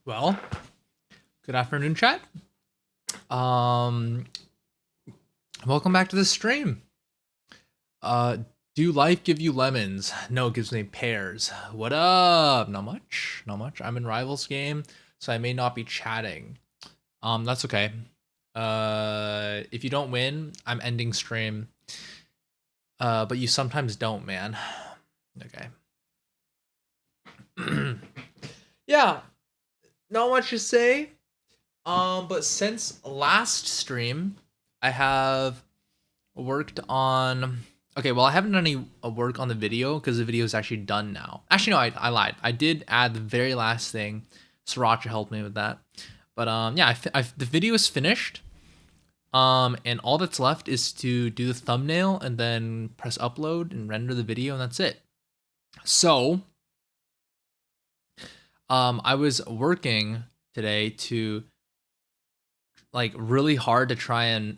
Well, good afternoon, chat. Um, Welcome back to the stream. Uh, do life give you lemons? No, it gives me pears. What up? Not much. Not much. I'm in Rivals game, so I may not be chatting. That's okay. If you don't win, I'm ending stream. But you sometimes don't, man. Okay. Yeah, not much to say. But since last stream, I have worked on. Okay, well, I haven't done any work on the video because the video is actually done now. Actually, no, I lied. I did add the very last thing. Sriracha helped me with that. But yeah, the video is finished. And all that's left is to do the thumbnail and then press upload and render the video, and that's it. So, I was working today to like really hard to try and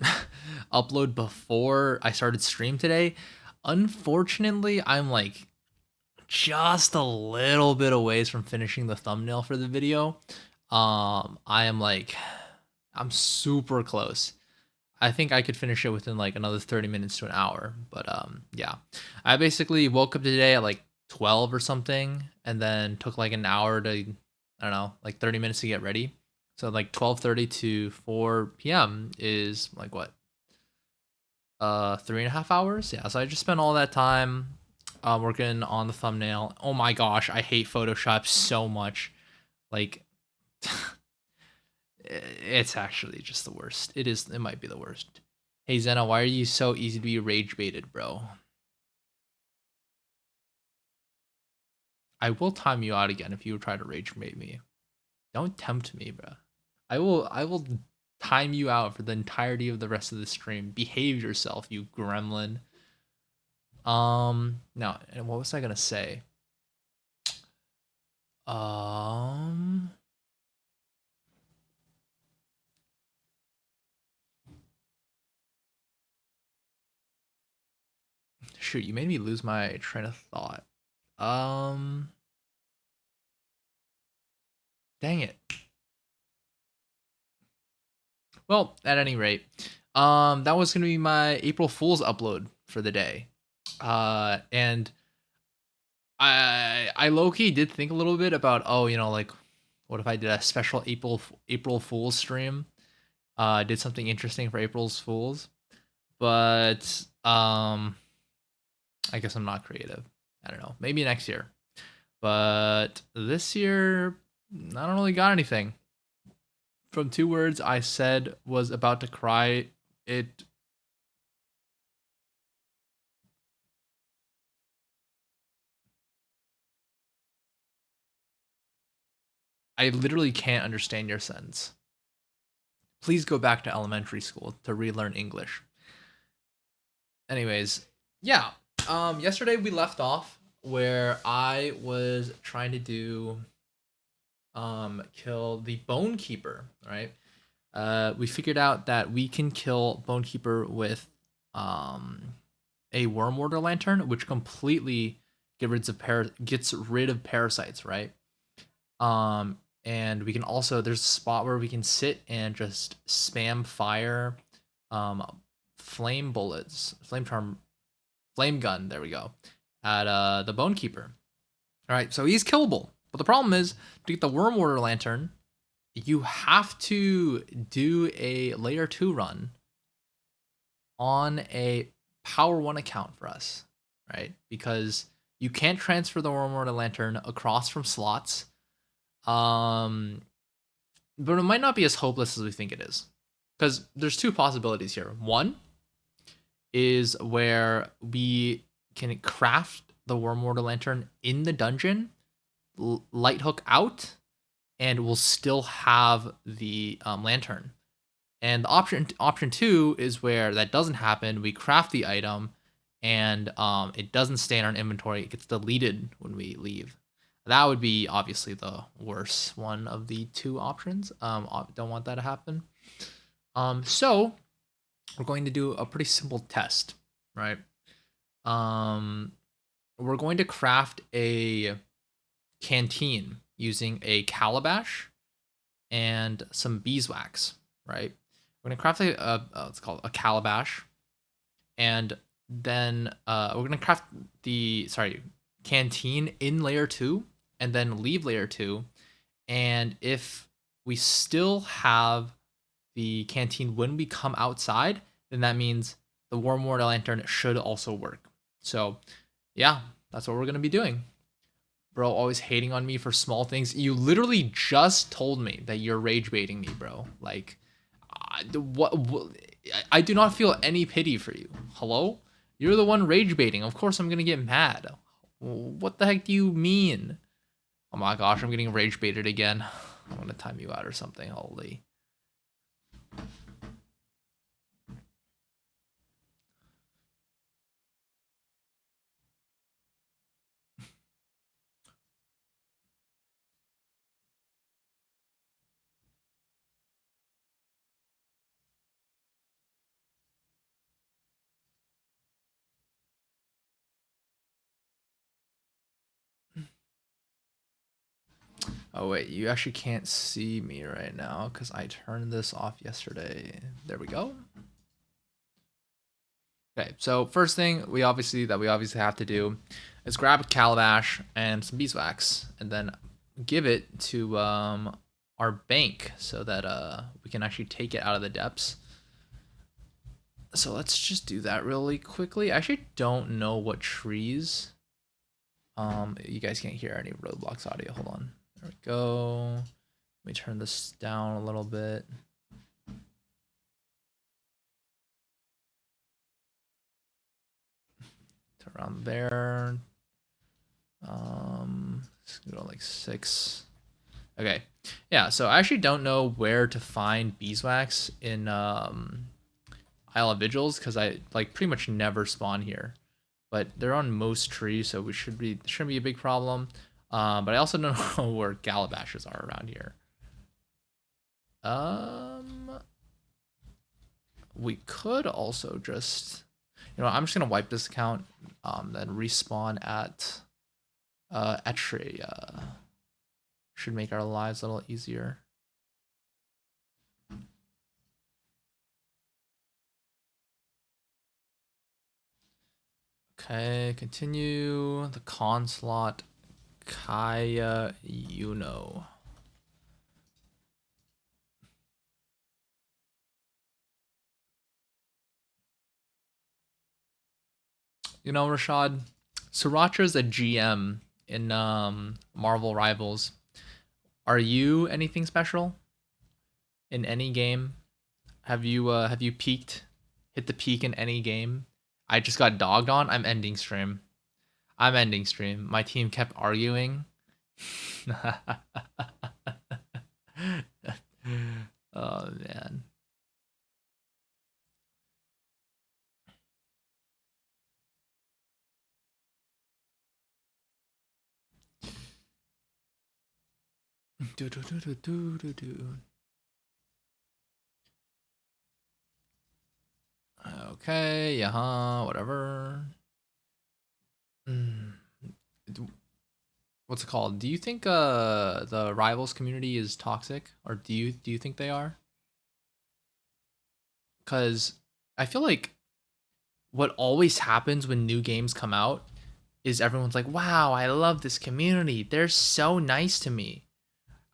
upload before I started stream today. Unfortunately, I'm like just a little bit away from finishing the thumbnail for the video. I am like I'm super close. I think I could finish it within like another 30 minutes to an hour. But yeah. I basically woke up today at like 12 or something and then took like an hour to I don't know, like 30 minutes to get ready. So like 12:30 to 4 p.m. is like what? 3.5 hours. Yeah, so I just spent all that time working on the thumbnail. Oh my gosh, I hate Photoshop so much. Like it's actually just the worst. It might be the worst. Hey Zena, why are you so easy to be rage baited, bro? I will time you out again if you try to rage bait me. Don't tempt me, bro. I will time you out for the entirety of the rest of the stream. Behave yourself, you gremlin. No, and what was I gonna say? Um, Shoot, you made me lose my train of thought. Um, Dang it. Well, at any rate, that was gonna be my April Fool's upload for the day. And I low key did think a little bit about like what if I did a special April Fool's stream? Did something interesting for April's Fools, but I guess I'm not creative. I don't know. Maybe next year. But this year, I don't really got anything. From two words I said was about to cry, it. I literally can't understand your sentence. Please go back to elementary school to relearn English. Anyways, yeah. Yesterday we left off where I was trying to do kill the Bone Keeper, right? We figured out that we can kill Bone Keeper with um a Worm Water Lantern, which completely gets rid of parasites, right? Um, and we can also there's a spot where we can sit and just spam fire, flame bullets, flame gun. There we go, at the Bone Keeper. All right, so he's killable, but the problem is to get the Worm Water Lantern, you have to do a layer 2 run on a Power 1 account for us, right? Because you can't transfer the Worm Water Lantern across from slots. Um, but it might not be as hopeless as we think it is. Because there's two possibilities here. One is where we can craft the Worm Water Lantern in the dungeon, light hook out, and we'll still have the lantern. And the option two is where that doesn't happen. We craft the item, and it doesn't stay in our inventory. It gets deleted when we leave. That would be obviously the worst one of the two options. Don't want that to happen. So we're going to do a pretty simple test, right? Um, we're going to craft a canteen using a calabash and some beeswax, right? We're gonna craft it's called a calabash, and then we're gonna craft the canteen in layer 2, and then leave layer 2. And if we still have the canteen when we come outside, then that means the warm water lantern should also work. So yeah, that's what we're gonna be doing. Bro, always hating on me for small things. You literally just told me that you're rage baiting me, bro. Like, what I do not feel any pity for you. Hello? You're the one rage baiting. Of course I'm gonna get mad. What the heck do you mean? Oh my gosh, I'm getting rage baited again. I'm gonna time you out or something. Holy. Oh wait, you actually can't see me right now because I turned this off yesterday. There we go. Okay, so first thing we obviously have to do is grab a calabash and some beeswax, and then give it to our bank so that we can actually take it out of the depths. So let's just do that really quickly. I actually don't know what trees. You guys can't hear any Roblox audio. Hold on. There we go. Let me turn this down a little bit. To around there. Let's go like 6. Okay. Yeah, so I actually don't know where to find beeswax in Isle of Vigils because I like pretty much never spawn here. But they're on most trees, so we shouldn't be a big problem. But I also don't know where calabashes are around here. We could also just, I'm just gonna wipe this account, then respawn at Etria. Should make our lives a little easier. Okay, continue the Conslot Kaya Yuno. Rashad, Sriracha's a GM in Marvel Rivals. Are you anything special in any game? Have you peaked? Hit the peak in any game? I just got dogged on. I'm ending stream. My team kept arguing. Oh man. Okay, whatever. What's it called? Do you think the Rivals community is toxic, or do you think they are? Cuz I feel like what always happens when new games come out is everyone's like, "Wow, I love this community. They're so nice to me.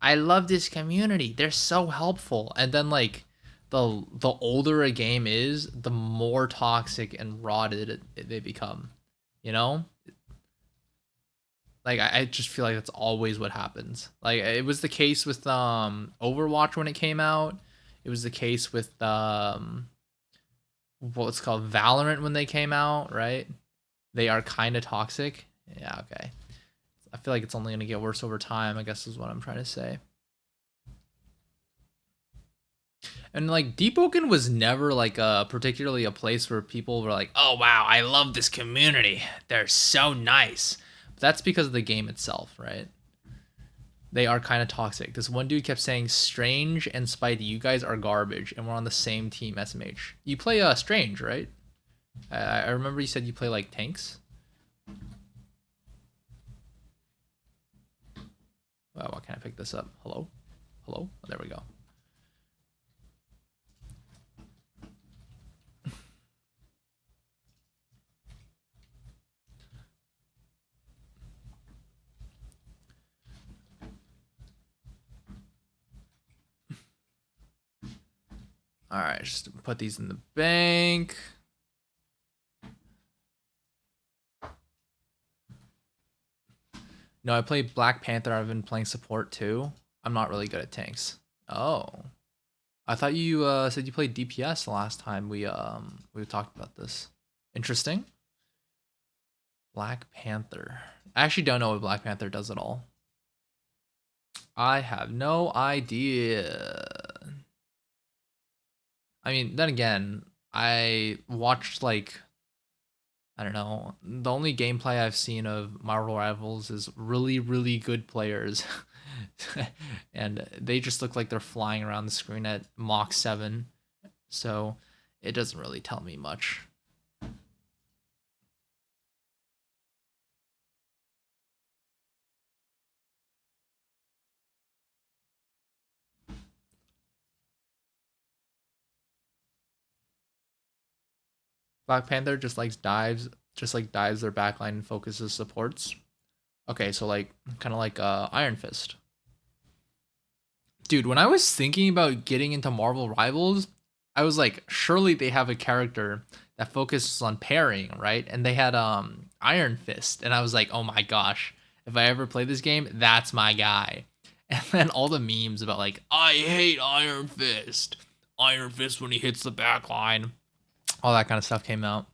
I love this community. They're so helpful." And then like the older a game is, the more toxic and rotted they become. You know? Like I just feel like that's always what happens. Like it was the case with Overwatch when it came out. It was the case with what's called Valorant when they came out, right? They are kind of toxic. Yeah, okay. I feel like it's only going to get worse over time, I guess is what I'm trying to say. And like Deepwoken was never like particularly a place where people were like, "Oh wow, I love this community. They're so nice." But that's because of the game itself, right? They are kind of toxic. This one dude kept saying, "Strange and Spidey, you guys are garbage, and we're on the same team, SMH." You play Strange, right? I remember you said you play like tanks. Wow, why can't I pick this up? Hello? Hello? Oh, there we go. All right, just put these in the bank. No, I play Black Panther. I've been playing support too. I'm not really good at tanks. Oh, I thought you said you played DPS the last time we talked about this. Interesting. Black Panther. I actually don't know what Black Panther does at all. I have no idea. I mean, then again, I watched like I don't know. The only gameplay I've seen of Marvel Rivals is really, really good players. And they just look like they're flying around the screen at Mach 7. So it doesn't really tell me much. Black Panther just like dives their backline and focuses supports. Okay, so like kind of like Iron Fist. Dude, when I was thinking about getting into Marvel Rivals, I was like, surely they have a character that focuses on parrying, right? And they had Iron Fist, and I was like, oh my gosh, if I ever play this game, that's my guy. And then all the memes about like, I hate Iron Fist when he hits the back line, all that kind of stuff came out.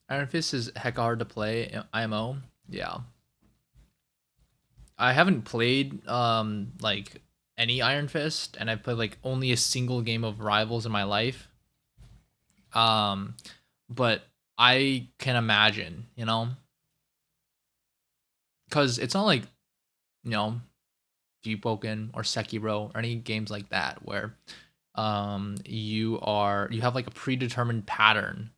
Iron Fist is heck hard to play. IMO, yeah. I haven't played like any Iron Fist, and I've played like only a single game of Rivals in my life. Um, but I can imagine, because it's not like you know Deepwoken or Sekiro or any games like that where you have like a predetermined pattern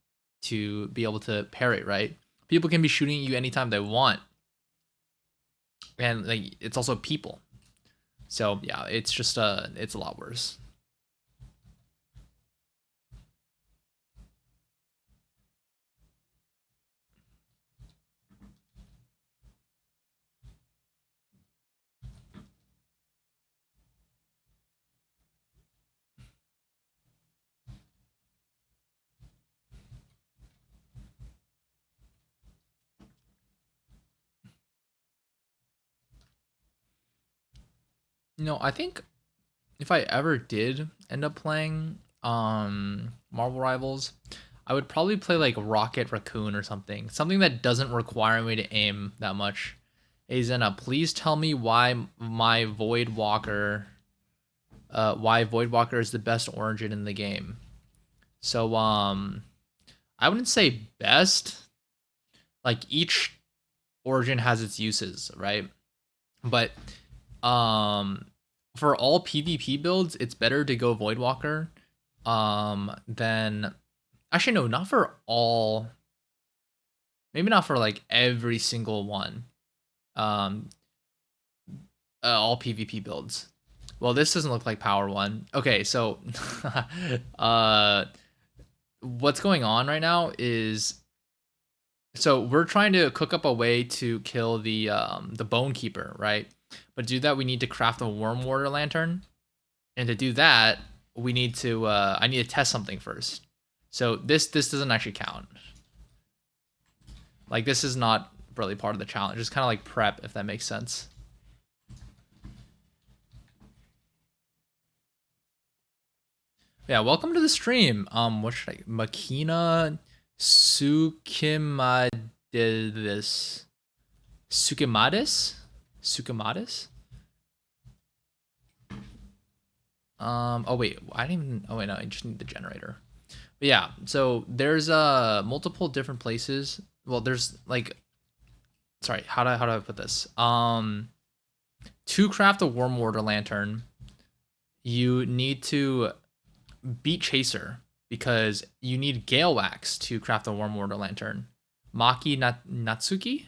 to be able to parry, right? People can be shooting at you anytime they want, and like it's also people. So yeah, it's just it's a lot worse. I think if I ever did end up playing Marvel Rivals, I would probably play like Rocket Raccoon or something. Something that doesn't require me to aim that much. Hey Zena, please tell me why Void Walker is the best origin in the game. So I wouldn't say best. Like each origin has its uses, right? But um for all PvP builds, it's better to go Voidwalker than actually no, not for all, maybe not for like every single one. Um all PvP builds. Well, this doesn't look like power one. Okay, so uh what's going on right now is so we're trying to cook up a way to kill the Bone Keeper, right? But to do that, we need to craft a Worm Water Lantern, and to do that, we need to I need to test something first. So this doesn't actually count. Like this is not really part of the challenge. It's kind of like prep, if that makes sense. Yeah, welcome to the stream. What should I? Makina Sukimadis. Sukimadis? Sukimadis? Oh wait, I didn't even, oh wait, no, I just need the generator. But yeah, so there's multiple different places. Well, there's like, sorry, how do I put this? To craft a Worm Water Lantern, you need to beat Chaser because you need Gale Wax to craft a Warm Water Lantern. Natsuki?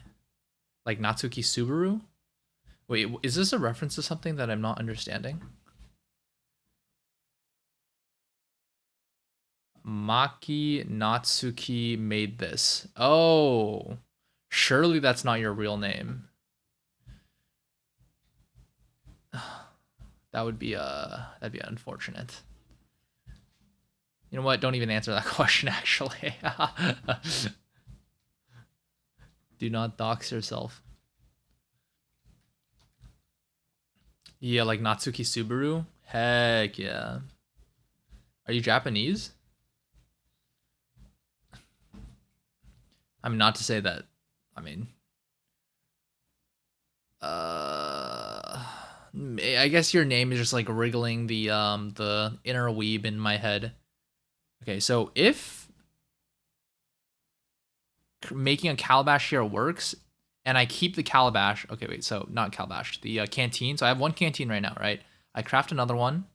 Like Natsuki Subaru? Wait, is this a reference to something that I'm not understanding? Maki Natsuki made this. Oh, surely that's not your real name. That'd be unfortunate. You know what? Don't even answer that question, actually. Do not dox yourself. Yeah, like Natsuki Subaru? Heck yeah. Are you Japanese? I mean, not to say that. I mean, I guess your name is just like wriggling the inner weeb in my head. Okay, so if making a calabash here works, and I keep the calabash. Okay, wait. So not calabash, the canteen. So I have one canteen right now, right? I craft another one.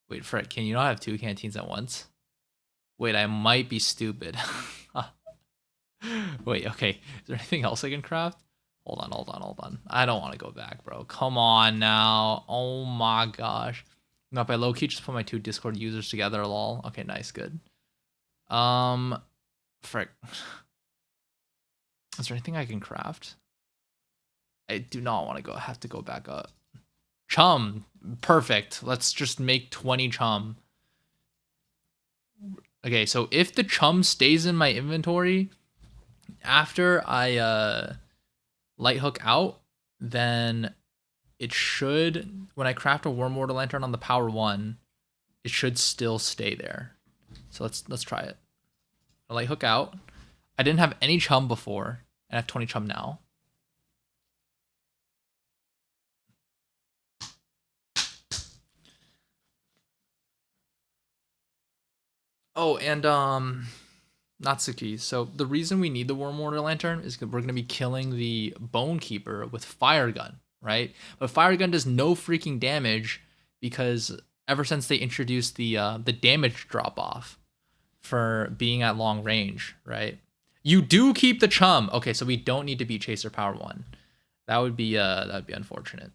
Wait, Fred, can you not have two canteens at once? Wait, I might be stupid. Wait, okay. Is there anything else I can craft? Hold on, hold on, hold on. I don't want to go back, bro. Come on now. Oh my gosh. No, if I low-key just put my two Discord users together, lol. Okay, nice, good. Frick. Is there anything I can craft? I do not want to have to go back up. Chum. Perfect. Let's just make 20 chum. Okay, so if the chum stays in my inventory after I light hook out, then it should, when I craft a Warm Water Lantern on the power 1, it should still stay there. So let's try it. I light hook out. I didn't have any chum before, and I have 20 chum now. Oh, and Natsuki. So the reason we need the Warm Water Lantern is because we're gonna be killing the Bone Keeper with Fire Gun, right? But Fire Gun does no freaking damage because ever since they introduced the damage drop off for being at long range, right? You do keep the chum. Okay, so we don't need to beat Chaser Power 1. That would be unfortunate.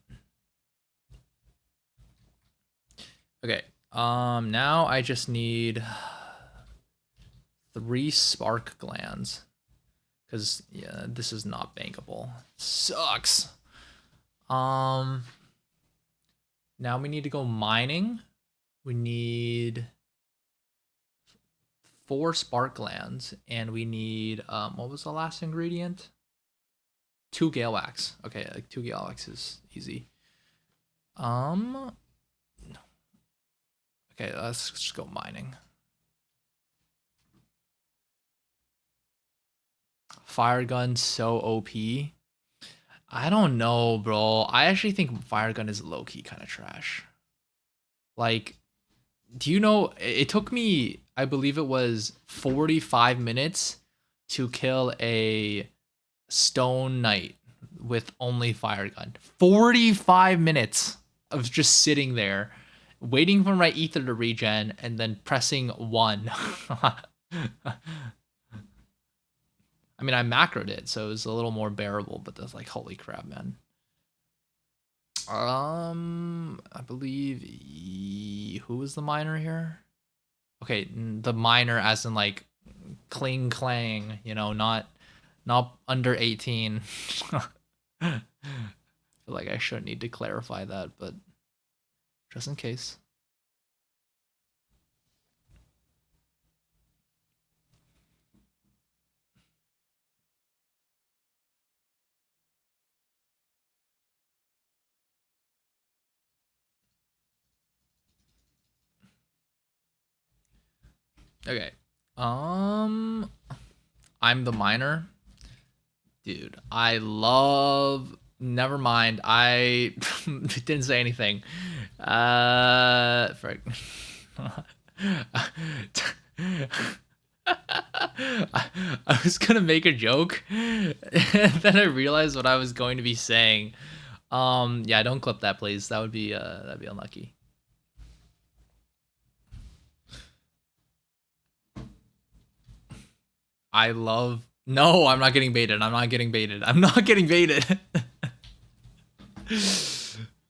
Okay. Now I just need 3 spark glands. Cause yeah, this is not bankable. Sucks. Now we need to go mining. We need 4 spark glands, and we need what was the last ingredient? 2 gale wax. Okay, like 2 gale wax is easy. Okay, let's just go mining. Fire gun so OP. I don't know, bro. I actually think fire gun is low key kind of trash. Like, do you know it took me, I believe it was 45 minutes to kill a stone knight with only fire gun. 45 minutes of just sitting there waiting for my ether to regen and then pressing 1. I mean, I macroed it, so it was a little more bearable, but that's like, holy crap, man. I believe who was the miner here? Okay, the miner as in like cling clang, you know, not under 18. I feel like I shouldn't need to clarify that, but just in case. Okay. I'm the miner. Dude, I love, never mind. I didn't say anything. Frick. I was gonna make a joke, and then I realized what I was going to be saying. Yeah, don't clip that, please. That'd be unlucky. I love. No, I'm not getting baited. I'm not getting baited. I'm not getting baited.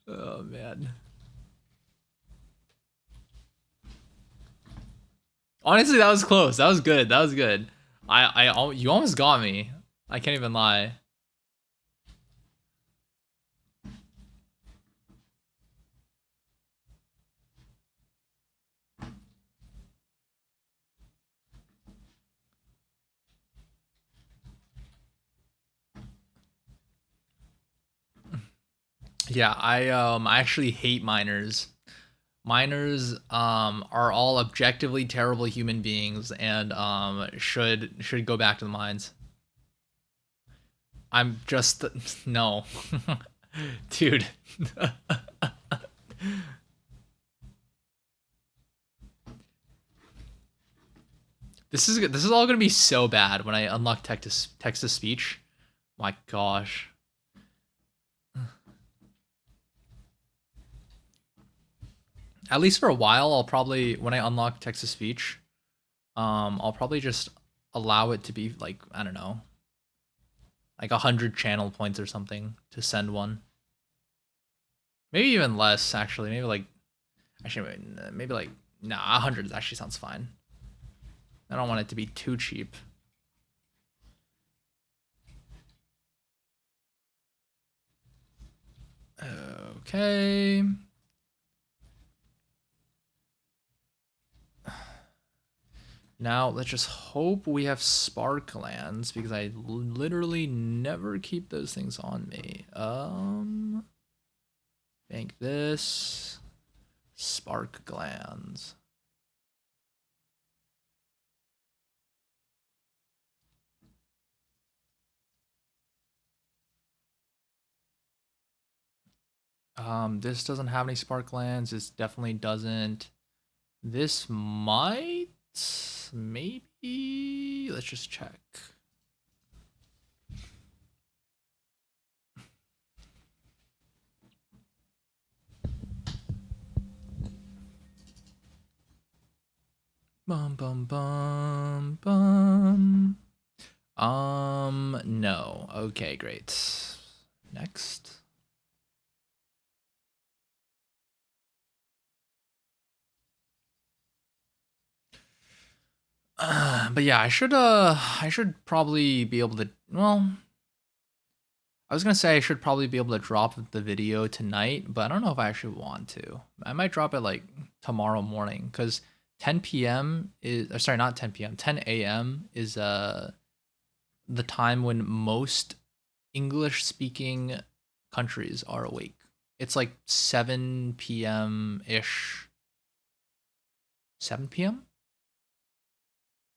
Oh man. Honestly, that was close. That was good. That was good. You almost got me. I can't even lie. Yeah, I actually hate miners. Miners are all objectively terrible human beings and should go back to the mines. I'm just no. Dude. This is all gonna be so bad when I unlock text to speech. My gosh. At least for a while, I'll probably when I unlock text to speech, I'll probably just allow it to be like I don't know, like 100 channel points or something to send one. Maybe even less actually. Maybe like nah, 100 actually sounds fine. I don't want it to be too cheap. Okay. Now let's just hope we have spark lands because I literally never keep those things on me. Bank this. Spark glands. This doesn't have any spark lands. This definitely doesn't. This might. Maybe. Let's just check. Bum bum bum bum. No. Okay, great. Next. But yeah, I should probably be able to. Well, I was gonna say I should probably be able to drop the video tonight, but I don't know if I actually want to. I might drop it like tomorrow morning because 10 p.m. is sorry, not 10 p.m. 10 a.m. is the time when most English speaking countries are awake. It's like 7 p.m. ish. 7 p.m.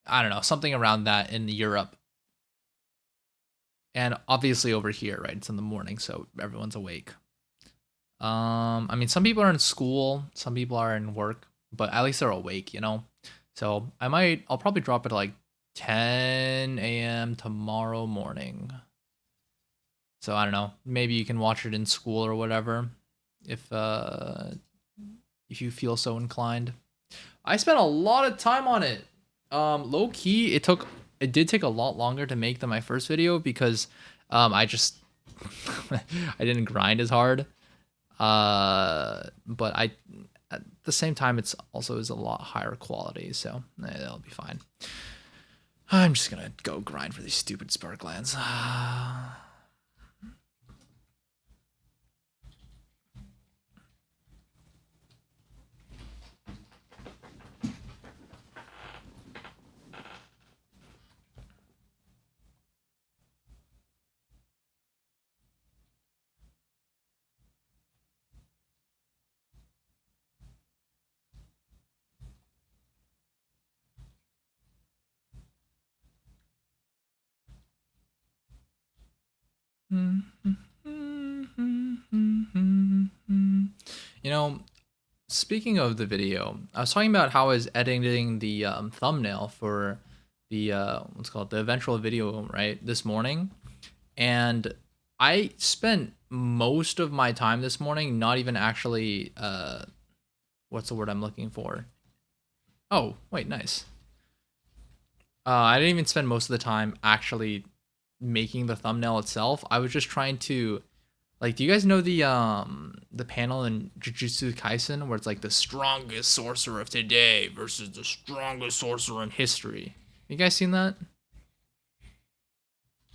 I don't know, something around that in Europe. And obviously over here, right? It's in the morning, so everyone's awake. I mean, some people are in school, some people are in work, but at least they're awake, you know. So I'll probably drop it at like 10 a.m. tomorrow morning. So I don't know, maybe you can watch it in school or whatever, if you feel so inclined. I spent a lot of time on it. Low key, it did take a lot longer to make than my first video because I just I didn't grind as hard. But I at the same time it's also is a lot higher quality, so that'll be fine. I'm just gonna go grind for these stupid sparklands. You know, speaking of the video, I was talking about how I was editing the thumbnail for the what's it called, the eventual video, right, this morning, and I spent most of my time this morning not even actually what's the word I'm looking for? Oh, wait, nice. I didn't even spend most of the time actually making the thumbnail itself. I was just trying to, like, do you guys know the panel in Jujutsu Kaisen where it's like the strongest sorcerer of today versus the strongest sorcerer in history? You guys seen that?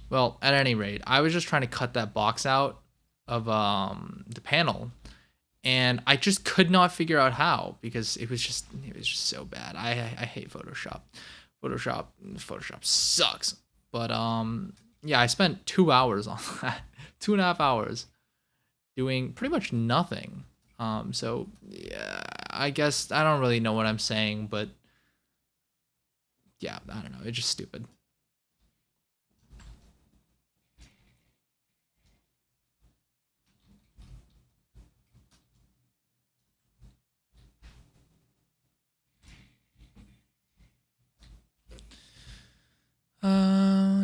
Well, at any rate, I was just trying to cut that box out of the panel, and I just could not figure out how because it was just so bad. I hate Photoshop. Photoshop sucks. But yeah, I spent 2 hours on that, 2.5 hours doing pretty much nothing. So yeah, I guess I don't really know what I'm saying, but yeah, I don't know. It's just stupid.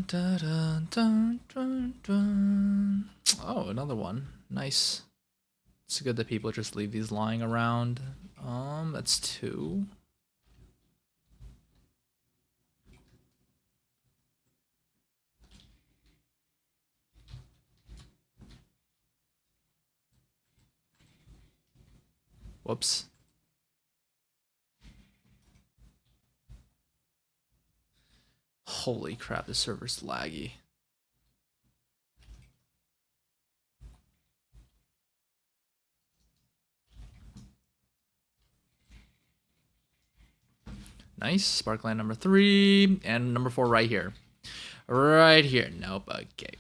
Dun, dun, dun, dun. Oh, another one. Nice. It's good that people just leave these lying around. That's 2. Whoops. Holy crap, the server's laggy. Nice. Sparkland number 3 and number 4 right here. Right here. Nope. Okay.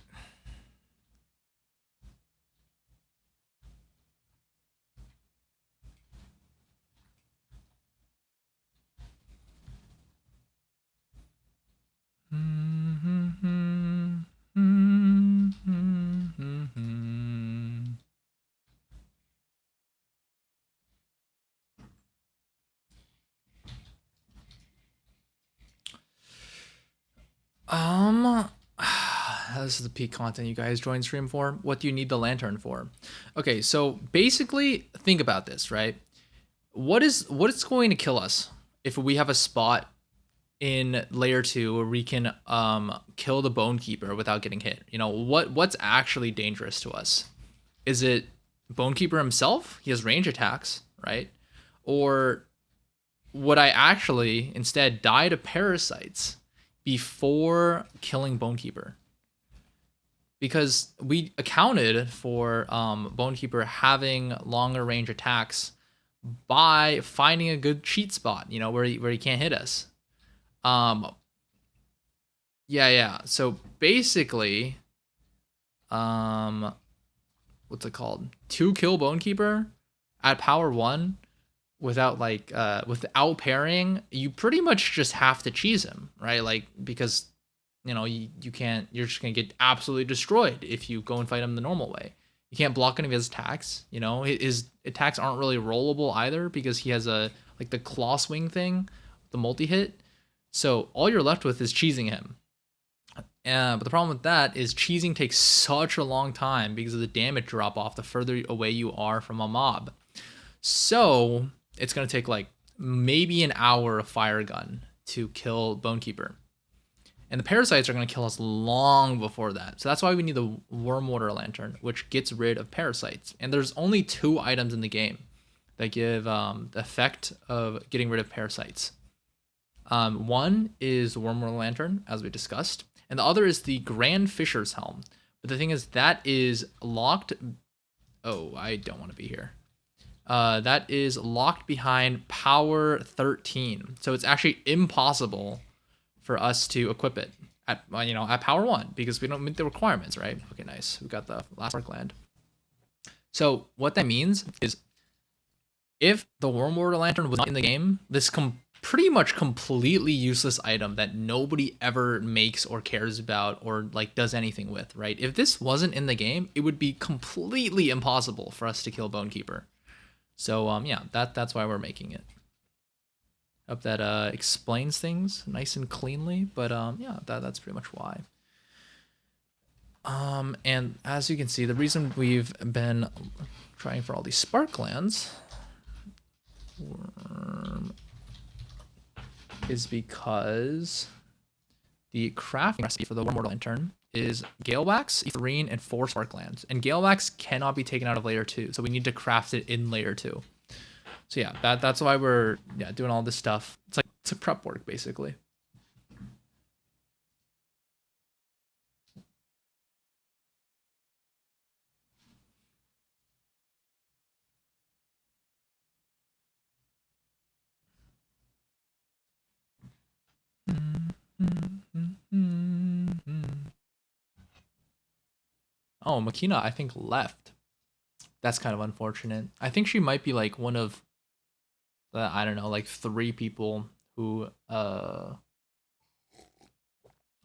This is the peak content you guys join stream for. What do you need the lantern for? Okay, so basically think about this, right? What's going to kill us if we have a spot in layer 2 where we can kill the bone keeper without getting hit? You know, what's actually dangerous to us? Is it bone keeper himself? He has range attacks, right? Or would I actually instead die to parasites before killing bone keeper? Because we accounted for bone keeper having longer range attacks by finding a good cheat spot, you know, where he can't hit us. Yeah. So basically, what's it called? 2 kill bone keeper at power 1 without without parrying, you pretty much just have to cheese him, right? Like, because you know, you can't, you're just gonna get absolutely destroyed if you go and fight him the normal way. You can't block any of his attacks. You know, his attacks aren't really rollable either because he has a the claw swing thing, the multi hit. So all you're left with is cheesing him. But the problem with that is cheesing takes such a long time because of the damage drop off the further away you are from a mob. So it's gonna take like maybe an hour of fire gun to kill Bonekeeper. And the parasites are going to kill us long before that. So that's why we need the Worm Water Lantern, which gets rid of parasites. And there's only 2 items in the game that give the effect of getting rid of parasites. One is the Worm Water Lantern, as we discussed. And the other is the Grand Fisher's Helm. But the thing is, that is locked. Oh, I don't want to be here. That is locked behind power 13. So it's actually impossible for us to equip it at power 1 because we don't meet the requirements, right? Okay, nice. We got the last Parkland. So what that means is if the Worm Water Lantern was not in the game, this pretty much completely useless item that nobody ever makes or cares about or like does anything with, right? If this wasn't in the game, it would be completely impossible for us to kill Bonekeeper. So yeah, that's why we're making it. Hope that explains things nice and cleanly. But yeah, that's pretty much why. And as you can see, the reason we've been trying for all these sparklands is because the crafting recipe for the War Mortal Lantern is Gale Wax, Etherine, and 4 Sparklands. And Gale Wax cannot be taken out of layer 2, so we need to craft it in layer 2. So yeah, that's why we're doing all this stuff. It's a prep work basically. Oh, Makina, I think left. That's kind of unfortunate. I think she might be like one of the, I don't know, like 3 people who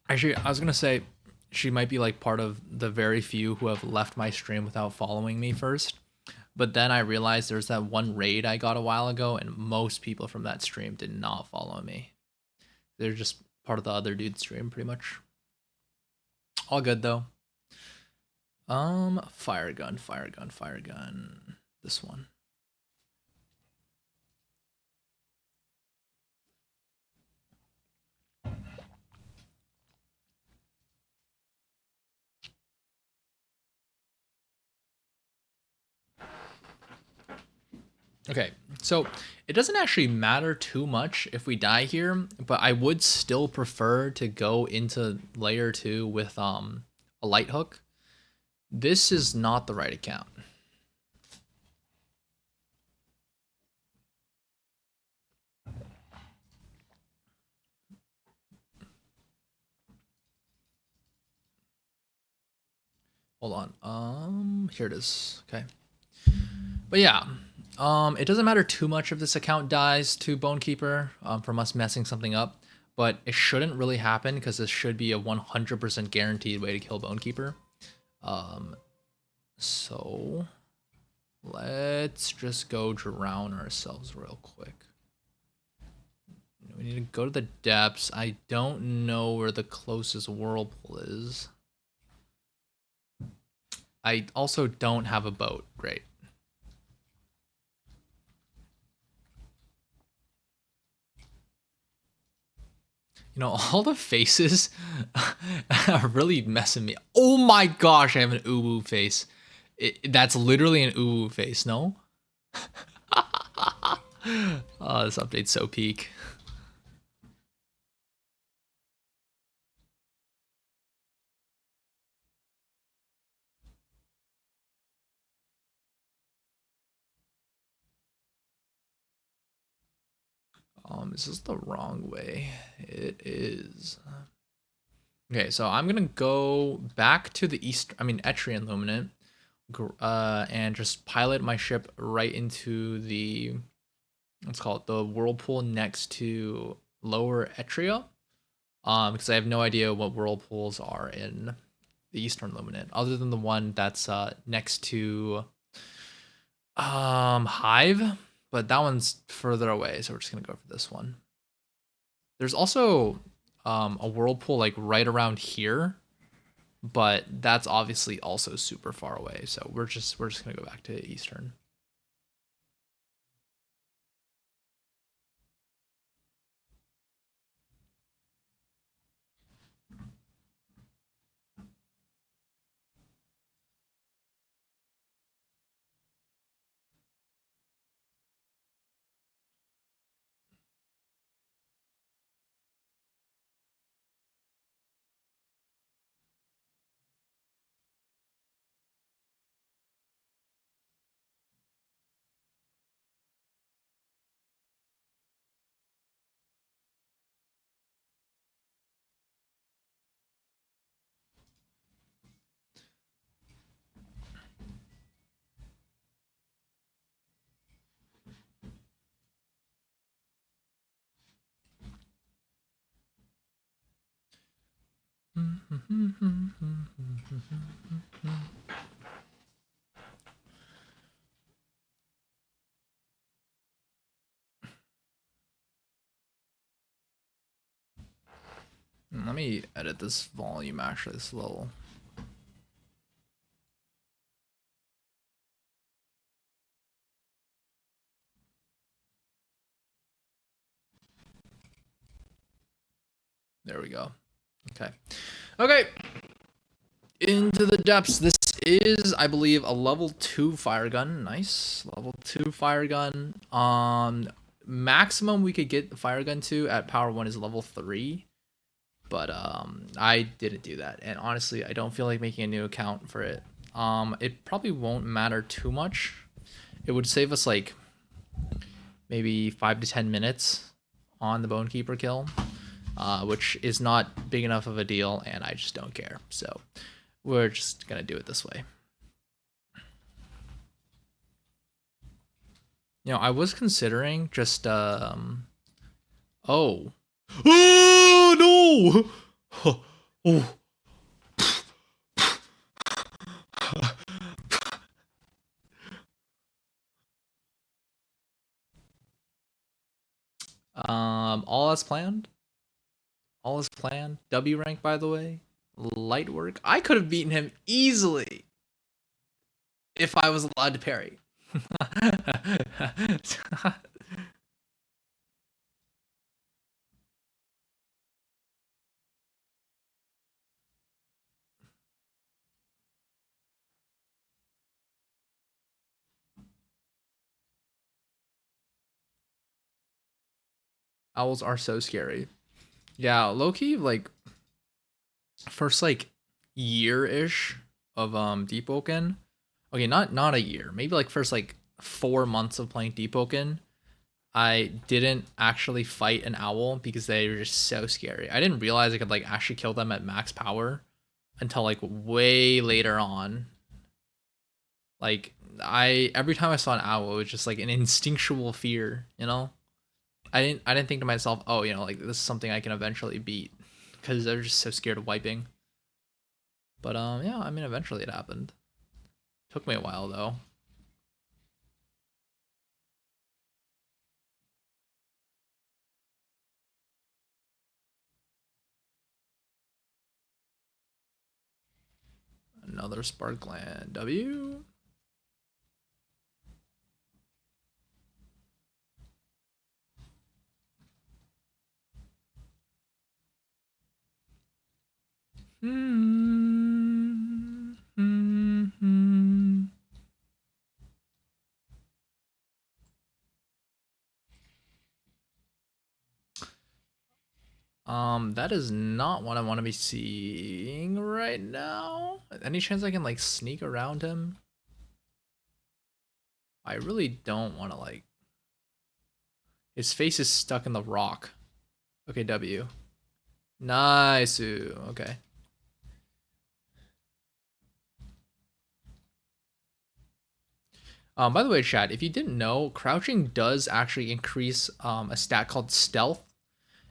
actually I was gonna say she might be like part of the very few who have left my stream without following me first. But then I realized there's that one raid I got a while ago, and most people from that stream did not follow me. They're just part of the other dude's stream, pretty much. All good though. Fire gun, fire gun, fire gun. This one. Okay, so it doesn't actually matter too much if we die here, but I would still prefer to go into layer 2 with a light hook. This is not the right account. Hold on. Here it is. Okay. But yeah, it doesn't matter too much if this account dies to Bonekeeper from us messing something up, but it shouldn't really happen because this should be a 100% guaranteed way to kill Bonekeeper. So let's just go drown ourselves real quick. We need to go to the depths. I don't know where the closest whirlpool is. I also don't have a boat. Great. You know, all the faces are really messing me. Oh my gosh, I have an uwu face. That's literally an uwu face, no? Oh, this update's so peak. This is the wrong way. It is. Okay, so I'm gonna go back to the east. I mean, Etrian Luminant, and just pilot my ship right into the, let's call it the whirlpool next to Lower Etria. Because I have no idea what whirlpools are in the Eastern Luminant, other than the one that's next to Hive, but that one's further away, so we're just gonna go for this one. There's also a whirlpool like right around here, but that's obviously also super far away. So we're just gonna go back to Eastern. Let me edit this volume actually, this little. There we go. Okay. Okay. Into the depths. This is, I believe, a level 2 fire gun. Nice. Level 2 fire gun. Maximum we could get the fire gun to at power 1 is level 3. But I didn't do that. And honestly, I don't feel like making a new account for it. It probably won't matter too much. It would save us like maybe 5 to 10 minutes on the Bone Keeper kill, which is not big enough of a deal, and I just don't care. So we're just gonna do it this way. You know, I was considering just oh. Oh no! Oh. All as planned. All as planned. W rank, by the way. Light work. I could have beaten him easily if I was allowed to parry. Owls are so scary. Yeah, Loki, like first like year ish of Deepwoken. Okay, not a year. Maybe like first like 4 months of playing Deepwoken. I didn't actually fight an owl because they were just so scary. I didn't realize I could like actually kill them at max power until like way later on. Like I every time I saw an owl, it was just like an instinctual fear, you know? I didn't think to myself, oh, you know, like this is something I can eventually beat because they're just so scared of wiping. But yeah, I mean eventually it happened. Took me a while though. Another Sparkland W. That is not what I want to be seeing right now. Any chance I can like sneak around him? I really don't want to like. His face is stuck in the rock. Okay, W. Nice. Okay. By the way, Chad, if you didn't know, crouching does actually increase a stat called stealth.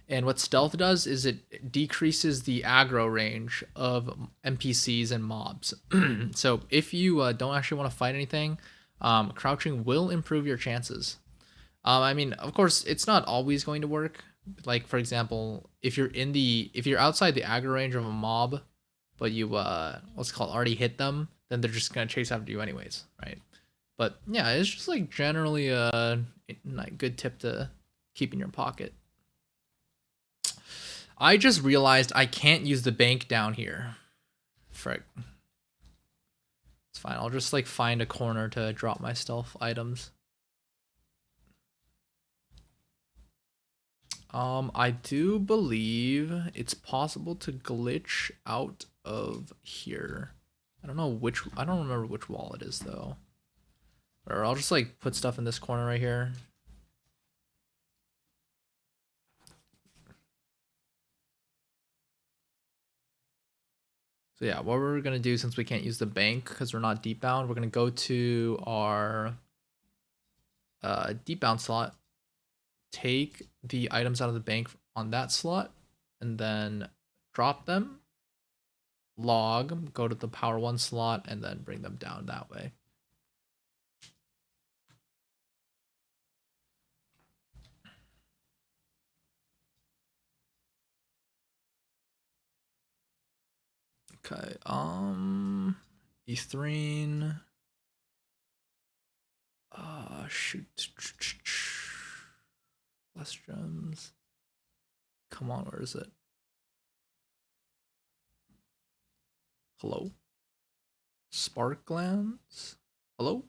And what stealth does is it decreases the aggro range of NPCs and mobs. So if you don't actually want to fight anything, crouching will improve your chances. I mean, of course, it's not always going to work. Like for example, if you're outside the aggro range of a mob, but you what's it called already hit them, then they're just gonna chase after you anyways, right? But yeah, it's just like generally a like, good tip to keep in your pocket. I just realized I can't use the bank down here. Frick. It's fine. I'll just like find a corner to drop my stealth items. I do believe it's possible to glitch out of here. I don't remember which wall it is though. Or I'll just like put stuff in this corner right here. So yeah, what we're gonna do since we can't use the bank because we're not deep bound, we're gonna go to our deep bound slot, take the items out of the bank on that slot, and then drop them, log, go to the power 1 slot, and then bring them down that way. Okay, Etherine. Shoot. Less gems. Come on, where is it? Hello? Spark glands? Hello?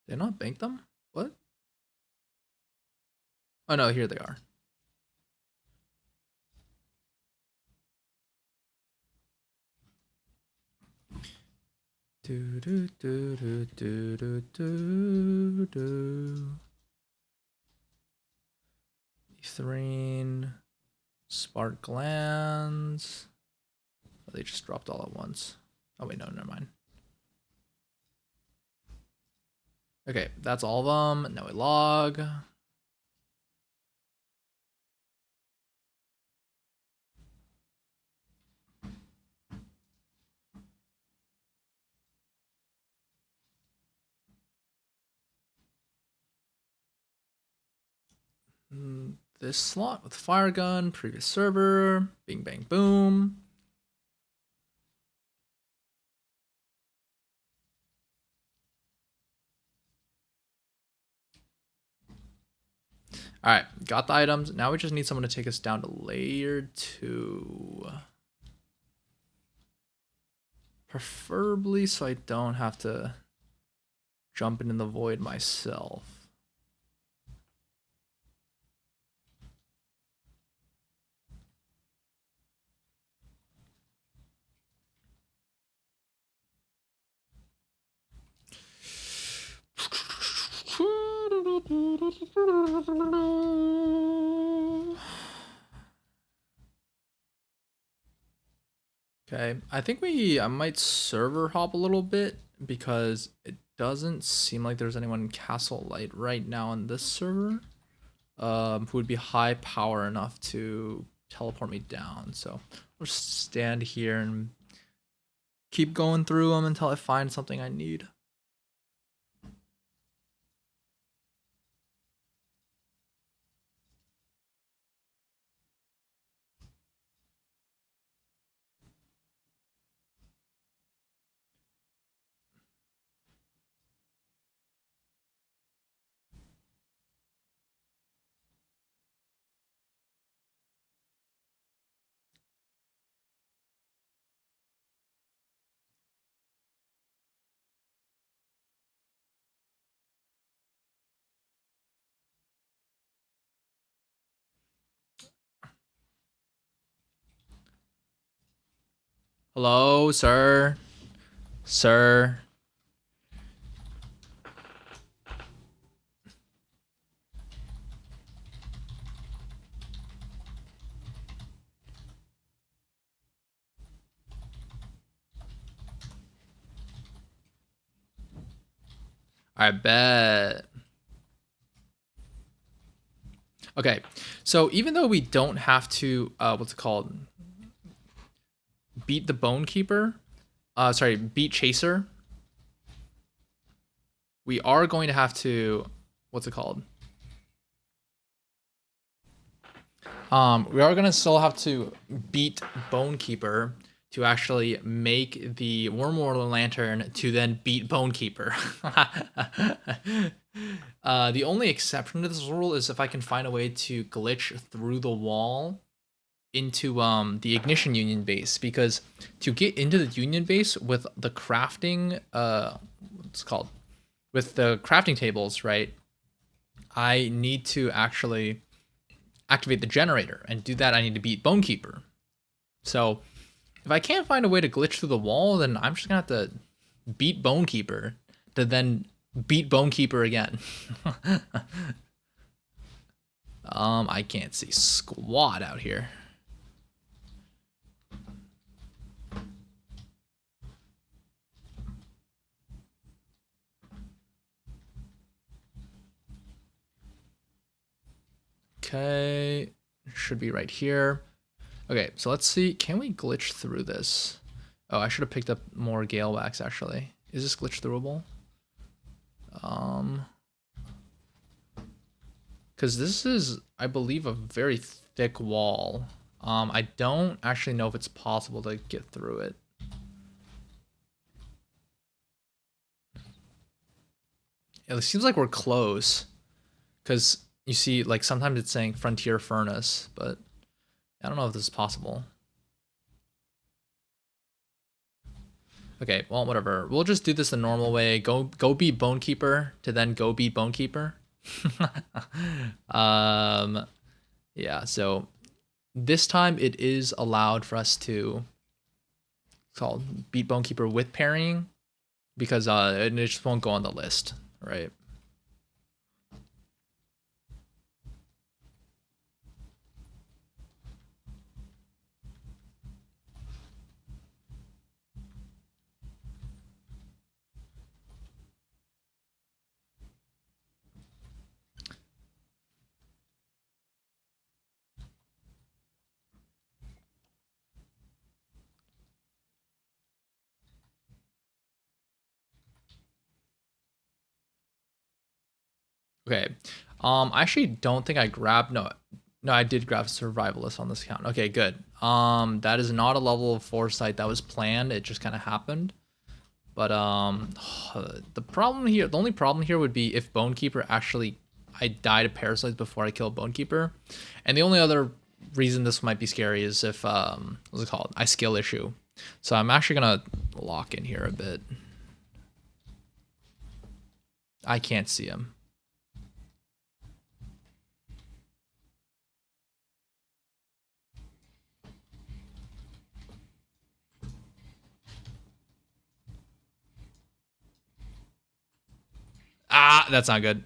Did I not bank them? What? Oh no, here they are. Do do do do do do do do. Etherine, spark glands. Oh, they just dropped all at once. Oh wait, no, never mind. Okay, that's all of them. Now we log. This slot with fire gun, previous server, bing bang boom. All right, got the items. Now we just need someone to take us down to layer 2. Preferably so I don't have to jump into the void myself. Okay, I think I might server hop a little bit because it doesn't seem like there's anyone in Castle Light right now on this server who would be high power enough to teleport me down. So I'll just stand here and keep going through them until I find something I need. Hello, sir. Sir. I bet. Okay, so even though we don't have to, what's it called? Beat the Bone Keeper. Beat Chaser. We are going to have to, what's it called? We are gonna still have to beat Bone Keeper to actually make the Wormwater Lantern to then beat Bone Keeper. The only exception to this rule is if I can find a way to glitch through the wall into the Ignition Union base, because to get into the Union base with the crafting what's it called, with the crafting tables, right, I need to actually activate the generator, and to do that I need to beat Bonekeeper. So if I can't find a way to glitch through the wall, then I'm just gonna have to beat Bonekeeper to then beat Bonekeeper again. I can't see squat out here. Okay, should be right here. Okay, so let's see. Can we glitch through this? Oh, I should have picked up more Gale Wax, actually. Is this glitch throughable? Because this is, I believe, a very thick wall. I don't actually know if it's possible to get through it. It seems like we're close, because you see, like, sometimes it's saying frontier furnace, but I don't know if this is possible. Okay, well, whatever. We'll just do this the normal way. Go beat Bonekeeper to then go beat Bonekeeper. Yeah, so this time it is allowed for us to beat Bonekeeper with parrying, because it just won't go on the list, right? Okay. I actually don't think I grabbed no, I did grab survivalist on this account. Okay, good. That is not a level of foresight that was planned. It just kind of happened. But the only problem here would be if Bonekeeper actually, I died of parasites before I killed Bonekeeper. And the only other reason this might be scary is if what's it called? I skill issue. So I'm actually gonna lock in here a bit. I can't see him. Ah, that's not good.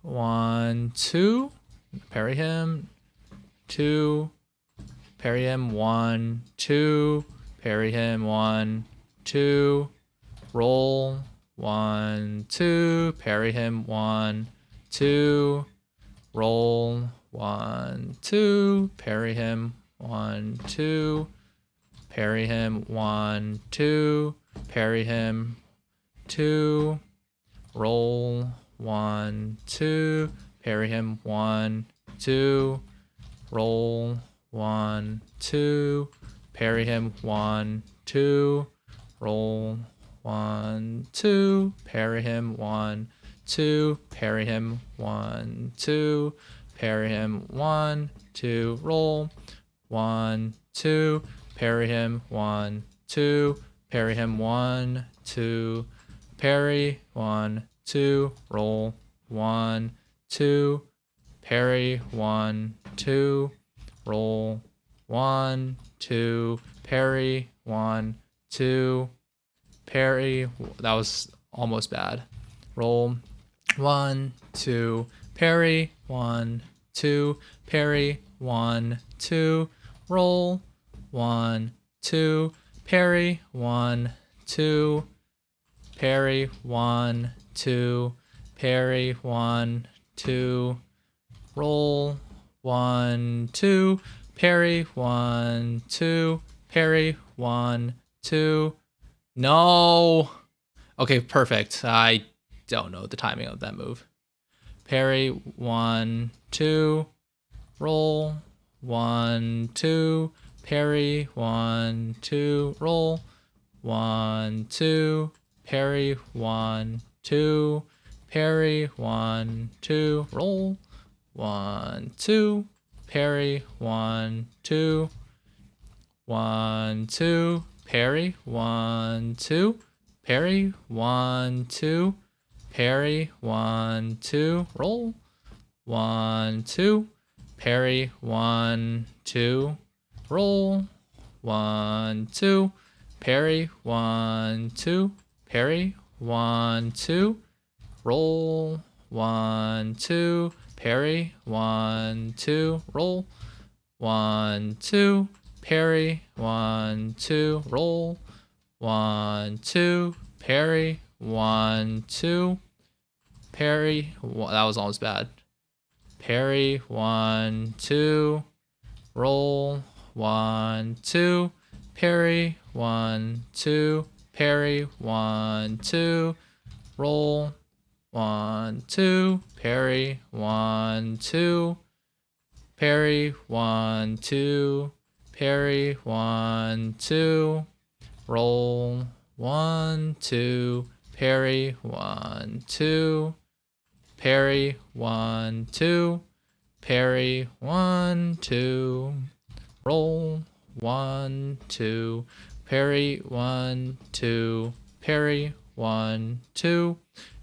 One, two, parry him. Two, parry him. One, two, parry him. One, two, roll. One, two, parry him. One, two, roll. One, two, parry him. One, two, parry him. One, two, parry him. Two, roll. One, two, parry him. One, two, roll. One, two, parry him. One, two, roll. One, two, parry him. One, two, parry him. One, two, parry him. One, two, roll. One, two, parry him. One, two, parry him. One, two, parry. One, two, roll. One, two, parry. One, two, roll. One, two, parry. One, two, parry. That was almost bad. Roll. One, two, parry. One, two, parry. One, two, roll. One, two, parry. One, two, parry. One, two, parry. One, two, roll. One, two, parry. One, two, parry. One, two. No. Okay, perfect. I don't know the timing of that move. Parry. One, two, roll. One, two, parry. One, two, roll. One, two, parry. One, two, parry. One, two, roll. One, two, parry. One, two, one, two, parry. One, two, parry. One, two, parry. One, two, roll. One, two, parry. One, two, roll. One, two, parry. One, two, parry. One, two, roll. One, two, parry. One, two, roll. One, two, parry. One, two, roll. One, two, parry. One, two, parry. That was almost bad. Parry. One, two, roll. One, two, parry. One, two, parry. One, two, roll. 1, 2, parry, 1, 2, parry, 1, 2, parry, 1, 2, roll, 1, 2, parry, 1, 2, parry, 1, 2, parry, 1, 2, roll, 1, 2, parry, 1, 2, parry, 1, 2,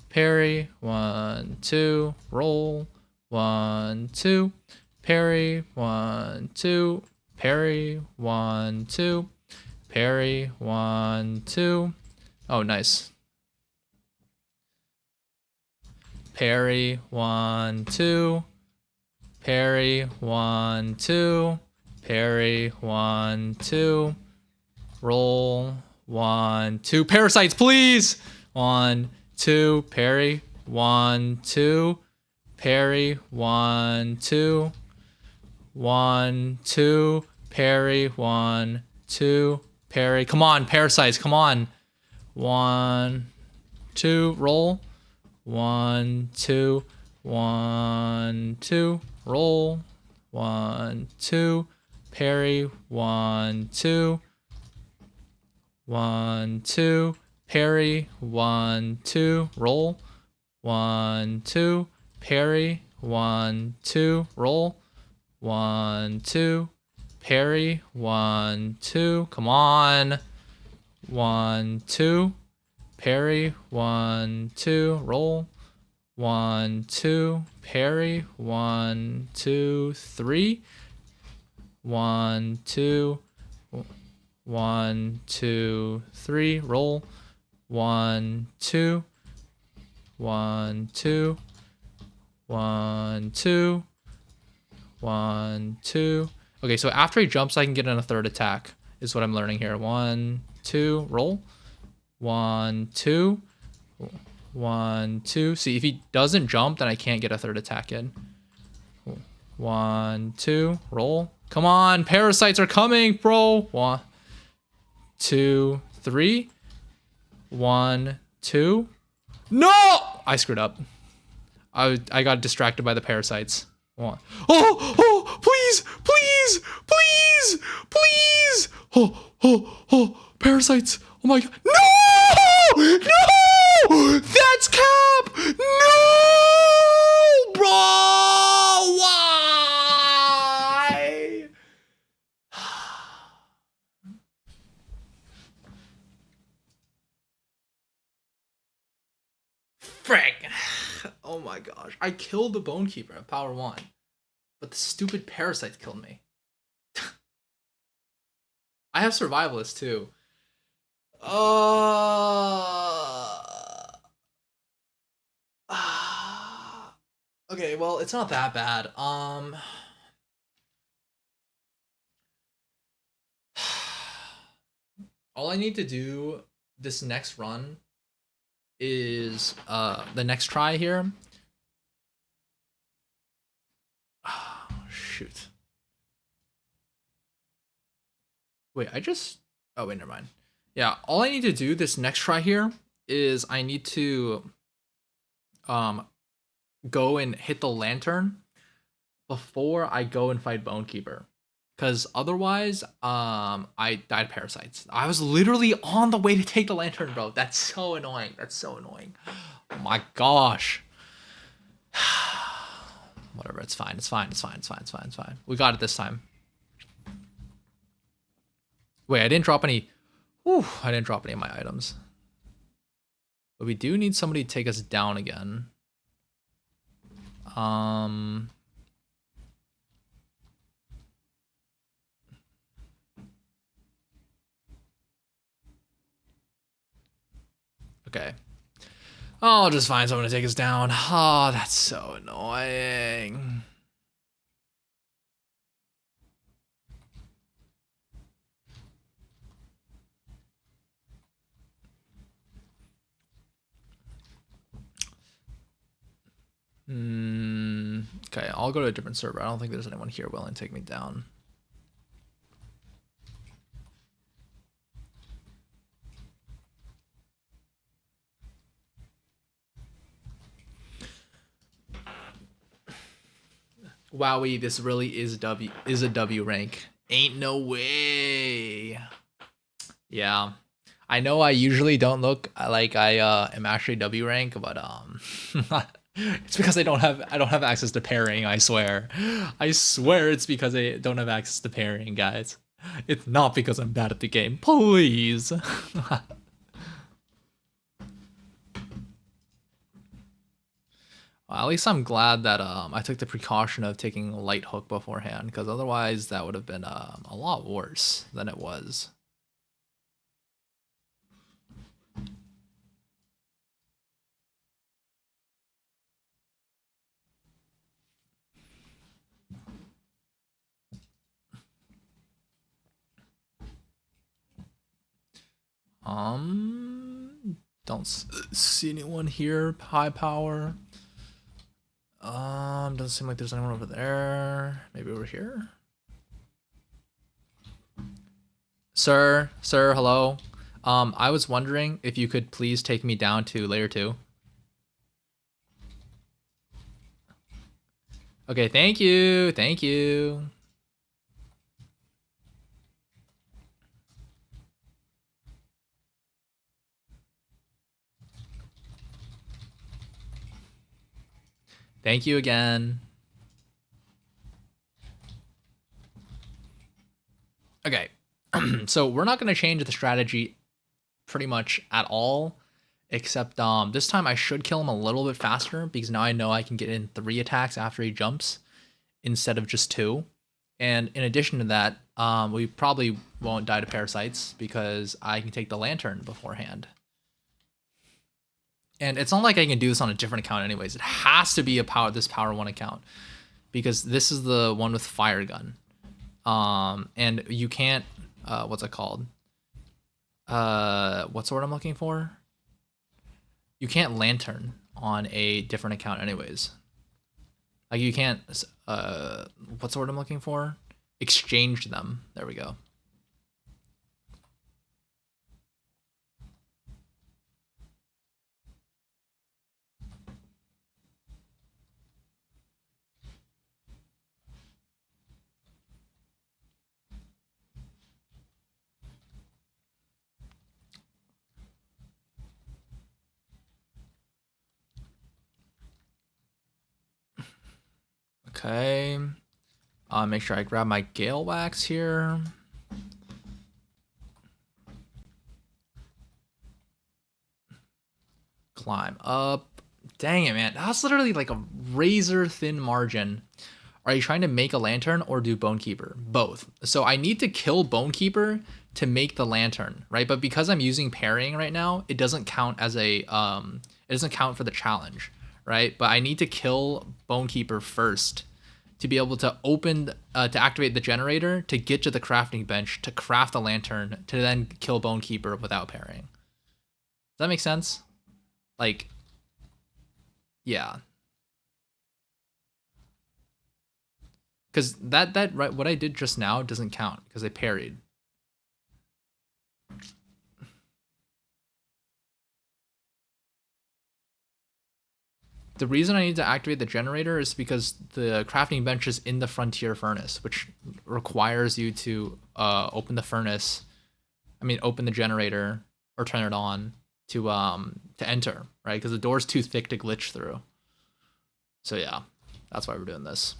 parry, 1, 2, roll, 1, 2, parry, 1, 2, parry, 1, 2, parry, 1, 2. Oh, nice. Parry, 1, 2, parry, 1, 2, parry, 1, 2, roll, 1, 2, parasites, please! 1, 2, parry, 1, 2, parry, 1, 2, 1, 2, parry, 1, 2, parry. Come on, parasites, come on. 1, 2, roll. 1, 2, 1, 2, roll. 1, 2, parry. 1, 2, 1, 2, parry. 1, 2, roll. 1, 2, parry. 1, 2, roll. 1, 2, parry. 1, 2, come on. 1, 2, parry. 1, 2, roll. 1, 2, parry. 1, 2, 3. 1, 2, 1, 2, 3, roll. 1, 2, 1, 2, 1, 2, 1, 2. Okay, so after he jumps, I can get in a third attack, is what I'm learning here. 1, 2, roll. 1, 2, 1, 2. See, if he doesn't jump, then I can't get a third attack in. 1, 2, roll. Come on, parasites are coming, bro. 1, 2, 3. 1, 2. No! I screwed up. I got distracted by the parasites. 1. Oh, please, please, please, please. Oh, parasites. Oh my god. No! No! That's cap! No! Bro! Why? Frick. Oh my gosh. I killed the Bone Keeper at power 1. But the stupid parasites killed me. I have Survivalist too. Okay, well, it's not that bad. All I need to do this next run is the next try here. Oh, shoot. Wait, oh wait, never mind. Yeah, all I need to do this next try here is I need to go and hit the lantern before I go and fight Bonekeeper. Because otherwise, I died parasites. I was literally on the way to take the lantern, bro. That's so annoying. That's so annoying. Oh my gosh. Whatever, it's fine. It's fine. It's fine. It's fine. It's fine. It's fine. We got it this time. Wait, I didn't drop any. Whew, I didn't drop any of my items. But we do need somebody to take us down again. Okay. I'll just find someone to take us down. Oh, that's so annoying. Okay, I'll go to a different server. I don't think there's anyone here willing to take me down. Wowie, this really is a W rank. Ain't no way. Yeah. I know I usually don't look like I am actually W rank, but it's because I don't have access to parrying, I swear. I swear it's because I don't have access to parrying, guys. It's not because I'm bad at the game. Please. Well, at least I'm glad that I took the precaution of taking light hook beforehand, because otherwise that would have been a lot worse than it was. Don't see anyone here. High power. Doesn't seem like there's anyone over there. Maybe over here. Sir, hello. I was wondering if you could please take me down to layer 2. Okay, thank you. Thank you. Thank you again. Okay. So we're not going to change the strategy pretty much at all, except this time I should kill him a little bit faster because now I know I can get in 3 attacks after he jumps instead of just 2. And in addition to that, we probably won't die to parasites because I can take the lantern beforehand. And it's not like I can do this on a different account anyways. It has to be this power 1 account because this is the one with fire gun. And you can't what's it called? What's the word I'm looking for? You can't lantern on a different account anyways. Like you can't what's the word I'm looking for? Exchange them. There we go. Okay. Make sure I grab my Gale Wax here. Climb up. Dang it, man. That's literally like a razor thin margin. Are you trying to make a lantern or do Bonekeeper? Both. So I need to kill Bonekeeper to make the lantern, right? But because I'm using parrying right now, it doesn't count as a it doesn't count for the challenge, right? But I need to kill Bonekeeper first to be able to open to activate the generator to get to the crafting bench to craft the lantern to then kill Bonekeeper without parrying. Does that make sense? Like, yeah. Because that right, what I did just now doesn't count because I parried. The reason I need to activate the generator is because the crafting bench is in the frontier furnace, which requires you to open the furnace. I mean, open the generator or turn it on to enter, right? Because the door's too thick to glitch through. So yeah, that's why we're doing this.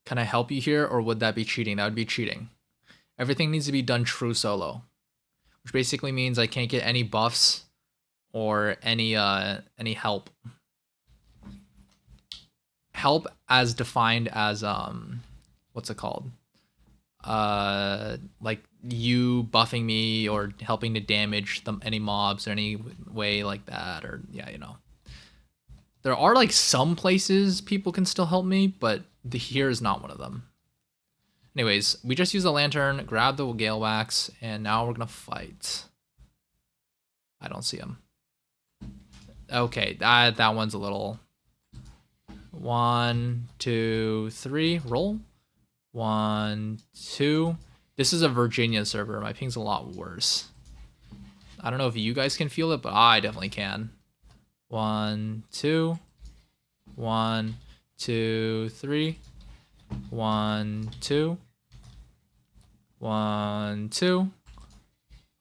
Can I help you here, or would that be cheating? That would be cheating. Everything needs to be done true solo, which basically means I can't get any buffs or any help. Help as defined as what's it called? Like you buffing me or helping to damage any mobs or any way like that, or yeah, you know. There are like some places people can still help me, but here is not one of them. Anyways, we just use the lantern, grab the Gale Wax, and now we're gonna fight. I don't see him. Okay, that one's a little. 1, 2, 3, roll. 1, 2. This is a Virginia server. My ping's a lot worse. I don't know if you guys can feel it, but I definitely can. 1, 2, 1, 2, 3, 1, 2, 1, 2,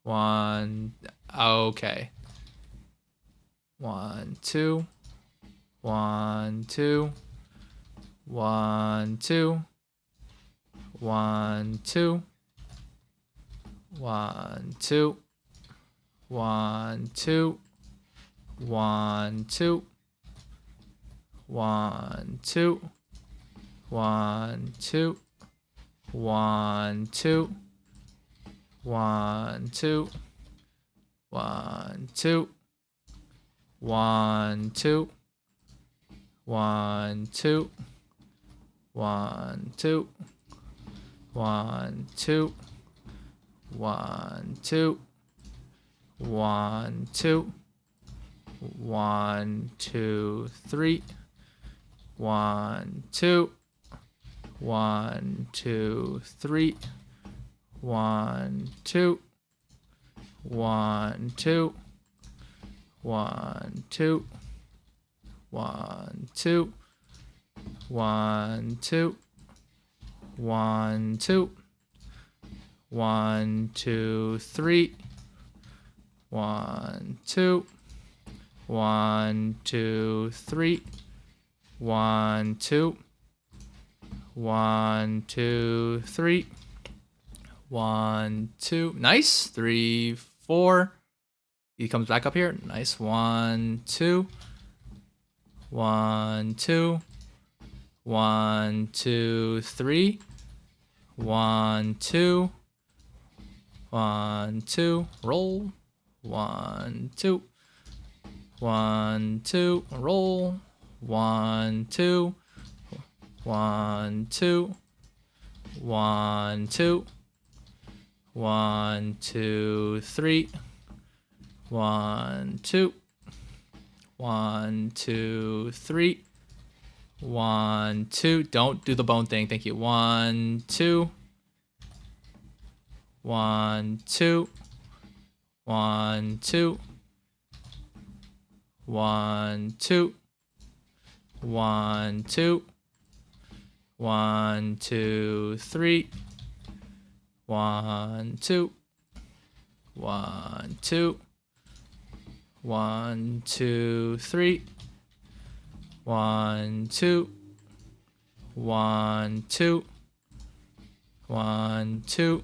1. Okay. 1, 2, 1, 2, 1, 2, 1, 2, 1, 2, 1, 2, 1, 2, 1, 2, 1, 2, 1, 2, 1, 2, 1, 2, 1, 2, 1, 2, 1, 2, 1, 2, 1, 2, 1, 2, 1, 2, 3, 1, 2, 1, 2, 3, 1, 2, 1, 2, 1, 2, 1, 2, 1, 2, 1, 2, 1, 2, 3, 1, 2, 1, 2, 3, 1, 2, 1, 2, 3, 1, 2. Nice. 3, 4. He comes back up here. Nice. 1, 2, 1, 2, 1, 2, 3, 1, 2, 1, 2. Roll. 1, 2, 1, 2. Roll. 1, 2, 1, 2, 1, 2, 1, 2, 3, 1, 2, 1, 2, 3, 1, 2. Don't do the bone thing. Thank you. 1, 2, 1, 2, 1, 2, 1, 2, 1, 2, 1, 2, 3, 1, 2, 1, 2, 1, 2, 3, 1, 2, 1, 2, 1, 2,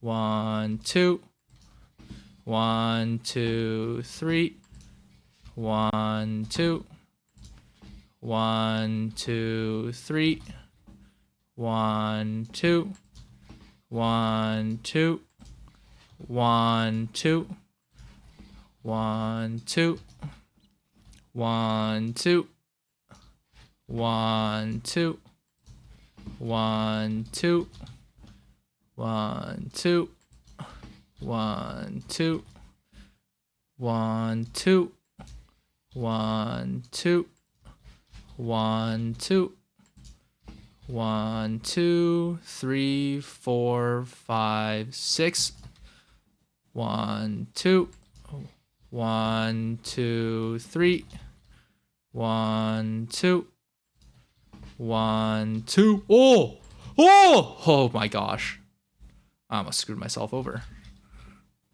1, 2, 1, 2, 3, 1, 2, 1, 2, 3, 1, 2, 1, 2, 1, 2, 1, 2, 1, 2, 1, 2, 1, 2, 1, 2, 1, 2, 1, 2, 1, 2, 1, 2, 1, 2, 3, 4, 5, 6, 1, 2, 1, 2, 3, 1, 2, 1, 2. Oh! Oh! Oh my gosh. I almost screwed myself over.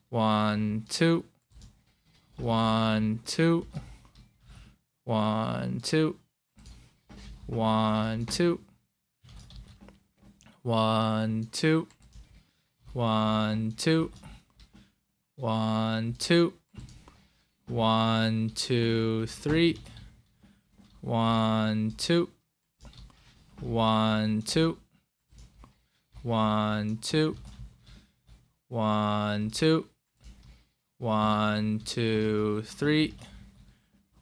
1, 2, 1, 2, 1, 2, 1, 2, 1, 2, 1, 2, 1, 2, 1, 2, 3, 1, 2, 1, 2, 1, 2, 1, 2, 1, 2, 3,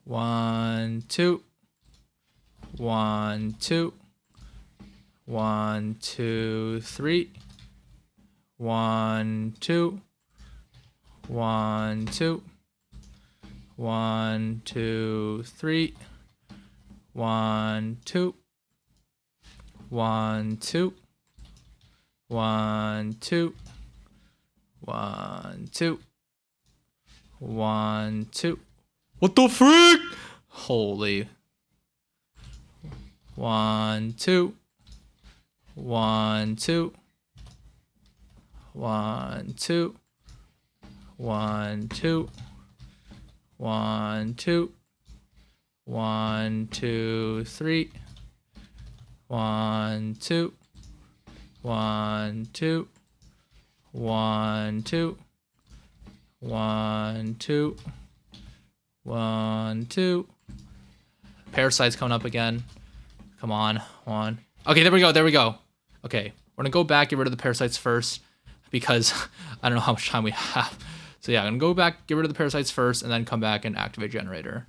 1, 2, 1, 2, 1, 2, 3, 1, 2, 1, 2, 1, 2, 3, 1, 2, 1, 2, 1, 2, 1, 2, 1, 2, What the frick? Holy. 1, 2. 1, 2. 1, 2. 1, 2. 1, 2. 1, 2, 3. 1, 2. 1, 2. 1, 2. 1, 2. 1, 2. Parasite's coming up again. Come on. 1. Okay, there we go. There we go. Okay, we're gonna go back, get rid of the parasites first, because I don't know how much time we have. So yeah, I'm gonna go back, get rid of the parasites first, and then come back and activate generator.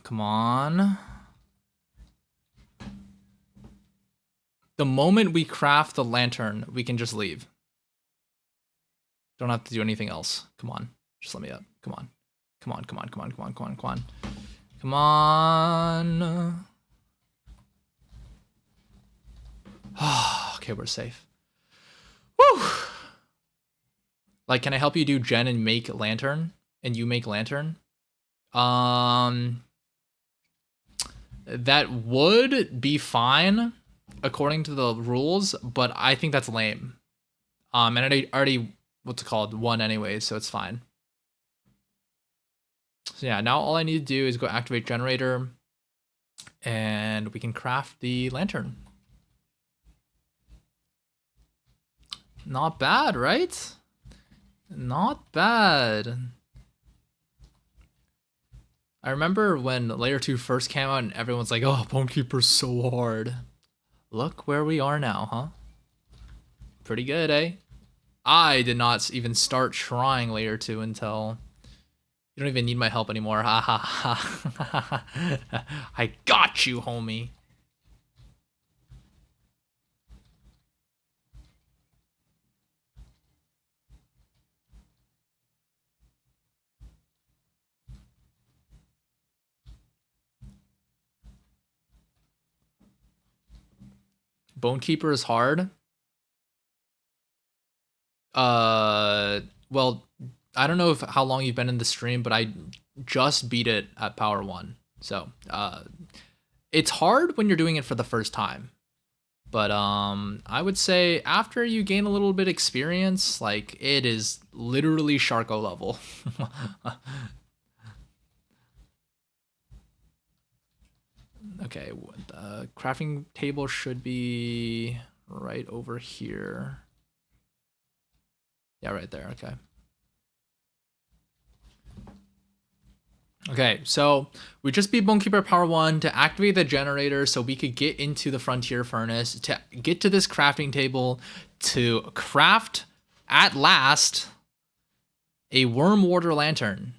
Come on. The moment we craft the lantern, we can just leave. Don't have to do anything else. Come on. Just let me up. Come on. Come on, come on, come on, come on, come on, come on. Come on. Okay, we're safe. Woo! Like, can I help you do gen and make lantern? And you make lantern? That would be fine according to the rules, but I think that's lame. And I already what's it called, won anyway, so it's fine. So yeah, now all I need to do is go activate generator, and we can craft the lantern. Not bad, right? Not bad. I remember when Layer 2 first came out and everyone's like, oh, Bonekeeper's so hard. Look where we are now, huh? Pretty good, eh? I did not even start trying Layer 2 until... You don't even need my help anymore. Ha ha ha. I got you, homie. Bonekeeper is hard. Well, I don't know how long you've been in the stream, but I just beat it at Power 1. So, it's hard when you're doing it for the first time. But I would say after you gain a little bit experience, like, it is literally Sharko level. Okay, the crafting table should be right over here. Yeah, right there, okay. Okay, so we just beat Bonekeeper Power 1 to activate the generator so we could get into the Frontier Furnace, to get to this crafting table, to craft, at last, a Worm Warder Lantern.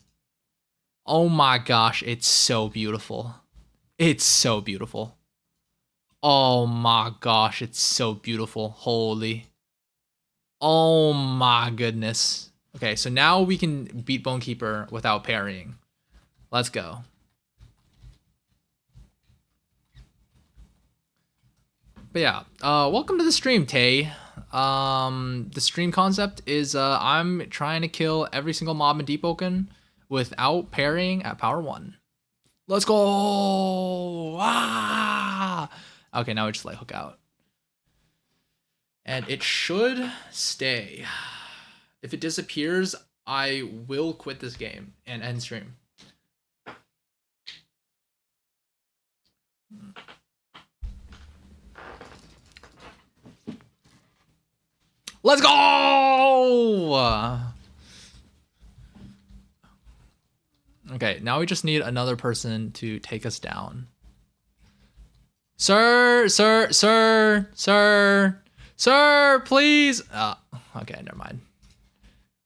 Oh my gosh, it's so beautiful. It's so beautiful. Oh my gosh, it's so beautiful. Holy. Oh my goodness. Okay, so now we can beat Bonekeeper without parrying. Let's go. But yeah, welcome to the stream, Tay. The stream concept is I'm trying to kill every single mob in Deepwoken without parrying at Power 1. Let's go! Ah! Okay, now we just let hook out. And it should stay. If it disappears, I will quit this game and end stream. Let's go! Okay, now we just need another person to take us down. Sir, please. Okay, never mind.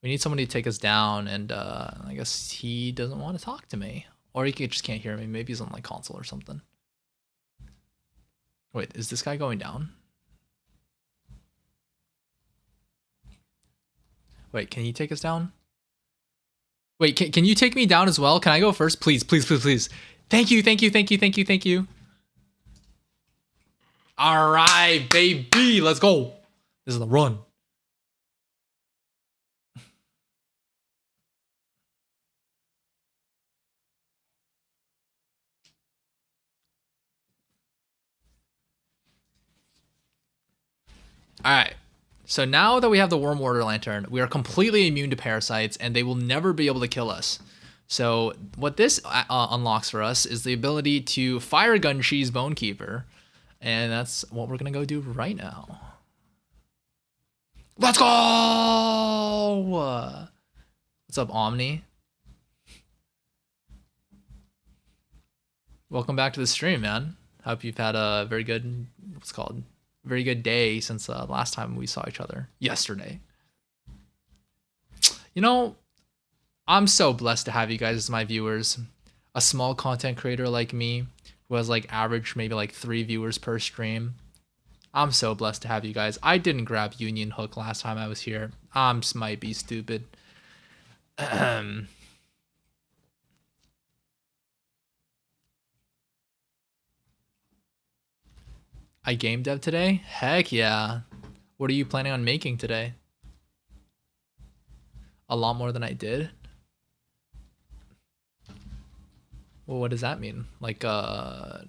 We need somebody to take us down, and I guess he doesn't want to talk to me. Or he just can't hear me. Maybe he's on like console or something. Wait, is this guy going down? Wait, can he take us down? Wait, can you take me down as well? Can I go first? Please, please, please, please. Thank you, thank you, thank you, thank you, thank you. All right, baby, let's go. This is the run. All right. So now that we have the Worm Water Lantern, we are completely immune to parasites, and they will never be able to kill us. So what this unlocks for us is the ability to fire gun cheese Bonekeeper, and that's what we're gonna go do right now. Let's go! What's up, Omni? Welcome back to the stream, man. Hope you've had a very good, what's it called, very good day since last time we saw each other yesterday. You know, I'm so blessed to have you guys as my viewers. A small content creator like me who has like average maybe like 3 viewers per stream. I'm so blessed to have you guys. I didn't grab Union Hook last time I was here. Might be stupid. I game dev today? Heck yeah. What are you planning on making today? A lot more than I did? Well, what does that mean? Like, I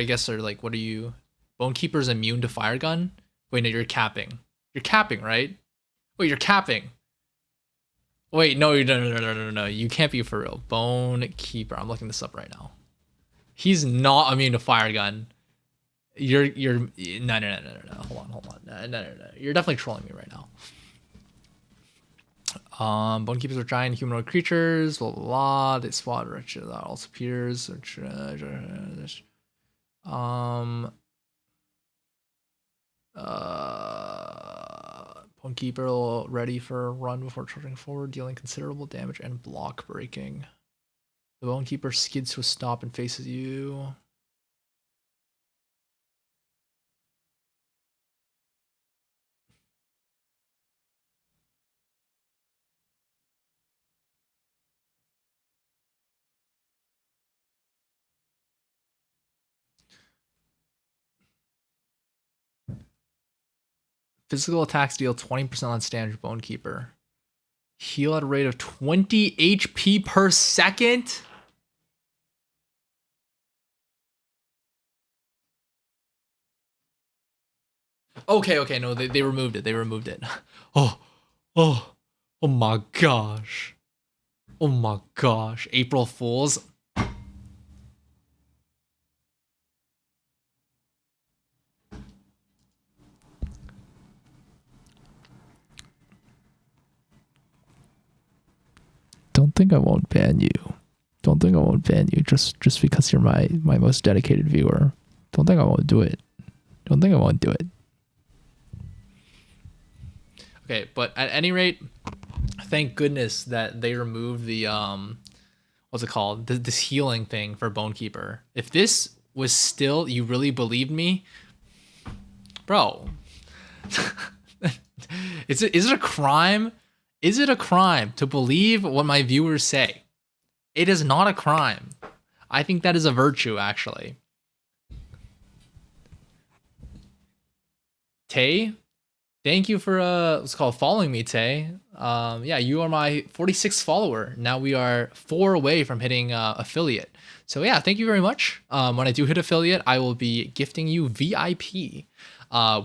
guess, or like, what are you... Bonekeeper's immune to fire gun? Wait, no, you're capping. You're capping, right? Wait, you're capping. Wait, no, no. You can't be for real. Bonekeeper. I'm looking this up right now. He's not immune to fire gun. You're no. Hold on. No. You're definitely trolling me right now. Bonekeepers are giant humanoid creatures. Blah blah blah. They spawn rich. Also appears. Bonekeeper ready for a run before charging forward, dealing considerable damage and block breaking. The Bonekeeper skids to a stop and faces you. Physical attacks deal 20% on standard Bonekeeper. Heal at a rate of 20 HP per second? Okay, no, they removed it. Oh my gosh. Oh my gosh. April Fools. Don't think I won't ban you. Don't think I won't ban you just because you're my most dedicated viewer. Don't think I won't do it. Don't think I won't do it. Okay, but at any rate, thank goodness that they removed the what's it called? This healing thing for Bonekeeper. If this was still, you really believed me, bro. Is it a crime? Is it a crime to believe what my viewers say? It is not a crime. I think that is a virtue, actually. Tay, thank you for what's it called, following me, Tay. Yeah, you are my 46th follower. Now we are 4 away from hitting affiliate. So yeah, thank you very much. When I do hit affiliate, I will be gifting you VIP,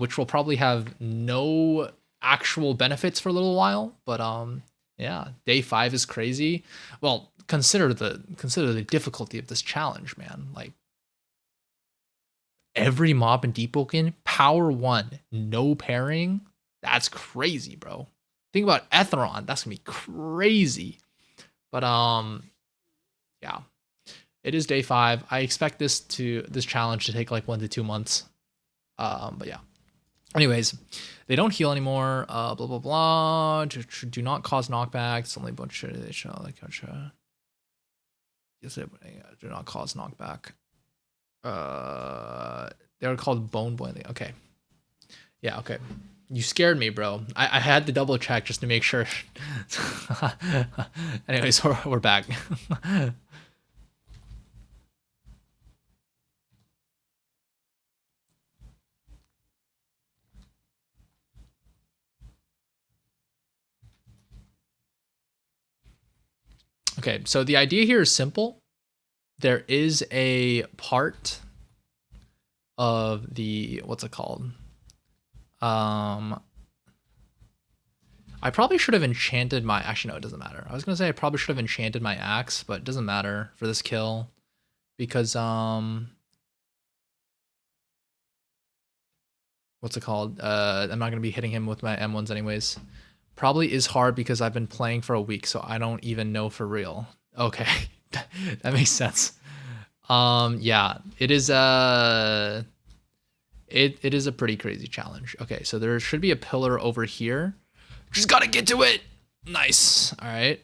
which will probably have no actual benefits for a little while. But yeah, day 5 is crazy. Well, consider the difficulty of this challenge, man. Like, every mob in Deepwoken, power 1, no parrying. That's crazy, bro. Think about Etheron. That's gonna be crazy. But yeah, it is day 5. I expect this challenge to take like 1 to 2 months. But yeah. Anyways, they don't heal anymore. Blah blah blah. Do not cause knockbacks. Only bunch of they shall like do not cause knockback. They're called bone boiling. Okay. Yeah, okay. You scared me, bro. I had to double check just to make sure. Anyways, we're back. Okay, so the idea here is simple. There is a part of the, what's it called? I probably should have enchanted my, actually no, it doesn't matter. I was gonna say I probably should have enchanted my axe, but it doesn't matter for this kill because what's it called? I'm not gonna be hitting him with my M1s anyways. Probably is hard because I've been playing for a week, so I don't even know for real. Okay, that makes sense. Yeah, it is it is a pretty crazy challenge. Okay, so there should be a pillar over here. Just gotta get to it. Nice. All right.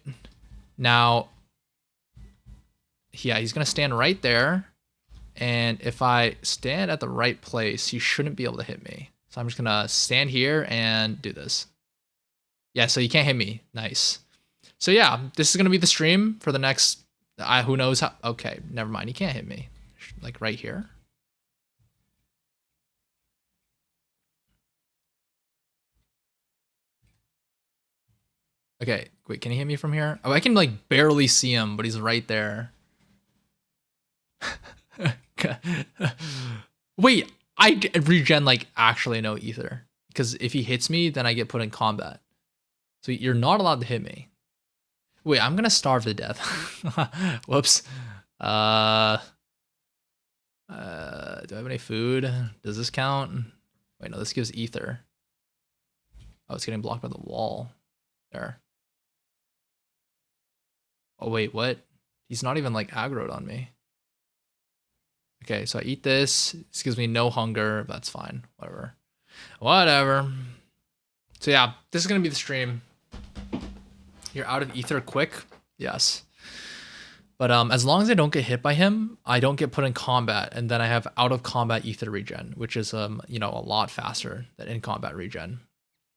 Now, yeah, he's gonna stand right there. And if I stand at the right place, he shouldn't be able to hit me. So I'm just gonna stand here and do this. Yeah, so you can't hit me. Nice. So yeah, this is gonna be the stream for the next. Who knows how? Okay, never mind. He can't hit me. Like right here. Okay, wait. Can he hit me from here? Oh, I can like barely see him, but he's right there. Wait, I regen like actually no ether because if he hits me, then I get put in combat. So you're not allowed to hit me. Wait, I'm gonna starve to death. Whoops. Do I have any food? Does this count? Wait, no, this gives ether. Oh, it's getting blocked by the wall. There. Oh wait, what? He's not even like aggroed on me. Okay, so I eat this. This gives me no hunger. That's fine. Whatever. Whatever. So yeah, this is gonna be the stream. You're out of ether quick. Yes. But as long as I don't get hit by him, I don't get put in combat, and then I have out of combat ether regen, which is you know, a lot faster than in combat regen.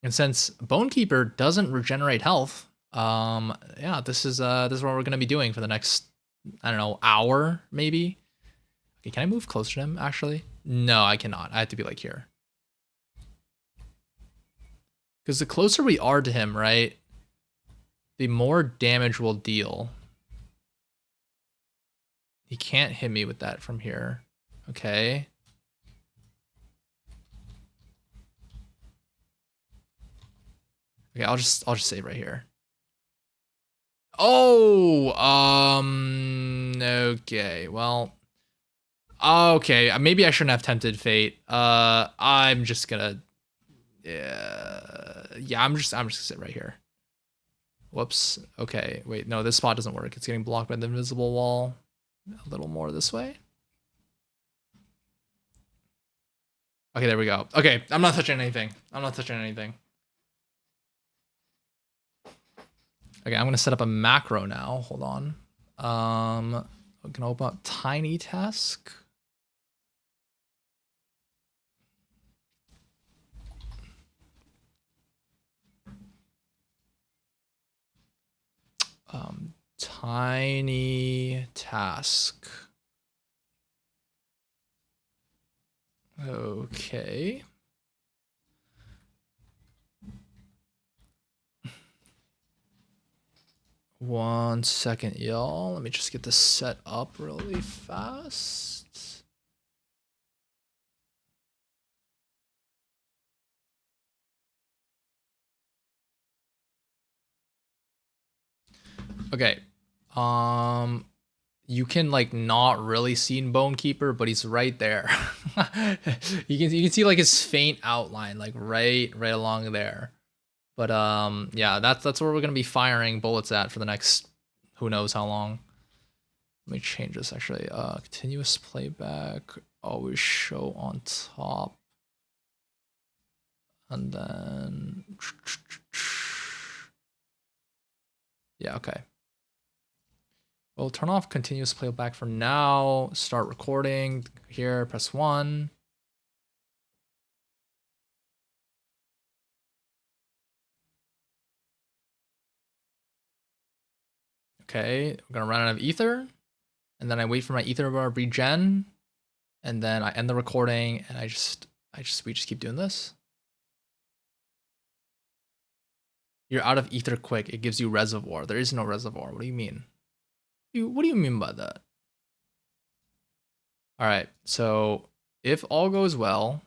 And since Bonekeeper doesn't regenerate health, yeah, this is what we're gonna be doing for the next, I don't know, hour maybe. Okay, can I move closer to him actually? No, I cannot. I have to be like here. Because the closer we are to him, right, the more damage we'll deal. He can't hit me with that from here. Okay. Okay, I'll just save right here. Oh, okay. Well, okay. Maybe I shouldn't have tempted fate. I'm just gonna, yeah. I'm just gonna sit right here. Whoops. Okay. Wait. No, this spot doesn't work. It's getting blocked by the invisible wall. A little more this way. Okay, there we go. Okay, I'm not touching anything. I'm not touching anything. Okay, I'm gonna set up a macro now. Hold on. I'm gonna open up tiny task. Tiny task. Okay. One second, y'all. Let me just get this set up really fast. Okay. You can like not really see Bonekeeper, but he's right there. you can see like his faint outline, like right along there. But yeah, that's where we're gonna be firing bullets at for the next who knows how long. Let me change this actually. Continuous playback, always show on top. And then yeah, okay. We'll turn off continuous playback for now. Start recording here, press 1. Okay, we're gonna run out of ether. And then I wait for my ether bar regen. And then I end the recording and we just keep doing this. You're out of ether quick. It gives you reservoir. There is no reservoir. What do you mean? What do you mean by that? All right. So if all goes well,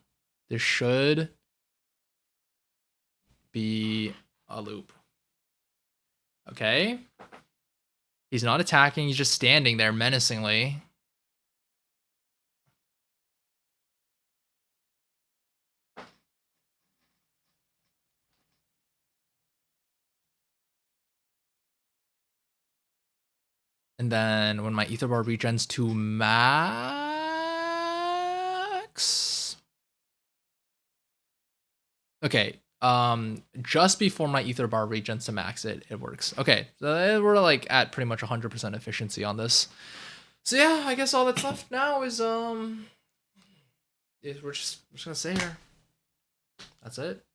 this should be a loop. Okay. He's not attacking. He's just standing there menacingly. And then when my ether bar regens to max. Okay. Just before my ether bar regens to max, it works. Okay, so we're like at pretty much 100% efficiency on this. So yeah, I guess all that's left now is we're just gonna stay here. That's it.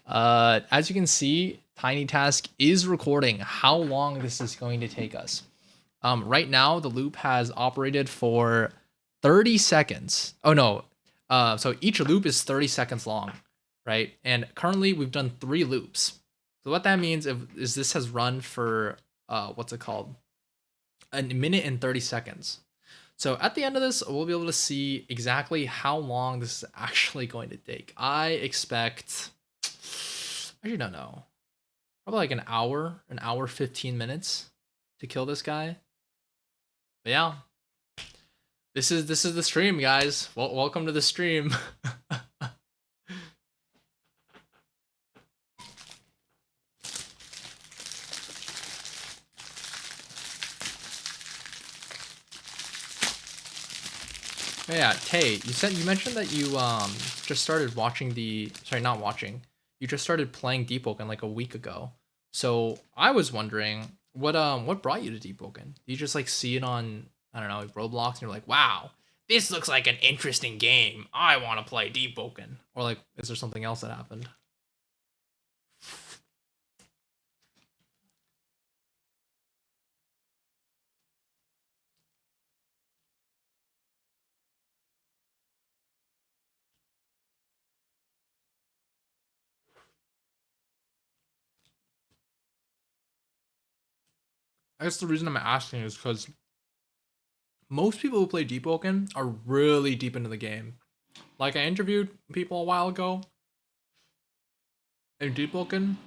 As you can see, Tiny Task is recording how long this is going to take us. Right now, the loop has operated for 30 seconds. Oh no, so each loop is 30 seconds long, right? And currently, we've done 3 loops. So what that means is this has run for what's it called? A minute and 30 seconds. So at the end of this, we'll be able to see exactly how long this is actually going to take. I expect, I do not know, probably like an hour 15 minutes to kill this guy. But yeah, this is the stream, guys. Well, welcome to the stream. Yeah, Tay, you mentioned that you just started watching not watching. You just started playing Deepwoken like a week ago. So I was wondering what brought you to Deepwoken? Do you just like see it on, I don't know, Roblox and you're like, wow, this looks like an interesting game. I want to play Deepwoken. Or like, is there something else that happened? I guess the reason I'm asking is because most people who play Deepwoken are really deep into the game. Like I interviewed people a while ago in Deepwoken,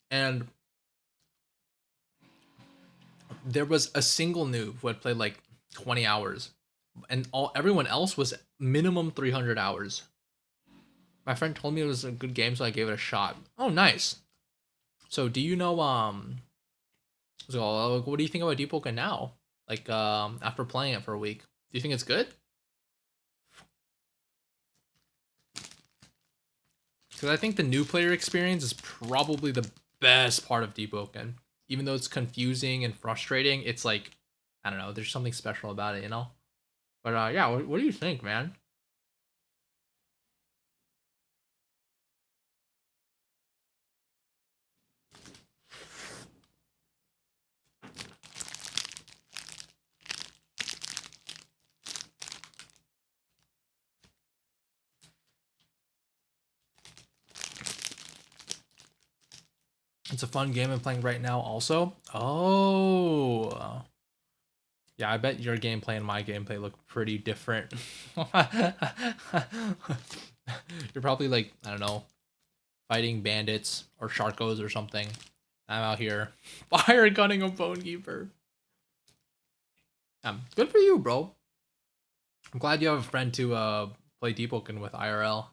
and there was a single noob who had played like 20 hours, and everyone else was minimum 300 hours. My friend told me it was a good game, so I gave it a shot. Oh, nice. So, do you know So, what do you think about Deepwoken now? Like after playing it for a week, do you think it's good? Because I think the new player experience is probably the best part of Deepwoken. Even though it's confusing and frustrating, it's like, I don't know, there's something special about it, you know? But yeah, what do you think, man? It's a fun game I'm playing right now also. Oh. Yeah, I bet your gameplay and my gameplay look pretty different. You're probably like, I don't know, fighting bandits or sharkos or something. I'm out here fire gunning a bone keeper. Good for you, bro. I'm glad you have a friend to play Deepwoken with IRL.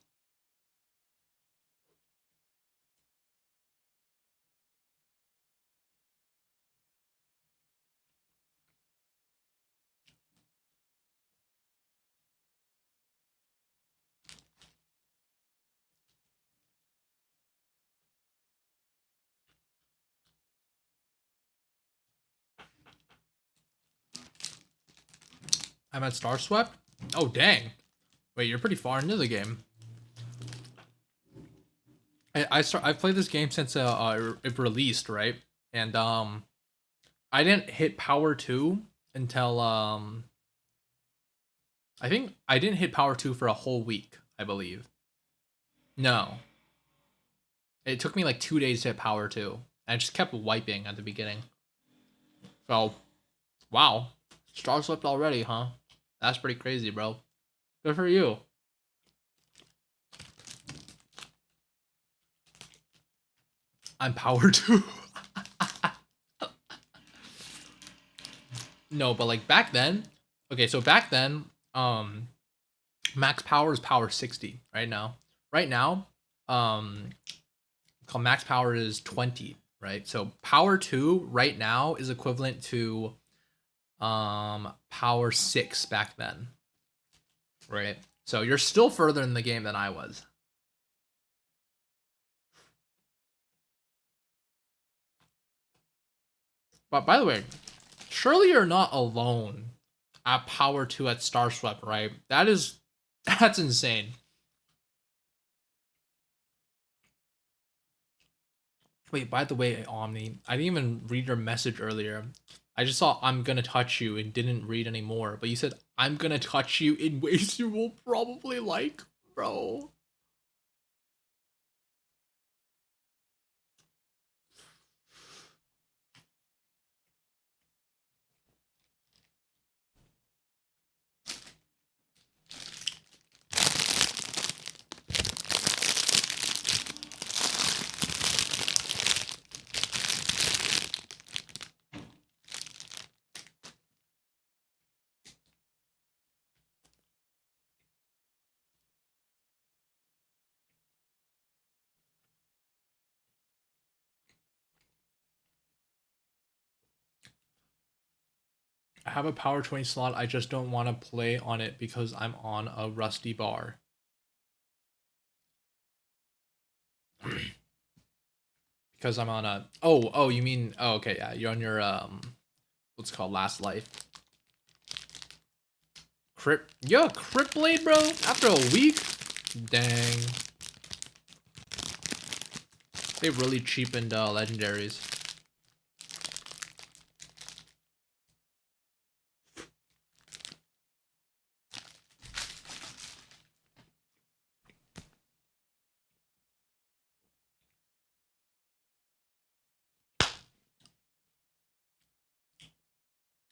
I'm at Star Swept. Oh dang! Wait, you're pretty far into the game. I've played this game since it released, right? And I didn't hit Power 2 until I think I didn't hit Power 2 for a whole week, I believe. No. It took me like 2 days to hit Power 2. And I just kept wiping at the beginning. So, wow. Star slipped already, huh? That's pretty crazy, bro. Good for you. I'm power 2. No, but like back then, okay, so back then, max power is power 60 right now. Right now, um, called max power is 20, right? So power 2 right now is equivalent to power 6 back then, right? So you're still further in the game than I was. But by the way, surely you're not alone at power 2 at Star Swept, right? That's insane. Wait, by the way, Omni, I didn't even read your message earlier. I just saw I'm gonna touch you and didn't read anymore, but you said I'm gonna touch you in ways you will probably like, bro. I have a power 20 slot, I just don't want to play on it because I'm on a rusty bar. Because I'm on a you mean okay, yeah, you're on your what's it called, last life. Crypt blade, bro? After a week? Dang. They really cheapened legendaries.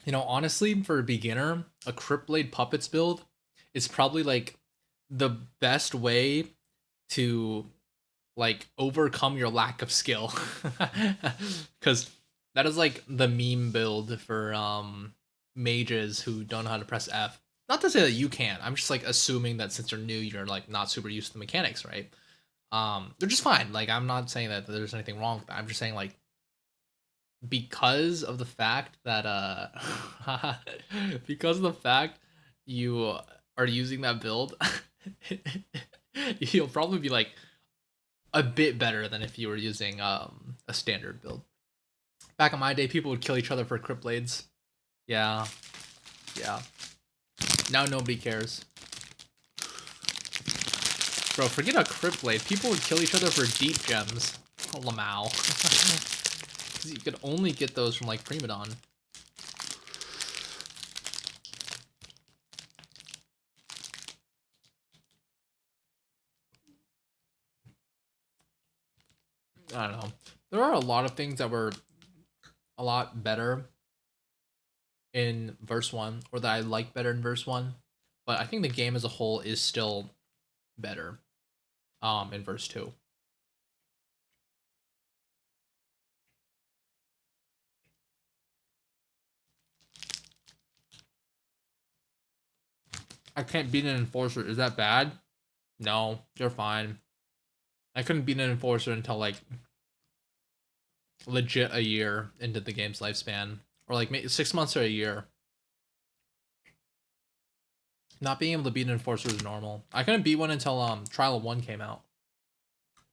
You know, honestly, for a beginner, a Crypt Blade Puppets build is probably like the best way to like overcome your lack of skill. Cause that is like the meme build for mages who don't know how to press F. Not to say that you can't. I'm just like assuming that since you're new, you're like not super used to the mechanics, right? They're just fine. Like I'm not saying that there's anything wrong with that. I'm just saying like because of the fact that because of the fact you are using that build, you'll probably be like a bit better than if you were using a standard build. Back in my day, people would kill each other for crypt blades. Yeah, yeah. Now nobody cares. Bro, forget a crypt blade. People would kill each other for deep gems. Oh, Lamau. You could only get those from like Primadon. I don't know. There are a lot of things that were a lot better in verse 1 or that I like better in verse 1, but I think the game as a whole is still better in verse 2. I can't beat an enforcer. Is that bad? No, you're fine. I couldn't beat an enforcer until like legit a year into the game's lifespan, or like 6 months or a year. Not being able to beat an enforcer is normal. I couldn't beat one until Trial of 1 came out,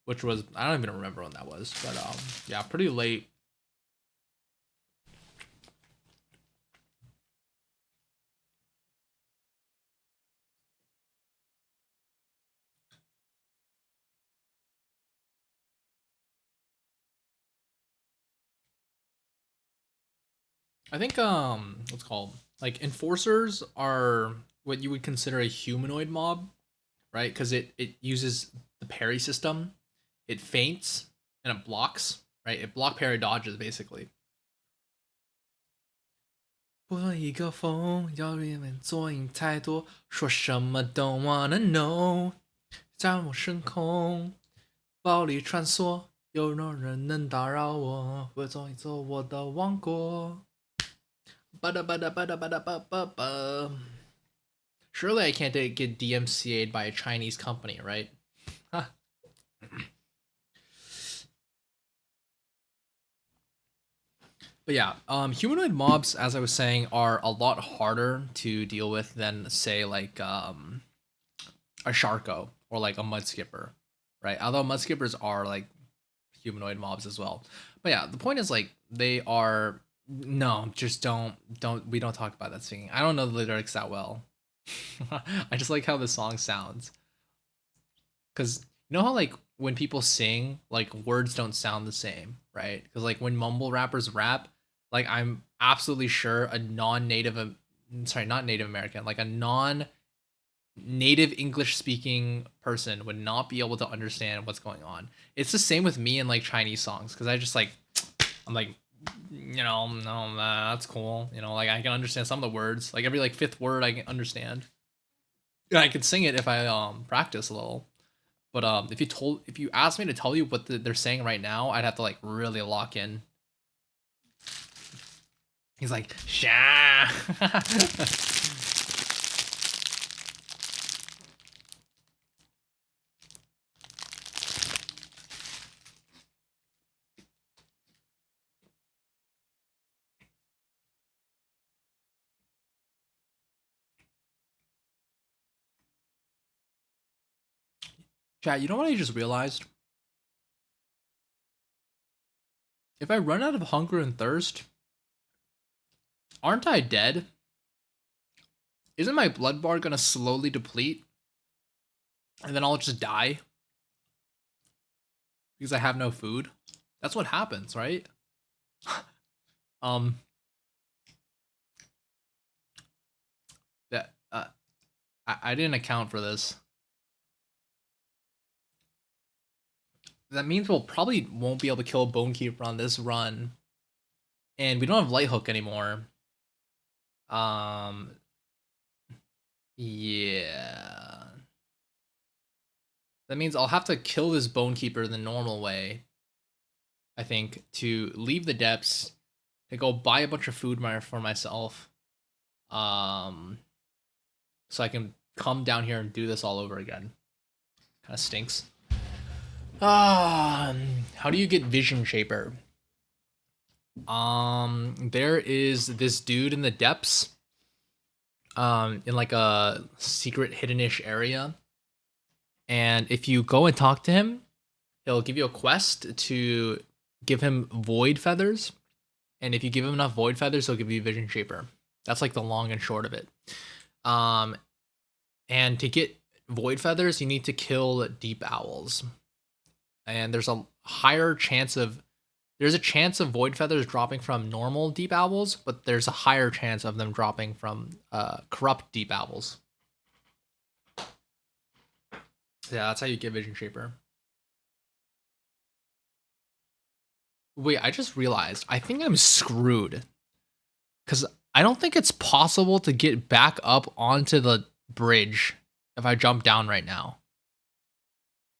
which was I don't even remember when that was, but yeah, pretty late. I think what's called like enforcers are what you would consider a humanoid mob, right? Because it uses the parry system, it feints and it blocks, right? It block parry dodges basically. 拨一个风，要人们作业太多，说什么都 wanna know，在我升空，暴力穿梭，有no 人能打扰我，我走一走我的王国。Ba da ba da ba da ba da ba ba ba. Surely I can't get DMCA'd by a Chinese company, right? Huh. But yeah, humanoid mobs, as I was saying, are a lot harder to deal with than, say, like a Sharko or like a Mudskipper, right? Although Mudskippers are like humanoid mobs as well. But yeah, the point is like they are no, just don't we don't talk about that singing. I don't know the lyrics that well. I just like how the song sounds. Cause you know how like when people sing, like words don't sound the same, right? Because like when mumble rappers rap, like I'm absolutely sure a non-native sorry, not Native American, like a non-native English speaking person would not be able to understand what's going on. It's the same with me and like Chinese songs because I just like I'm like no, that's cool. Like I can understand some of the words. Like every like fifth word I can understand. Yeah, I could sing it if I practice a little. But if you asked me to tell you what they're saying right now, I'd have to like really lock in. He's like, Sha. Chat, you know what I just realized? If I run out of hunger and thirst, aren't I dead? Isn't my blood bar gonna slowly deplete? And then I'll just die? Because I have no food? That's what happens, right? um that I didn't account for this. That means we'll probably won't be able to kill a Bone Keeper on this run. And we don't have Light Hook anymore. Um yeah. That means I'll have to kill this Bone Keeper the normal way, I think, to leave the depths, to go buy a bunch of food for myself. Um so I can come down here and do this all over again. Kind of stinks. How do you get Vision Shaper? There is this dude in the depths, in like a secret hiddenish area, and if you go and talk to him, he'll give you a quest to give him void feathers, and if you give him enough void feathers, he'll give you Vision Shaper. That's like the long and short of it. Um, and to get void feathers, you need to kill deep owls, and there's a chance of void feathers dropping from normal deep owls, but there's a higher chance of them dropping from corrupt deep owls. Yeah, that's how you get Vision Shaper. Wait, I just realized I think I'm screwed because I don't think it's possible to get back up onto the bridge if I jump down right now.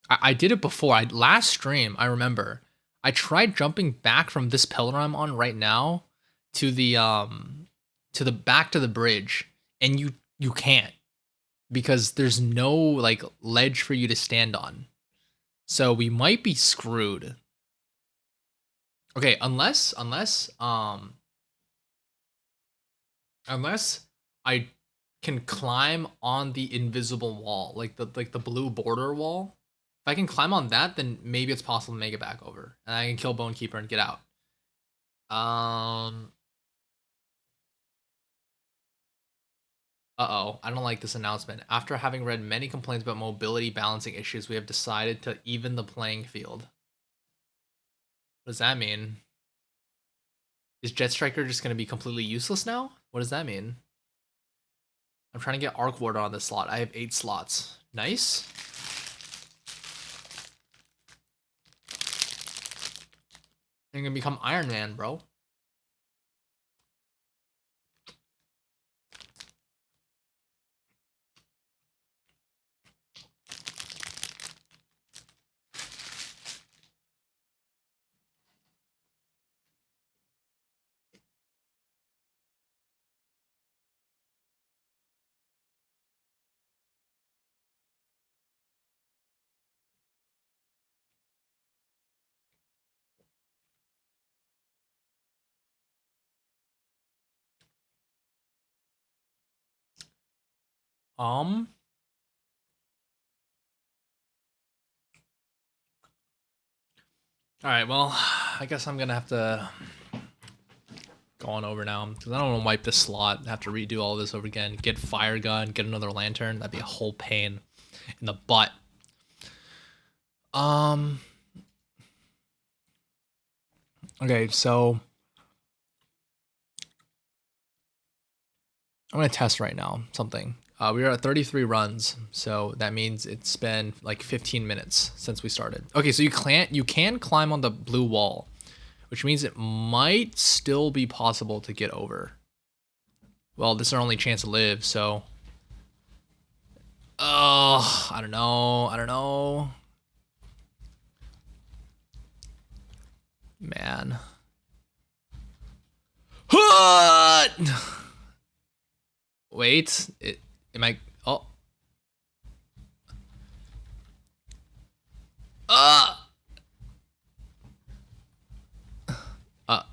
I did it before. Last stream, I remember. I tried jumping back from this pillar I'm on right now to the back to the bridge, and you can't because there's no like ledge for you to stand on. So we might be screwed. Okay, unless I can climb on the invisible wall, like the blue border wall. If I can climb on that, then maybe it's possible to make it back over, and I can kill Bone Keeper and get out. Um. Uh-oh, I don't like this announcement. After having read many complaints about mobility balancing issues, we have decided to even the playing field. What does that mean? Is Jet Striker just going to be completely useless now? What does that mean? I'm trying to get Arc Warder on this slot. I have 8 slots. Nice. I'm going to become Iron Man, bro. All right, well, I guess I'm gonna have to go on over now because I don't want to wipe this slot, have to redo all this over again, get fire gun, get another lantern. That'd be a whole pain in the butt. Okay, so I'm gonna test right now something. We are at 33 runs, so that means it's been like 15 minutes since we started. Okay, so you can climb on the blue wall, which means it might still be possible to get over. Well, this is our only chance to live, so. Oh, I don't know. Man. Wait, am I? Oh. Uh. I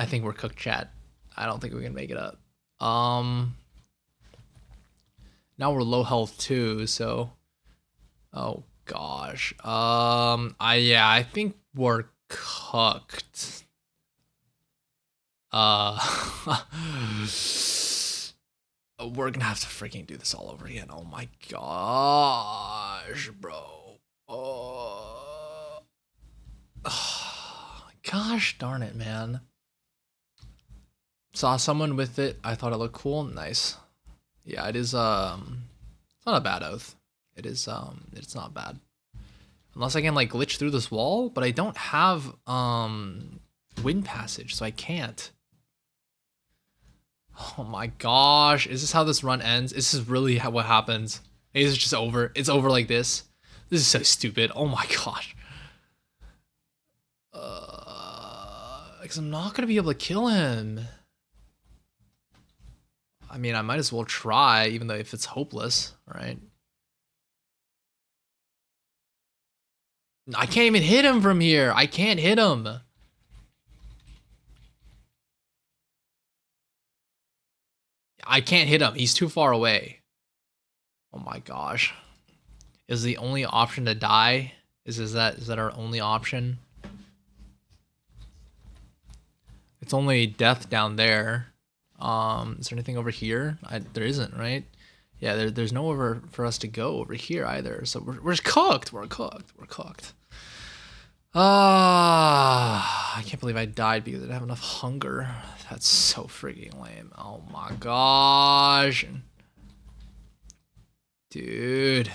think we're cooked, chat. I don't think we can make it up. Now we're low health too, so. Oh gosh. I think we're cooked. We're gonna have to freaking do this all over again. Oh my gosh, bro. Oh. Gosh darn it, man. Saw someone with it. I thought it looked cool. Nice. Yeah, it is it's not a bad oath. It is it's not bad. Unless I can like glitch through this wall, but I don't have wind passage, so I can't. Oh my gosh, is this how this run ends? This is really what happens. Is it just over? It's over like this. This is so stupid. Oh my gosh. Because I'm not gonna be able to kill him. I mean, I might as well try, even though if it's hopeless, right? I can't even hit him from here. I can't hit him. I can't hit him. He's too far away. Oh my gosh. Is the only option to die? Is that our only option? It's only death down there. Is there anything over here? There isn't, right? Yeah, there's nowhere for us to go over here either. So we're cooked. We're cooked. I can't believe I died because I didn't have enough hunger. That's so freaking lame. Oh my gosh. Dude.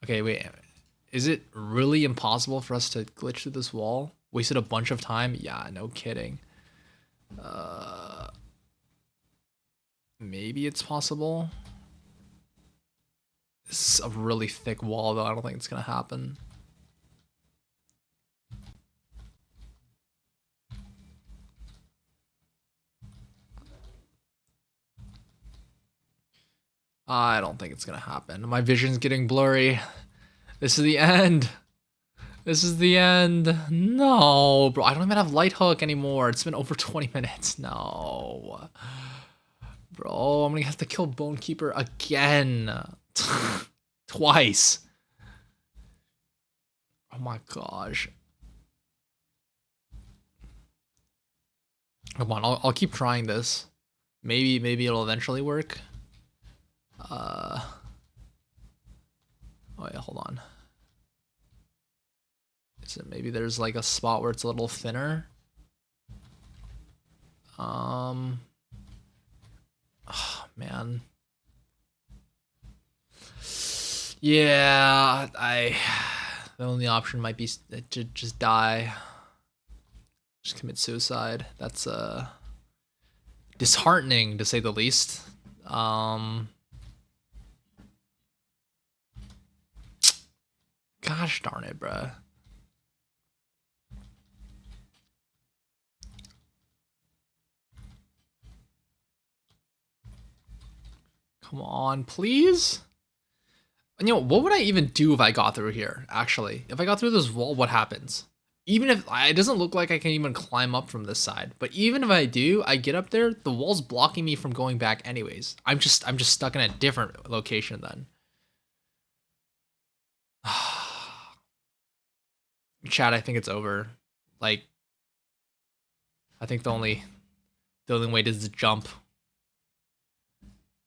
Okay, wait. Is it really impossible for us to glitch through this wall? Wasted a bunch of time? Yeah, no kidding. Maybe it's possible. This is a really thick wall, though. I don't think it's gonna happen. I don't think it's gonna happen. My vision's getting blurry. This is the end. This is the end. No, bro. I don't even have light hook anymore. It's been over 20 minutes. No. Bro, I'm gonna have to kill Bonekeeper again. Twice. Oh my gosh. Come on, I'll keep trying this. Maybe it'll eventually work. Oh yeah, hold on. Is it maybe there's like a spot where it's a little thinner? Oh man. Yeah, the only option might be to just die. Just commit suicide. That's disheartening to say the least. Gosh darn it, bruh. Come on, please. You know, what would I even do if I got through here, actually? If I got through this wall, what happens? Even if it doesn't look like I can even climb up from this side, but even if I do, I get up there, the wall's blocking me from going back anyways. I'm just stuck in a different location then. Chat, I think it's over. Like, I think the only way is to jump.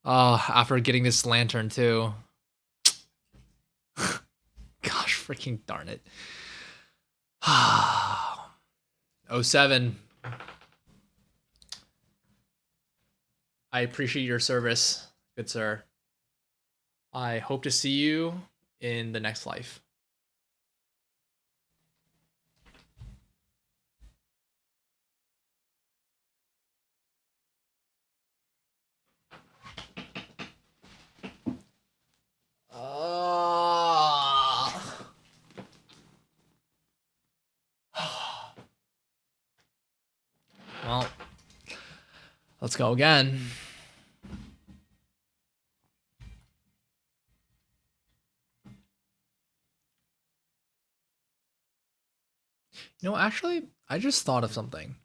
Oh, after getting this lantern too. Gosh, freaking darn it. 07. I appreciate your service, good sir. I hope to see you in the next life. Well, let's go again. You know, actually, I just thought of something.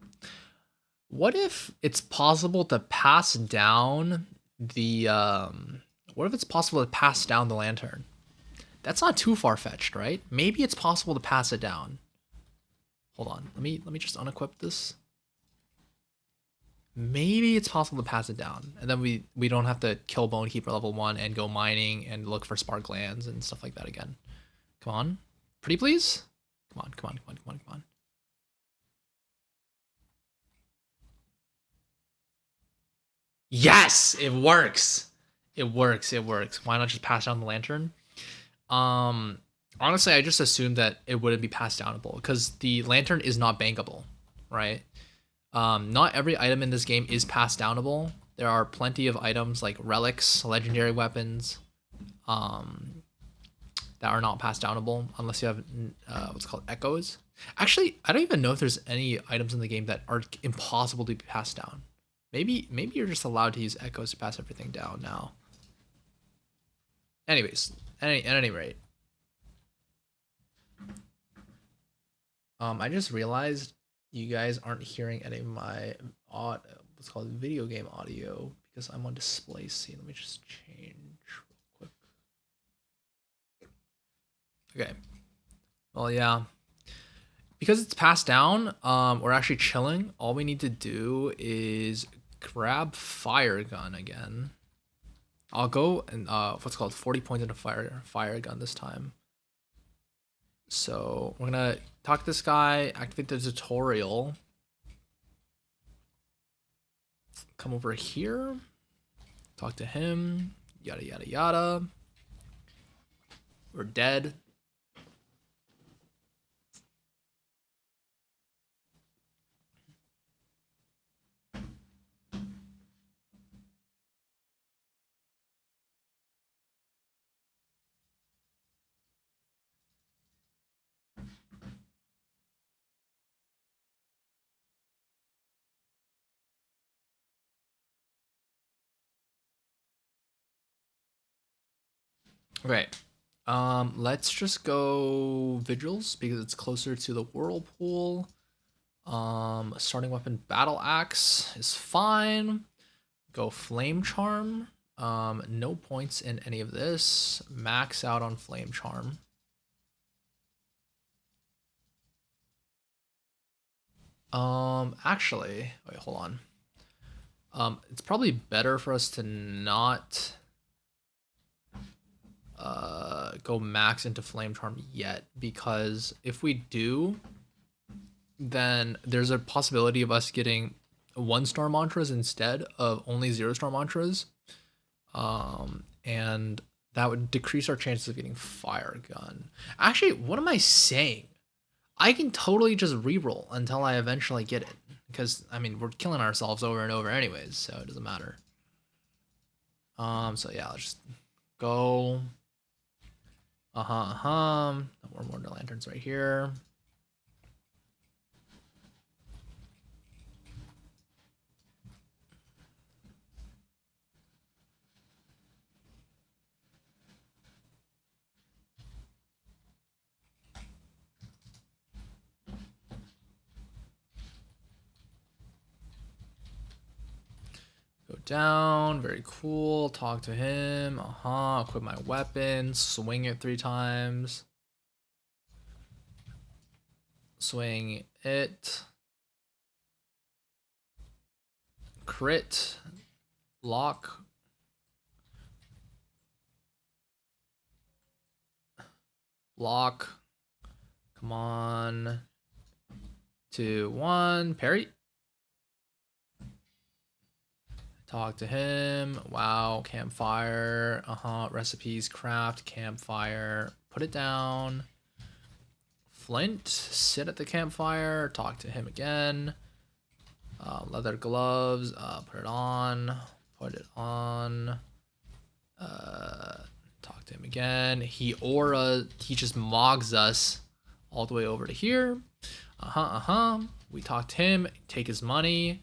What if it's possible to pass down the what if it's possible to pass down the lantern? That's not too far-fetched, right? Maybe it's possible to pass it down. Hold on. Let me just unequip this. Maybe it's possible to pass it down. And then we don't have to kill Bonekeeper level 1 and go mining and look for spark lands and stuff like that again. Come on. Pretty please? Come on, come on, come on, come on, come on. Yes, it works. It works. It works. Why not just pass down the lantern? Honestly, I just assumed that it wouldn't be passed downable because the lantern is not bankable, right? Not every item in this game is passed downable. There are plenty of items like relics, legendary weapons, that are not passed downable unless you have what's called echoes. Actually, I don't even know if there's any items in the game that are impossible to be passed down. Maybe you're just allowed to use echoes to pass everything down now. Anyways, at any rate, I just realized you guys aren't hearing any of my what's called video game audio because I'm on display scene. Let me just change real quick. Okay. Well, yeah. Because it's passed down, we're actually chilling. All we need to do is grab fire gun again. I'll go and what's called 40 points into fire gun this time. So we're gonna talk to this guy, activate the tutorial. Come over here, talk to him, yada yada yada. We're dead. Okay. Let's just go vigils because it's closer to the whirlpool. Starting weapon battle axe is fine. Go flame charm. No points in any of this. Max out on flame charm. Actually, wait, hold on. It's probably better for us to not go max into flame charm yet, because if we do, then there's a possibility of us getting 1-star mantras instead of only 0-star mantras, and that would decrease our chances of getting fire gun. Actually, what am I saying? I can totally just reroll until I eventually get it, because I mean we're killing ourselves over and over anyways, so it doesn't matter. So yeah, let's just go. More lanterns right here. it down. Very cool. Talk to him. Equip my weapon. Swing it 3 times. Swing it. Crit. Block. Block. Come on. 2, 1. Parry. Talk to him. Wow. Campfire. Recipes. Craft. Campfire. Put it down. Flint. Sit at the campfire. Talk to him again. Leather gloves. Put it on. Put it on. Talk to him again. He just mogs us all the way over to here. We talk to him. Take his money.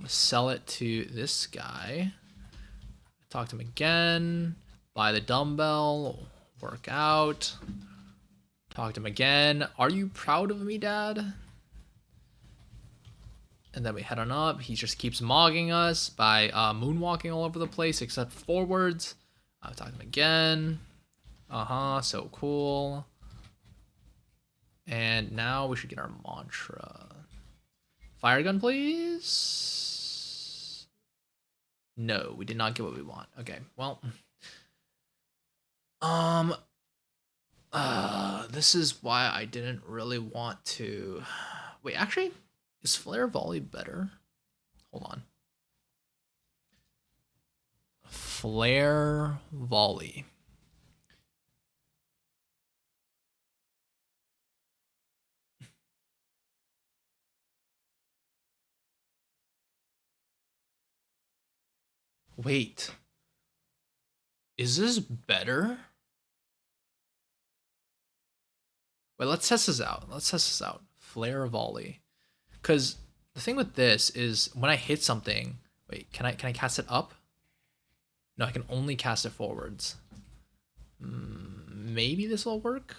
Sell it to this guy. Talk to him again. Buy the dumbbell. Work out. Talk to him again. Are you proud of me, Dad? And then we head on up. He just keeps mogging us by moonwalking all over the place except forwards. Talk to him again. So cool. And now we should get our mantra. Fire gun, please. No, we did not get what we want. Okay, well. This is why I didn't really want to. Wait, actually, is flare volley better? Hold on. Flare volley. Wait. Is this better? Wait, let's test this out. Flare volley. Because the thing with this is when I hit something, wait, can I cast it up? No, I can only cast it forwards. Maybe this will work.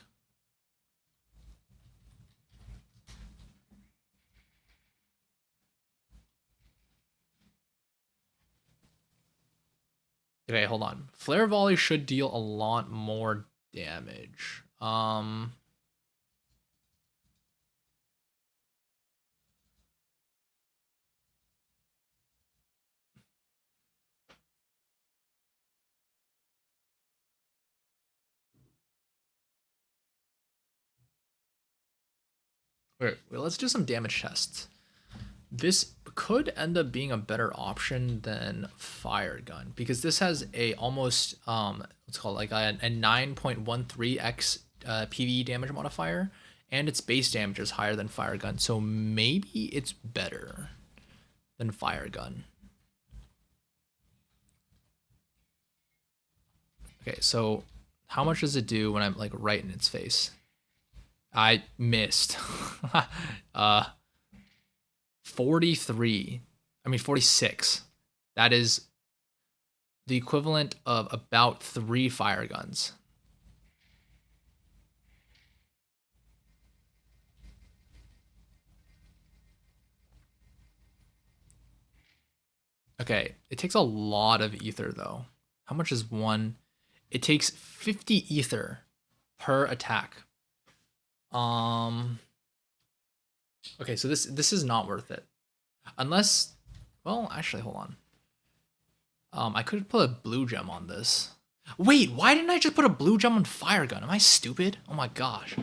Okay, hold on. Flare volley should deal a lot more damage. Wait, let's do some damage tests. This could end up being a better option than fire gun because this has a almost what's called like a 9.13x PvE damage modifier, and its base damage is higher than fire gun, so maybe it's better than fire gun. Okay, so how much does it do when I'm like right in its face? I missed. 43. I mean 46. That is the equivalent of about 3 fire guns. Okay, it takes a lot of ether though. How much is one? It takes 50 ether per attack. Okay, so this is not worth it. Unless, well, actually, hold on. I could put a blue gem on this. Wait, why didn't I just put a blue gem on fire gun? Am I stupid? Oh my gosh.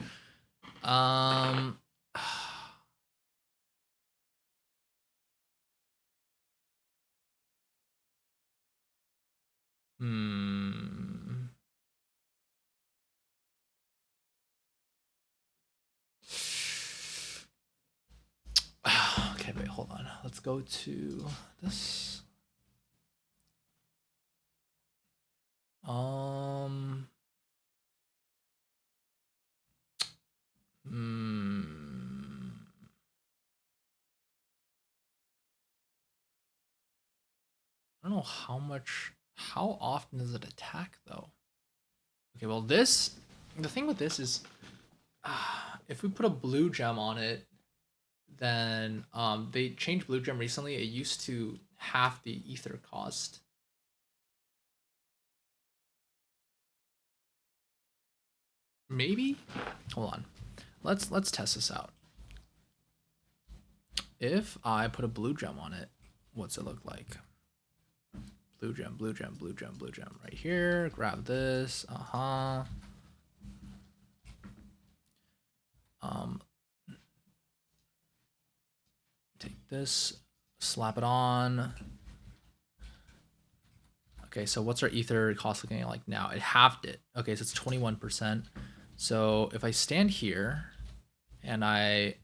Okay, wait, hold on. Let's go to this. I don't know how often does it attack though? Okay, well the thing with this is, if we put a blue gem on it, then they changed blue gem recently. It used to half the ether cost. Maybe? Hold on. Let's test this out. If I put a blue gem on it, what's it look like? Blue gem, blue gem, blue gem, blue gem. Right here. Grab this. Take this, slap it on. Okay, so what's our ether cost looking like now? It halved it. Okay, so it's 21%. So if I stand here and I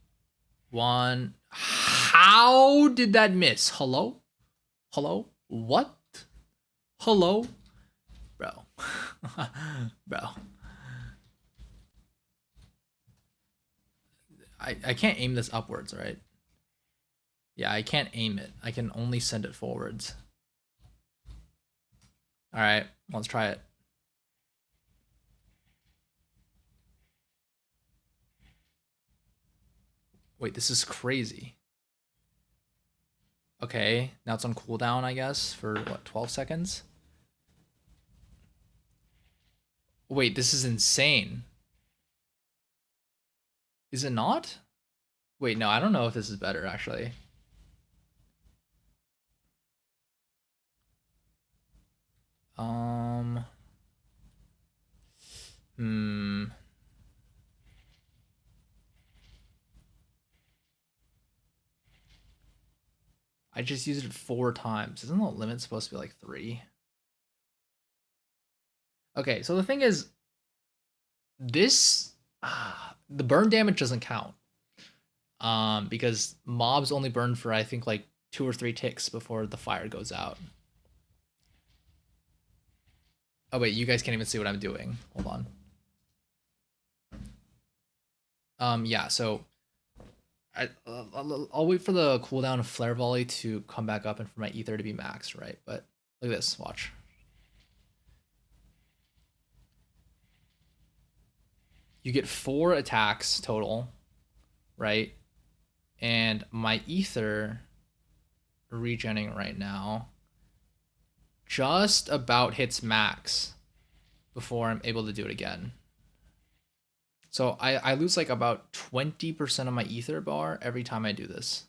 want, how did that miss? Hello? Hello? What? Hello? Bro. Bro. I can't aim this upwards, right? Yeah, I can't aim it. I can only send it forwards. All right, let's try it. Wait, this is crazy. Okay, now it's on cooldown, I guess, for what, 12 seconds? Wait, this is insane. Is it not? Wait, no, I don't know if this is better, actually. I just used it 4 times. Isn't the limit supposed to be like 3? Okay, so the thing is, this the burn damage doesn't count. Because mobs only burn for I think like 2 or 3 ticks before the fire goes out. Oh wait, you guys can't even see what I'm doing. Hold on. Yeah, so I'll wait for the cooldown of Flare Volley to come back up and for my ether to be maxed, right? But look at this, watch. You get 4 attacks total, right? And my ether regenerating right now just about hits max before I'm able to do it again. So I lose like about 20% of my ether bar every time I do this.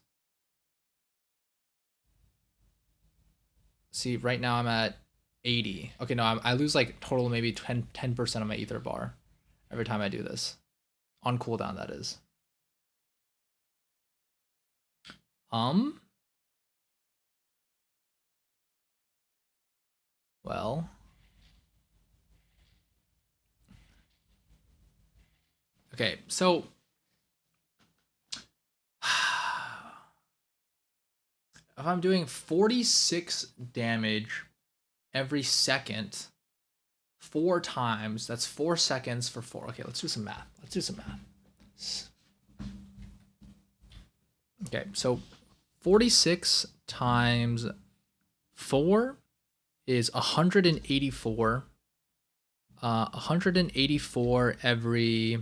See, right now I'm at 80. Okay, no, I lose like total maybe 10% of my ether bar every time I do this. On cooldown, that is. Well. Okay, so if I'm doing 46 damage every second 4 times, that's 4 seconds for 4. Okay, let's do some math. Okay, so 46 times 4 is 184. 184 every,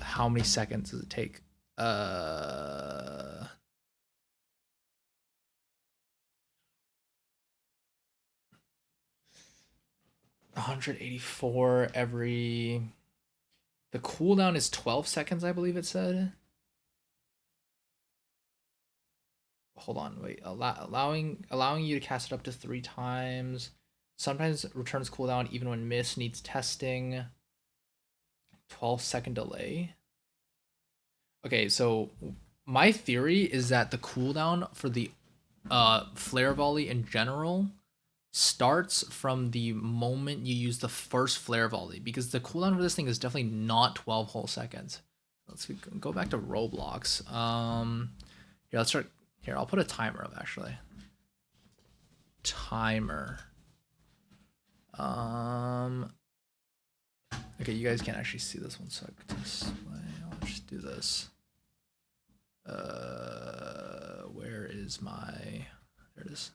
how many seconds does it take? 184 every, the cooldown is 12 seconds, I believe it said. Hold on, wait. Allowing you to cast it up to 3 times. Sometimes returns cooldown even when miss needs testing. 12-second delay. Okay, so my theory is that the cooldown for the flare volley in general starts from the moment you use the first flare volley, because the cooldown for this thing is definitely not 12 whole seconds. Let's go back to Roblox. Here, let's start. Here, I'll put a timer up actually. Timer. Okay, you guys can't actually see this one, so I'll just do this. Where is my? There it is.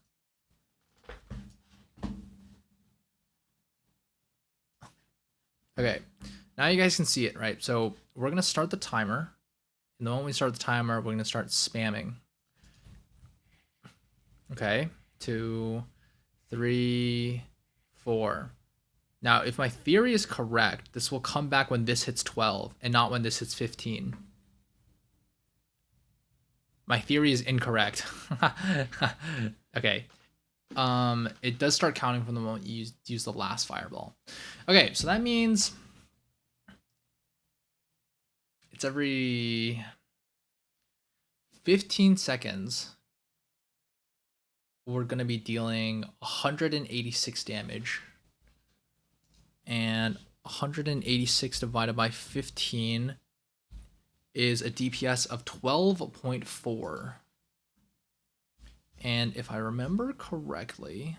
Okay, now you guys can see it, right? So we're gonna start the timer, and the moment we start the timer, we're gonna start spamming. Okay, 2, 3, 4. Now, if my theory is correct, this will come back when this hits 12 and not when this hits 15. My theory is incorrect. Okay. It does start counting from the moment you use the last fireball. Okay, so that means it's every 15 seconds. We're going to be dealing 186 damage. And 186 divided by 15 is a DPS of 12.4. And if I remember correctly,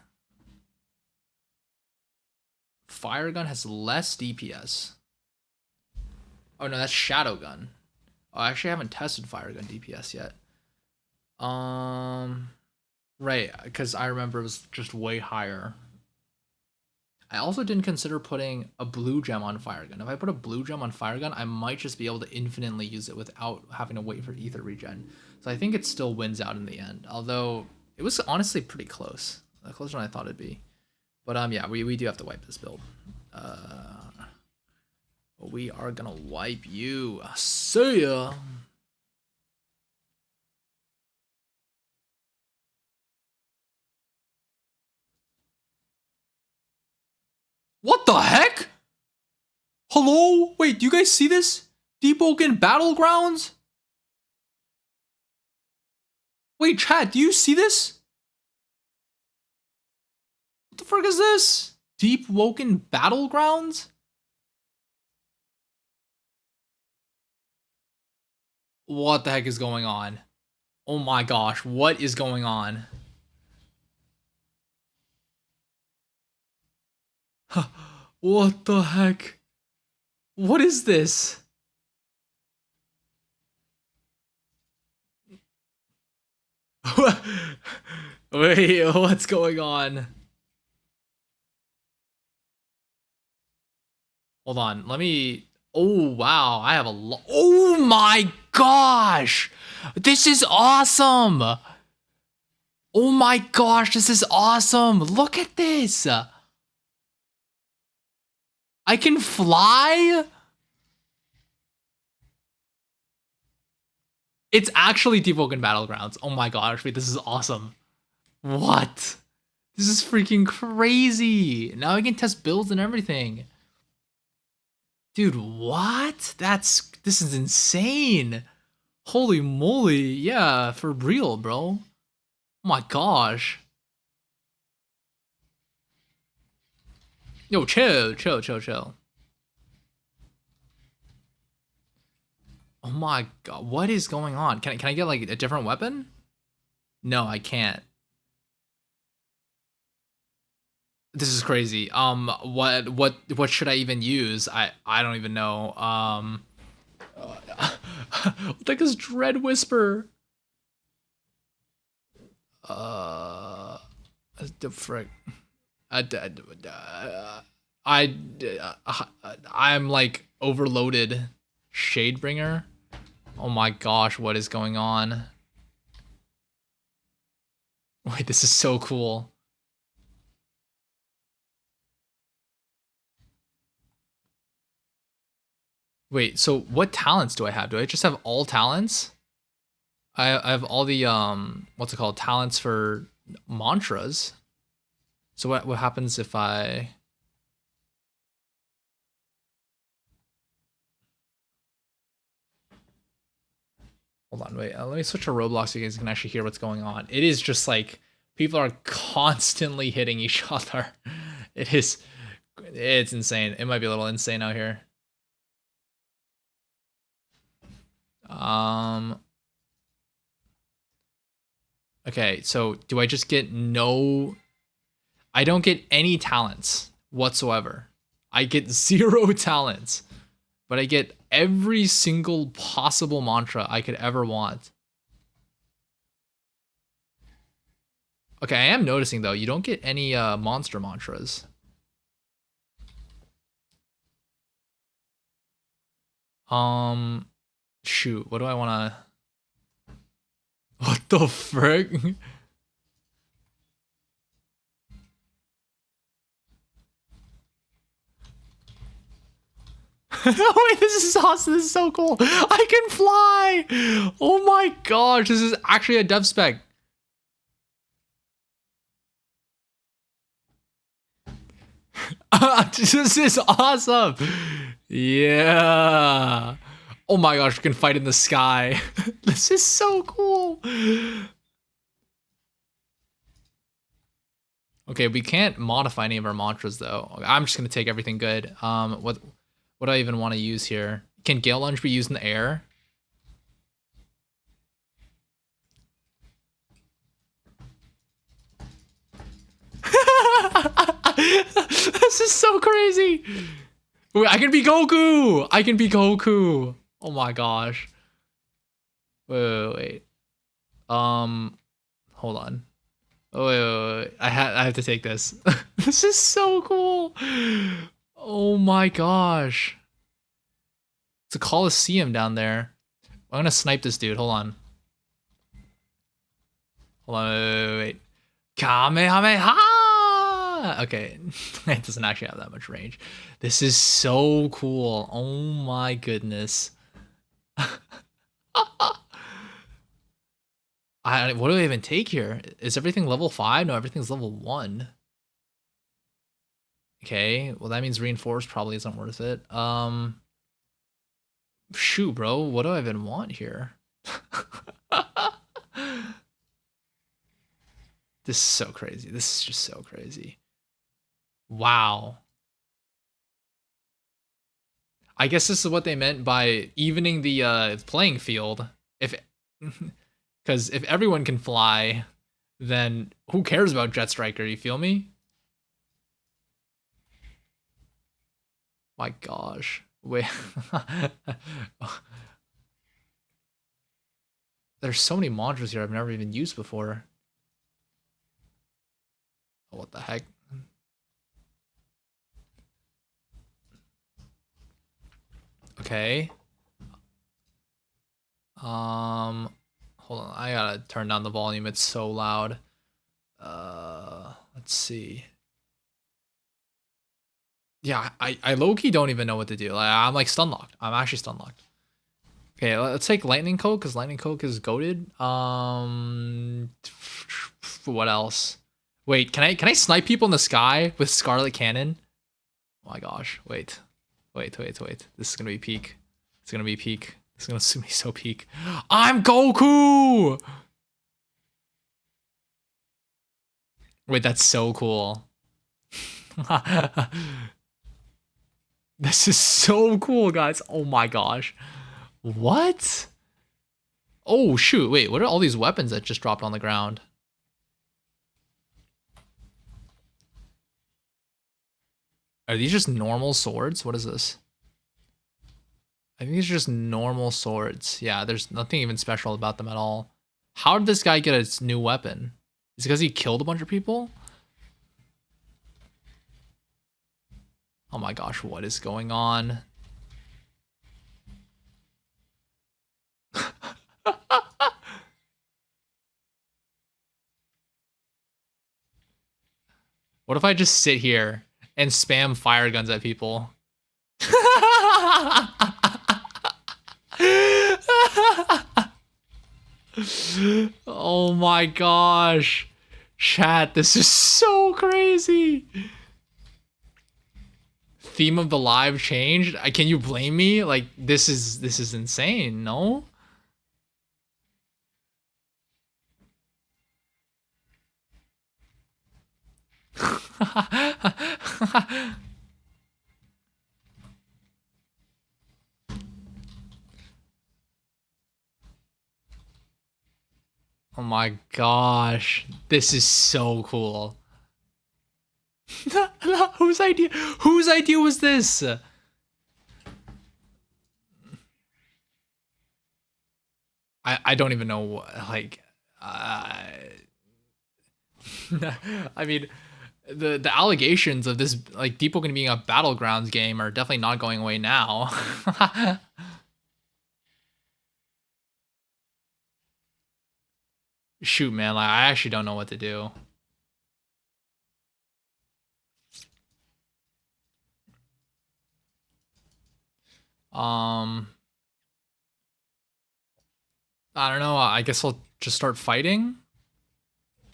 Fire Gun has less DPS. Oh no, that's Shadow Gun. Oh, I actually haven't tested Fire Gun DPS yet. Right, because I remember it was just way higher. I also didn't consider putting a blue gem on Fire Gun. If I put a blue gem on Fire Gun, I might just be able to infinitely use it without having to wait for ether regen. So I think it still wins out in the end. Although it was honestly pretty close, closer than I thought it'd be. But yeah, we do have to wipe this build. We are gonna wipe you. See ya. What the heck? Hello? Wait, do you guys see this? Deepwoken Battlegrounds? Wait, chat, do you see this? What the frick is this? Deepwoken Battlegrounds? What the heck is going on? Oh my gosh, what is going on? What the heck? What is this? Wait, what's going on? Hold on, let me... Oh, wow, I have a lot... Oh my gosh! This is awesome! Oh my gosh, this is awesome! Look at this! I can fly? It's actually Deepwoken Battlegrounds. Oh my gosh, wait, this is awesome. What? This is freaking crazy. Now I can test builds and everything. Dude, what? This is insane. Holy moly. Yeah, for real, bro. Oh my gosh. Yo, chill. Oh my god, what is going on? Can I get like a different weapon? No, I can't. This is crazy. What should I even use? I don't even know. What the heck is Dread Whisper? Uh, the frick. I I'm like overloaded. Shadebringer. Oh my gosh, what is going on? Wait, this is so cool. Wait, so what talents do I have? Do I just have all talents? I have all the what's it called? Talents for mantras. So what happens if I... Hold on, wait. Let me switch to Roblox so you guys can actually hear what's going on. It is just like people are constantly hitting each other. It's insane. It might be a little insane out here. Okay, so do I just get no... I don't get any talents whatsoever. I get 0 talents, but I get every single possible mantra I could ever want. Okay, I am noticing though, you don't get any monster mantras. Shoot, what do I want to... What the frick? Wait, this is awesome. This is so cool. I can fly. Oh my gosh, this is actually a dev spec. This is awesome. Yeah. Oh my gosh, we can fight in the sky. This is so cool. Okay, we can't modify any of our mantras though. I'm just gonna take everything good. What do I even want to use here? Can Gale Lunge be used in the air? This is so crazy. Wait, I can be Goku. I can be Goku. Oh my gosh. Wait. Hold on. Oh, wait. I have to take this. This is so cool. Oh my gosh. It's a Coliseum down there. I'm gonna snipe this dude. Hold on. Hold on. Wait. Kamehameha! Okay, it doesn't actually have that much range. This is so cool. Oh my goodness. What do I even take here? Is everything level 5? No, everything's level 1. Okay, well that means reinforced probably isn't worth it. Shoot, bro, what do I even want here? This is so crazy. This is just so crazy. Wow. I guess this is what they meant by evening the playing field. If because if everyone can fly, then who cares about Jet Striker? You feel me? My gosh. Wait. There's so many mantras here I've never even used before. Oh, what the heck? Okay. Hold on. I gotta turn down the volume. It's so loud. Let's see. Yeah, I low-key don't even know what to do. Like, I'm like stun locked. I'm actually stun locked. Okay, let's take Lightning Coke because Lightning Coke is goated. What else? Wait, can I snipe people in the sky with Scarlet Cannon? Oh my gosh! Wait. This is gonna be peak. It's gonna be peak. It's gonna be so peak. I'm Goku. Wait, that's so cool. This is so cool, guys. Oh my gosh. What? Oh, shoot. Wait, what are all these weapons that just dropped on the ground? Are these just normal swords? What is this? I think these are just normal swords. Yeah, there's nothing even special about them at all. How did this guy get a new weapon? Is it because he killed a bunch of people? Oh my gosh, what is going on? What if I just sit here and spam fire guns at people? Oh my gosh. Chat, this is so crazy. Theme of the live changed. Can you blame me? Like this is insane, no? Oh my gosh. This is so cool. Whose idea? Whose idea was this? I don't even know what, like I mean the allegations of this like Deepwoken being a battlegrounds game are definitely not going away now. Shoot, man, like I actually don't know what to do. Um, I don't know. I guess I'll just start fighting.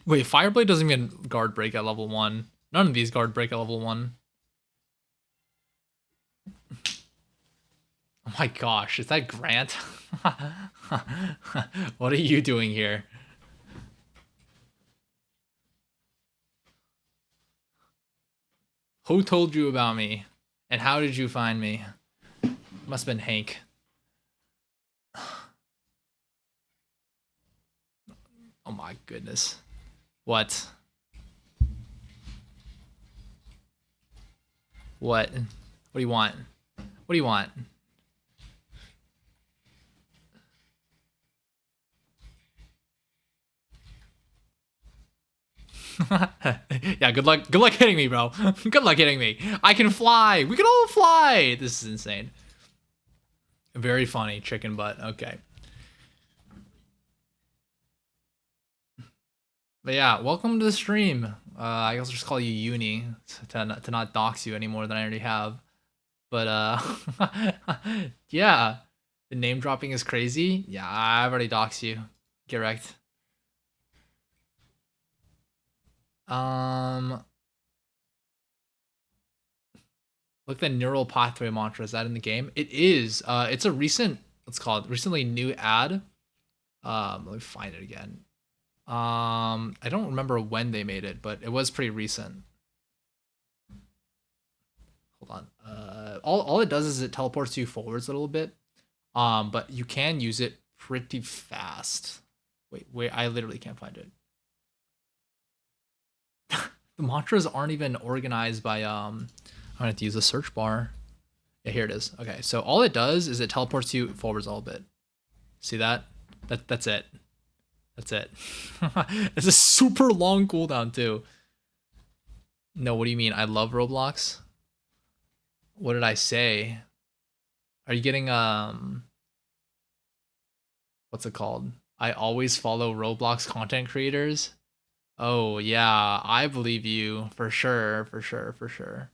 Wait, Fireblade doesn't even guard break at level 1. None of these guard break at level 1. Oh my gosh, is that Grant? What are you doing here? Who told you about me? And how did you find me? Must have been Hank. Oh my goodness. What? What? What do you want? What do you want? Yeah, good luck. Good luck hitting me, bro. Good luck hitting me. I can fly. We can all fly. This is insane. Very funny, chicken butt. Okay. But yeah, welcome to the stream. I guess I'll just call you Uni to not dox you any more than I already have. But yeah, the name dropping is crazy. Yeah, I've already doxed you. Get wrecked. Look, the neural pathway mantra, is that in the game? It is. It's a recent, let's call it recently new ad. Let me find it again. I don't remember when they made it, but it was pretty recent. Hold on. All it does is it teleports you forwards a little bit. But you can use it pretty fast. Wait, I literally can't find it. The mantras aren't even organized by I'm gonna have to use the search bar. Yeah, here it is. Okay, so all it does is it teleports you forwards a little bit. See that? That's it. That's it. It's a super long cooldown too. No, what do you mean? I love Roblox. What did I say? Are you getting what's it called? I always follow Roblox content creators. Oh yeah, I believe you for sure, for sure, for sure.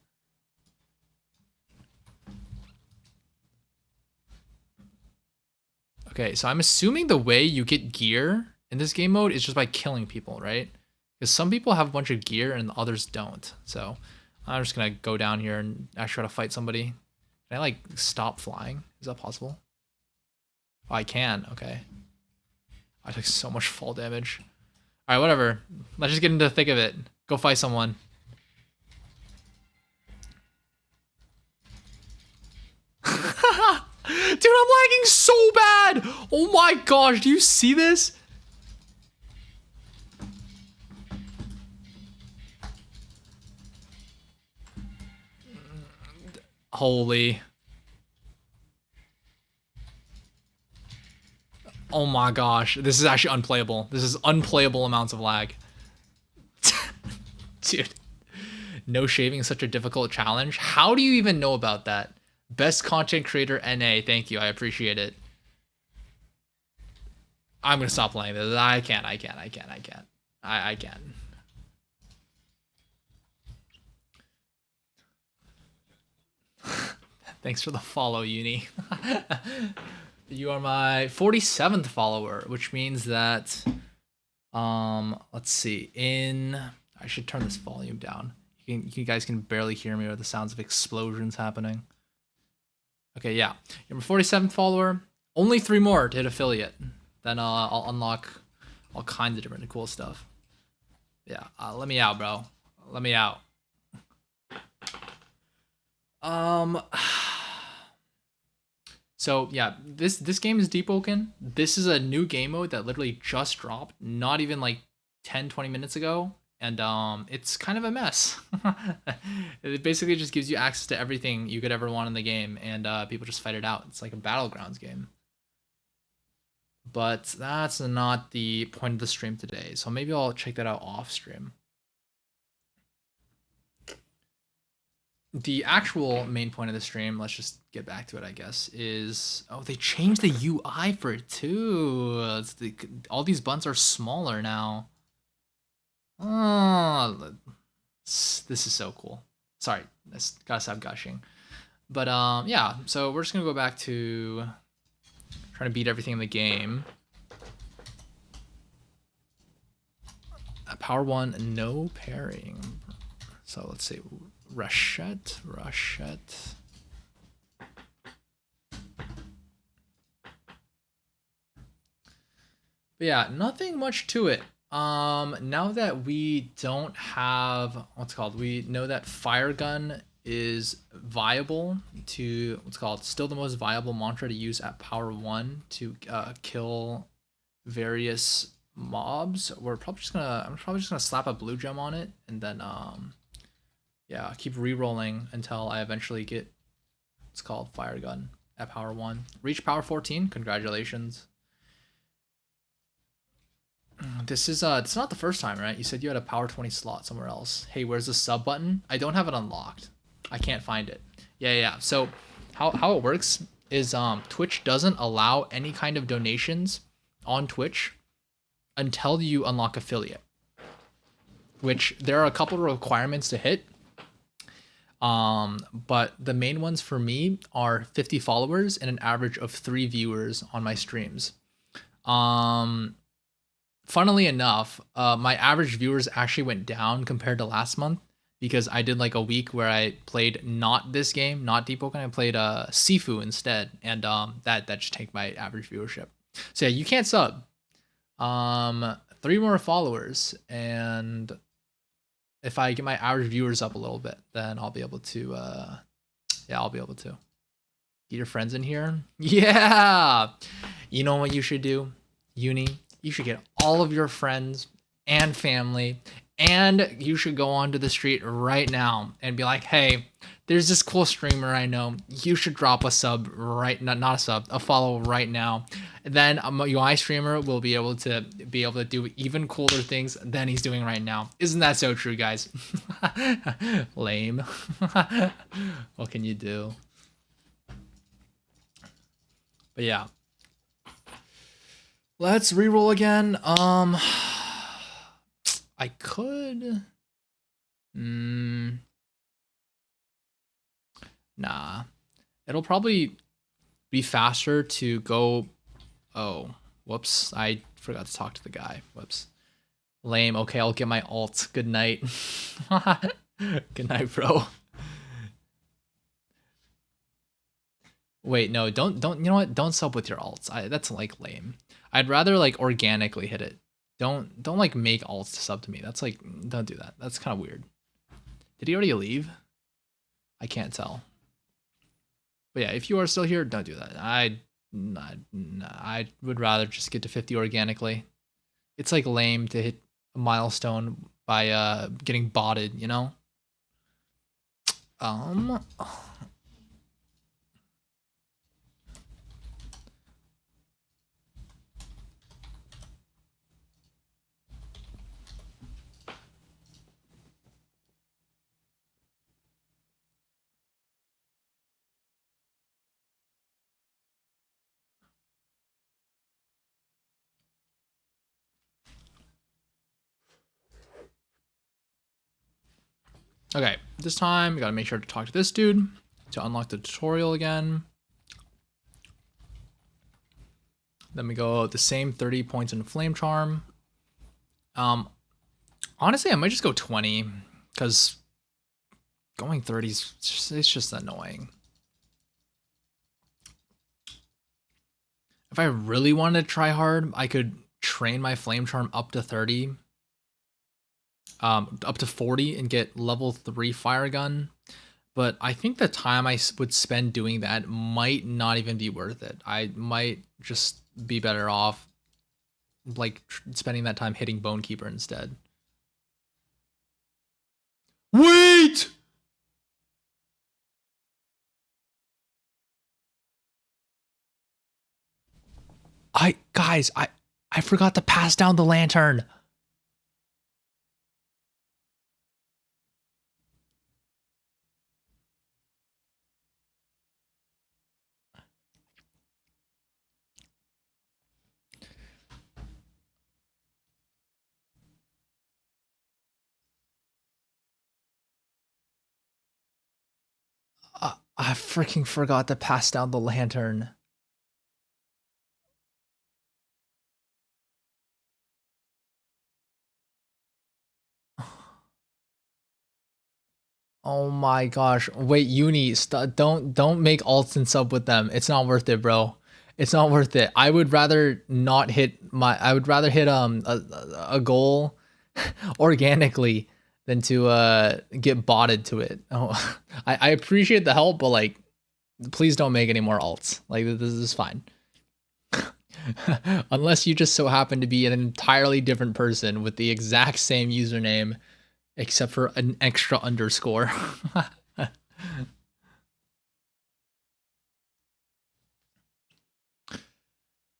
Okay, so I'm assuming the way you get gear in this game mode is just by killing people, right? Because some people have a bunch of gear and others don't. So I'm just gonna go down here and actually try to fight somebody. Can I like stop flying? Is that possible? Oh, I can. Okay. I took so much fall damage. All right, whatever. Let's just get into the thick of it. Go fight someone. Dude, I'm lagging so bad. Oh my gosh, do you see this? Holy. Oh my gosh, this is actually unplayable. This is unplayable amounts of lag. Dude, no shaving is such a difficult challenge. How do you even know about that? Best content creator NA, thank you, I appreciate it. I'm gonna stop playing this. I can't. I can't. Thanks for the follow, Uni. You are my 47th follower, which means that let's see. I should turn this volume down. You guys can barely hear me or the sounds of explosions happening. Okay, yeah. You're my 47th follower. Only 3 more to hit affiliate. Then I'll unlock all kinds of different cool stuff. Yeah, let me out, bro. Let me out. So yeah, this game is Deepwoken. This is a new game mode that literally just dropped, not even like 10-20 minutes ago, and it's kind of a mess. It basically just gives you access to everything you could ever want in the game, and people just fight it out. It's like a battlegrounds game. But that's not the point of the stream today, so maybe I'll check that out off stream. The actual main point of the stream, let's just get back to it, I guess, is they changed the UI for it too. All these buttons are smaller now. Oh, this is so cool. Sorry, gotta stop gushing. But yeah. So we're just gonna go back to trying to beat everything in the game. Power 1, no parrying. So let's see. Rashette. But yeah, nothing much to it. Now that we don't have what's called, we know that fire gun is viable to what's called still the most viable mantra to use at power 1 to kill various mobs. I'm probably just gonna slap a blue gem on it and then yeah, keep re-rolling until I eventually get what's called fire gun at power 1. Reach power 14. Congratulations. This is it's not the first time, right? You said you had a power 20 slot somewhere else. Hey, where's the sub button? I don't have it unlocked. I can't find it. Yeah. So how it works is Twitch doesn't allow any kind of donations on Twitch until you unlock affiliate. Which there are a couple of requirements to hit. But the main ones for me are 50 followers and an average of 3 viewers on my streams. Funnily enough, my average viewers actually went down compared to last month because I did like a week where I played not this game, not Deepwoken. I played Sifu instead, and that just tanked my average viewership. So yeah, you can't sub. 3 more followers, and if I get my average viewers up a little bit, then I'll be able to. Yeah, I'll be able to get your friends in here. Yeah, you know what you should do, Uni. You should get all of your friends and family, and you should go onto the street right now and be like, hey, there's this cool streamer I know. You should drop a sub right, not a sub, a follow right now. Then my streamer will be able to do even cooler things than he's doing right now. Isn't that so true, guys? Lame. What can you do? But yeah. Let's reroll again. I could. Nah. It'll probably be faster to go. Oh, whoops. I forgot to talk to the guy. Whoops. Lame. Okay, I'll get my ult. Good night. Good night, bro. Wait, no, don't. You know what? Don't sub with your ults. That's like lame. I'd rather like organically hit it. Don't like make ults to sub to me. That's like, don't do that. That's kind of weird. Did he already leave? I can't tell. But yeah, if you are still here, don't do that. I would rather just get to 50 organically. It's like lame to hit a milestone by getting botted, you know? Okay, this time we gotta make sure to talk to this dude to unlock the tutorial again. Then we go the same 30 points in Flame Charm. Honestly, I might just go 20 because going 30 is just annoying. If I really wanted to try hard, I could train my Flame Charm up to 30. Up to 40 and get level 3 fire gun. But I think the time I would spend doing that might not even be worth it. I might just be better off like spending that time hitting Bonekeeper instead. Wait! Guys, I forgot to pass down the lantern. I freaking forgot to pass down the lantern. Oh my gosh. Wait, Uni, don't make alts and sub with them. It's not worth it, bro. It's not worth it. I would rather not hit my I would rather hit a goal organically than to get botted to it. Oh, I appreciate the help, but like please don't make any more alts. Like this is fine. Unless you just so happen to be an entirely different person with the exact same username except for an extra underscore.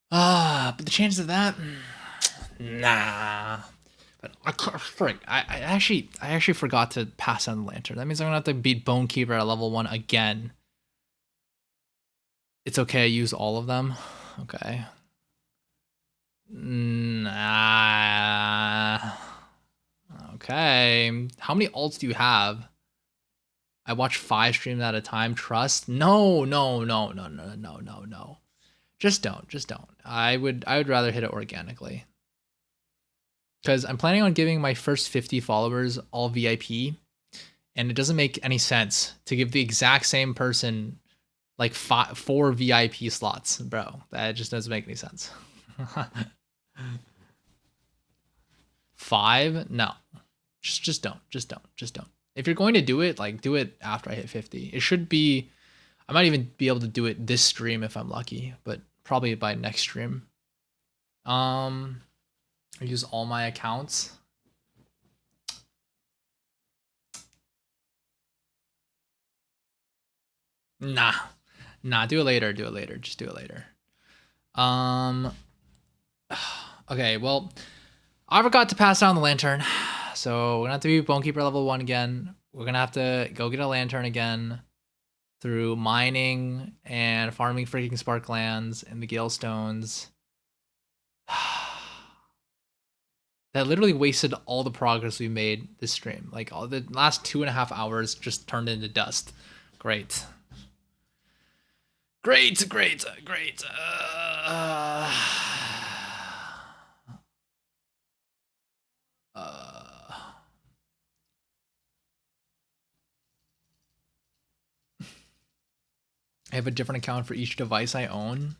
But the chances of that, nah. But I actually forgot to pass on the lantern. That means I'm gonna have to beat Bonekeeper at level 1 again. It's okay, I use all of them. Okay. Nah. Okay. How many alts do you have? I watch 5 streams at a time. Trust? No. Just don't. I would rather hit it organically. Because I'm planning on giving my first 50 followers all VIP, and it doesn't make any sense to give the exact same person like 4 VIP slots, bro. That just doesn't make any sense. 5? No. Just don't. If you're going to do it, like do it after I hit 50. It should be I might even be able to do it this stream if I'm lucky, but probably by next stream. I use all my accounts. Nah. Do it later. Just do it later. Okay, well, I forgot to pass down the lantern. So we're gonna have to be Bonekeeper level 1 again. We're gonna have to go get a lantern again through mining and farming freaking sparklands and the Galestones. That literally wasted all the progress we made this stream. Like all the last 2.5 hours just turned into dust. Great. I have a different account for each device I own.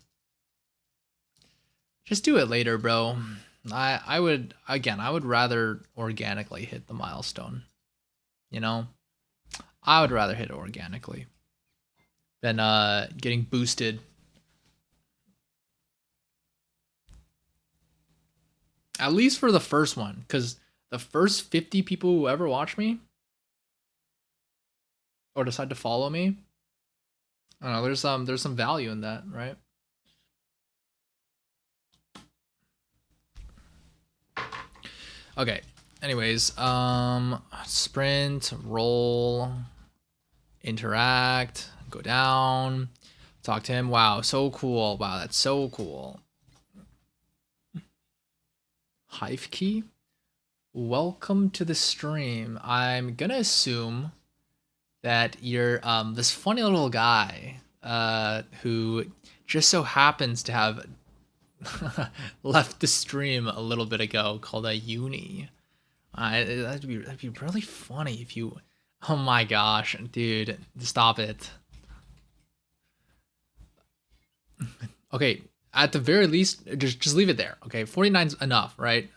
Just do it later, bro. I would rather organically hit the milestone. You know? I would rather hit it organically than getting boosted. At least for the first one, because the first 50 people who ever watch me or decide to follow me, I don't know, there's some value in that, right? Okay. Anyways, sprint, roll, interact, go down, talk to him. Wow, so cool. Wow, that's so cool. Hive key. Welcome to the stream. I'm gonna assume that you're this funny little guy who just so happens to have left the stream a little bit ago called a Uni. That'd be really funny if you. Oh my gosh, dude, stop it. Okay, at the very least, just leave it there. Okay, 49's enough, right?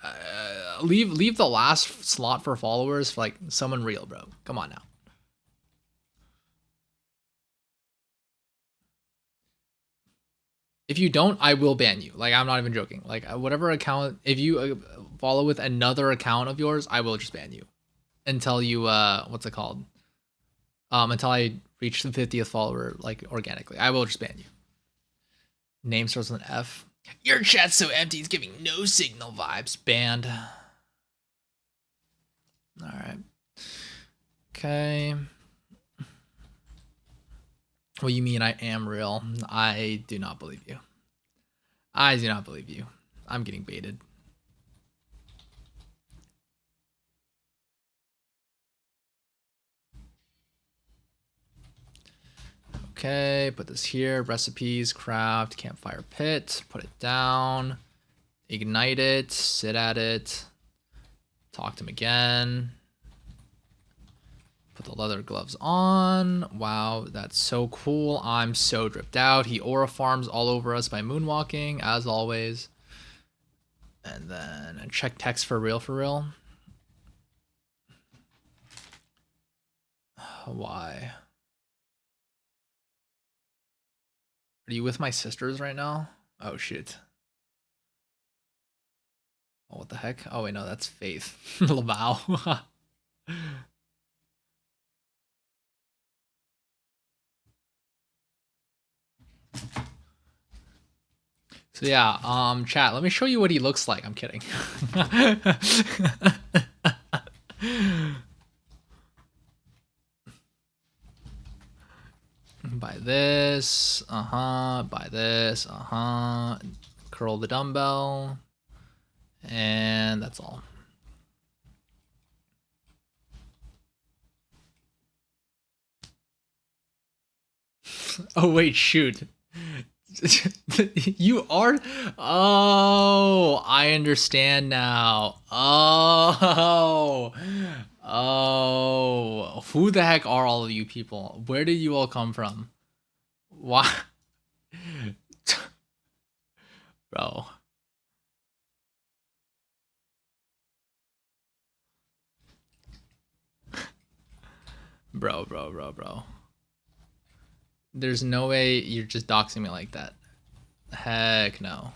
Leave the last slot for followers for like someone real, bro. Come on now. If you don't, I will ban you. Like I'm not even joking. Like whatever account, if you follow with another account of yours, I will just ban you until you what's it called? Until I reach the 50th follower like organically. I will just ban you. Name starts with an F. Your chat's so empty, it's giving no signal vibes. Banned. All right. Okay. What you mean I am real? I do not believe you. I do not believe you. I'm getting baited. Okay, put this here. Recipes, craft, campfire pit. Put it down. Ignite it. Sit at it. Talk to him again. Put the leather gloves on. Wow, that's so cool. I'm so dripped out. He aura farms all over us by moonwalking, as always. And then check text for real, for real. Why? Are you with my sisters right now? Oh, shit. Oh, what the heck? Oh, wait, no, that's Faith. Lamau. So yeah, chat, let me show you what he looks like. I'm kidding. Buy this, buy this, curl the dumbbell, and that's all. Oh wait, shoot. You are. Oh, I understand now. Oh, who the heck are all of you people? Where did you all come from? Why? Bro. Bro. There's no way you're just doxing me like that. Heck no.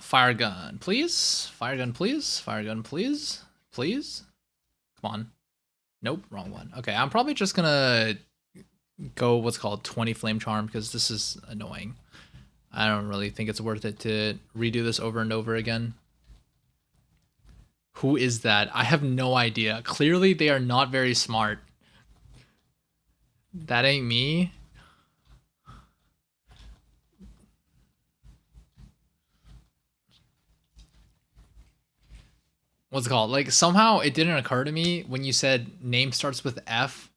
Fire gun, please. Fire gun, please. Fire gun, please. Please. Come on. Nope, wrong one. Okay, I'm probably just gonna go what's called 20 flame charm because this is annoying. I don't really think it's worth it to redo this over and over again. Who is that? I have no idea. Clearly they are not very smart. That ain't me. What's it called? Like somehow it didn't occur to me when you said name starts with F.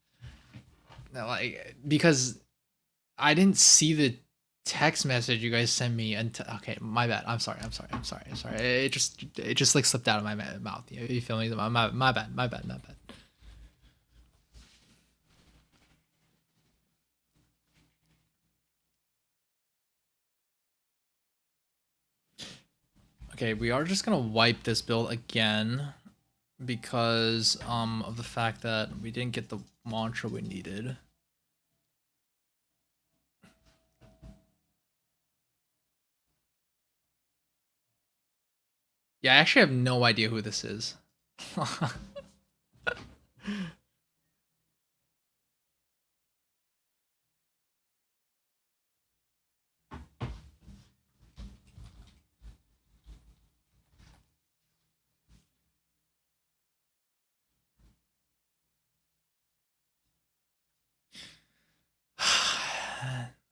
Like because I didn't see the text message you guys sent me until okay, my bad. I'm sorry. It just like slipped out of my mouth. You feel me? My bad. Okay, we are just gonna wipe this build again because of the fact that we didn't get the mantra we needed. Yeah, I actually have no idea who this is.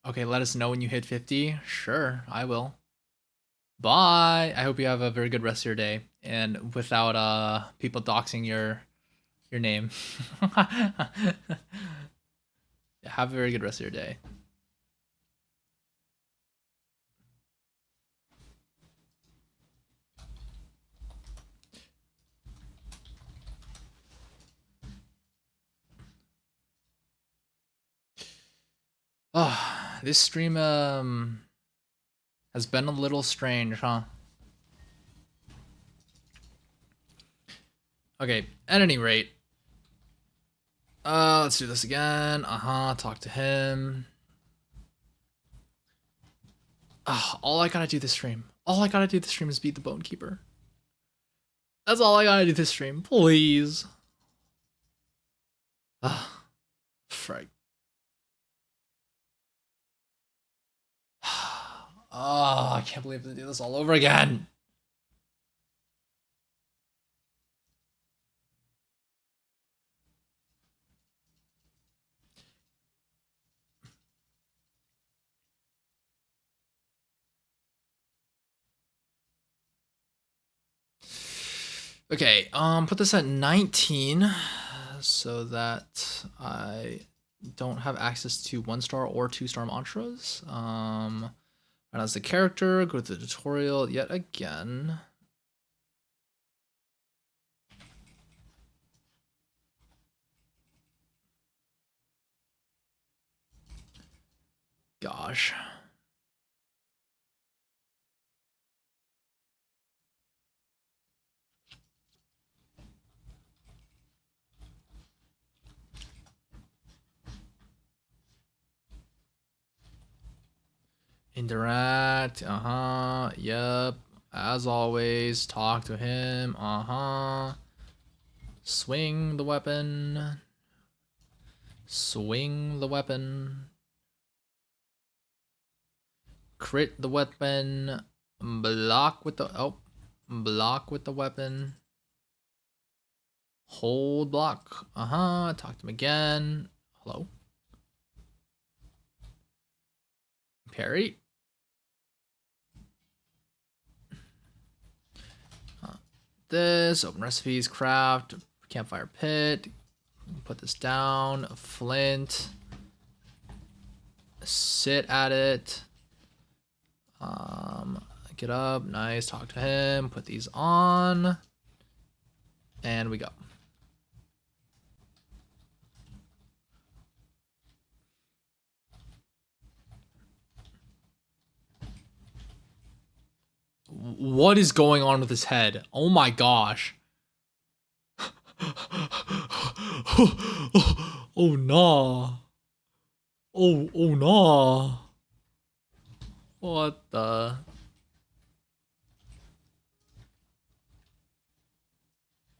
Okay, let us know when you hit 50. Sure, I will. Bye. I hope you have a very good rest of your day and without people doxing your name. Have a very good rest of your day. Oh, this stream has been a little strange, huh? Okay, at any rate. Let's do this again. Talk to him. All I gotta do this stream. All I gotta do this stream is beat the Bone Keeper. That's all I gotta do this stream. Please. Frick. Oh, I can't believe I have to do this all over again. Okay, put this at 19 so that I don't have access to 1-star or 2-star mantras. And as the character, go to the tutorial yet again. Gosh. Interact. Yep. As always, talk to him. Swing the weapon. Swing the weapon. Crit the weapon. Block with the block with the weapon. Hold block. Talk to him again. Hello. Parry. This open recipes, craft, campfire pit. Put this down. Flint. Sit at it. Get up. Nice. Talk to him. Put these on. And we go. What is going on with his head? Oh my gosh. Oh no. Oh no. What the?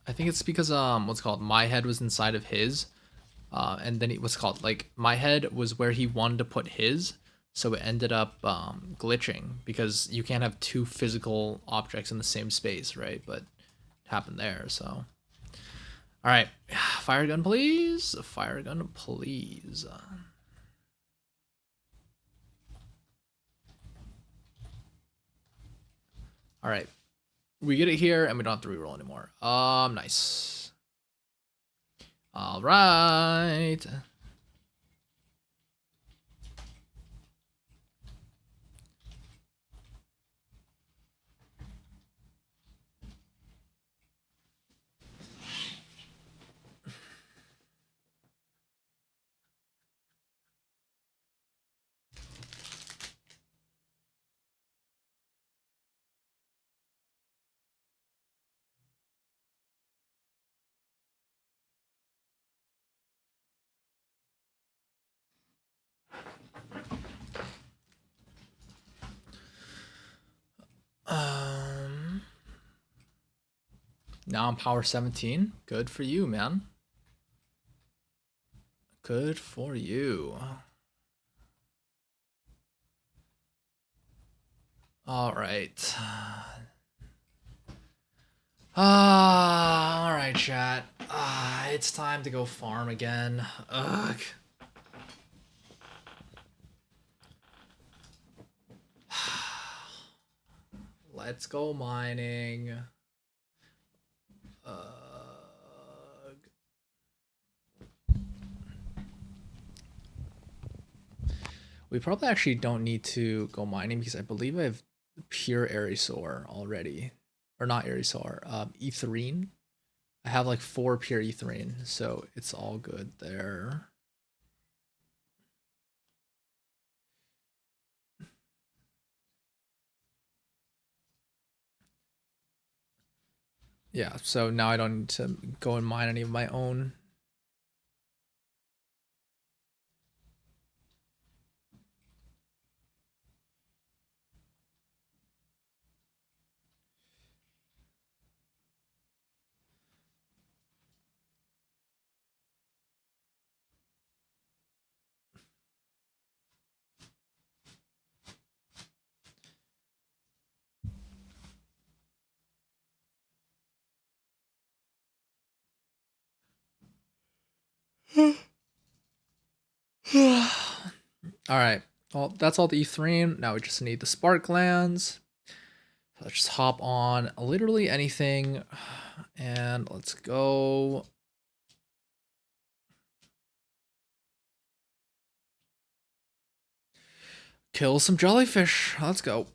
I think it's because what's it called, my head was inside of his, and then what's it called, like my head was where he wanted to put his, so it ended up glitching because you can't have two physical objects in the same space, right? But it happened there, so. All right, fire gun, please. Fire gun, please. All right, we get it here, and we don't have to reroll anymore. Nice. All right. Now I'm power 17. Good for you, man. Good for you. All right. All right, chat. It's time to go farm again. Ugh. Let's go mining. We probably actually don't need to go mining because I believe I have pure Aerosaur already. Or not Aerosaur, Etherine. I have like 4 pure Etherine, so it's all good there. Yeah, so now I don't need to go and mine any of my own. All right. Well, that's all the Etherine. Now we just need the spark glands. Let's just hop on literally anything and let's go. Kill some jellyfish. Let's go.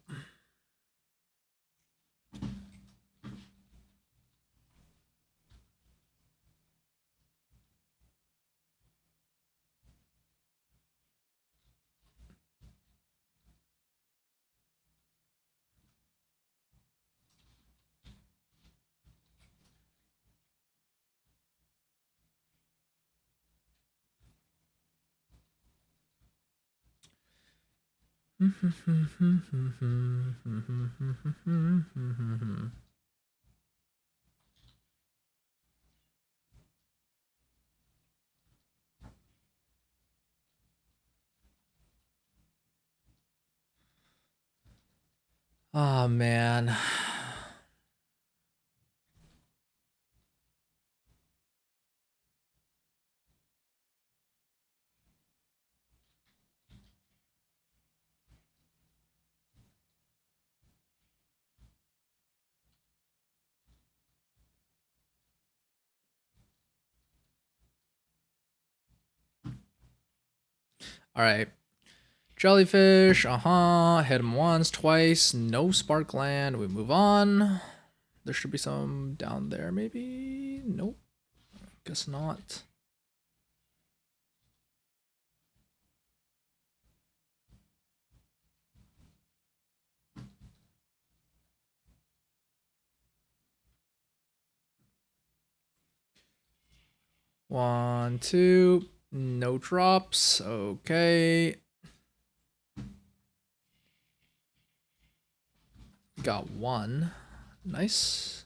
Oh man. All right. Jellyfish, hit him once, twice, no spark land. We move on. There should be some down there, maybe? Nope, guess not. One, two, no drops, okay. Got one, nice.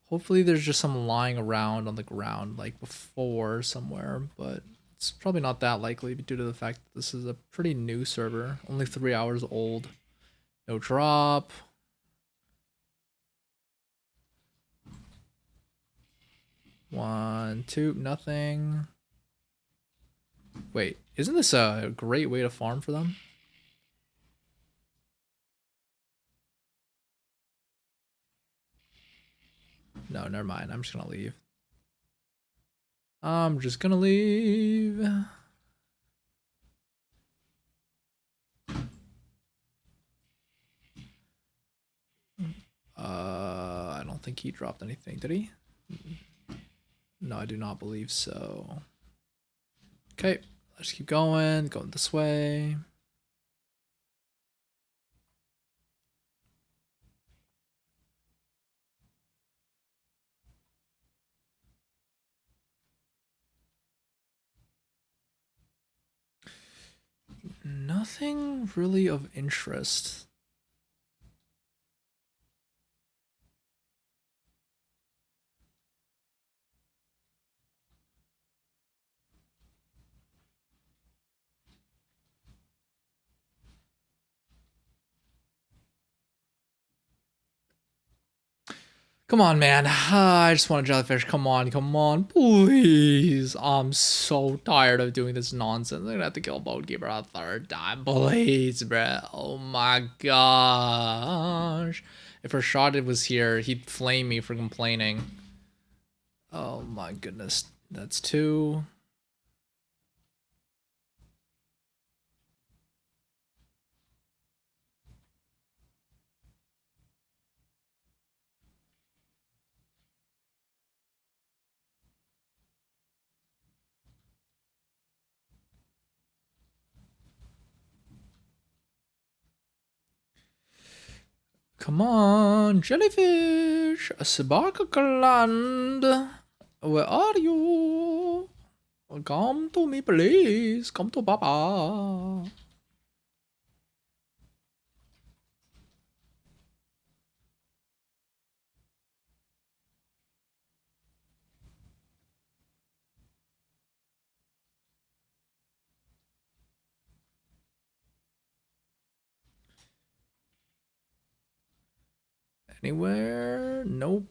Hopefully there's just some lying around on the ground like before somewhere, but it's probably not that likely due to the fact that this is a pretty new server, only 3 hours old. No drop. One, two, nothing. Wait, isn't this a great way to farm for them? No, never mind. I'm just gonna leave. I'm just gonna leave. I don't think he dropped anything, did he? No, I do not believe so. Okay, let's keep going this way. Nothing really of interest. Come on, man. I just want a jellyfish. Come on, please. I'm so tired of doing this nonsense. I'm gonna have to kill Bonekeeper a third time. Please, bro. Oh my gosh. If Rashad was here, he'd flame me for complaining. Oh my goodness. That's two. Come on, jellyfish. Sparkland. Where are you? Come to me, please. Come to Papa. Anywhere? Nope.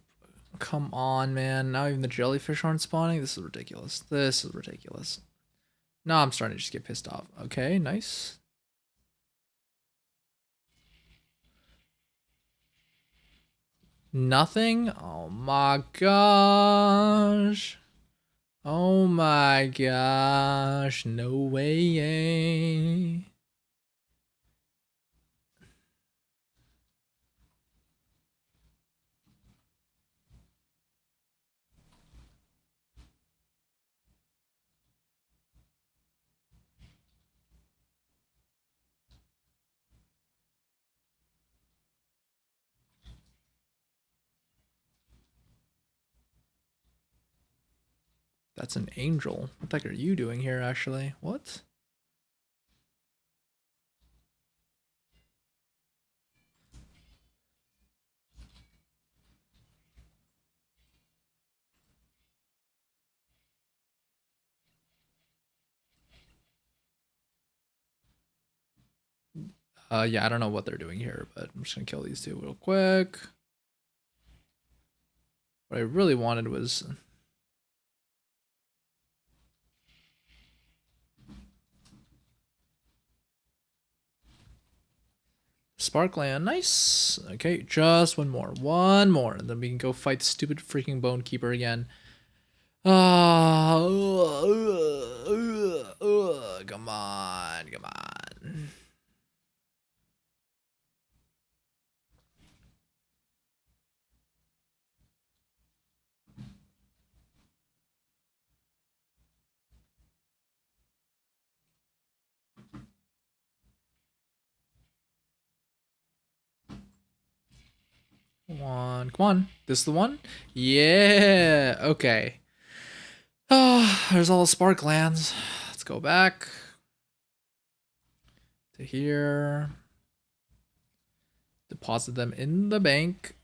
Come on, man. Now even the jellyfish aren't spawning. This is ridiculous. This is ridiculous. No, I'm starting to just get pissed off. Okay, nice. Nothing? Oh my gosh. Oh my gosh. No way. That's an angel. What the heck are you doing here, actually? What? Yeah, I don't know what they're doing here, but I'm just gonna kill these two real quick. What I really wanted was Sparkland. Nice. Okay, just one more. One more. And then we can go fight the stupid freaking Bone Keeper again. Ah, come on, come on. Come on, come on. This is the one? Yeah, okay. Ah, there's all the Sparklands. Let's go back to here. Deposit them in the bank.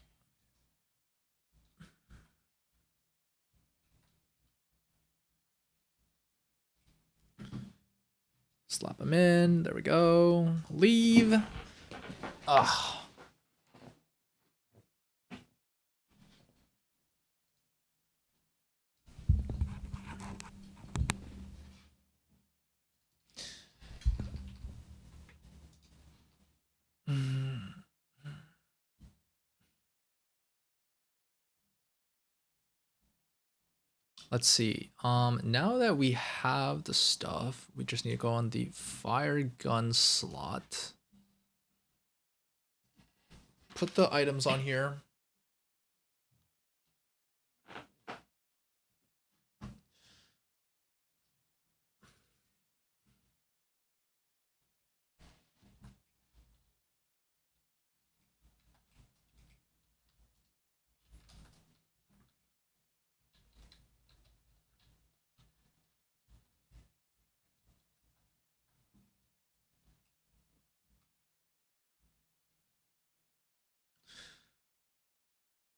Slap them in. There we go. Leave. Ugh. Let's see. Now that we have the stuff, we just need to go on the fire gun slot. Put the items on here.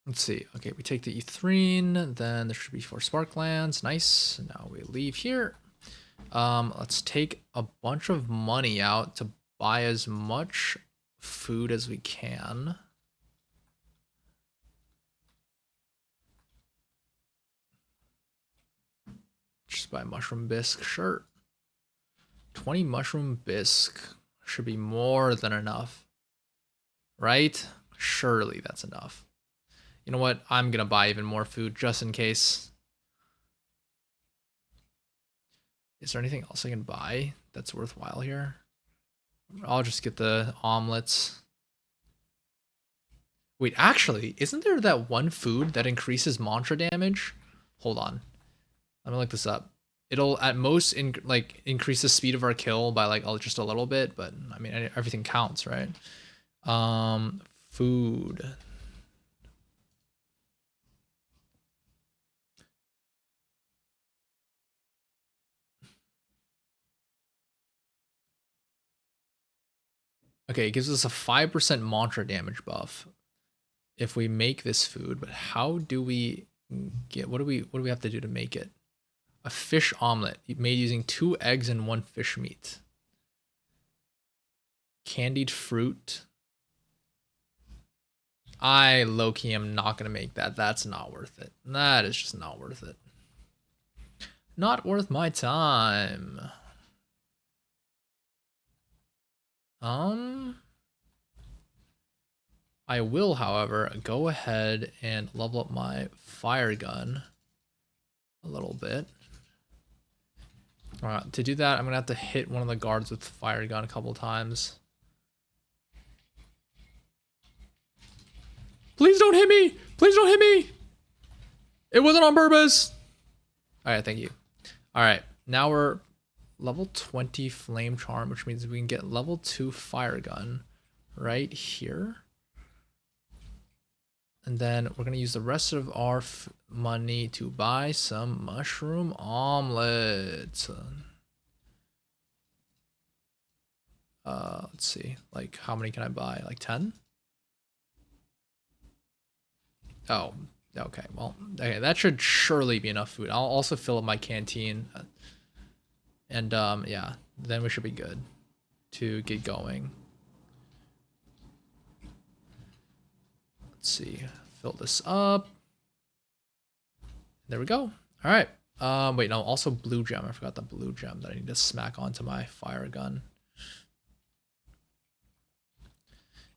Let's see. Okay, we take the Ethrine, then there should be 4 Sparklands. Nice. Now we leave here. Let's take a bunch of money out to buy as much food as we can. Just buy mushroom bisque, sure. 20 mushroom bisque should be more than enough. Right? Surely that's enough. You know what? I'm gonna buy even more food just in case. Is there anything else I can buy that's worthwhile here? I'll just get the omelets. Wait, actually, isn't there that one food that increases mantra damage? Hold on. Let me look this up. It'll at most increase the speed of our kill by like just a little bit, but I mean everything counts, right? Food. Okay, it gives us a 5% mantra damage buff if we make this food, but how do we get what do we have to do to make it? A fish omelet made using 2 eggs and 1 fish meat. Candied fruit. I low-key am not gonna make that. That's not worth it. That is just not worth it. Not worth my time. I will, however, go ahead and level up my fire gun a little bit. All right, to do that, I'm gonna have to hit one of the guards with the fire gun a couple times. Please don't hit me! Please don't hit me! It wasn't on purpose! Alright, thank you. Alright, now we're level 20 flame charm, which means we can get level 2 fire gun right here. And then we're going to use the rest of our money to buy some mushroom omelets. Let's see, like how many can I buy? Like 10? Oh, okay. Well, okay, that should surely be enough food. I'll also fill up my canteen. And yeah, then we should be good to get going. Let's see, fill this up. There we go. All right. Wait, no, also blue gem. I forgot the blue gem that I need to smack onto my fire gun.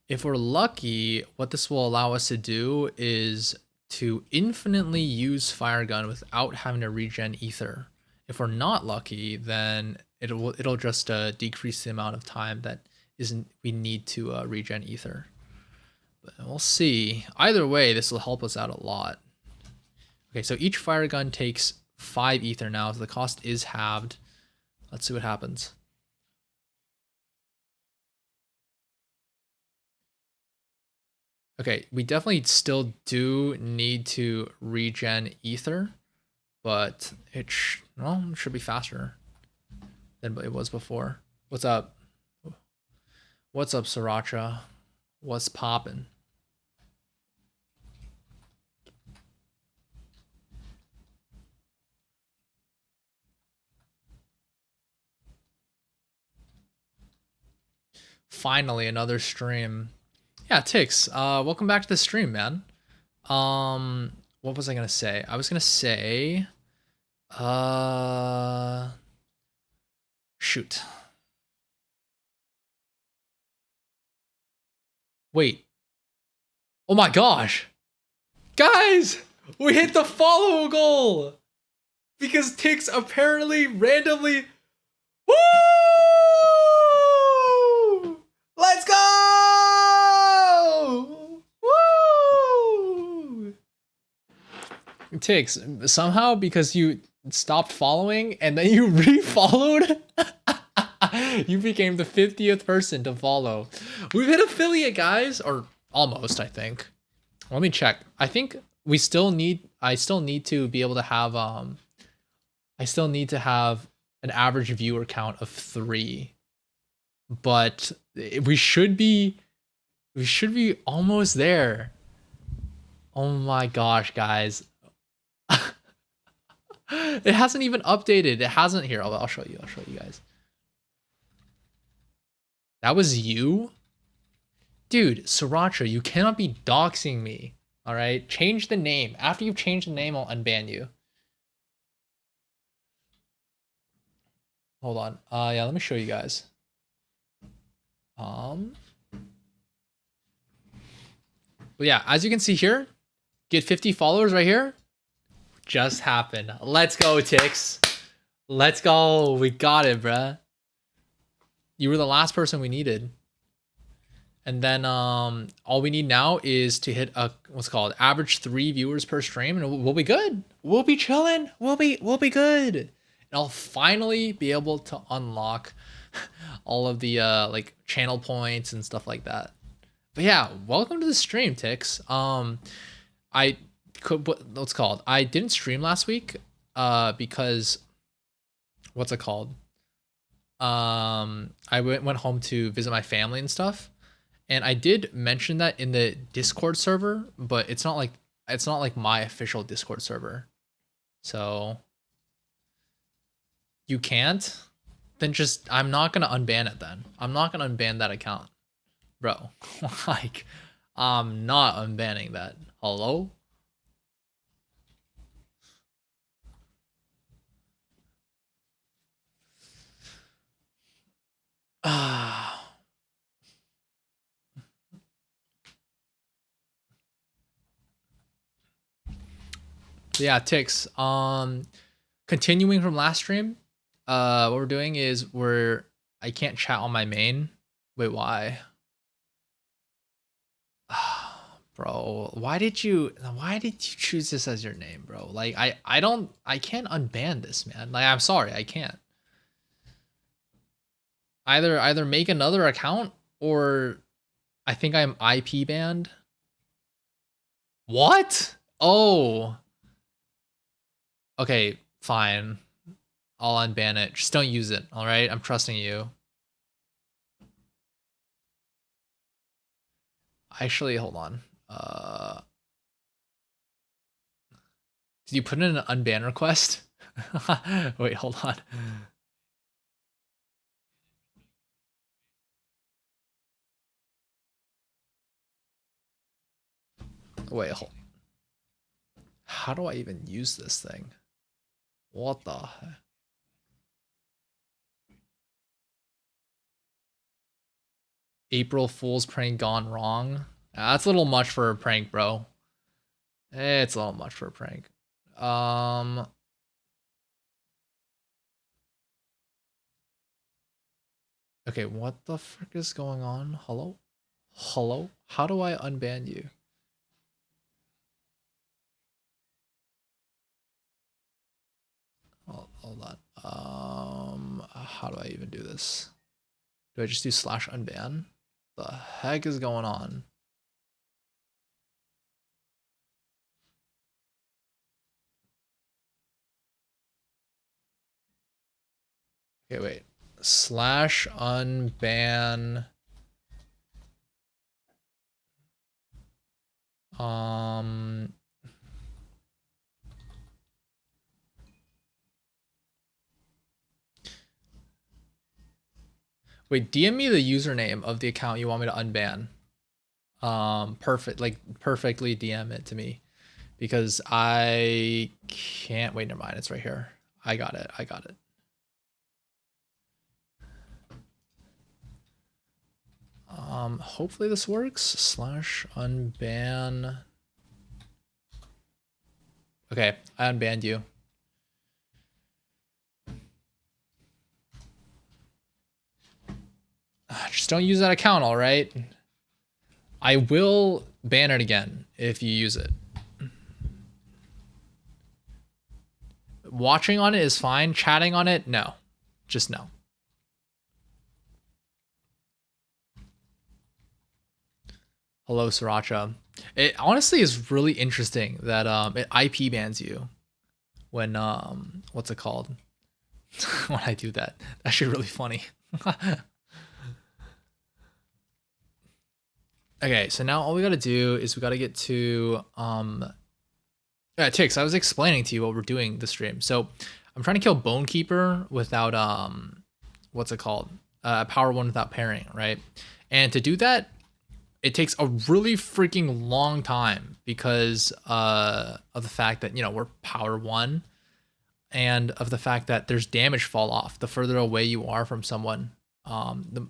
If we're lucky, what this will allow us to do is to infinitely use fire gun without having to regen ether. If we're not lucky, then it'll just decrease the amount of time that we need to regen ether. But we'll see. Either way, this will help us out a lot. Okay, so each fire gun takes 5 ether now, so the cost is halved. Let's see what happens. Okay, we definitely still do need to regen ether, but it should be faster than it was before. What's up? What's up, Sriracha? What's poppin'? Finally, another stream. Yeah, Tix, welcome back to the stream, man. What was I gonna say? I was gonna say, shoot. Wait. Oh my gosh. Guys, we hit the follow goal! Because Tix apparently randomly... Woo! Let's go! Woo! Tix, somehow because you stopped following and then you refollowed, you became the 50th person to follow. We've hit affiliate, guys, or almost, I think. Let me check. I think I still need to be able to have I still need to have an average viewer count of 3. But we should be almost there. Oh my gosh, guys. It hasn't even updated. It hasn't here. I'll show you. I'll show you guys. That was you? Dude, Sriracha, you cannot be doxing me. All right? Change the name. After you've changed the name, I'll unban you. Hold on. Yeah, let me show you guys. But yeah, as you can see here, get 50 followers right here. Just happened. Let's go, Tix. Let's go. We got it, bruh. You were the last person we needed. And then all we need now is to hit a what's called average 3 viewers per stream, and we'll be good. We'll be chilling. We'll be good. And I'll finally be able to unlock all of the like channel points and stuff like that. But yeah, welcome to the stream, Tix. I didn't stream last week because what's it called? I went home to visit my family and stuff. And I did mention that in the Discord server, but it's not like my official Discord server. So you can't? Then just I'm not gonna unban it then. I'm not gonna unban that account. Bro. Like I'm not unbanning that. Hello? Yeah, ticks. Continuing from last stream, what we're doing is I can't chat on my main. Wait, why? Bro, why did you choose this as your name, bro? Like I can't unban this, man. Like I'm sorry, I can't. Either make another account or I think I'm IP banned. What? Oh. Okay, fine. I'll unban it. Just don't use it, all right? I'm trusting you. Actually, hold on. Did you put in an unban request? Wait, hold on. Wait, hold. How do I even use this thing? What the heck? April Fool's prank gone wrong. That's a little much for a prank, bro. It's a little much for a prank. Okay, what the frick is going on? Hello? Hello? How do I unban you? Hold on. How do I even do this? Do I just do slash unban? The heck is going on? Okay, wait. Slash unban. Wait, DM me the username of the account you want me to unban. Perfectly DM it to me because I can't wait. Never mind, it's right here. I got it. Hopefully this works. Slash unban. Okay, I unbanned you. Just don't use that account, all right? I will ban it again if you use it. Watching on it is fine. Chatting on it, no. Just no. Hello, Sriracha. It honestly is really interesting that it IP bans you when what's it called? When I do that. That's actually really funny. Okay, so now all we gotta do is we gotta get to yeah, Tix, I was explaining to you what we're doing this stream. So I'm trying to kill Bonekeeper without what's it called? Power one without parrying, right? And to do that, it takes a really freaking long time because of the fact that, you know, we're power one and of the fact that there's damage fall off the further away you are from someone. The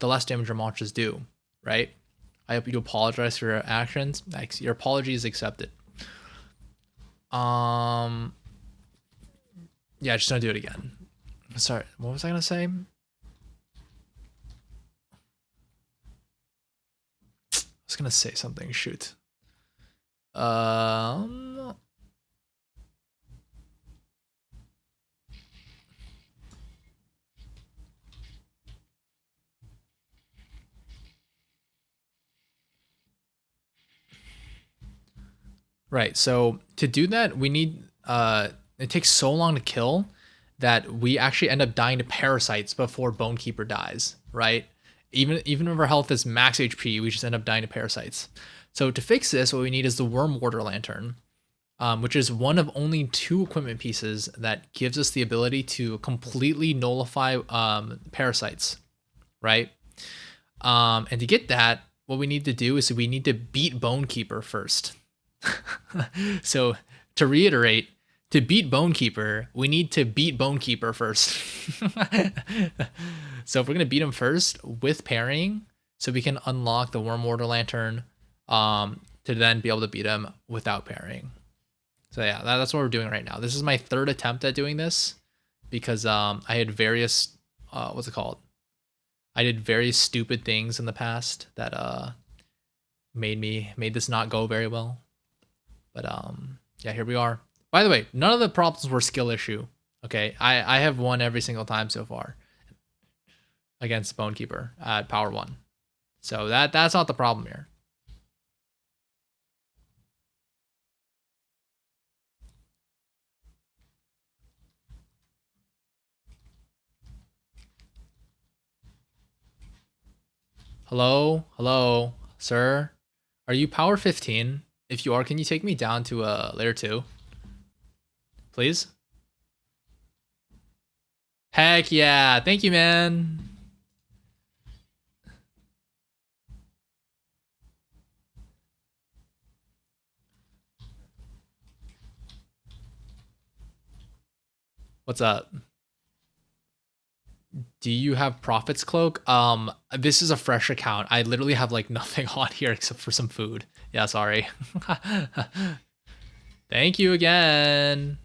less damage your monsters do, right? I hope you apologize for your actions. Your apology is accepted. Yeah, just don't do it again. Sorry, what was I gonna say? I was gonna say something. Shoot. Right. So to do that, we need it takes so long to kill that we actually end up dying to parasites before Bonekeeper dies, right? Even if our health is max HP, we just end up dying to parasites. So to fix this, what we need is the Worm Water Lantern, which is one of only 2 equipment pieces that gives us the ability to completely nullify parasites, right? And to get that, what we need to do is we need to beat Bonekeeper first. So to reiterate, to beat Bonekeeper, we need to beat Bonekeeper first. So if we're gonna beat him first with parrying, so we can unlock the Worm Water Lantern, to then be able to beat him without parrying. So yeah, that's what we're doing right now. This is my third attempt at doing this because I had various what's it called? I did very stupid things in the past that made this not go very well. But yeah, here we are. By the way, none of the problems were skill issue. Okay, I have won every single time so far against Bonekeeper at Power 1. So that's not the problem here. Hello? Hello, sir? Are you Power 15? If you are, can you take me down to layer 2? Please? Heck yeah. Thank you, man. What's up? Do you have Prophet's Cloak? This is a fresh account. I literally have like nothing on here except for some food. Yeah, sorry. Thank you again.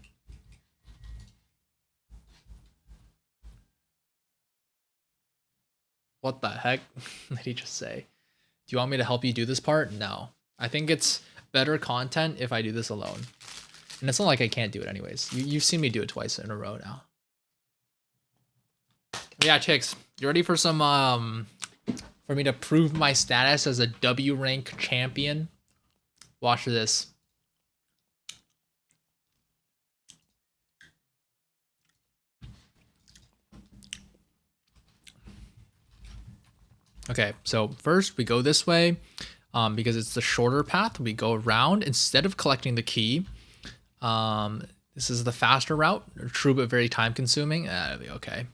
What the heck did he just say? Do you want me to help you do this part? No. I think it's better content if I do this alone. And it's not like I can't do it anyways. You've seen me do it twice in a row now. Yeah, chicks, you ready for some for me to prove my status as a W rank champion? Watch this. Okay, so first we go this way because it's the shorter path. We go around instead of collecting the key. This is the faster route, true but very time consuming. Okay.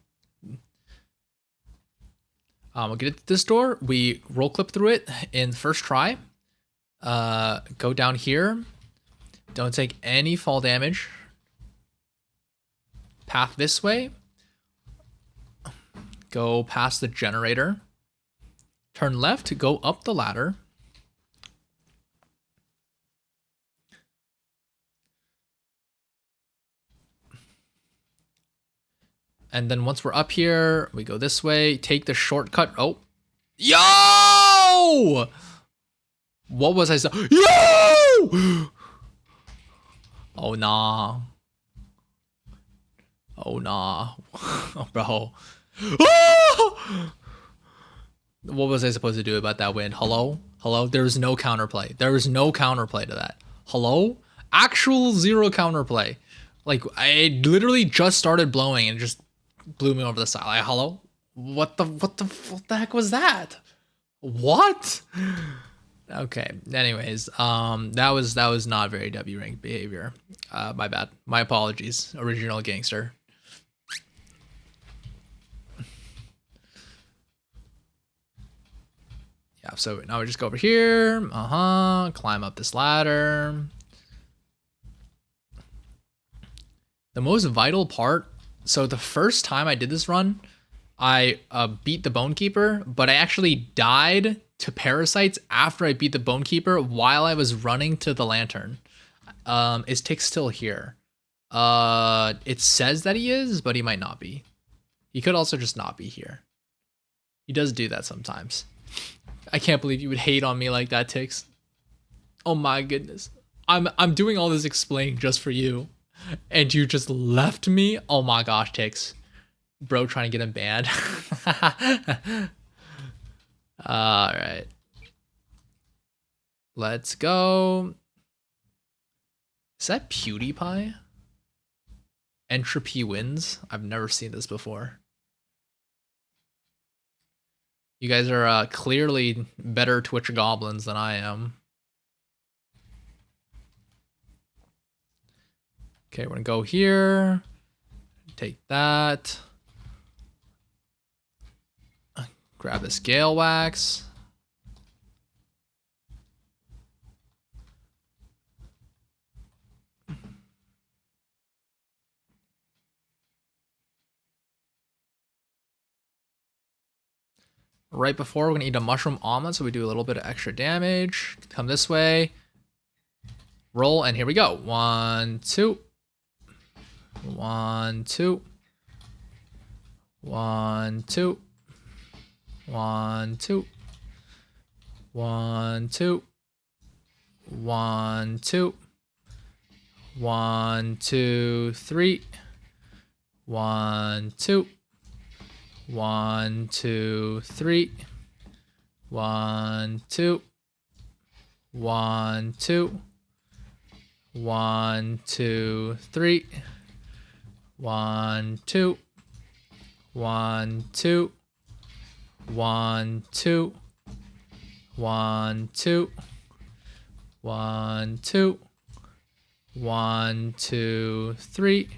We'll get it to this door. We roll clip through it in the first try. Go down here. Don't take any fall damage. Path this way. Go past the generator. Turn left to go up the ladder. And then once we're up here, we go this way. Take the shortcut. Oh. Yo! What was I saying? Yo! Oh, nah. Oh, nah. Oh, bro. What was I supposed to do about that wind? Hello? Hello? There's no counterplay. There was no counterplay to that. Hello? Actual zero counterplay. Like, I literally just started blowing and just blew me over the side. Like, hello? What the heck was that? What? Okay. Anyways, that was not very W rank behavior. My bad. My apologies. Original gangster. Yeah, so now we just go over here. Climb up this ladder. The most vital part. So the first time I did this run, I beat the Bonekeeper, but I actually died to parasites after I beat the Bonekeeper while I was running to the lantern. Is Tick still here? It says that he is, but he might not be. He could also just not be here. He does do that sometimes. I can't believe you would hate on me like that, Tix. Oh my goodness. I'm doing all this explaining just for you. And you just left me? Oh my gosh, Tix. Bro trying to get him banned. Alright. Let's go. Is that PewDiePie? Entropy wins? I've never seen this before. You guys are clearly better Twitch goblins than I am. Okay, we're gonna go here. Take that. Grab this Gale Wax. Right before, we're gonna eat a mushroom omelet, so we do a little bit of extra damage. Come this way. roll, and here we go. 1, 2. 1, 2. 1, 2. 1, 2. 1, 2. 1, 2. 1, 2, 3. 1, 2. 1, 2, 3. 1, 2. 1, 2. 1, 2, 3. 1, 2. 1, 2. 1, 2. 1, 2. 1, 2. 1, 2, 3.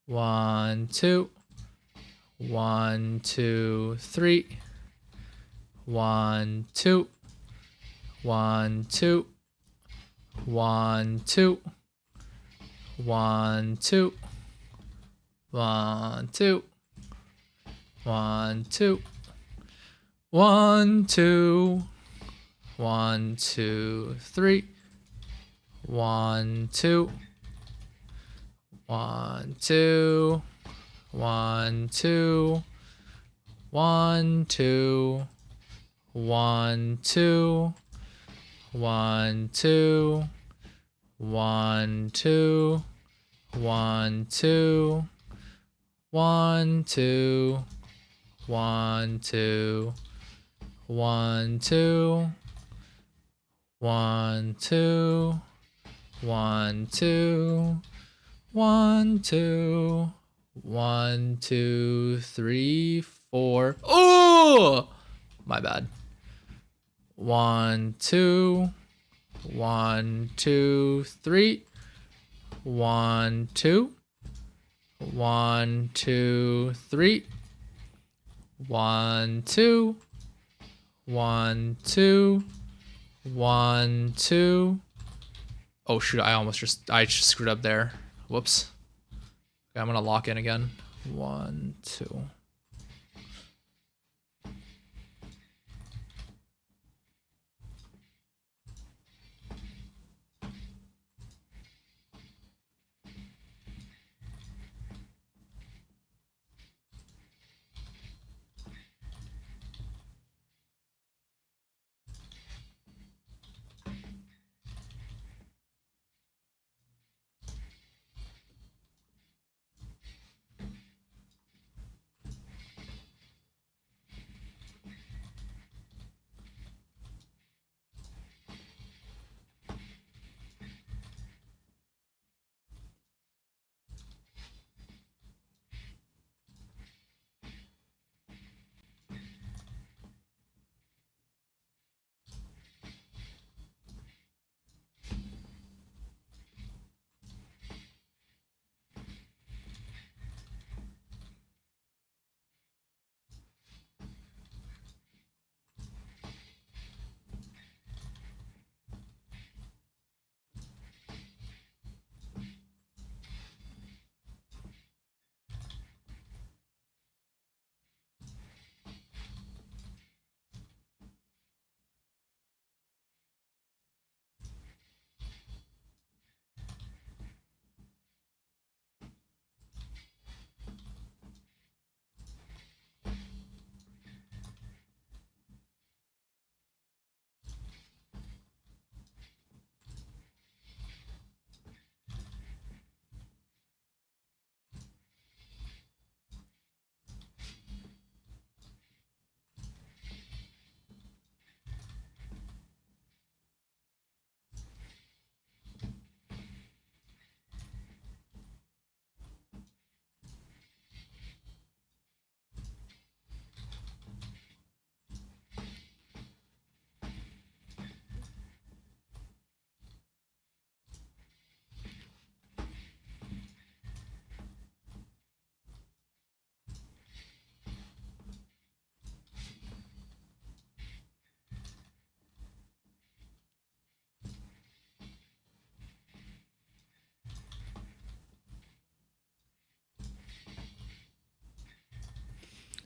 1, 2. 1, 2, 3. 1, 2. 1, 2. 1, 2. 1, 2. 1, 2. 1, 2. 1, 2. 1, 2, 3. 1, 2. 1, 2. 1, 2. 1, 2. 1, 2. 1, 2. 1, 2. 1, 2. 1, 2. 1, 2. 1, 2. 1, 2. 1, 2. 1, 2. 1, 2, 3, 4. Oh, my bad. 1, 2. 1, 2, 3. 1, 2. 1, 2, 3. 1, 2. 1, 2. 1, 2. Oh shoot, I just screwed up there. Whoops. Okay, I'm gonna lock in again. 1, 2.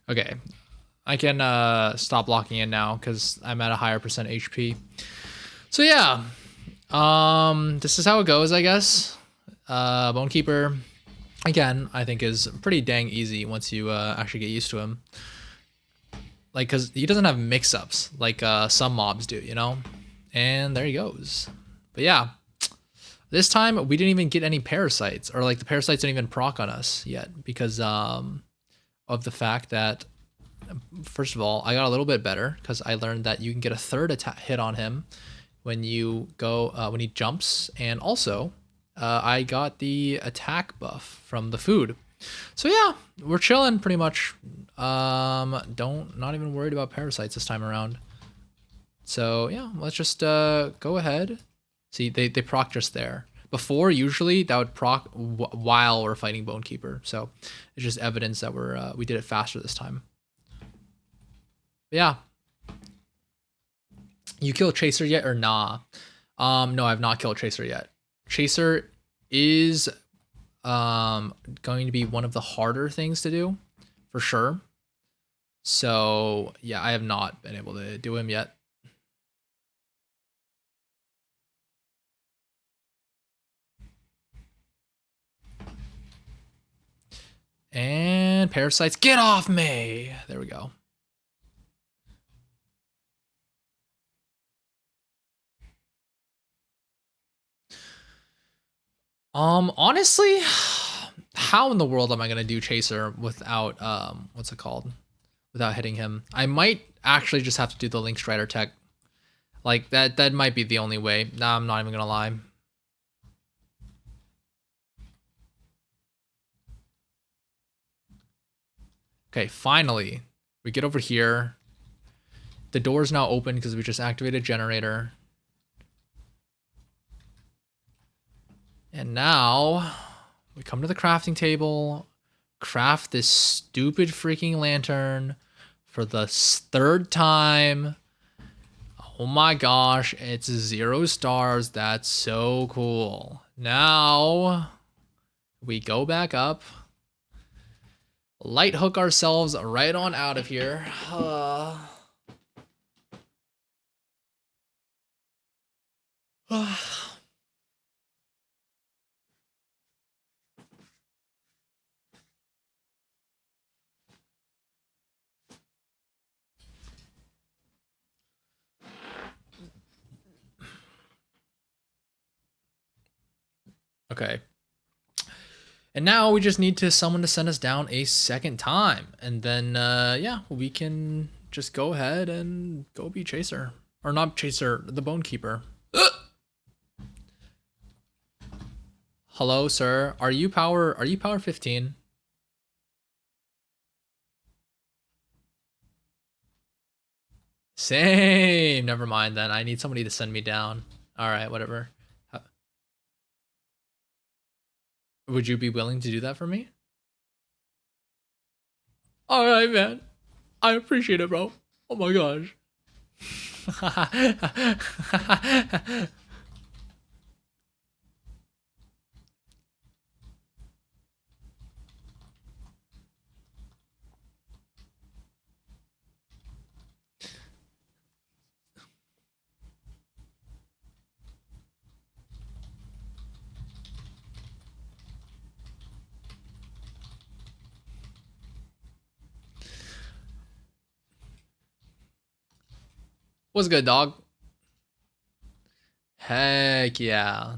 Okay, I can stop locking in now because I'm at a higher percent HP. So yeah, This is how it goes, I guess. Bonekeeper, again, I think is pretty dang easy once you actually get used to him. Like, cause he doesn't have mix-ups like some mobs do, you know. And there he goes. But yeah, this time we didn't even get any parasites, or like the parasites didn't even proc on us yet because of the fact that first of all, I got a little bit better because I learned that you can get a third hit on him when you go when he jumps, and also I got the attack buff from the food. So yeah, we're chilling pretty much. Not even worried about parasites this time around. So yeah, let's just go ahead. See, they proc just there. Before, usually that would proc while we're fighting Bonekeeper. So it's just evidence that we did it faster this time. But yeah. You killed Chaser yet or nah? No, I've not killed Chaser yet. Chaser is going to be one of the harder things to do, for sure. So yeah, I have not been able to do him yet. And parasites, get off me! There we go. Honestly, how in the world am I gonna do Chaser without what's it called? Without hitting him? I might actually just have to do the Link Strider tech. Like that might be the only way. Nah, I'm not even gonna lie. Okay, finally, we get over here. The door's now open because we just activated generator. And now we come to the crafting table, craft this stupid freaking lantern for the third time. Oh my gosh, it's 0 stars. That's so cool. Now we go back up, light hook ourselves right on out of here. Okay. And now we just need to someone to send us down a second time. And then, yeah, we can just go ahead and go be Chaser. Or not Chaser, the Bonekeeper. Hello, sir. Are you power 15? Same. Never mind then. I need somebody to send me down. All right, whatever. Would you be willing to do that for me? All right, man. I appreciate it, bro. Oh my gosh. What's good, dog? Heck yeah.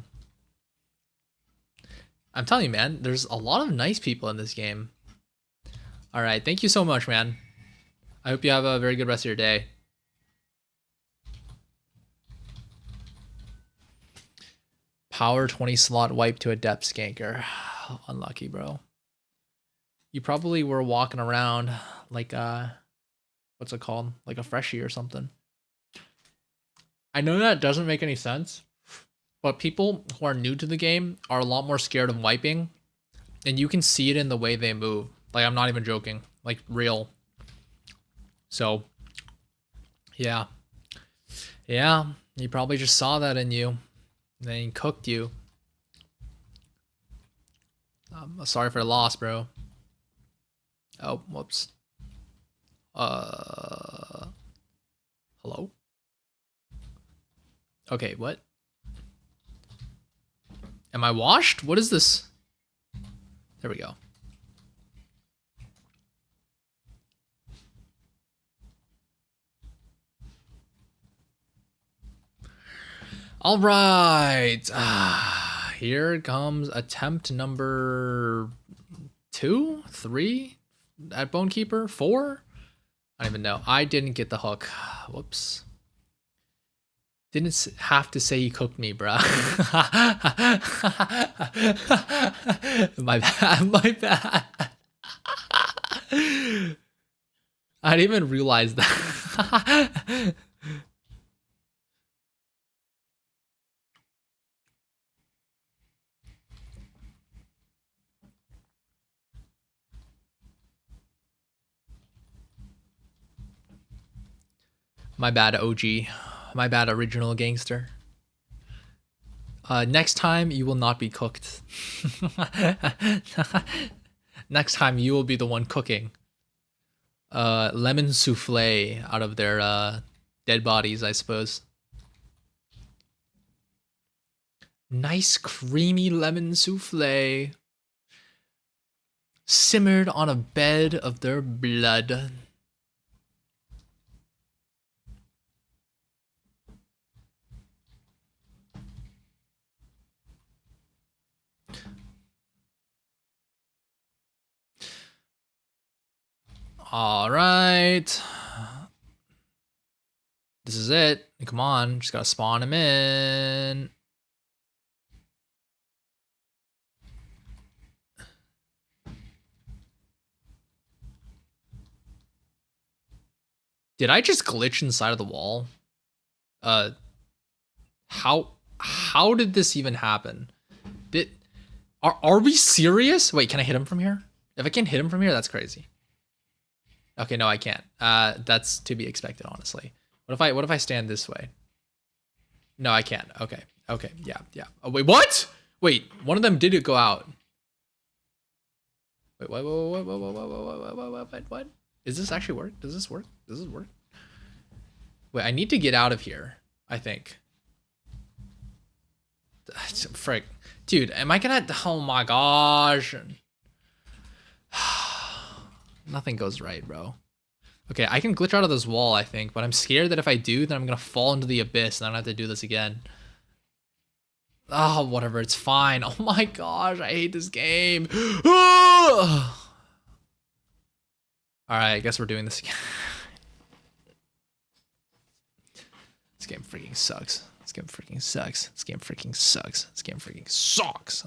I'm telling you, man, there's a lot of nice people in this game. All right, thank you so much, man. I hope you have a very good rest of your day. Power 20 slot wipe to a depth skanker. Unlucky, bro. You probably were walking around like what's it called? Like a freshie or something. I know that doesn't make any sense, but people who are new to the game are a lot more scared of wiping, and you can see it in the way they move. Like, I'm not even joking. Like, real. So, yeah. Yeah, you probably just saw that in you. Then he cooked you. I'm sorry for the loss, bro. Oh, whoops. Hello? Okay, what? Am I washed? What is this? There we go. All right. Here comes attempt number 2, 3 at Bonekeeper, 4. I don't even know. I didn't get the hook. Whoops. Didn't have to say he cooked me, bruh. My bad. My bad. I didn't even realize that. My bad, OG. My bad, original gangster. Next time, you will not be cooked. Next time, you will be the one cooking. Lemon souffle out of their dead bodies, I suppose. Nice creamy lemon souffle. Simmered on a bed of their blood. All right. This is it. Come on, just gotta spawn him in. Did I just glitch inside of the wall? How did this even happen? Are we serious? Wait, can I hit him from here? If I can't hit him from here, that's crazy. Okay, no, I can't. That's to be expected, honestly. What if I stand this way? No, I can't. Okay. Okay. Yeah. Yeah. Oh, wait, what? Wait, one of them did go out. Wait, what? Is this actually work? Does this work? Does this work? Wait, I need to get out of here, I think. Frick. Dude, am I gonna... Oh my gosh. Nothing goes right, bro. Okay, I can glitch out of this wall, I think, but I'm scared that if I do, then I'm gonna fall into the abyss and I'm gonna have to do this again. Oh, whatever, it's fine. Oh my gosh, I hate this game. Alright, I guess we're doing this again. This game freaking sucks. This game freaking sucks. This game freaking sucks. This game freaking sucks.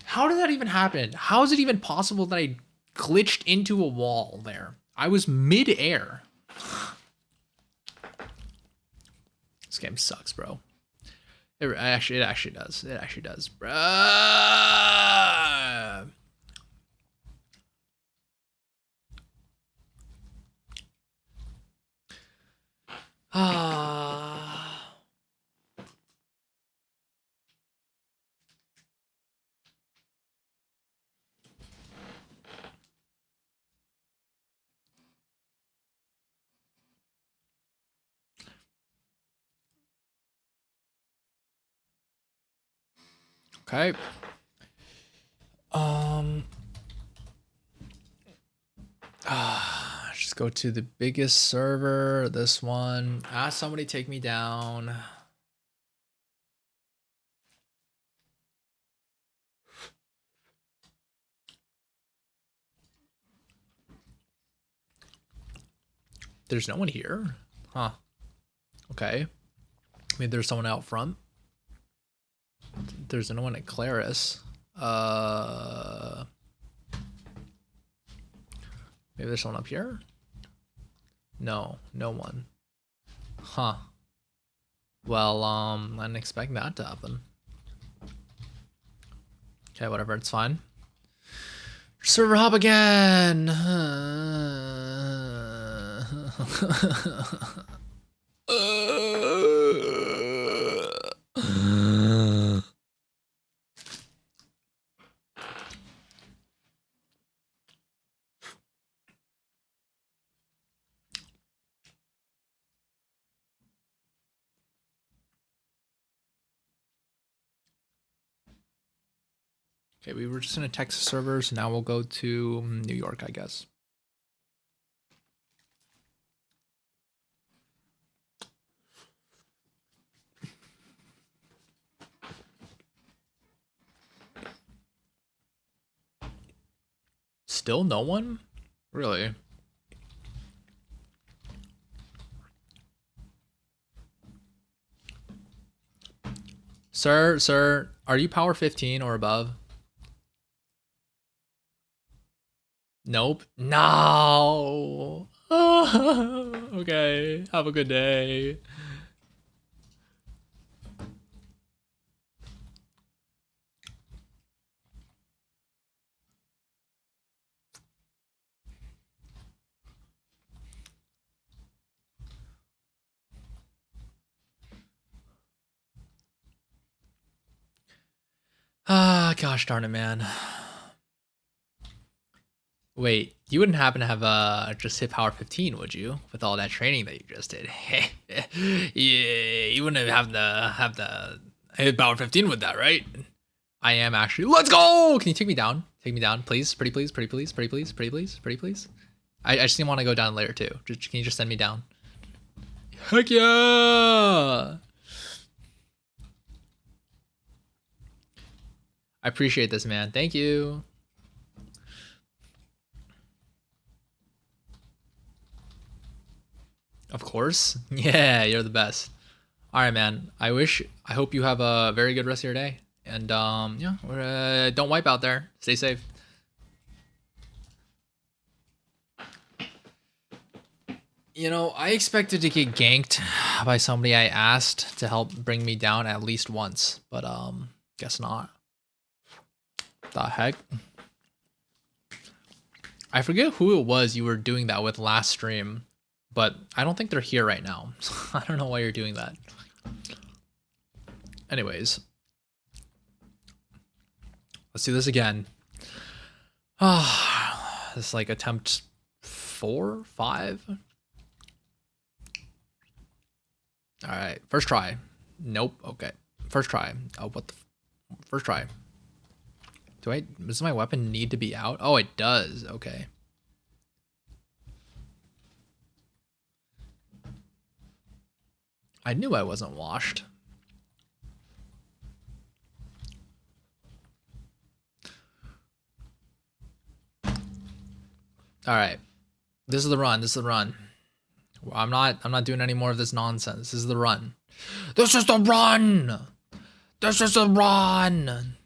How did that even happen? How is it even possible that I glitched into a wall there? I was mid-air. This game sucks, bro. It actually does. It actually does, bro. Okay. Just go to the biggest server. This one. Somebody take me down. There's no one here. Huh. Okay. Maybe there's someone out front. There's no one at Claris. Maybe there's someone up here? No, no one. Huh. Well, I didn't expect that to happen. Okay, whatever, it's fine. Server hop again! Okay, we were just in a Texas server, so now we'll go to New York, I guess. Still no one? Really? Sir, are you power 15 or above? Nope. No. Okay. Have a good day. Ah, gosh darn it, man. Wait, you wouldn't happen to have just hit power 15, would you? With all that training that you just did. Yeah, you wouldn't have the hit power 15 with that, right? I am actually. Let's go! Can you take me down? Take me down, please. Pretty please, pretty please, pretty please, pretty please, pretty please. I just didn't want to go down layer 2. Can you just send me down? Heck yeah! I appreciate this, man. Thank you. Of course. Yeah, you're the best. All right, man. I hope you have a very good rest of your day. And yeah, don't wipe out there. Stay safe. You know, I expected to get ganked by somebody I asked to help bring me down at least once, but guess not. The heck? I forget who it was you were doing that with last stream, but I don't think they're here right now. So I don't know why you're doing that. Anyways, let's do this again. Ah, this is like attempt 4, 5. All right, first try. Nope. Okay, first try. Oh, what the? First try. Does my weapon need to be out? Oh, it does. Okay. I knew I wasn't washed. All right. This is the run. This is the run. I'm not doing any more of this nonsense. This is the run. This is the run. This is the run.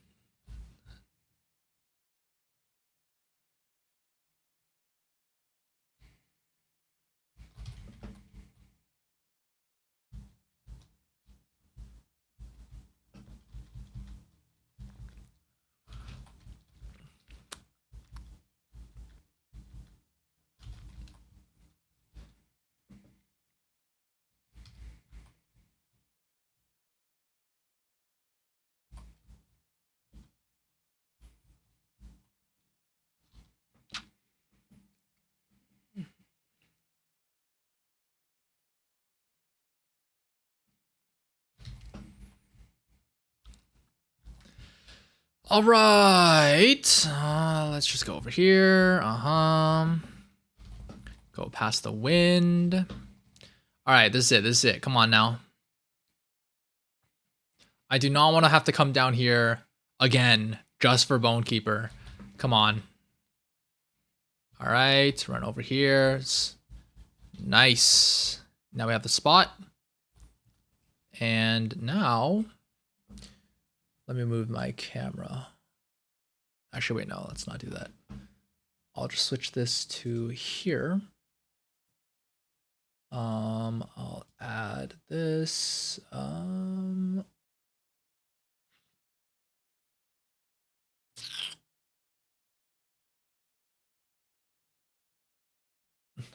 All right. Let's just go over here. Go past the wind. All right, this is it. This is it. Come on now. I do not want to have to come down here again just for Bonekeeper. Come on. All right, run over here. Nice. Now we have the spot. And now, let me move my camera. Actually, wait, no, let's not do that. I'll just switch this to here. I'll add this.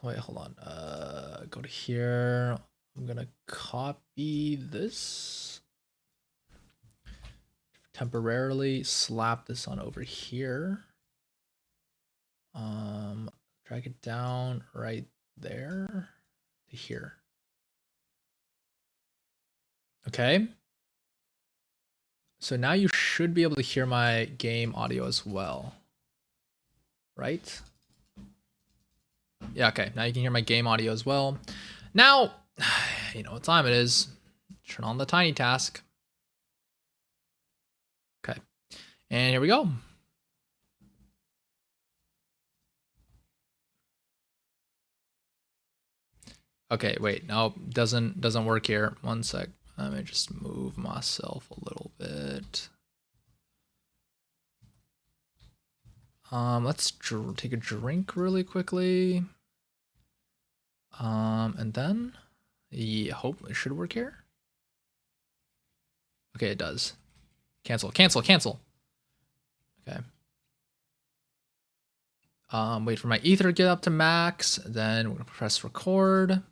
Wait, hold on. Go to here. I'm gonna copy this. Temporarily slap this on over here. Drag it down right there to here. Okay. So now you should be able to hear my game audio as well, right? Yeah, okay. Now you can hear my game audio as well. Now, you know what time it is. Turn on the tiny task. Okay. And here we go. Okay, wait. No, doesn't work here. One sec. Let me just move myself a little bit. Let's take a drink really quickly. And then, yeah, hopefully it should work here. Okay, it does. Cancel, cancel, cancel. Okay. Wait for my ether to get up to max. Then we're gonna press record.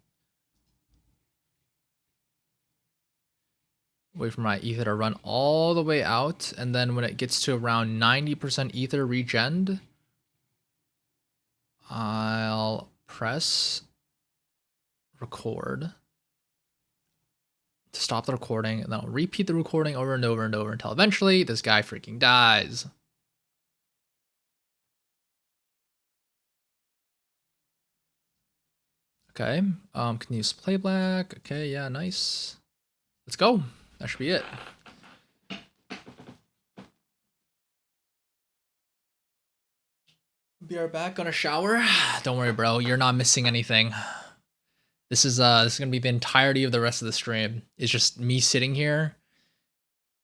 Wait for my ether to run all the way out, and then when it gets to around 90% ether regen, I'll press record to stop the recording, and then I'll repeat the recording over and over and over until eventually this guy freaking dies. Okay, can you use playback? Okay, yeah, nice. Let's go. That should be it. Be right back. Gonna shower. Don't worry, bro. You're not missing anything. This is gonna be the entirety of the rest of the stream. It's just me sitting here,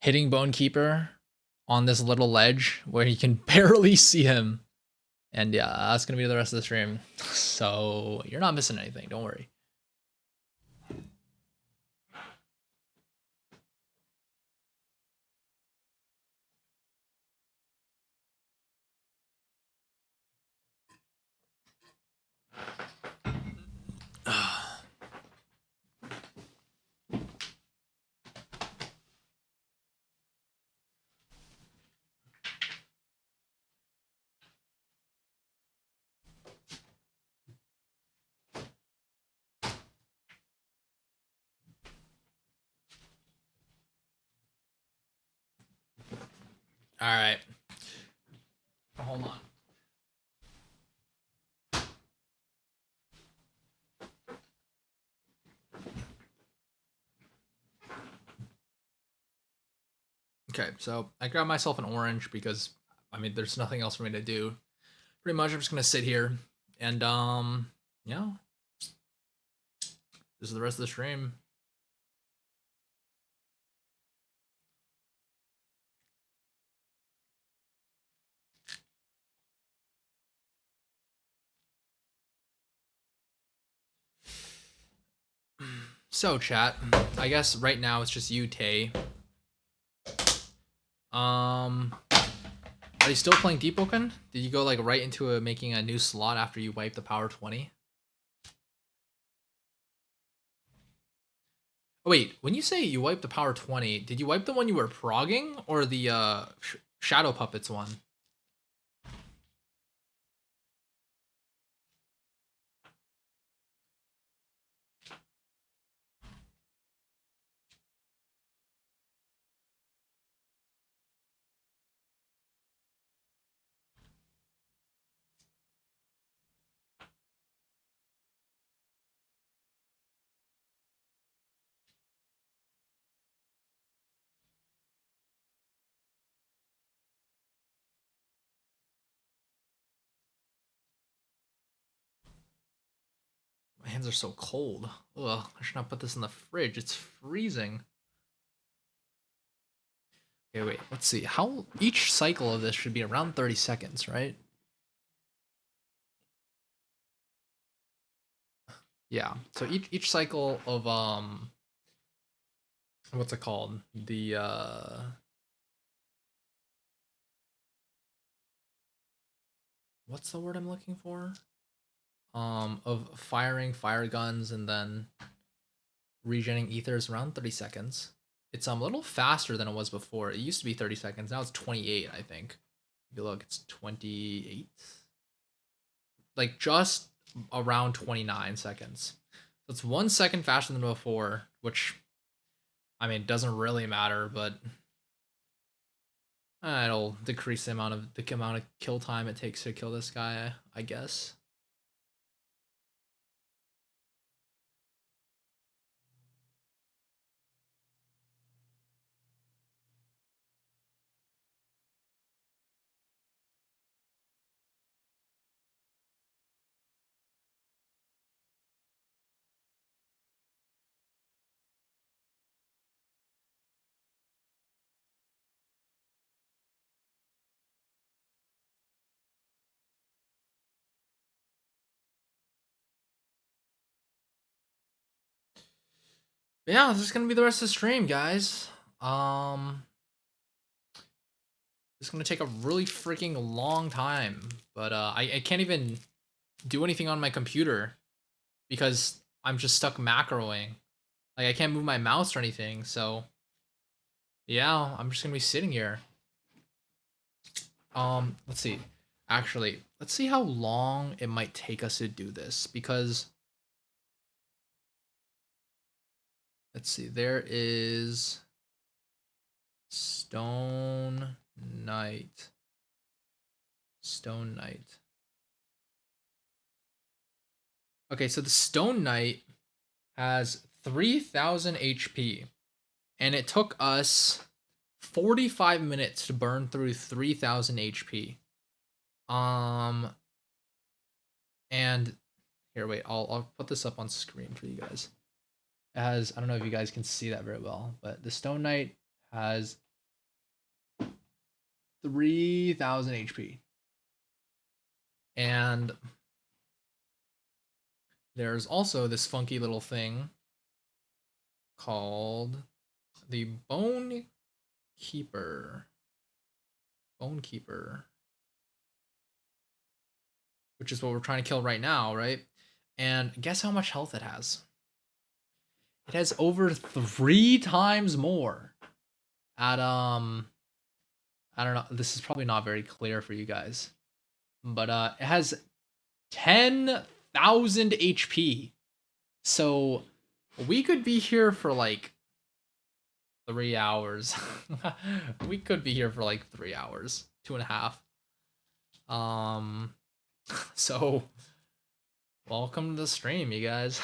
hitting Bone Keeper on this little ledge where you can barely see him. And yeah, that's gonna be the rest of the stream. So you're not missing anything. Don't worry. All right. Hold on. Okay, so I grabbed myself an orange because I mean there's nothing else for me to do. Pretty much I'm just gonna sit here and yeah. This is the rest of the stream. So chat, I guess right now it's just you, Tay. Are you still playing Deepwoken? Did you go like right into making a new slot after you wiped the power 20? Oh wait, when you say you wiped the power 20, did you wipe the one you were progging or the Shadow Puppets one? My hands are so cold. Ugh, I should not put this in the fridge. It's freezing. Okay, wait, let's see. How each cycle of this should be around 30 seconds, right? Yeah. So each cycle of what's it called? The what's the word I'm looking for? Of firing fire guns and then regenerating ethers around 30 seconds. It's a little faster than it was before. It used to be 30 seconds. Now it's 28, I think. If you look, it's 28. Like just around 29 seconds. So it's 1 second faster than before, which I mean doesn't really matter, but It'll decrease the amount of kill time it takes to kill this guy, I guess. But yeah, this is gonna be the rest of the stream, guys. It's gonna take a really freaking long time, but I can't even do anything on my computer because I'm just stuck macroing. Like I can't move my mouse or anything, so yeah, I'm just gonna be sitting here. Let's see. Actually, let's see how long it might take us to do this because let's see. There is Stone Knight. Stone Knight. Okay, so the Stone Knight has 3,000 HP, and it took us 45 minutes to burn through 3,000 HP. And here, wait, I'll put this up on screen for you guys. It has, I don't know if you guys can see that very well, but the Stone Knight has 3,000 HP. And there's also this funky little thing called the Bone Keeper. Bone Keeper. Which is what we're trying to kill right now, right? And guess how much health it has? It has over 3 times more at I don't know, this is probably not very clear for you guys. But it has 10,000 HP. So we could be here for like 3 hours. We could be here for like 3 hours, 2.5. So welcome to the stream, you guys.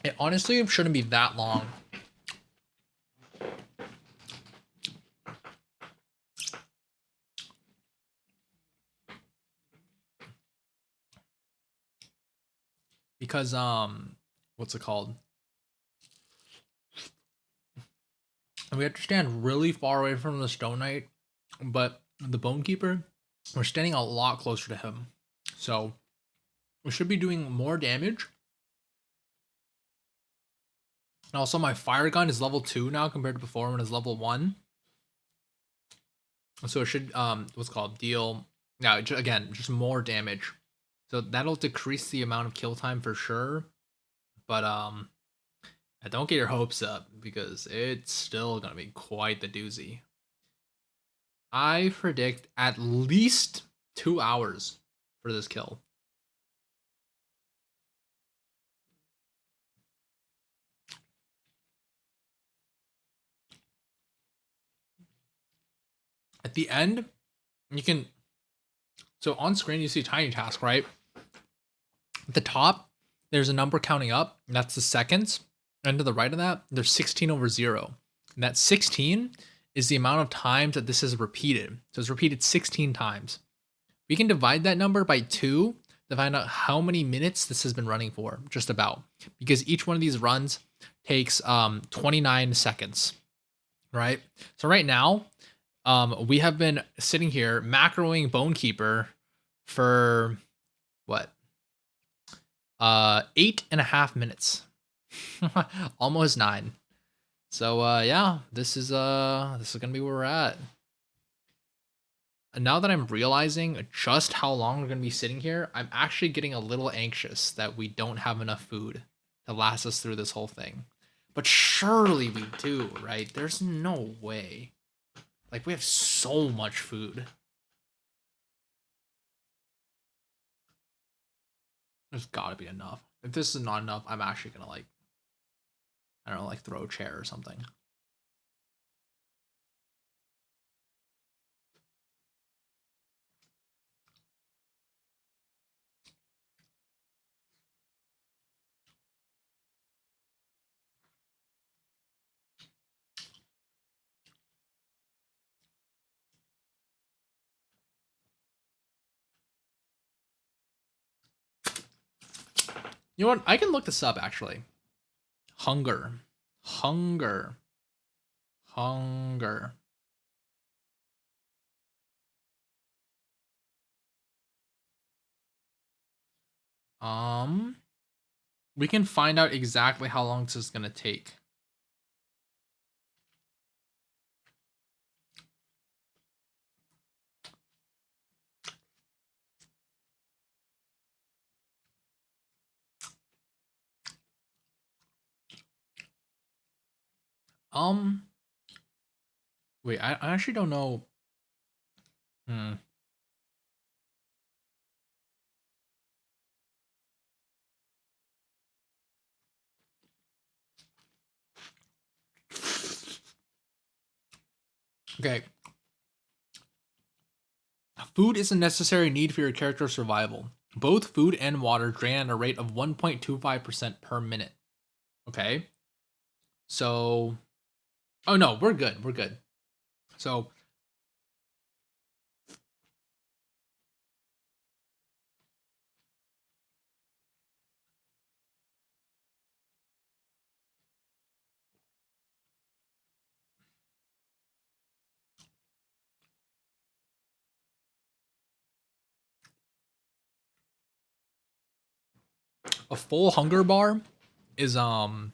It honestly shouldn't be that long. Because what's it called? We have to stand really far away from the Stone Knight, but the Bone Keeper, we're standing a lot closer to him. So we should be doing more damage. And also my fire gun is level 2 now compared to before when it was level 1. So it should what's it called, deal, yeah, again, just more damage. So that'll decrease the amount of kill time for sure. But don't get your hopes up because it's still gonna be quite the doozy. I predict at least 2 hours for this kill. At the end, you can, so on screen you see tiny task, right? At the top, there's a number counting up, and that's the seconds. And to the right of that, there's 16 over 0. And that 16 is the amount of times that this is repeated. So it's repeated 16 times. We can divide that number by 2 to find out how many minutes this has been running for, just about. Because each one of these runs takes 29 seconds, right? So right now, we have been sitting here macroing Bone Keeper for what? 8.5 minutes. Almost 9. So yeah, this is gonna be where we're at. And now that I'm realizing just how long we're gonna be sitting here, I'm actually getting a little anxious that we don't have enough food to last us through this whole thing. But surely we do, right? There's no way. Like, we have so much food. There's gotta be enough. If this is not enough, I'm actually gonna, like, I don't know, like throw a chair or something. You know what? I can look this up actually. Hunger. Hunger. Hunger. Um, we can find out exactly how long this is gonna take. Um, wait, I actually don't know. Hmm. Okay. Food is a necessary need for your character's survival. Both food and water drain at a rate of 1.25% per minute. Okay. So, oh no, we're good. We're good. So, a full hunger bar is 88.9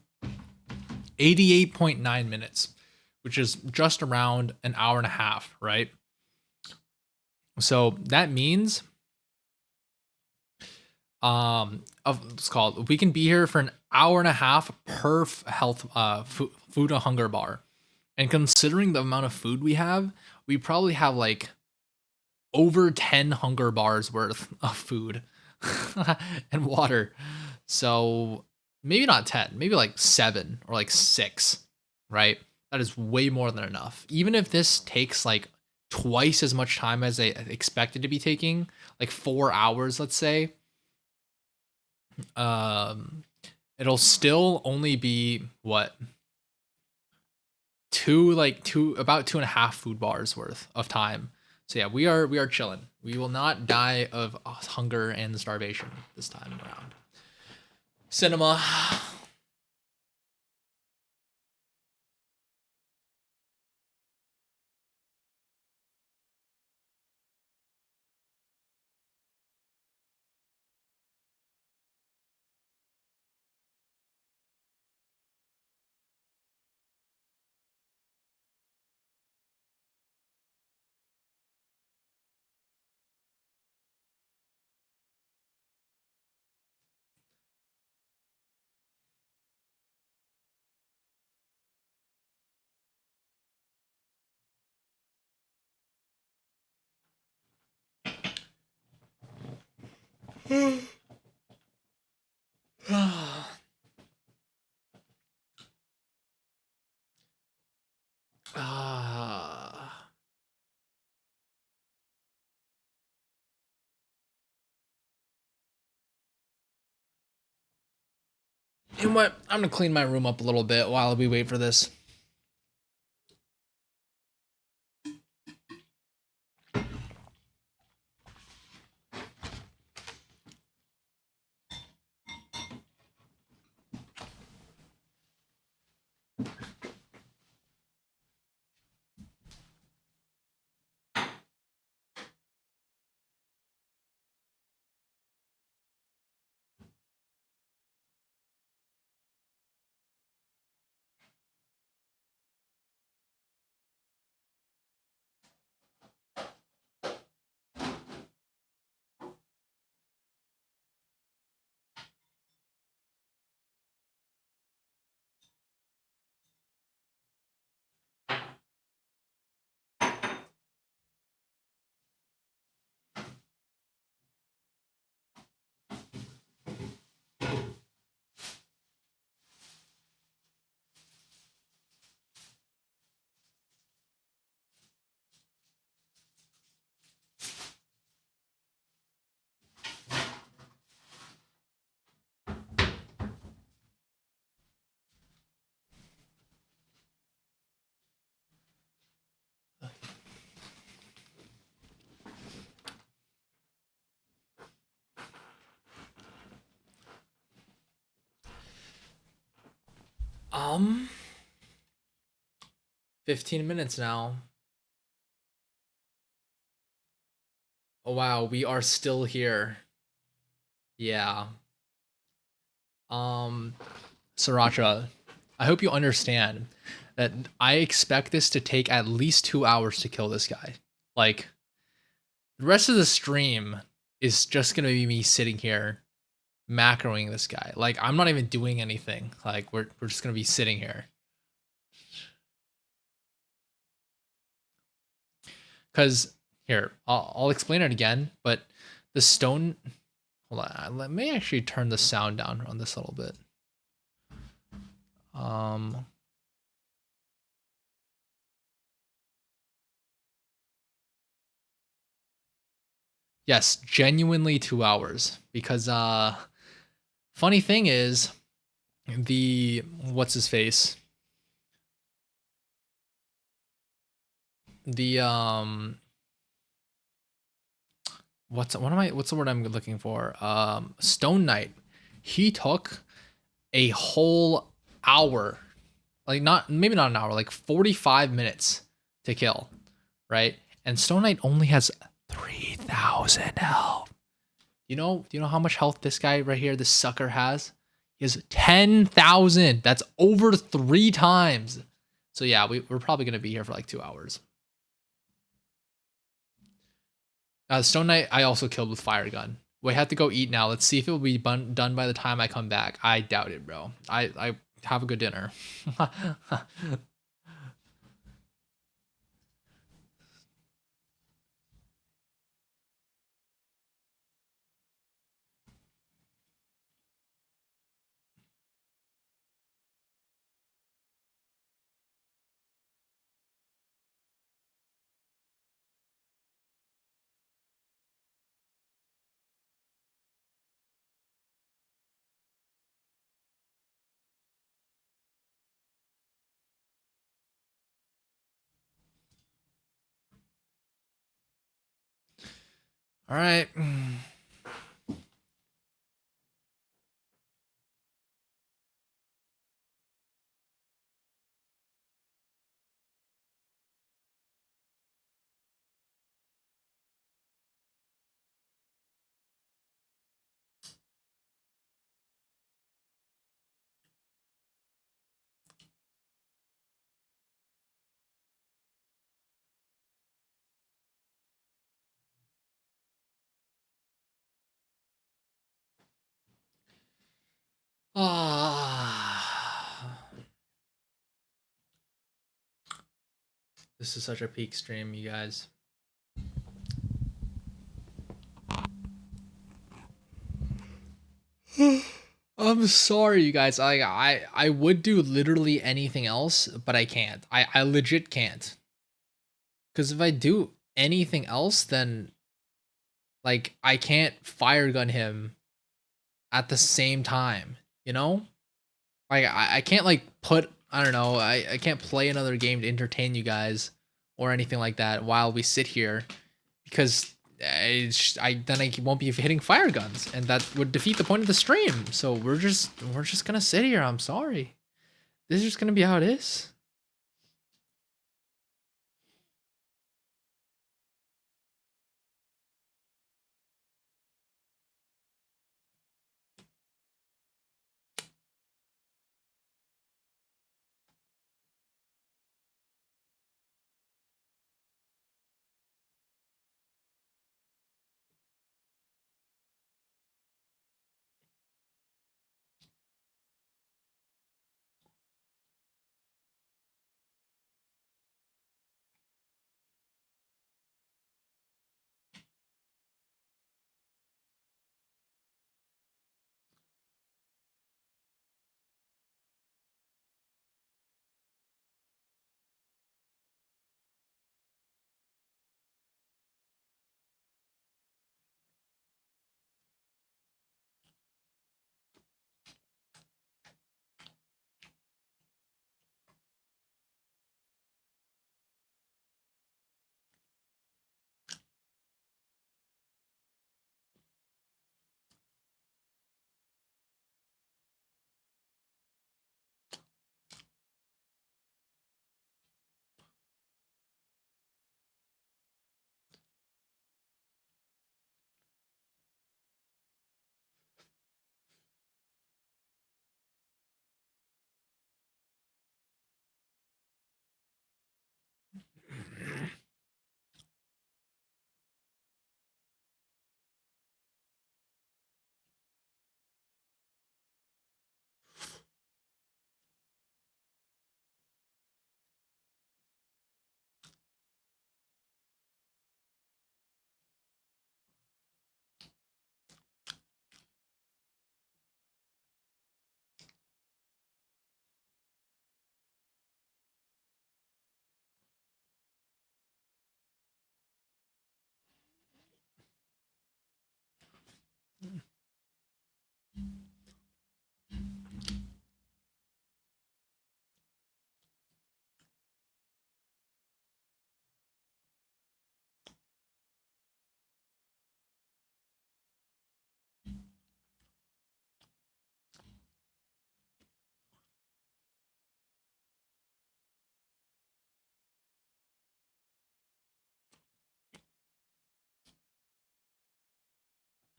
minutes, which is just around an hour and a half, right? So that means of it's called we can be here for an hour and a half per health food a hunger bar. And considering the amount of food we have, we probably have like over 10 hunger bars worth of food and water. So maybe not 10, maybe like 7 or like 6, right? That is way more than enough. Even if this takes like twice as much time as they expected to be taking, like 4 hours, let's say, um it'll still only be what, two about 2.5 food bars worth of time. So yeah, we are chilling. We will not die of hunger and starvation this time around. Cinema. Ah. You know what? I'm gonna clean my room up a little bit while we wait for this. Um, 15 minutes now. Oh wow, we are still here. Yeah. Um, Sriracha, I hope you understand that I expect this to take at least 2 hours to kill this guy. Like, the rest of the stream is just gonna be me sitting here macroing this guy. Like, I'm not even doing anything. Like, we're just gonna be sitting here. Cause here, I'll explain it again, but the stone, hold on, let me actually turn the sound down on this a little bit. Um yes, genuinely 2 hours. Because funny thing is, the what's his face? The what's the word I'm looking for? Stone Knight. He took a whole hour. Like, not, maybe not an hour, like 45 minutes to kill, right? And Stone Knight only has 3,000 health. Do you know how much health this guy right here, this sucker, has? He has 10,000. That's over 3 times. So yeah, we're probably gonna be here for like 2 hours. Stone Knight, I also killed with fire gun. We have to go eat now. Let's see if it will be done by the time I come back. I doubt it, bro. I have a good dinner. All right. Ah, this is such a peak stream, you guys. I'm sorry, you guys. I would do literally anything else, but I can't. I legit can't. Because if I do anything else, then like I can't fire gun him at the same time. You know? Like I can't like put, I don't know, I can't play another game to entertain you guys or anything like that while we sit here, because I then I won't be hitting fire guns, and that would defeat the point of the stream. So we're just gonna sit here. I'm sorry. This is just gonna be how it is.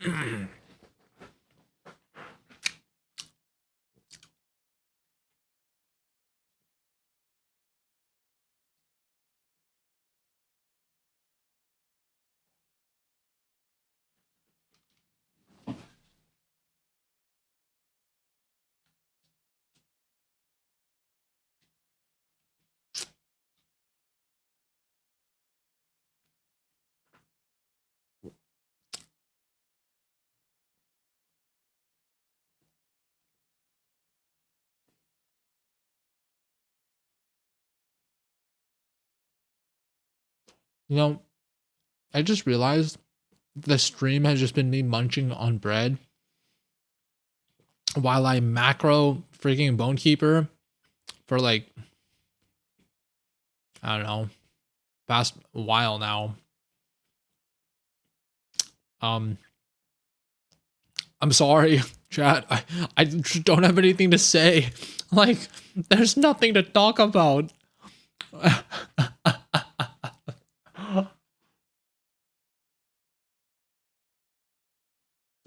You know, I just realized the stream has just been me munching on bread while I macro freaking Bonekeeper for like, I don't know, past a while now. Um, I'm sorry, chat. I just don't have anything to say. Like, there's nothing to talk about.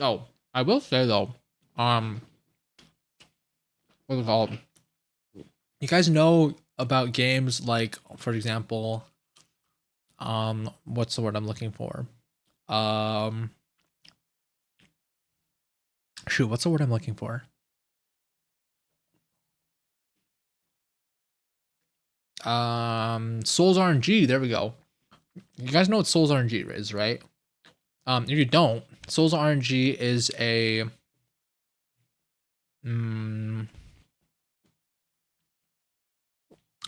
Oh, I will say though, what's it called? You guys know about games like, for example, what's the word I'm looking for? Um, shoot, what's the word I'm looking for? Souls RNG. There we go. You guys know what Souls RNG is, right? If you don't, Souls RNG is a mm,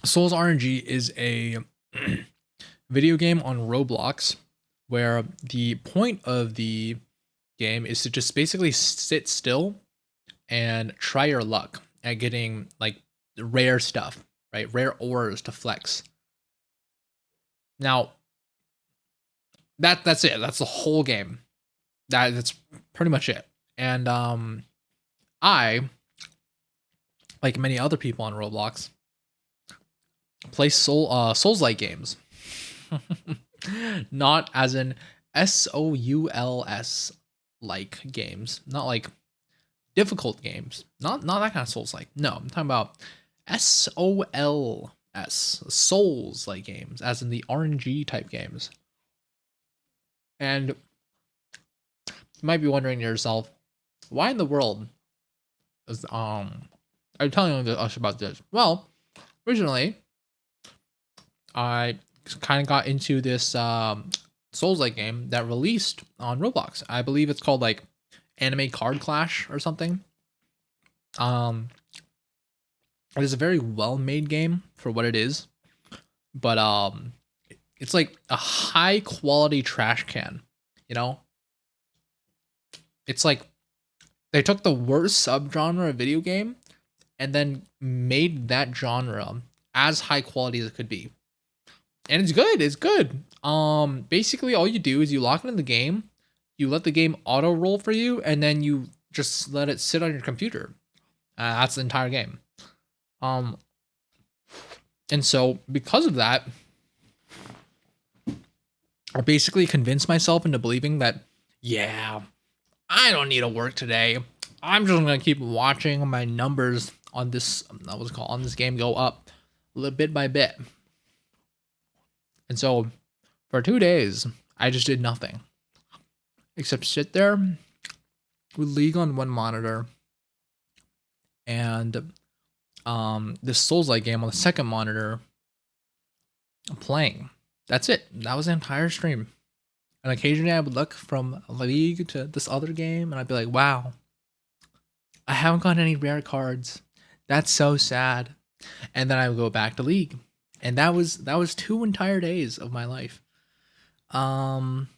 Souls RNG is a video game on Roblox where the point of the game is to just basically sit still and try your luck at getting like rare stuff, right? Rare ores to flex. Now, that's it. That's the whole game. That's pretty much it. And I, like many other people on Roblox, play Souls like games. Not as in SOULS like games. Not like difficult games. Not that kind of Souls like. No, I'm talking about SOLS Souls like games, as in the RNG type games. And you might be wondering to yourself, why in the world is are you telling us about this? Well, originally I kind of got into this Souls like game that released on Roblox. I believe it's called like Anime Card Clash or something. Um, it is a very well made game for what it is, but it's like a high quality trash can. You know, it's like they took the worst subgenre of video game and then made that genre as high quality as it could be. And it's good. It's good. Basically all you do is you lock it in the game, you let the game auto roll for you, and then you just let it sit on your computer. That's the entire game. Um, and so because of that, I basically convinced myself into believing that, yeah, I don't need to work today. I'm just gonna keep watching my numbers on this what's it called on this game go up, little bit by bit. And so for 2 days, I just did nothing except sit there with League on one monitor and this Souls like game on the second monitor playing. That's it. That was the entire stream. And occasionally I would look from League to this other game and I'd be like, wow, I haven't got any rare cards. That's so sad. And then I would go back to League. And that was 2 entire days of my life. Um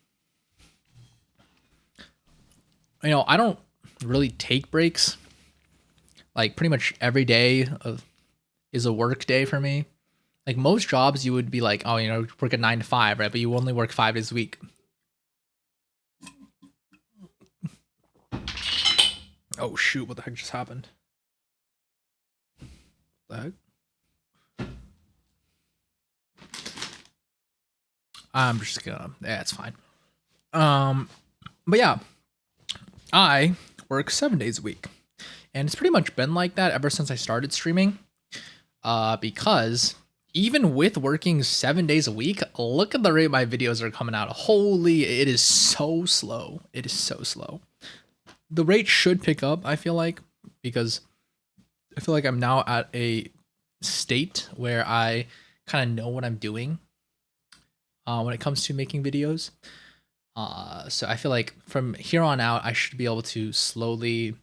I don't really take breaks. Like pretty much every day is a work day for me. Like most jobs, you would be like, oh, work at 9 to 5, right? But you only work 5 days a week. Oh shoot! What the heck just happened? The heck? I'm just gonna. Yeah, it's fine. But yeah, I work 7 days a week, and it's pretty much been like that ever since I started streaming. Because even with working 7 days a week, look at the rate my videos are coming out. Holy, it is so slow. It is so slow. The rate should pick up, I feel like, because I feel like I'm now at a state where I kind of know what I'm doing when it comes to making videos. So I feel like from here on out, I should be able to slowly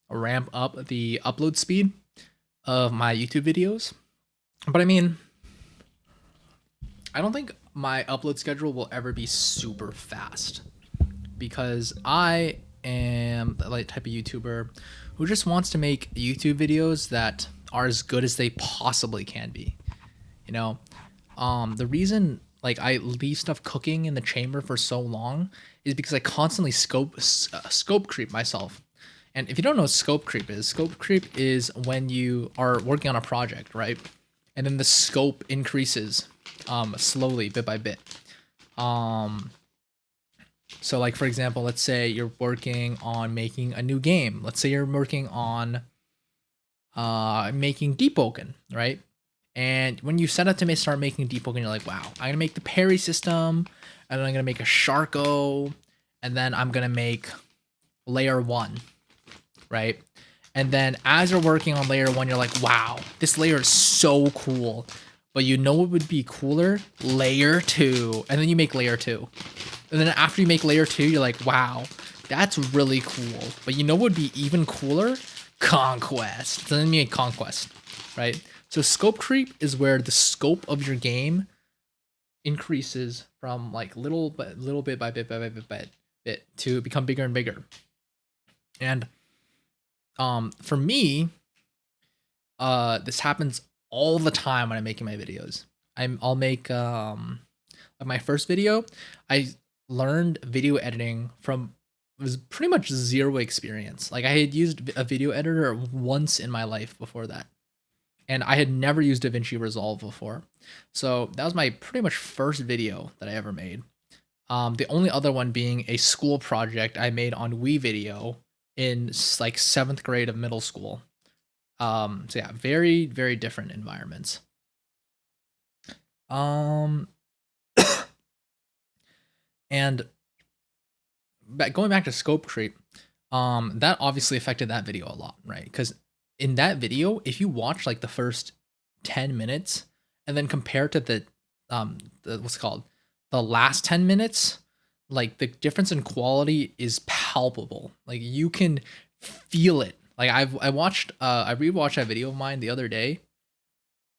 ramp up the upload speed of my YouTube videos. But I mean, I don't think my upload schedule will ever be super fast because I am the like type of YouTuber who just wants to make YouTube videos that are as good as they possibly can be. You know, the reason like I leave stuff cooking in the chamber for so long is because I constantly scope creep myself. And if you don't know what scope creep is when you are working on a project, right? And then the scope increases slowly, bit by bit. So like for example, let's say you're working on making a new game. Let's say you're working on making Deepwoken, right? And when you set up to start making Deepwoken, you're like, wow, I'm gonna make the parry system, and then I'm gonna make a Sharko, and then I'm gonna make layer 1, right? And then as you're working on layer 1, you're like, wow, this layer is so cool. But you know what would be cooler? Layer 2. And then you make layer 2. And then after you make layer 2, you're like, wow, that's really cool. But you know what would be even cooler? Conquest. So then you make Conquest, right? So scope creep is where the scope of your game increases from like little bit by bit to become bigger and bigger. And for me, this happens all the time when I'm making my videos. I'll make like my first video, I learned video editing from it was pretty much zero experience. Like I had used a video editor once in my life before that. And I had never used DaVinci Resolve before. So that was my pretty much first video that I ever made. The only other one being a school project I made on WeVideo in like 7th grade of middle school. So yeah, very, very different environments. And going back to scope creep, that obviously affected that video a lot, right? Because in that video, if you watch like the first 10 minutes and then compare to the what's it called, the last 10 minutes, like the difference in quality is palpable. Like you can feel it. Like I rewatched that video of mine the other day.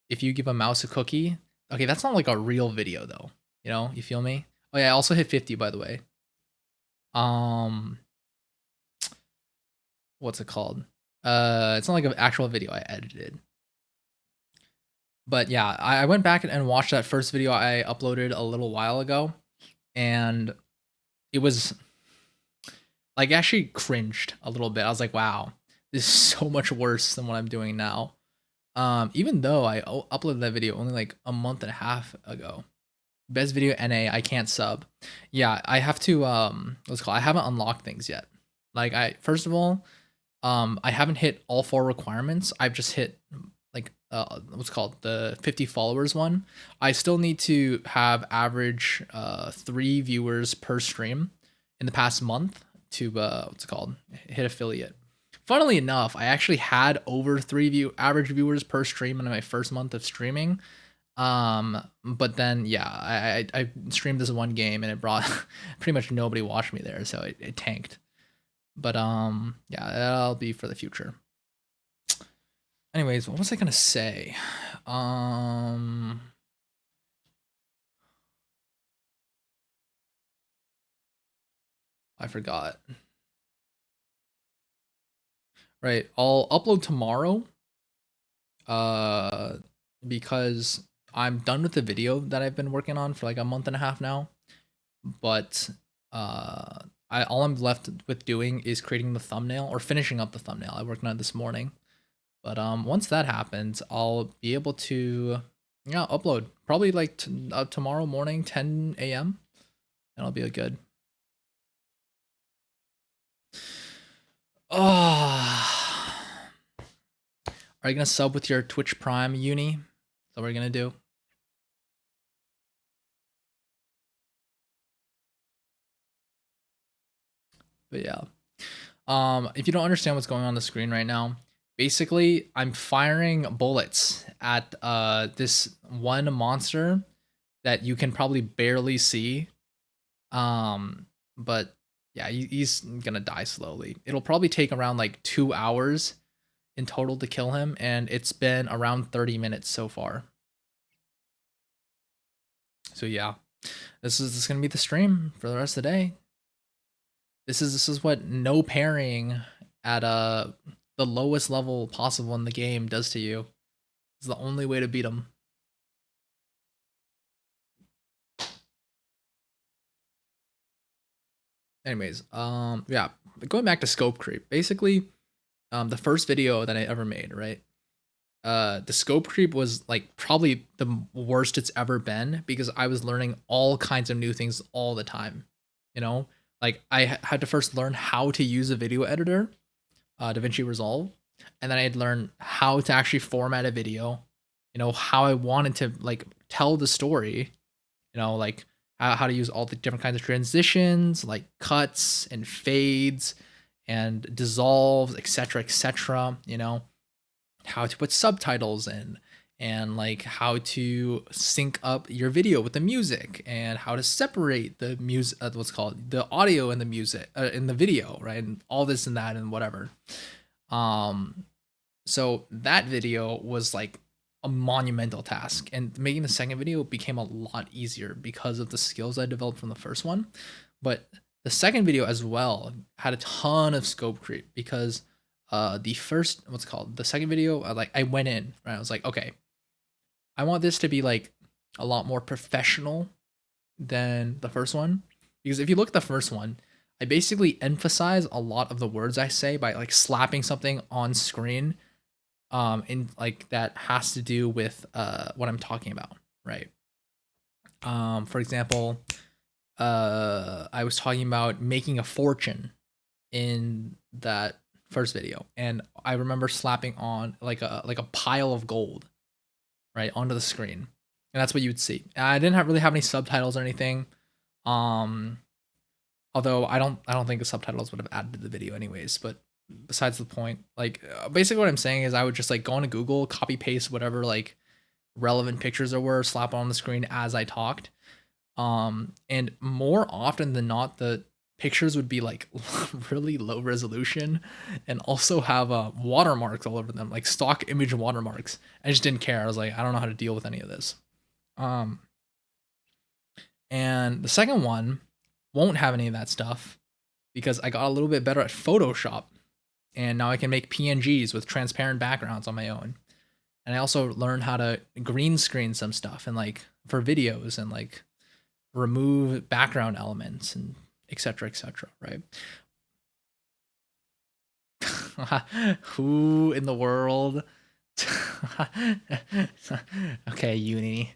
If you give a mouse a cookie, okay, that's not like a real video though. You know, you feel me? Oh yeah, I also hit 50 by the way. What's it called? It's not like an actual video I edited. But yeah, I went back and watched that first video I uploaded a little while ago, and it was like actually cringed a little bit. I was like, wow, this is so much worse than what I'm doing now. Even though I uploaded that video only like a month and a half ago. Best video NA, I can't sub. Yeah, I have to what's it called? I haven't unlocked things yet. Like I first of all, I haven't hit all 4 requirements. I've just hit like what's it called, the 50 followers one. I still need to have average 3 viewers per stream in the past month to what's it called, hit affiliate. Funnily enough, I actually had over 3 average viewers per stream in my first month of streaming. But then yeah, I streamed this one game and it brought pretty much nobody watched me there, so it tanked. But yeah, that'll be for the future. Anyways, what was I gonna say? I forgot. Right, I'll upload tomorrow. Because I'm done with the video that I've been working on for like a month and a half now. But all I'm left with doing is creating the thumbnail or finishing up the thumbnail. I worked on it this morning. But once that happens, I'll be able to upload probably like tomorrow morning 10 a.m. and I'll be good. Are you gonna sub with your Twitch Prime uni? Is that what we're gonna do? But yeah. If you don't understand what's going on the screen right now, basically I'm firing bullets at this one monster that you can probably barely see. But yeah, he's gonna die slowly. It'll probably take around like 2 hours in total to kill him, and it's been around 30 minutes so far. So yeah, this is gonna be the stream for the rest of the day. This is what no parrying at the lowest level possible in the game does to you. It's the only way to beat them. Anyways, yeah, going back to scope creep. Basically, the first video that I ever made, right? The scope creep was like probably the worst it's ever been because I was learning all kinds of new things all the time. You know, like I had to first learn how to use a video editor, DaVinci Resolve, and then I'd learn how to actually format a video. You know, how I wanted to like tell the story. You know, like how to use all the different kinds of transitions, like cuts and fades and dissolves, etc., etc. You know, how to put subtitles in and like how to sync up your video with the music and how to separate the music what's called the audio and the music in the video, right? And all this and that and whatever. um so that video was like a monumental task, and making the second video became a lot easier because of the skills I developed from the first one. But the second video as well had a ton of scope creep because the first what's it called the second video, I went in, right? I was like, okay, I want this to be like a lot more professional than the first one, because if you look at the first one, I basically emphasize a lot of the words I say by like slapping something on screen in like that has to do with what I'm talking about, right? For example, I was talking about making a fortune in that first video, and I remember slapping on like a pile of gold right onto the screen, and that's what you would see. I didn't really have any subtitles or anything. Um, Although I don't think the subtitles would have added to the video anyways. But besides the point, like basically what I'm saying is I would just like go into Google, copy paste whatever like relevant pictures there were, slap on the screen as I talked. And more often than not, the pictures would be like really low resolution and also have watermarks all over them, like stock image watermarks. I just didn't care. I was like, I don't know how to deal with any of this. Um, and the second one won't have any of that stuff because I got a little bit better at Photoshop, and now I can make PNGs with transparent backgrounds on my own. And I also learned how to green screen some stuff and like for videos and like remove background elements and etc etc, right? Who in the world? Okay, uni.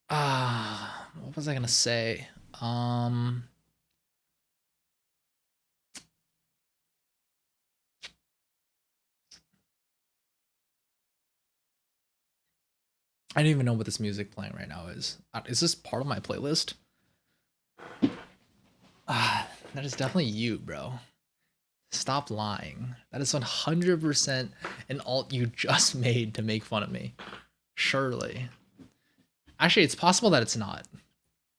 What was I gonna say? I don't even know what this music playing right now is. Is this part of my playlist? That is definitely you, bro. Stop lying. That is 100% an alt you just made to make fun of me. Surely. Actually, it's possible that it's not.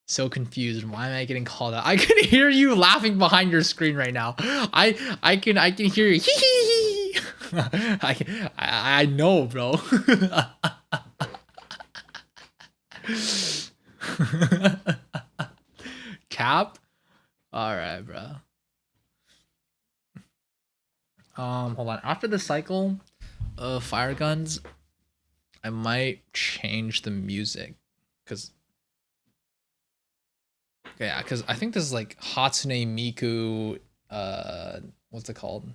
So confused. Why am I getting called out? I can hear you laughing behind your screen right now. I can hear you. I know, bro. Cap? Alright, bro. Hold on. After the cycle of fire guns, I might change the music. Cause I think this is like Hatsune Miku. What's it called?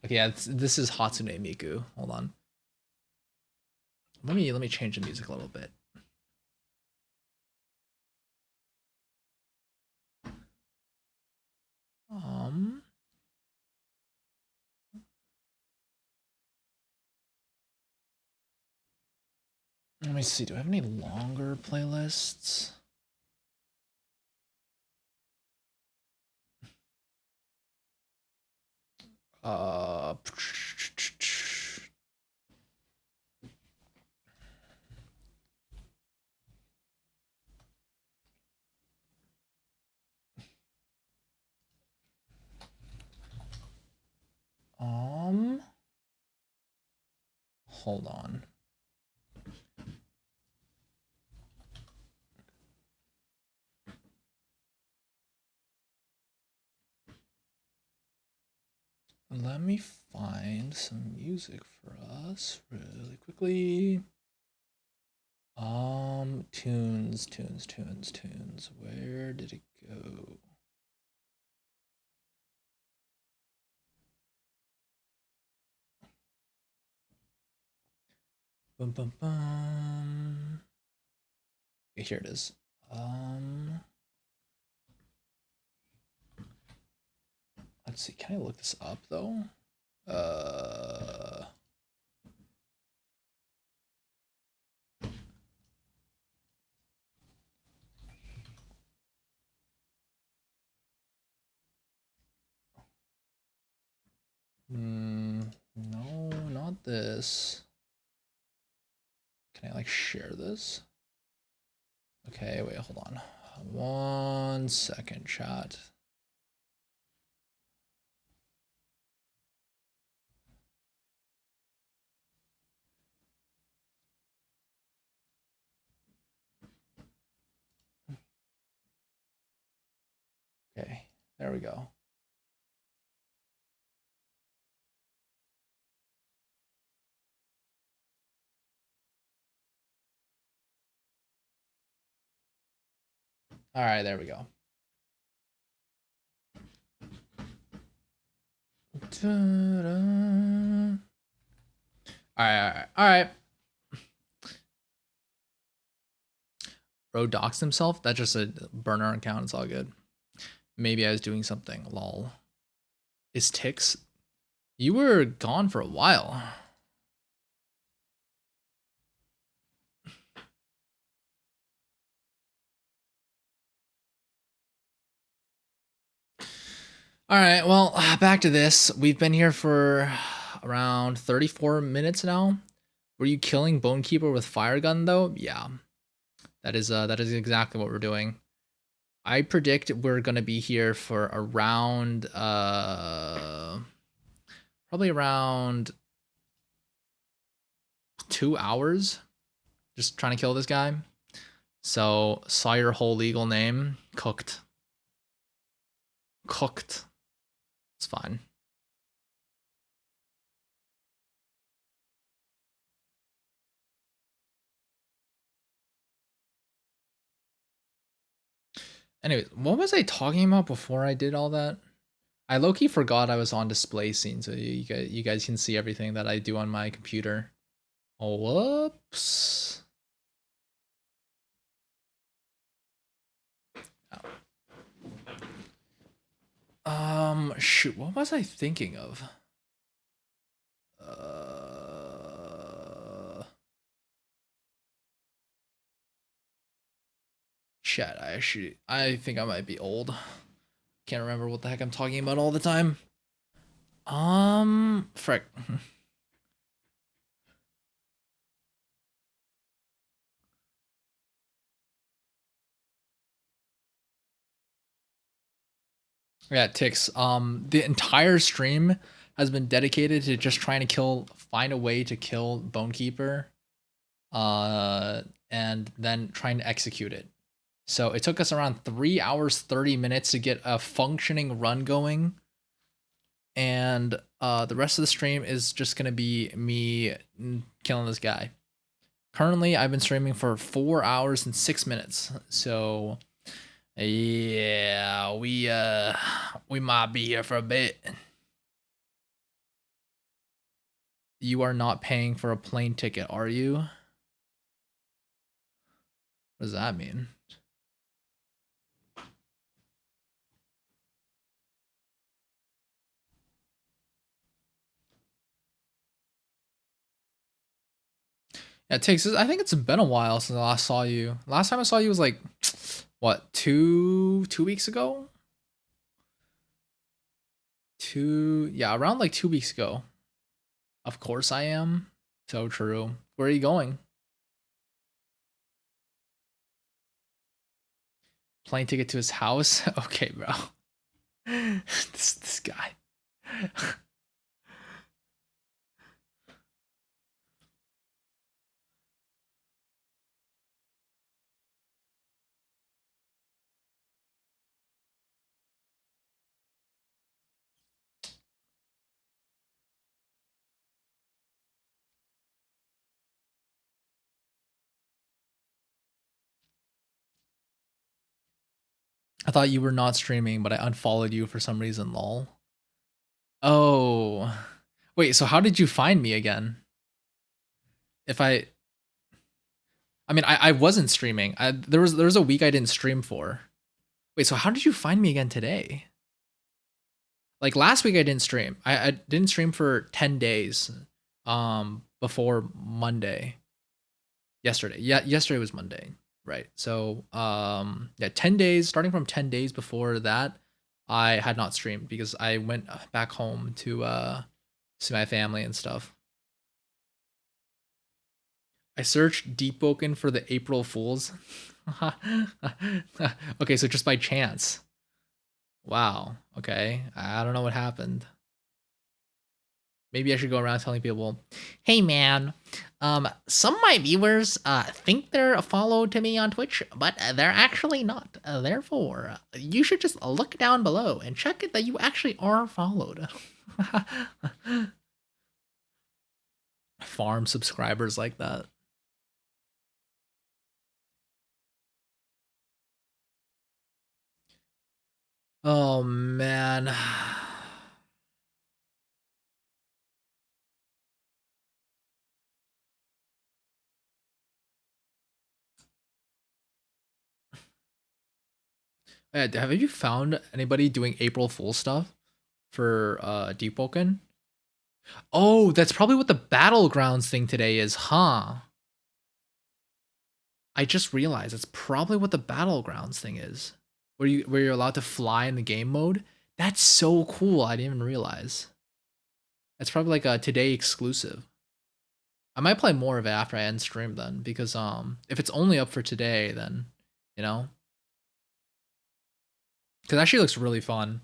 Okay, yeah, this is Hatsune Miku. Hold on. Let me change the music a little bit. Let me see. Do I have any longer playlists? Uh, hold on. Let me find some music for us really quickly. Tunes. Where did it go? Bum bum bum. Okay, here it is. Let's see. Can I look this up though? No, not this. Can I like share this? Okay, wait, hold on. 1 second, chat. Okay, there we go. All right, there we go. All right. Bro doxed himself. That's just a burner account. It's all good. Maybe I was doing something. Lol. Is Tix? You were gone for a while. All right. Well, back to this. We've been here for around 34 minutes now. Were you killing Bonekeeper with fire gun though? Yeah. That is exactly what we're doing. I predict we're gonna be here for around probably around 2 hours, just trying to kill this guy. So saw your whole legal name. Cooked. It's fine. Anyways, what was I talking about before I did all that? I low-key forgot I was on display scene, so you guys can see everything that I do on my computer. Oh, whoops. Shoot, what was I thinking of? Chat, I think I might be old. Can't remember what the heck I'm talking about all the time. Frick. Yeah, Tix. The entire stream has been dedicated to just trying to find a way to kill Bonekeeper, and then trying to execute it. So it took us around 3 hours 30 minutes to get a functioning run going, and the rest of the stream is just gonna be me killing this guy. Currently, I've been streaming for 4 hours and 6 minutes. So yeah, we might be here for a bit. You are not paying for a plane ticket, are you? What does that mean? Yeah, it takes. I think it's been a while since I last saw you. Last time I saw you was like, what, 2 weeks ago? Yeah, around like 2 weeks ago. Of course I am. So true. Where are you going? Plane ticket to his house? Okay, bro. This guy. I thought you were not streaming, but I unfollowed you for some reason, lol. Oh. Wait, so how did you find me again? If I mean I wasn't streaming. There was a week I didn't stream for. Wait, so how did you find me again today? Like last week I didn't stream. I didn't stream for 10 days before Monday. Yesterday. Yeah, yesterday was Monday. Right. So yeah, 10 days, starting from 10 days before that, I had not streamed because I went back home to see my family and stuff. I searched Deepwoken for the April Fools. Okay, so just by chance. Wow. Okay. I don't know what happened. Maybe I should go around telling people, "Hey man, some of my viewers think they're followed to me on Twitch, but they're actually not. Therefore, you should just look down below and check it that you actually are followed." Farm subscribers like that. Oh man. Yeah, have you found anybody doing April Fool stuff for Deepwoken? Oh, that's probably what the battlegrounds thing today is, huh? I just realized it's probably what the battlegrounds thing is. Where you're allowed to fly in the game mode. That's so cool. I didn't even realize. That's probably like a today exclusive. I might play more of it after I end stream then, because if it's only up for today, then you know, because actually looks really fun.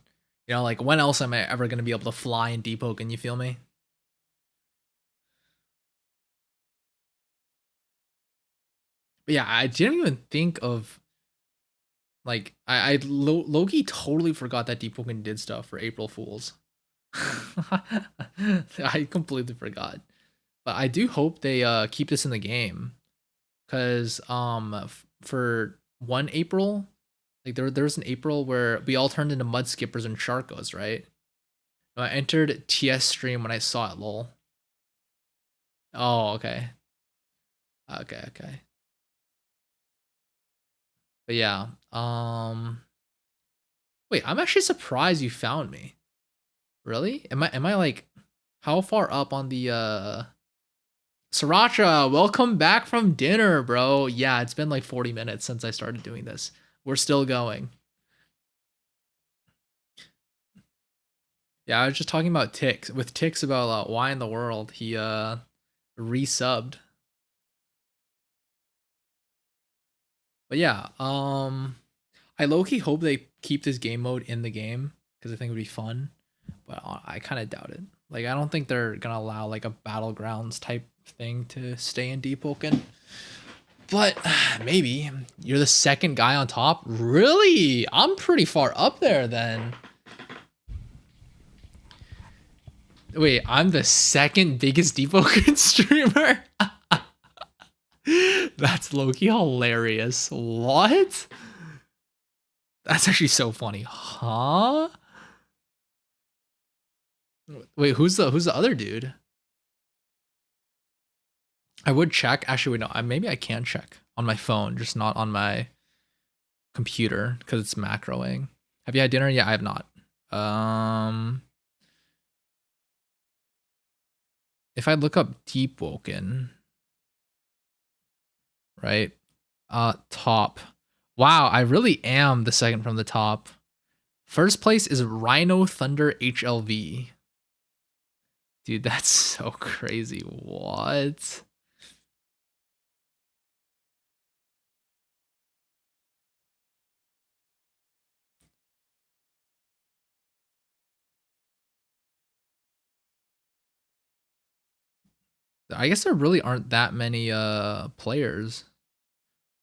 You know, like when else am I ever gonna be able to fly in Deepwoken? You feel me? But yeah, I didn't even think of like Loki totally forgot that Deepwoken did stuff for April Fools. I completely forgot. But I do hope they keep this in the game cuz for 1 April, like there's an April where we all turned into mud skippers and charcos, right? I entered TS stream when I saw it, lol. Oh, okay. Okay. But yeah, wait, I'm actually surprised you found me. Really? Am I like how far up on the Sriracha, welcome back from dinner, bro. Yeah, it's been like 40 minutes since I started doing this. We're still going. Yeah, I was just talking about Tix with Tix about why in the world he resubbed. But yeah, I low key hope they keep this game mode in the game because I think it would be fun. But I kind of doubt it. Like I don't think they're gonna allow like a battlegrounds type thing to stay in Deepwoken. But maybe you're the second guy on top. Really? I'm pretty far up there then. Wait, I'm the second biggest Deepwoken streamer. That's low-key hilarious. What? That's actually so funny. Huh? Wait, who's the other dude? I would check. Actually, wait, no. Maybe I can check on my phone, just not on my computer because it's macroing. Have you had dinner? Yeah, I have not. Um, if I look up Deepwoken, right? Top. Wow, I really am the second from the top. First place is Rhino Thunder HLV. Dude, that's so crazy. What? I guess there really aren't that many players.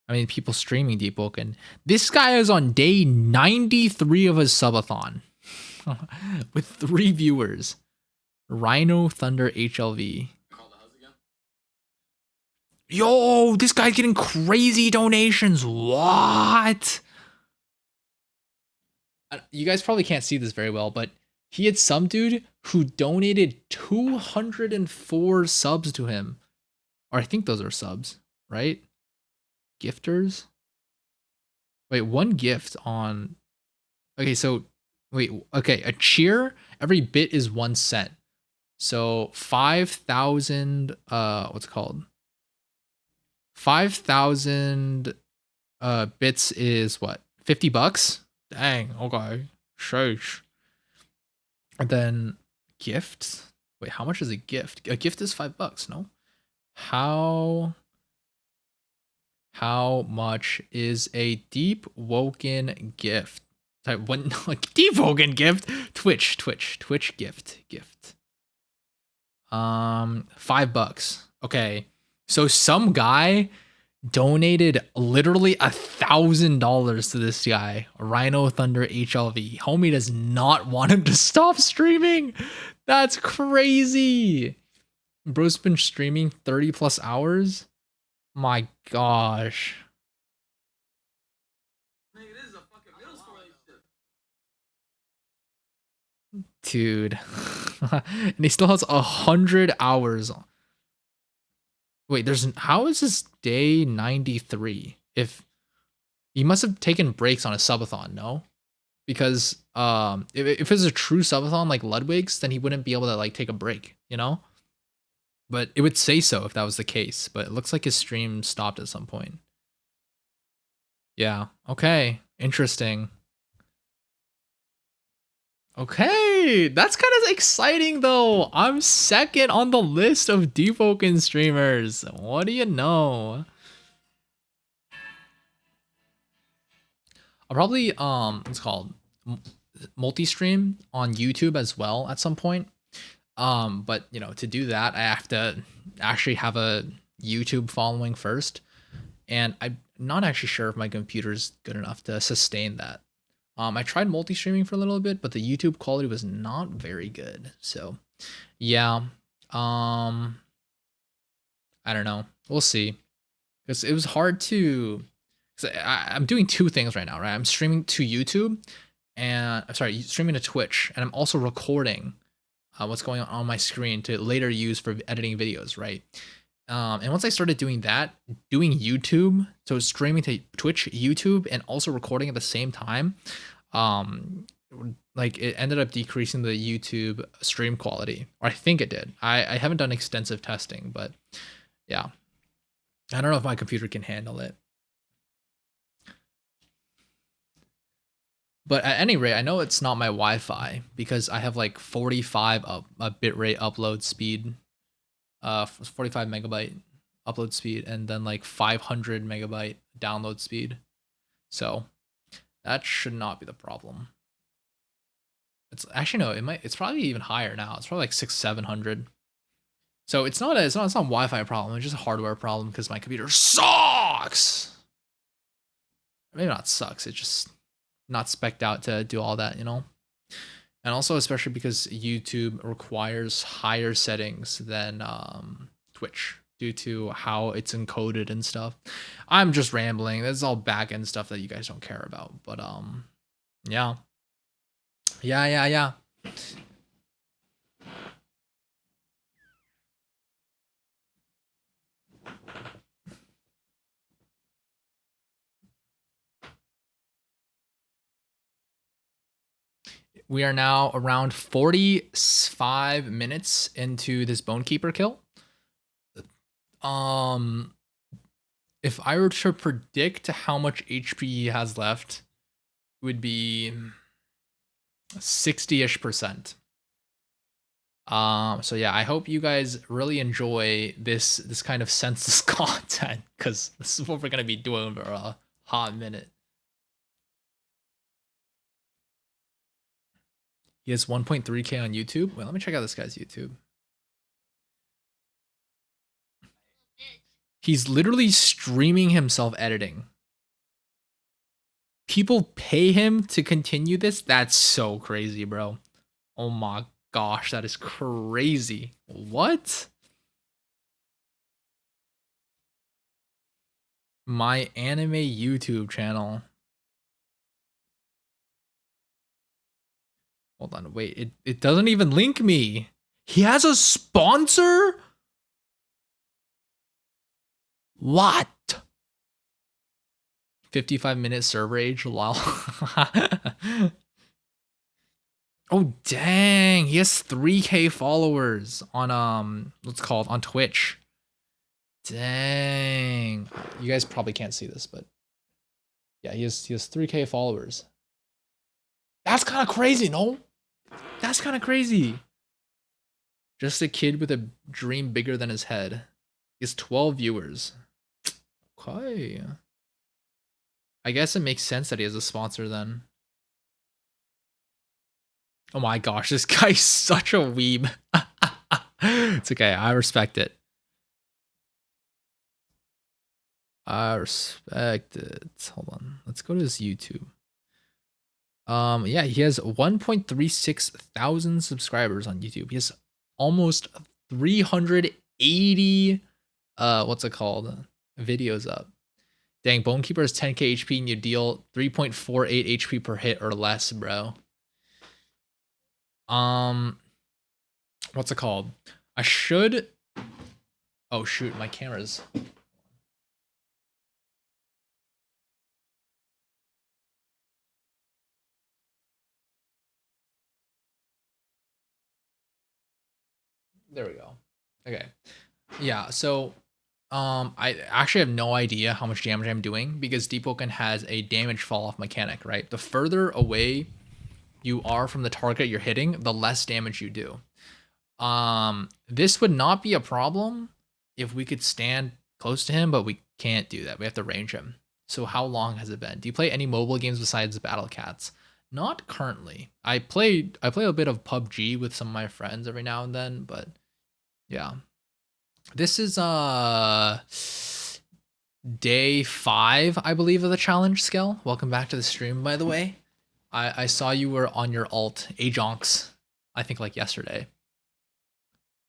I mean, people streaming Deepwoken. This guy is on day 93 of his subathon with 3 viewers. Rhino Thunder HLV. Yo, this guy's getting crazy donations. What? You guys probably can't see this very well, but he had some dude who donated 204 subs to him. Or I think those are subs, right? Gifters? Wait, one gift on. Okay, so wait, okay, a cheer, every bit is 1 cent. So 5,000 what's it called? 5,000 bits is what? $50? Dang, okay. Sheesh. And then gifts. Wait, how much is a gift? A gift is $5, no? How much is a Deepwoken gift? Sorry, what? Like Deepwoken gift? Twitch gift. $5. Okay, so some guy donated literally $1,000 to this guy, Rhino Thunder HLV. Homie does not want him to stop streaming. That's crazy. Bro's been streaming 30 plus hours. My gosh. Dude. And he still has 100 hours. Wait, how is this day 93? If he must have taken breaks on a subathon, no? Because if it's a true subathon like Ludwig's, then he wouldn't be able to like take a break, you know? But it would say so if that was the case, but it looks like his stream stopped at some point. Yeah. Okay. Interesting. Okay, that's kind of exciting though. I'm second on the list of Deepwoken streamers. What do you know? I'll probably what's it called multi-stream on YouTube as well at some point. But you know, to do that, I have to actually have a YouTube following first, and I'm not actually sure if my computer's good enough to sustain that. I tried multi-streaming for a little bit, but the YouTube quality was not very good. So, yeah, I don't know. We'll see. Because it was hard to. Cause I'm doing 2 things right now, right? I'm streaming to YouTube, and I'm sorry, streaming to Twitch, and I'm also recording what's going on my screen to later use for editing videos, right? And once I started doing that, doing YouTube, so streaming to Twitch, YouTube, and also recording at the same time, like it ended up decreasing the YouTube stream quality, or I think it did. I haven't done extensive testing, but yeah, I don't know if my computer can handle it. But at any rate, I know it's not my Wi-Fi because I have like 45 a bitrate upload speed, 45 megabyte upload speed, and then like 500 megabyte download speed. So that should not be the problem. It's actually no, it's probably even higher now. It's probably like 600-700. So it's not a Wi-Fi problem. It's just a hardware problem because my computer sucks. Maybe not sucks. It's just not spec'd out to do all that, you know? And also, especially because YouTube requires higher settings than Twitch due to how it's encoded and stuff. I'm just rambling. That's all back-end stuff that you guys don't care about. But yeah. Yeah. We are now around 45 minutes into this Bonekeeper kill. If I were to predict how much HP he has left, it would be 60-ish%. So yeah, I hope you guys really enjoy this kind of senseless content, because this is what we're gonna be doing for a hot minute. He has 1.3K on YouTube. Wait, let me check out this guy's YouTube. He's literally streaming himself editing. People pay him to continue this? That's so crazy, bro. Oh my gosh, that is crazy. What? My anime YouTube channel. Hold on, wait. It doesn't even link me. He has a sponsor? What? 55-minute server age, lol. Oh dang, he has 3K followers on what's called on Twitch. Dang. You guys probably can't see this, but yeah, he has 3K followers. That's kind of crazy, no? That's kind of crazy. Just a kid with a dream bigger than his head. He has 12 viewers. Okay. I guess it makes sense that he has a sponsor then. Oh my gosh, this guy's such a weeb. It's okay, I respect it. I respect it. Hold on. Let's go to his YouTube. Yeah, he has 1.36 thousand subscribers on YouTube. He has almost 380 what's it called? Videos up. Dang, Bonekeeper is 10k HP and you deal 3.48 HP per hit or less, bro. What's it called? I should. Oh shoot, my camera's. There we go. Okay. Yeah, so I actually have no idea how much damage I'm doing because Deepwoken has a damage fall off mechanic, right? The further away you are from the target you're hitting, the less damage you do. This would not be a problem if we could stand close to him, but we can't do that. We have to range him. So how long has it been? Do you play any mobile games besides Battle Cats? Not currently. I play a bit of PUBG with some of my friends every now and then, but yeah. This is day 5, I believe, of the challenge skill. Welcome back to the stream, by the way. I saw you were on your alt, Ajonx, I think like yesterday.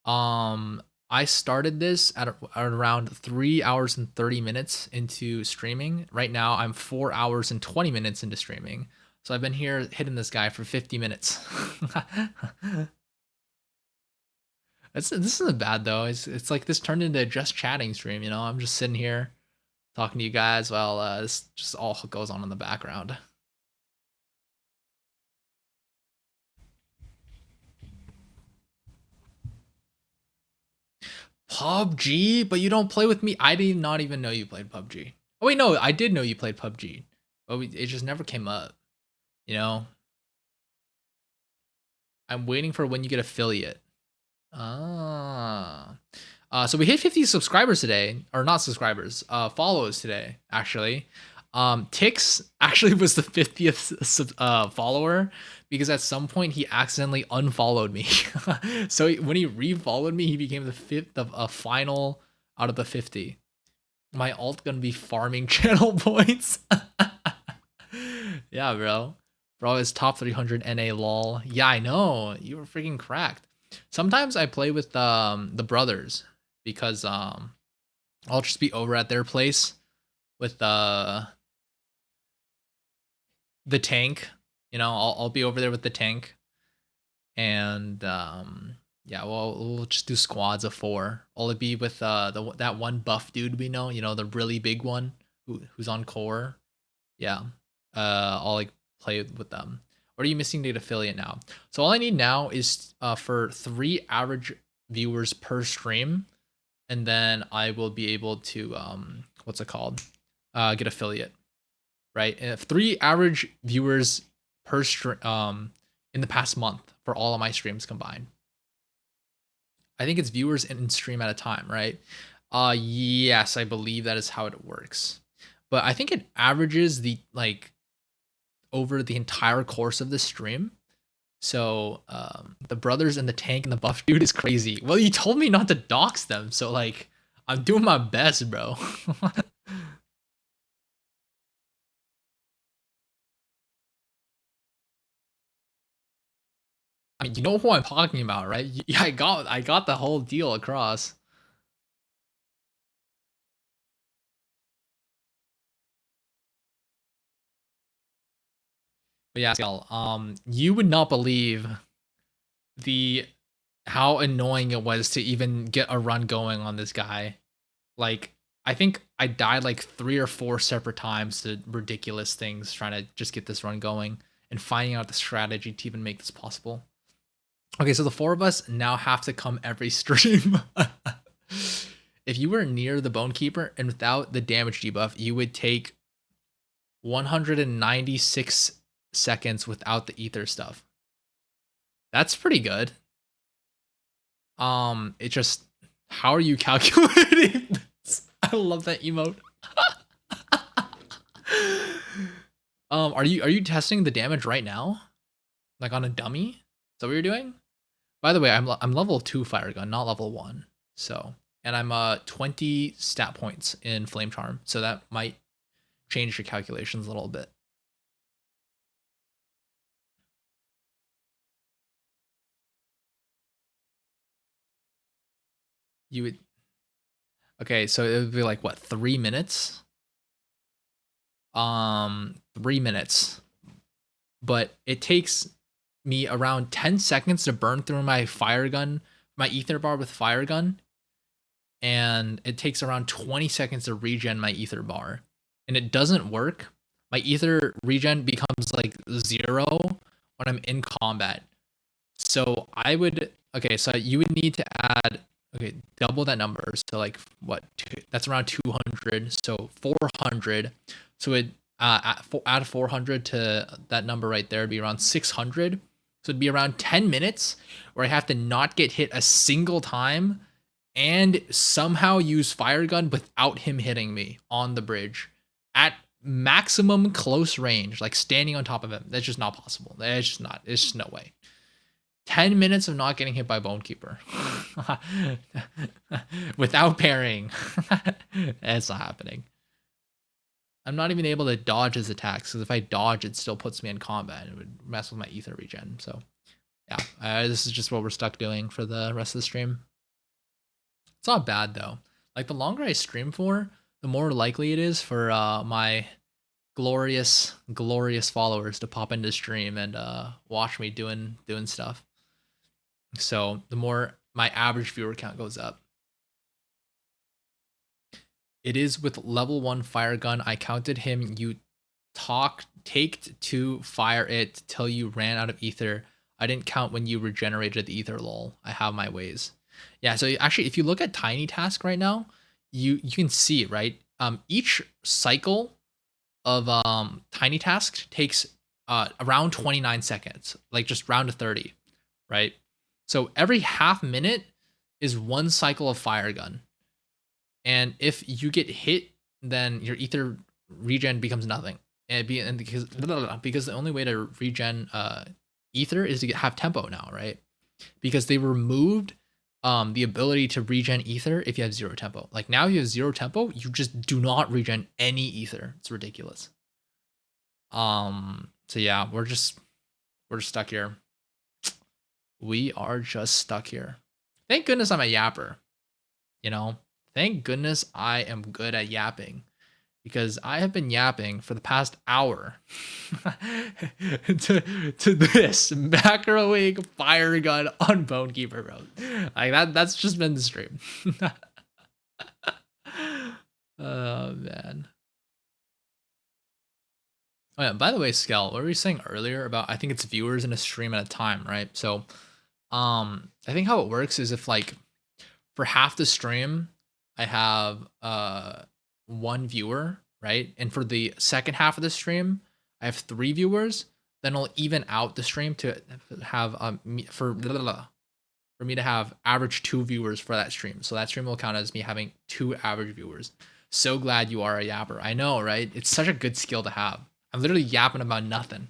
I started this at around 3 hours and 30 minutes into streaming. Right now, I'm 4 hours and 20 minutes into streaming. So I've been here hitting this guy for 50 minutes. This isn't bad though. It's like this turned into a just chatting stream. You know, I'm just sitting here talking to you guys while this just all goes on in the background. PUBG, but you don't play with me. I did not even know you played PUBG. Oh wait, no, I did know you played PUBG, but it just never came up. You know, I'm waiting for when you get affiliate. Ah. So we hit 50 subscribers today, or not subscribers, follows today, actually. Tix actually was the 50th follower because at some point he accidentally unfollowed me. So when he re-followed me, he became the 5th of a final out of the 50. My alt gonna be farming channel points. Yeah, bro. Bro is top 300 NA lol. Yeah, I know. You were freaking cracked. Sometimes I play with the brothers because I'll just be over at their place with the tank. You know, I'll be over there with the tank, and yeah, we'll just do squads of 4. I'll be with that one buff dude we know. You know, the really big one who's on core. Yeah, I'll like play with them. What are you missing to get affiliate now? So all I need now is for 3 average viewers per stream, and then I will be able to what's it called? Get affiliate, right? And if 3 average viewers per stream in the past month for all of my streams combined. I think it's viewers in stream at a time, right? Yes, I believe that is how it works. But I think it averages the like over the entire course of the stream. So the brothers and the tank and the buff dude is crazy. Well, you told me not to dox them, so like I'm doing my best, bro. I mean, you know who I'm talking about, right? Yeah, I got the whole deal across. But yeah, Scale, you would not believe the how annoying it was to even get a run going on this guy. Like, I think I died like 3 or 4 separate times to ridiculous things trying to just get this run going and finding out the strategy to even make this possible. Okay, so the 4 of us now have to come every stream. If you were near the Bone Keeper and without the damage debuff, you would take 196 seconds without the ether stuff. That's pretty good. It just how are you calculating this? I love that emote. Are you testing the damage right now? Like on a dummy? Is that what you're doing? By the way, I'm level 2 fire gun, not level 1. So, and I'm 20 stat points in flame charm, so that might change your calculations a little bit. You would okay, so it would be like what 3 minutes? 3 minutes. But it takes me around 10 seconds to burn through my fire gun, my ether bar with fire gun, and it takes around 20 seconds to regen my ether bar. And it doesn't work. My ether regen becomes like 0 when I'm in combat. So I would okay, so you would need to add okay, double that number. So like what? That's around 200. So 400. So it add 400 to that number right there. It'd be around 600. So it'd be around 10 minutes where I have to not get hit a single time and somehow use fire gun without him hitting me on the bridge at maximum close range, like standing on top of him. That's just not possible. It's just not. It's just no way. 10 minutes of not getting hit by Bone Keeper without parrying. It's not happening. I'm not even able to dodge his attacks because if I dodge, it still puts me in combat. It would mess with my ether regen. So, yeah, this is just what we're stuck doing for the rest of the stream. It's not bad though. Like the longer I stream for, the more likely it is for my glorious followers to pop into stream and watch me doing stuff. So the more my average viewer count goes up. It is with level 1 fire gun. I counted him. You taked to fire it till you ran out of ether. I didn't count when you regenerated the ether, lol. I have my ways. Yeah, so actually if you look at Tiny Task right now, you can see, right? Each cycle of Tiny Task takes around 29 seconds, like just round to 30, right? So every half minute is 1 cycle of fire gun. And if you get hit, then your ether regen becomes nothing. And because the only way to regen ether is to have tempo now, right? Because they removed the ability to regen ether if you have 0 tempo. Like now you have 0 tempo, you just do not regen any ether. It's ridiculous. So yeah, we're just stuck here. We are just stuck here. Thank goodness I'm a yapper. You know, thank goodness I am good at yapping because I have been yapping for the past hour to this macroing fire gun on Bone Keeper, bro. Like that's just been the stream. Oh man. Oh yeah, by the way, Skel, what were you saying earlier about I think it's viewers in a stream at a time, right? So I think how it works is if like for half the stream I have one viewer, right? And for the second half of the stream, I have 3 viewers. Then I'll even out the stream to have for me to have average 2 viewers for that stream. So that stream will count as me having 2 average viewers. So glad you are a yapper. I know, right? It's such a good skill to have. I'm literally yapping about nothing.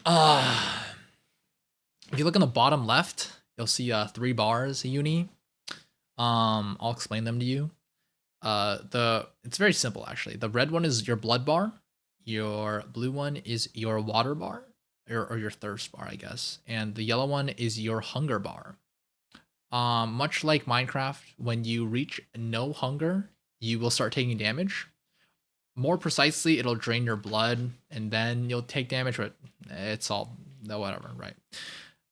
If you look on the bottom left, you'll see 3 bars, uni. I'll explain them to you. It's very simple actually. The red one is your blood bar. Your blue one is your water bar, or your thirst bar, I guess. And the yellow one is your hunger bar. Much like Minecraft, when you reach no hunger, you will start taking damage. More precisely, it'll drain your blood, and then you'll take damage. But it's all no whatever, right?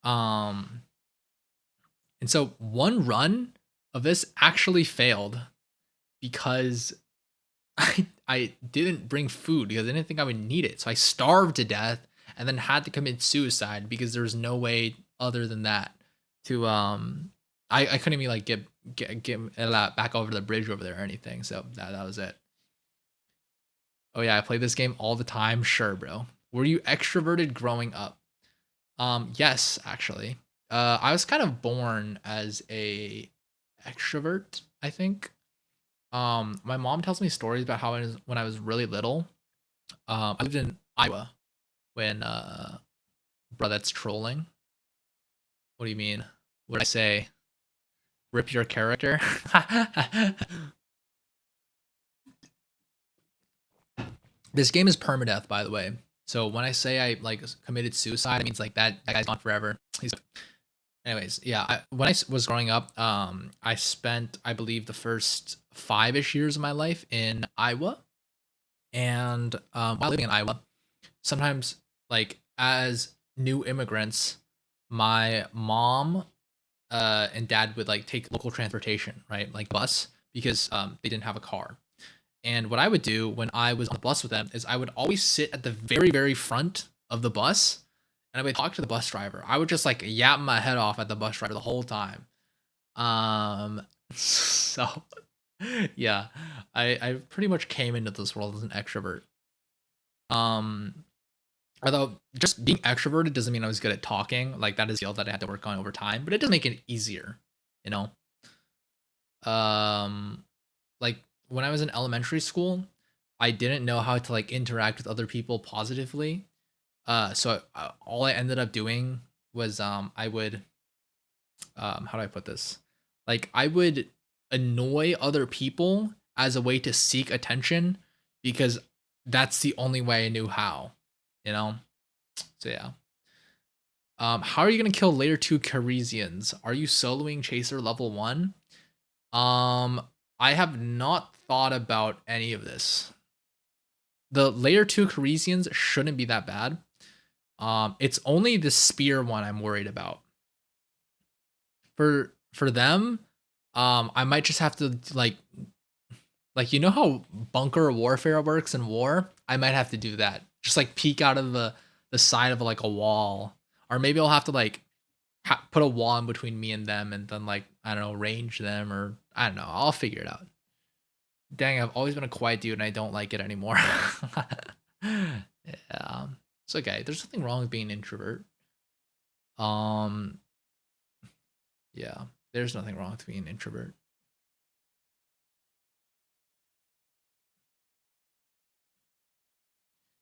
And so one run of this actually failed because I didn't bring food because I didn't think I would need it. So I starved to death and then had to commit suicide because there's no way other than that to I couldn't even like get back over the bridge over there or anything. So that was it. Oh yeah, I play this game all the time. Sure, bro. Were you extroverted growing up? Yes, actually. I was kind of born as a extrovert, I think. My mom tells me stories about how when I was really little. I lived in Iowa when bro, that's trolling. What do you mean? What did I say? Rip your character? This game is permadeath, by the way. So when I say I like committed suicide, it means like that guy's gone forever. He's anyways, yeah. When I was growing up, I spent I believe the first 5ish years of my life in Iowa, and while living in Iowa, sometimes like as new immigrants, my mom and dad would like take local transportation, right, like bus, because they didn't have a car. And what I would do when I was on the bus with them is I would always sit at the very, very front of the bus and I would talk to the bus driver. I would just like yap my head off at the bus driver the whole time. So yeah, I pretty much came into this world as an extrovert. Um, Although just being extroverted doesn't mean I was good at talking. Like that is a skill that I had to work on over time, but it does make it easier, you know. Um, like when I was in elementary school, I didn't know how to like interact with other people positively. So all I ended up doing was I would how do I put this? Like I would annoy other people as a way to seek attention because that's the only way I knew how, you know? So yeah. How are you gonna kill layer 2 Caresians? Are you soloing Chaser level 1? I have not thought about any of this. The layer 2 Caresians shouldn't be that bad. It's only the spear one I'm worried about. For them, I might just have to like you know how bunker warfare works in war? I might have to do that. Just like peek out of the side of like a wall, or maybe I'll have to like put a wall in between me and them, and then like I don't know, range them, or I don't know. I'll figure it out. Dang, I've always been a quiet dude, and I don't like it anymore. Yeah, it's okay. There's nothing wrong with being an introvert. Um, yeah, there's nothing wrong with being an introvert.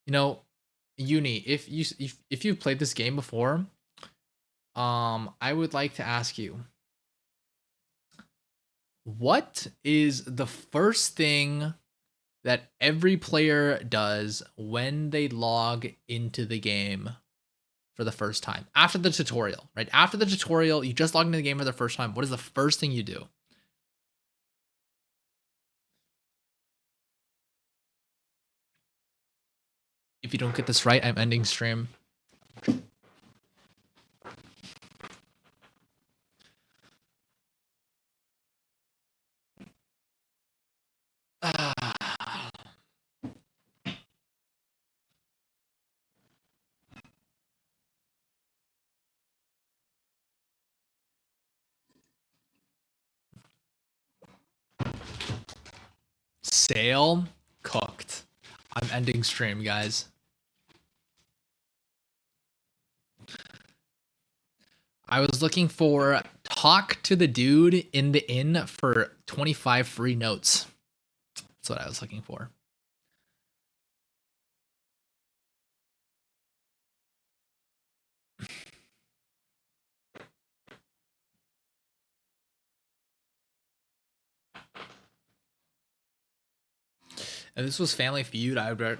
You know, Uni, if you've played this game before, I would like to ask you, what is the first thing that every player does when they log into the game for the first time after the tutorial, right? After the tutorial, you just log into the game for the first time. What is the first thing you do? If you don't get this right, I'm ending stream. Sale cooked. I'm ending stream, guys. I was looking for talk to the dude in the inn for 25 free notes. That's what I was looking for. If this was Family Feud, I would be like,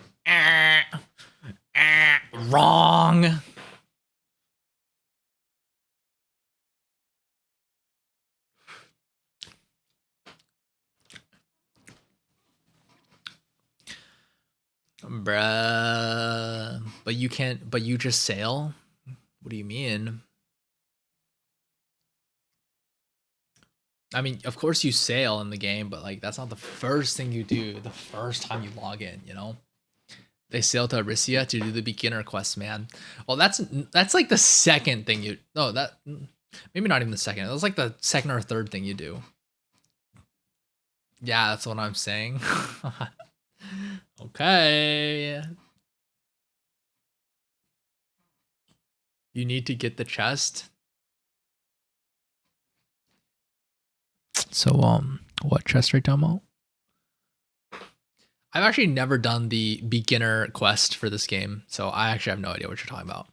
wrong. Bruh. But you can't, but you just sail? What do you mean? I mean, of course you sail in the game, but like that's not the first thing you do the first time you log in, you know? They sail to Arisia to do the beginner quest, man. Well, that's like the second thing you no, that maybe not even the second. It was like the second or third thing you do. Yeah, that's what I'm saying. Okay. You need to get the chest. So what chest right demo? I've actually never done the beginner quest for this game, so I actually have no idea what you're talking about.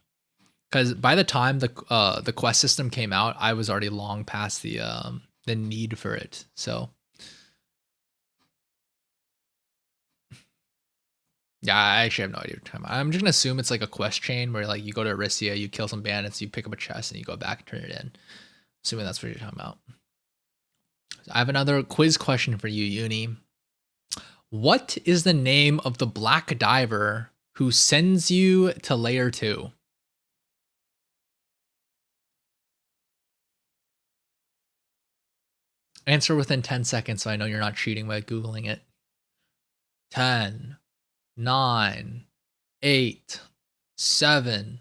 Because by the time the quest system came out, I was already long past the need for it. So yeah, I actually have no idea what you're talking about. I'm just gonna assume it's like a quest chain where like you go to Arisia, you kill some bandits, you pick up a chest, and you go back and turn it in. Assuming that's what you're talking about. So I have another quiz question for you, Uni. What is the name of the black diver who sends you to layer 2? Answer within 10 seconds so I know you're not cheating by Googling it. 10, 9, 8, 7,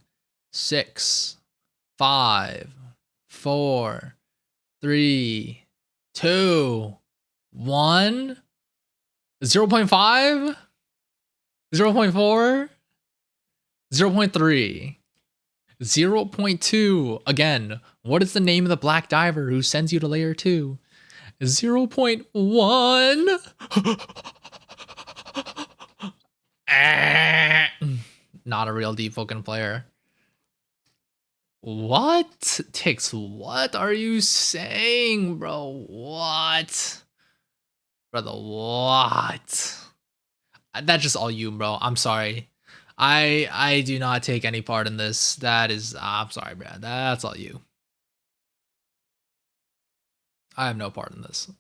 6, 5, 4, 3, 2, 1, 0.5, 0.4, 0.3, 0.2. Again, what is the name of the black diver who sends you to layer 2? 0.1. Not a real Deepwoken player. What? Tix, what are you saying, bro? What? Brother, what? That's just all you, bro. I'm sorry. I do not take any part in this. That is, I'm sorry, Brad. That's all you. I have no part in this.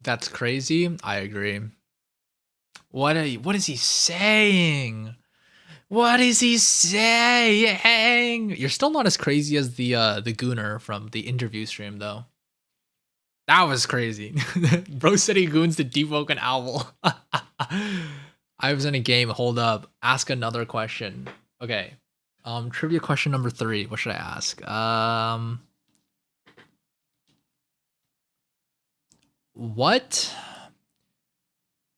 That's crazy. I agree. What is he saying? What is he saying? You're still not as crazy as the gooner from the interview stream though. That was crazy. Bro said he goons the Deepwoken owl. I was in a game. Hold up. Ask another question. Okay. Trivia question number 3. What should I ask? What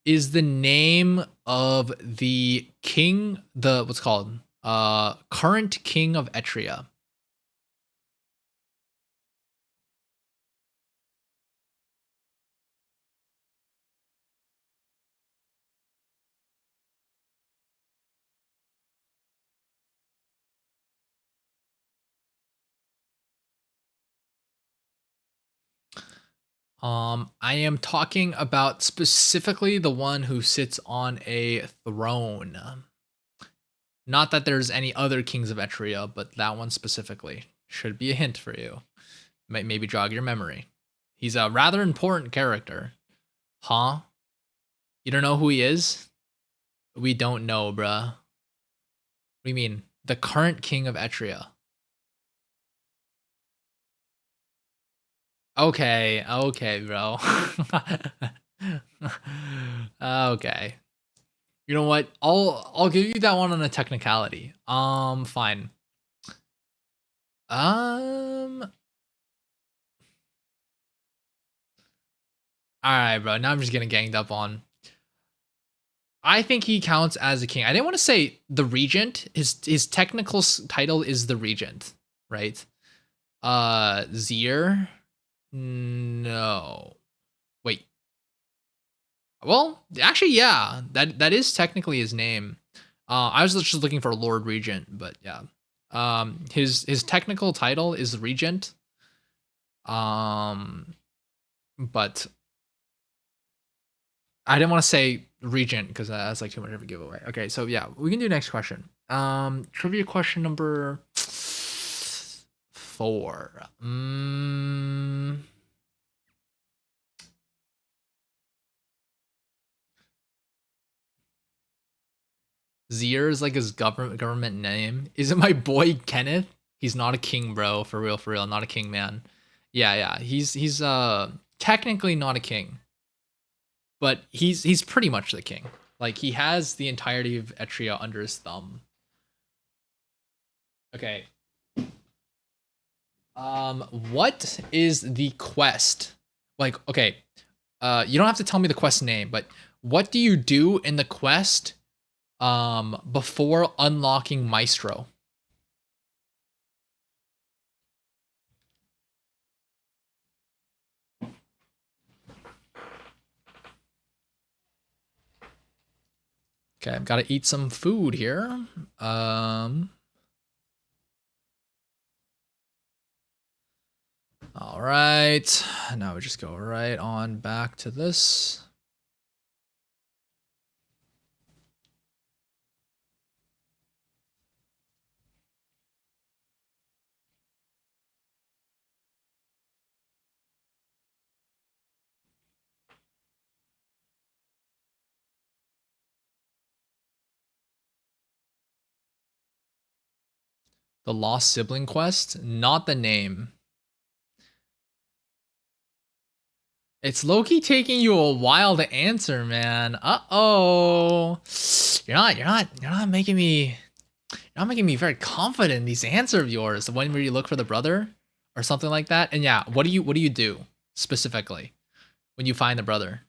is the name of the king, the what's called current king of Etria? I am talking about specifically the one who sits on a throne. Not that there's any other kings of Etria, but that one specifically should be a hint for you. Maybe jog your memory. He's a rather important character. Huh? You don't know who he is? We don't know, bruh. What do you mean? The current king of Etria. Okay, okay, bro. Okay. You know what? I'll give you that one on a technicality. Fine. Um Alright, bro. Now I'm just getting ganged up on. I think he counts as a king. I didn't want to say the regent. His technical title is the regent, right? Zier? No. Wait. Well, actually, yeah. That is technically his name. I was just looking for Lord Regent, but yeah. His technical title is Regent. But I didn't want to say Regent because that's like too much of a giveaway. Okay, so yeah, we can do next question. Trivia question number 4. Zier is like his government name. Is it my boy Kenneth? He's not a king, bro. For real, not a king, man. Yeah, yeah. He's technically not a king, but he's pretty much the king. Like he has the entirety of Etria under his thumb. Okay. What is the quest? Like, okay. You don't have to tell me the quest name, but what do you do in the quest before unlocking Maestro? Okay, I've got to eat some food here. All right. Now we just go right on back to this. The Lost Sibling Quest, not the name. It's Loki taking you a while to answer, man. Uh-oh. You're not making me very confident in these answer of yours. The one where you look for the brother or something like that. And yeah, what do you do specifically when you find the brother?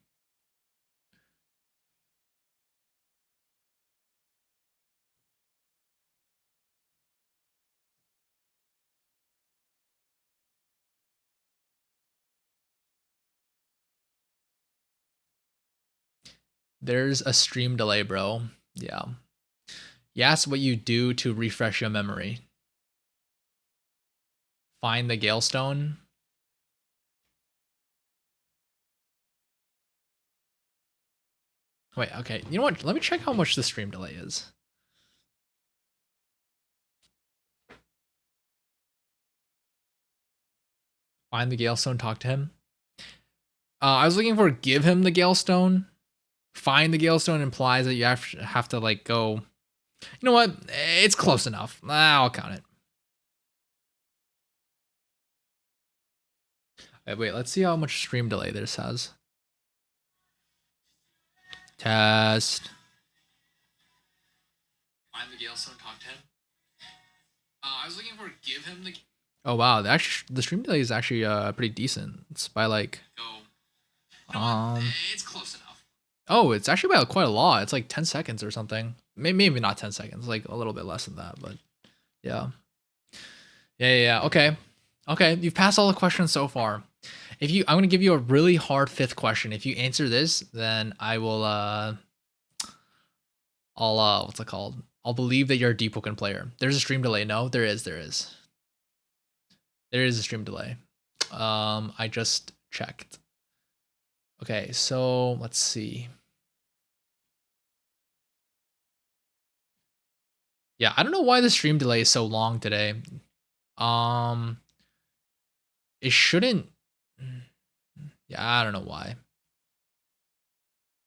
There's a stream delay, bro. Yeah. Yes, what you do to refresh your memory. Find the Gale Stone. Wait, okay. You know what? Let me check how much the stream delay is. Find the Gale Stone, talk to him. I was looking for give him the Gale Stone. Find the Gale Stone implies that you have to like go. You know what? It's close enough. I'll count it. Wait, let's see how much stream delay this has. Test. Find the Gale Stone, talk to him. I was looking for give him the. Oh wow, the stream delay is actually pretty decent. It's by like. It's close enough. Oh, it's actually by quite a lot. It's like 10 seconds or something. Maybe not 10 seconds, like a little bit less than that, but yeah. Yeah. Okay, you've passed all the questions so far. I'm gonna give you a really hard 5th question. If you answer this, then I will I'll what's it called? I'll believe that you're a Deepwoken player. There's a stream delay. No, there is. There is a stream delay. I just checked. Okay, so let's see. Yeah, I don't know why the stream delay is so long today. Um, it shouldn't. Yeah, I don't know why.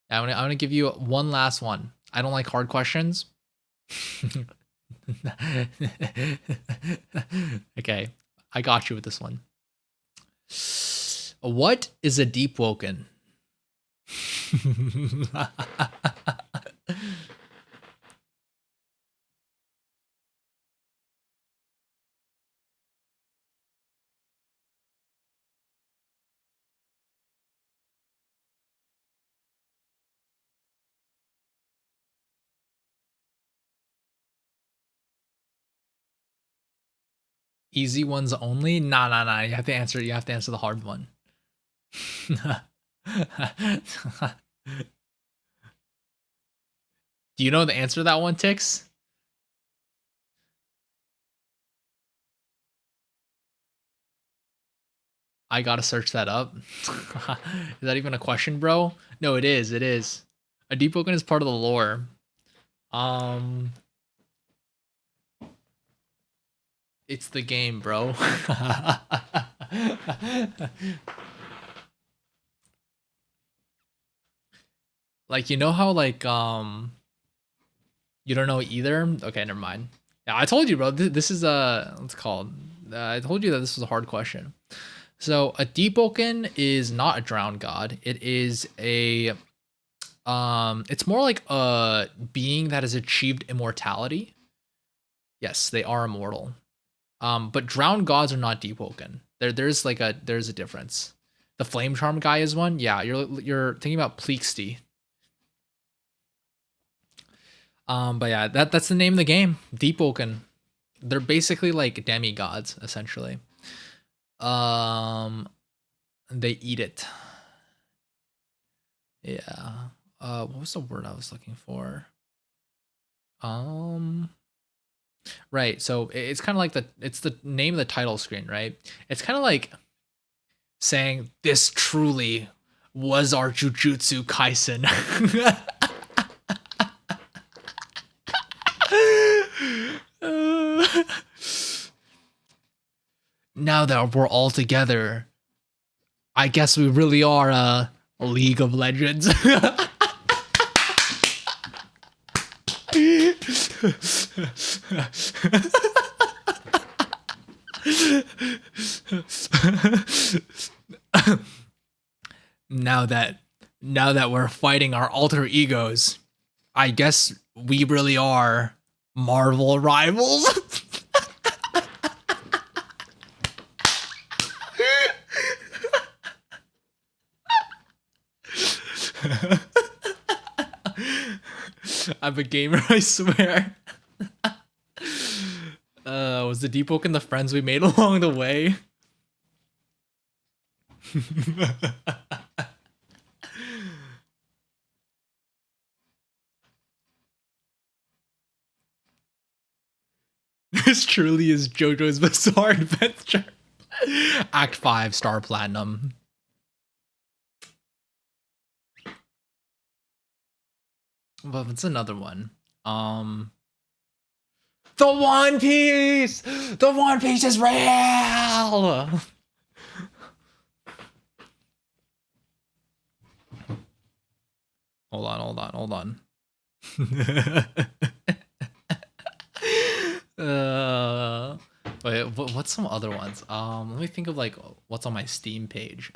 I'm gonna give you one last one. I don't like hard questions. Okay, I got you with this one. What is a Deepwoken? Easy ones only? Nah, nah, nah. You have to answer. You have to answer the hard one. Do you know the answer to that one, Tix? I gotta search that up. Is that even a question, bro? No, it is. It is. A Deepwoken is part of the lore. Um, it's the game, bro. Like, you know how you don't know either? Okay, never mind. Yeah, I told you, bro. This is what's it called? I told you that this was a hard question. So a Deepwoken is not a drowned god. It is a it's more like a being that has achieved immortality. Yes, they are immortal. But drowned gods are not Deepwoken. There's a difference. The flame charm guy is one. Yeah, you're thinking about Pleaksty. But yeah, that's the name of the game. Deepwoken. They're basically like demigods, essentially. Um, they eat it. Yeah. What was the word I was looking for? Um, right. So it's kind of like it's the name of the title screen, right? It's kind of like saying this truly was our Jujutsu Kaisen. Now that we're all together, I guess we really are a League of Legends. now that now that we're fighting our alter egos, I guess we really are Marvel rivals. I'm a gamer, I swear. Was the Deepwoken the friends we made along the way? This truly is JoJo's Bizarre Adventure. Act 5, Star Platinum. But what's another one? The One Piece! The One Piece is real! Hold on. Wait, what's some other ones? Let me think of like what's on my Steam page.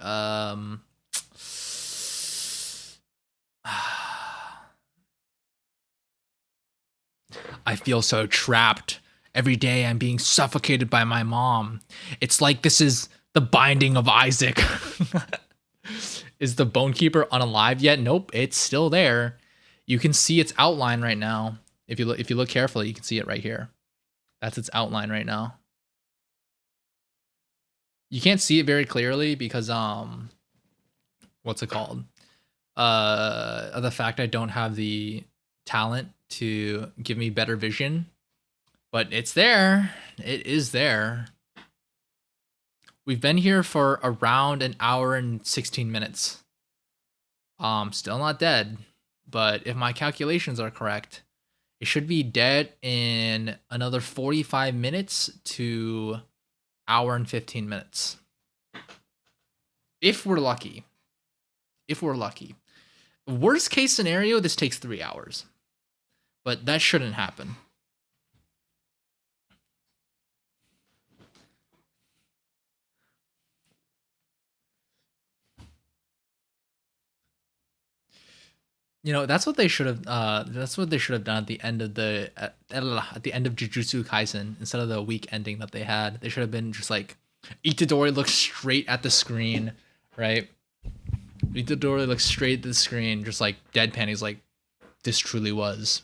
I feel so trapped. Every day I'm being suffocated by my mom. It's like this is the binding of Isaac. Is the Bonekeeper unalive yet? Nope, it's still there. You can see its outline right now. If you look carefully, you can see it right here. That's its outline right now. You can't see it very clearly because what's it called? The fact I don't have the talent to give me better vision, but it's there. It is there. We've been here for around an hour and 16 minutes. Still not dead, but if my calculations are correct, it should be dead in another 45 minutes to hour and 15 minutes. If we're lucky. If we're lucky. Worst case scenario, this takes 3 hours, but that shouldn't happen. You know, that's what they should have. That's what they should have done at the end of at the end of Jujutsu Kaisen instead of the weak ending that they had. They should have been just like Itadori looks straight at the screen, right? Itadori looks straight at the screen, just like deadpan. He's like, "This truly was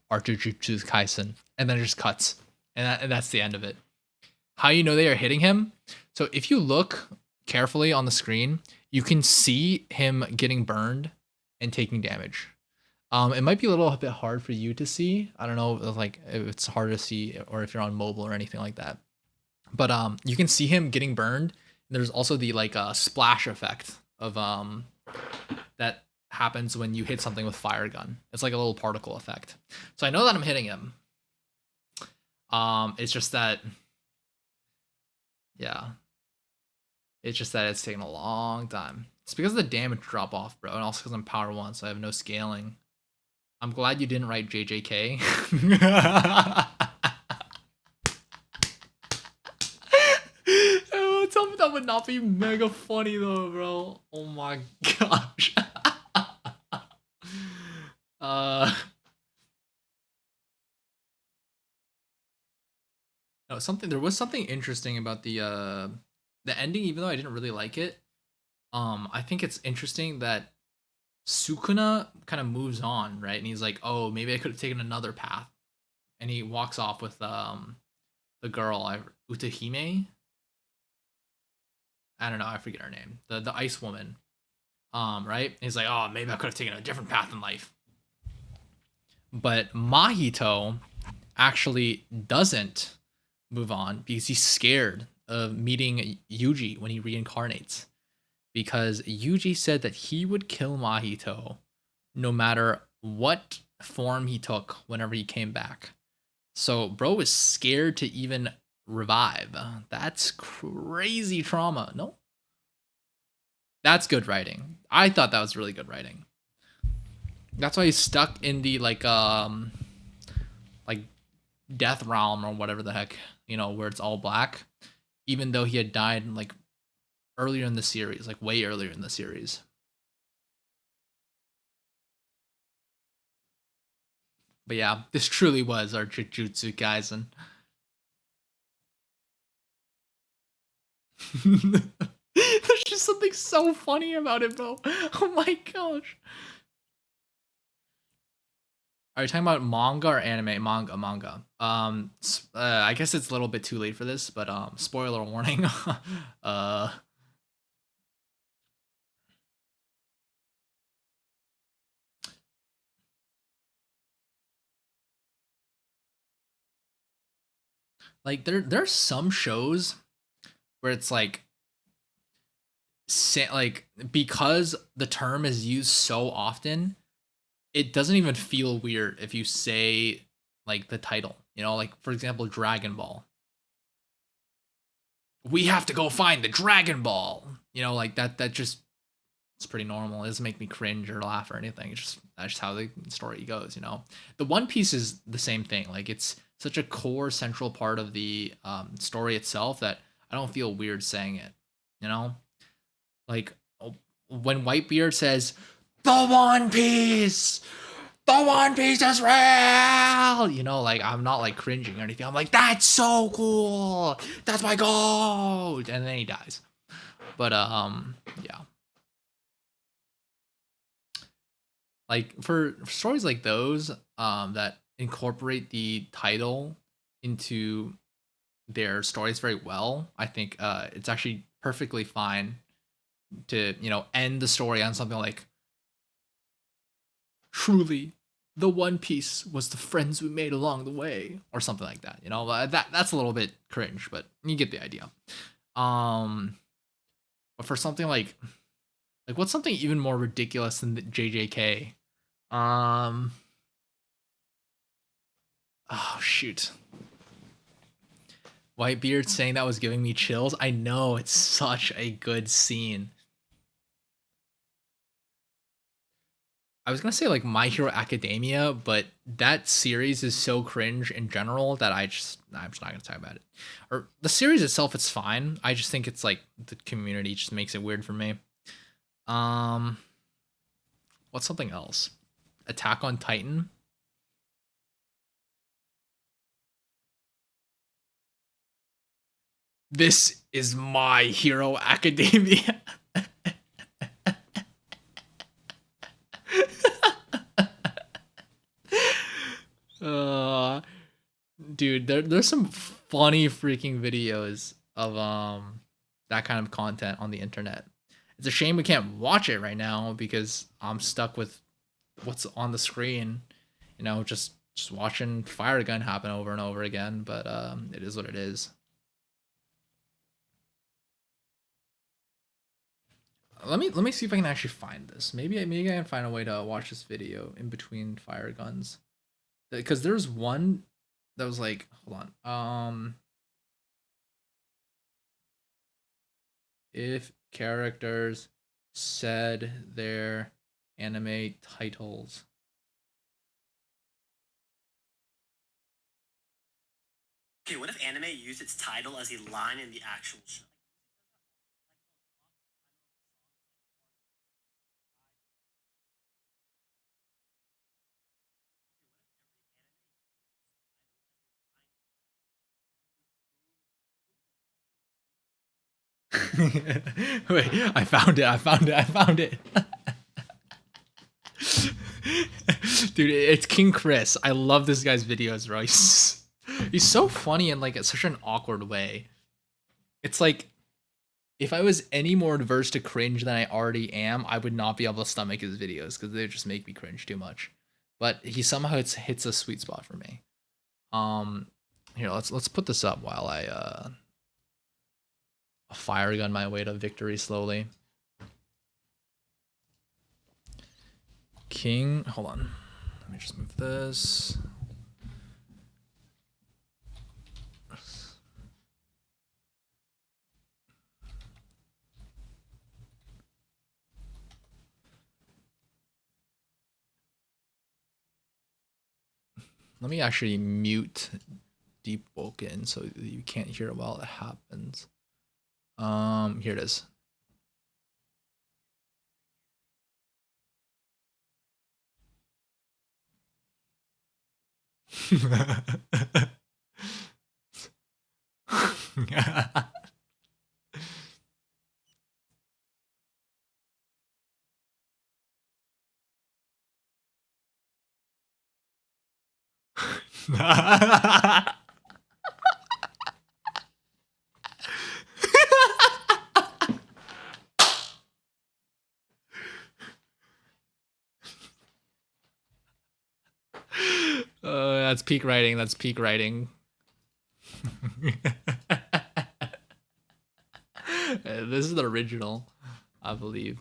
our Jujutsu Kaisen," and then it just cuts, and that's the end of it. How you know they are hitting him? So if you look carefully on the screen, you can see him getting burned and taking damage. It might be a little bit hard for you to see. I don't know, like if it's hard to see or if you're on mobile or anything like that. But you can see him getting burned. There's also the like splash effect of that happens when you hit something with fire gun. It's like a little particle effect. So I know that I'm hitting him. It's just that, yeah, it's just that it's taking a long time. It's because of the damage drop off, bro, and also because I'm power 1, so I have no scaling. I'm glad you didn't write JJK. Oh, tell me that would not be mega funny though, bro. Oh my gosh. uh no, something there was something interesting about the ending, even though I didn't really like it. I think it's interesting that Sukuna kind of moves on, right? And he's like, "Oh, maybe I could have taken another path." And he walks off with the girl, Utahime. I don't know, I forget her name. The ice woman. Right? And he's like, "Oh, maybe I could have taken a different path in life." But Mahito actually doesn't move on because he's scared of meeting Yuji when he reincarnates. Because Yuji said that he would kill Mahito no matter what form he took whenever he came back. So bro was scared to even revive. That's crazy trauma. No, that's good writing. I thought that was really good writing. That's why he's stuck in the like death realm or whatever the heck, where it's all black, even though he had died like earlier in the series, like way earlier in the series. But yeah, this truly was our Jujutsu Kaisen. There's just something so funny about it, bro. Oh my gosh. Are you talking about manga or anime? Manga. I guess it's a little bit too late for this, but spoiler warning. uh, like there's some shows where it's like because the term is used so often, it doesn't even feel weird if you say like the title. Like for example, Dragon Ball. We have to go find the Dragon Ball. Like that. That just it's pretty normal. It doesn't make me cringe or laugh or anything. It's just that's just how the story goes. The One Piece is the same thing. Like it's such a core central part of the story itself that I don't feel weird saying it. You know, like when Whitebeard says the One Piece. The One Piece is real. Like I'm not like cringing or anything. I'm like, that's so cool. That's my goal. And then he dies. But yeah. Like for stories like those that incorporate the title into their stories very well, I think it's actually perfectly fine to end the story on something like truly the One Piece was the friends we made along the way or something like that. That's a little bit cringe, but you get the idea. um but for something like what's something even more ridiculous than the JJK? um oh shoot, Whitebeard saying that was giving me chills. I know, it's such a good scene. I was gonna say like My Hero Academia, but that series is so cringe in general that I'm just not gonna talk about it. Or the series itself, it's fine. I just think it's like the community just makes it weird for me. Um, what's something else? Attack on Titan. This is My Hero Academia. uh, dude, there's some funny freaking videos of that kind of content on the internet. It's a shame we can't watch it right now because I'm stuck with what's on the screen. You know, just watching fire gun happen over and over again. But it is what it is. Let me see if I can actually find this. Maybe I can find a way to watch this video in between fire guns. Because there's one that was like, hold on. If characters said their anime titles. Okay, what if anime used its title as a line in the actual show? Wait, I found it. I found it. I found it. Dude, it's King Chris. I love this guy's videos, bro. He's so funny in like such an awkward way. It's like if I was any more adverse to cringe than I already am, I would not be able to stomach his videos because they just make me cringe too much. But he somehow hits a sweet spot for me. Um, here let's put this up while I fire gun my way to victory slowly. King, hold on. Let me just move this. Let me actually mute Deepwoken so you can't hear it while it happens. Here it is. That's peak writing. That's peak writing. This is the original, I believe.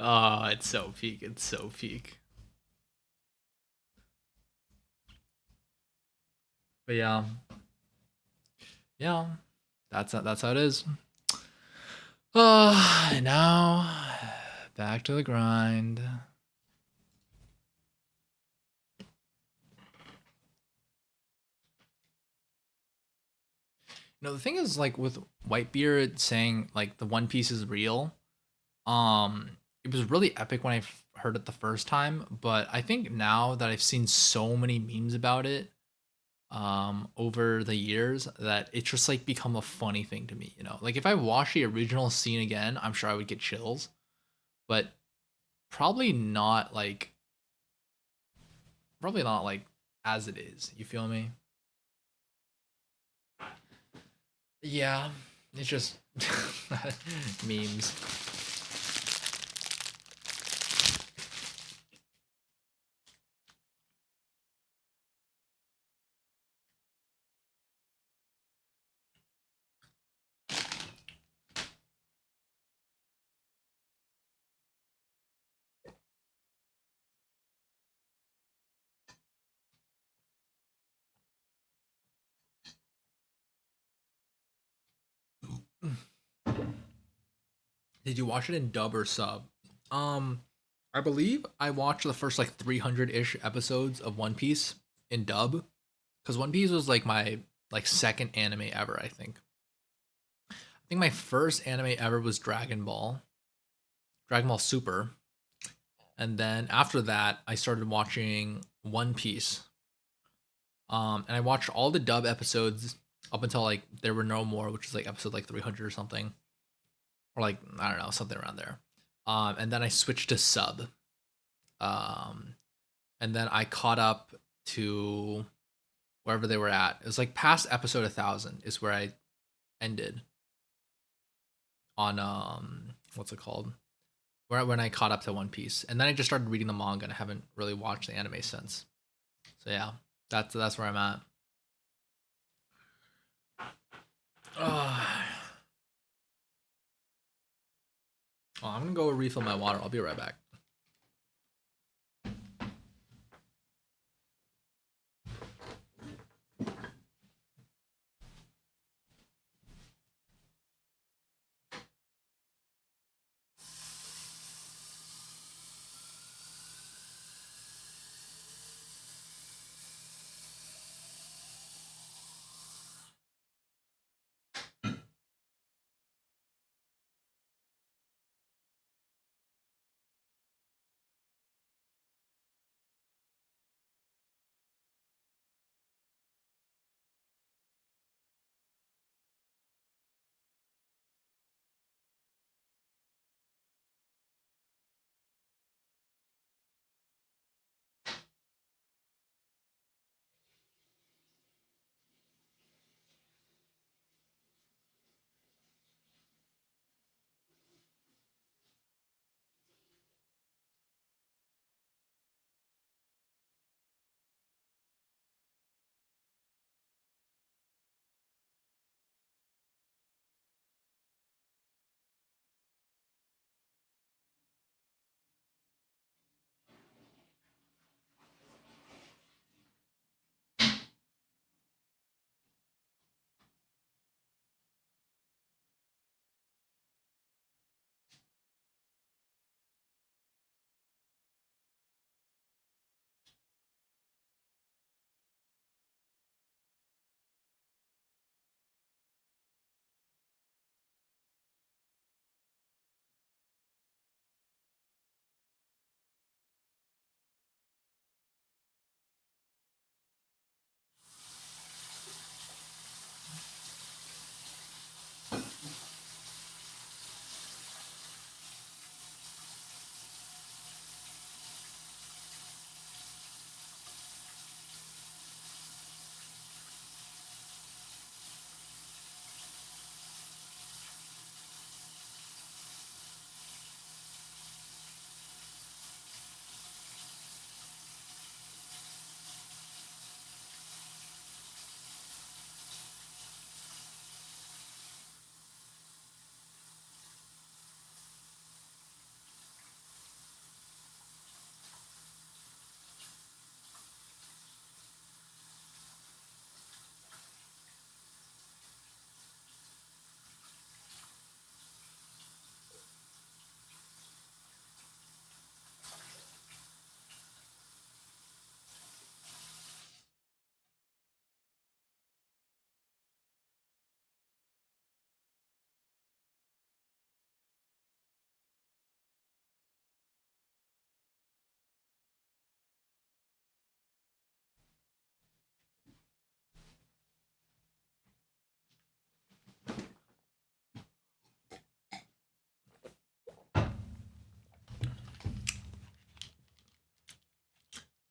Oh, it's so peak. It's so peak. But yeah, yeah, that's how it is. Oh, and now back to the grind. You know, the thing is, like with Whitebeard saying like the One Piece is real, it was really epic when I heard it the first time. But I think now that I've seen so many memes about it, over the years, that it's just like become a funny thing to me. You know, like if I watch the original scene again, I'm sure I would get chills, but probably not like probably not like as it is. You feel me? Yeah, it's just memes. Did you watch it in dub or sub? Um, I believe I watched the first like 300-ish episodes of One Piece in dub, because One Piece was like my like second anime ever. I think my first anime ever was Dragon Ball Super, and then after that I started watching One Piece. And I watched all the dub episodes up until like there were no more, which is like episode like 300 or something, or like I don't know, something around there. And then I switched to sub. Um, and then I caught up to wherever they were at. It was like past episode 1,000 is where I ended on what's it called? Where when I caught up to One Piece, and then I just started reading the manga, and I haven't really watched the anime since. So yeah, that's where I'm at. Oh, I'm gonna go refill my water. I'll be right back.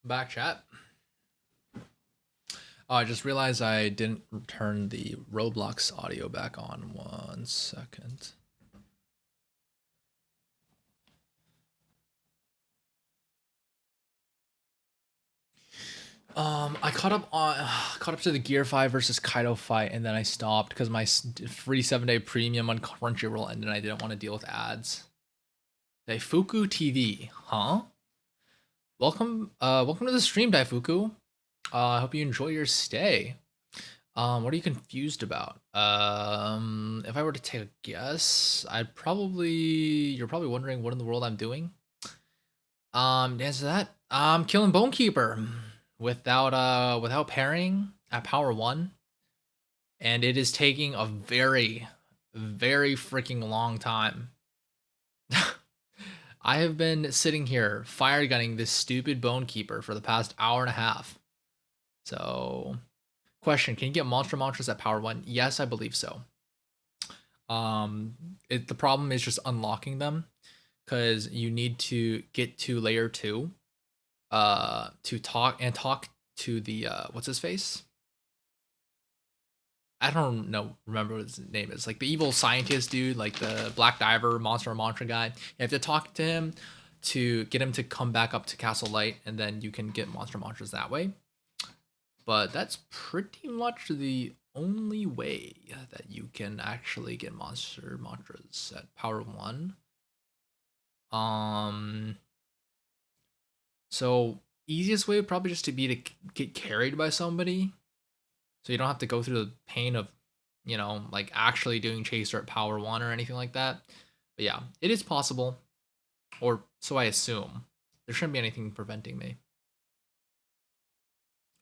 Back chat. Oh, I just realized I didn't turn the Roblox audio back on. 1 second. I caught up to the Gear 5 versus Kaido fight, and then I stopped because my free 7-day premium on Crunchyroll ended, and I didn't want to deal with ads. Daifuku TV, huh? Welcome to the stream, Daifuku. I hope you enjoy your stay. What are you confused about? if I were to take a guess, you're probably wondering what in the world I'm doing. To answer that, I'm killing Bonekeeper without parrying at power 1, and it is taking a very, very freaking long time. I have been sitting here fire gunning this stupid Bonekeeper for the past hour and a half. So, question: can you get monster mantras at power 1? Yes, I believe so. The problem is just unlocking them, because you need to get to layer 2 to talk to the what's his face? I don't know, remember what his name is. Like the evil scientist dude, like the Black Diver monster mantra guy. You have to talk to him to get him to come back up to Castle Light, and then you can get monster mantras that way. But that's pretty much the only way that you can actually get monster mantras at power 1. Um so easiest way would probably just to be to get carried by somebody, so you don't have to go through the pain of, like actually doing chaser at power 1 or anything like that. But yeah, it is possible, or so I assume. There shouldn't be anything preventing me.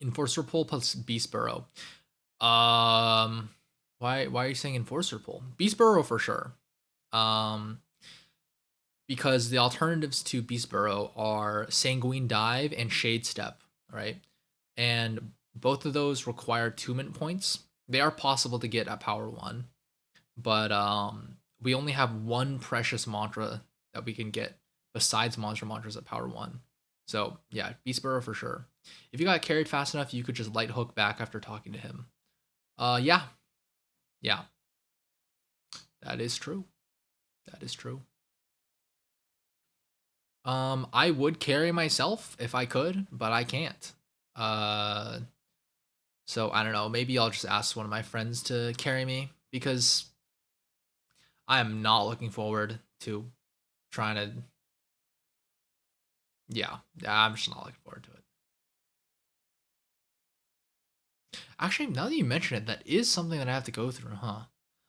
Enforcer pull plus beast burrow. Why are you saying enforcer pull? Beast burrow for sure. Because the alternatives to beast burrow are sanguine dive and shade step, right? And both of those require 2-minute points. They are possible to get at power 1, but we only have one precious mantra that we can get besides monster mantras at power 1. So yeah, beast burrow for sure. If you got carried fast enough, you could just light hook back after talking to him. Yeah, yeah, that is true. That is true. I would carry myself if I could, but I can't. Uh, so I don't know. Maybe I'll just ask one of my friends to carry me, because I am not looking forward to trying to. Yeah, I'm just not looking forward to it. Actually, now that you mention it, that is something that I have to go through, huh?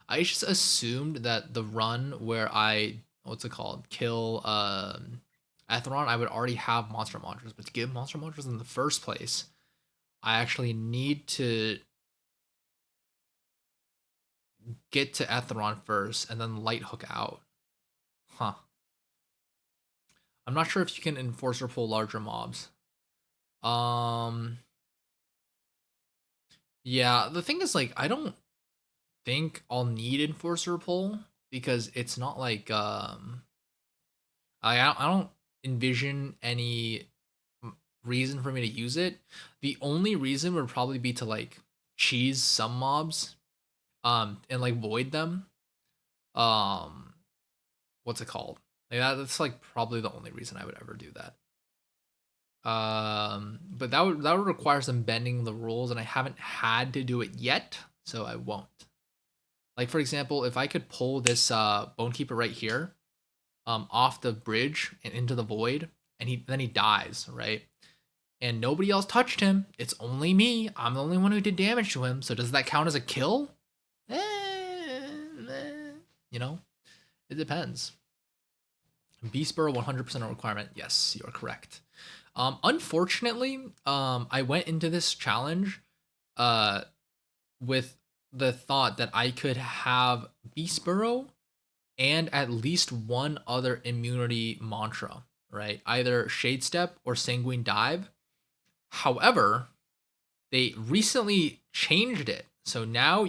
I just assumed that the run where I, what's it called, kill Atheron, I would already have monster mantras, but to get monster mantras in the first place, I actually need to get to Atheron first and then light hook out. Huh. I'm not sure if you can enforcer pull larger mobs. Um yeah, the thing is, like, I don't think I'll need enforcer pull, because it's not like I don't envision any reason for me to use it. The only reason would probably be to like cheese some mobs and like void them. Um what's it called? Like that's like probably the only reason I would ever do that. But that would require some bending the rules, and I haven't had to do it yet, so I won't. Like for example, if I could pull this Bonekeeper right here, off the bridge and into the void, and he dies, right? And nobody else touched him. It's only me. I'm the only one who did damage to him. So does that count as a kill? You know, it depends. Beast Burrow 100% a requirement. Yes, you are correct. Unfortunately, I went into this challenge uh, with the thought that I could have Beast Burrow and at least one other immunity mantra, right? Either Shade Step or Sanguine Dive. However, they recently changed it. So now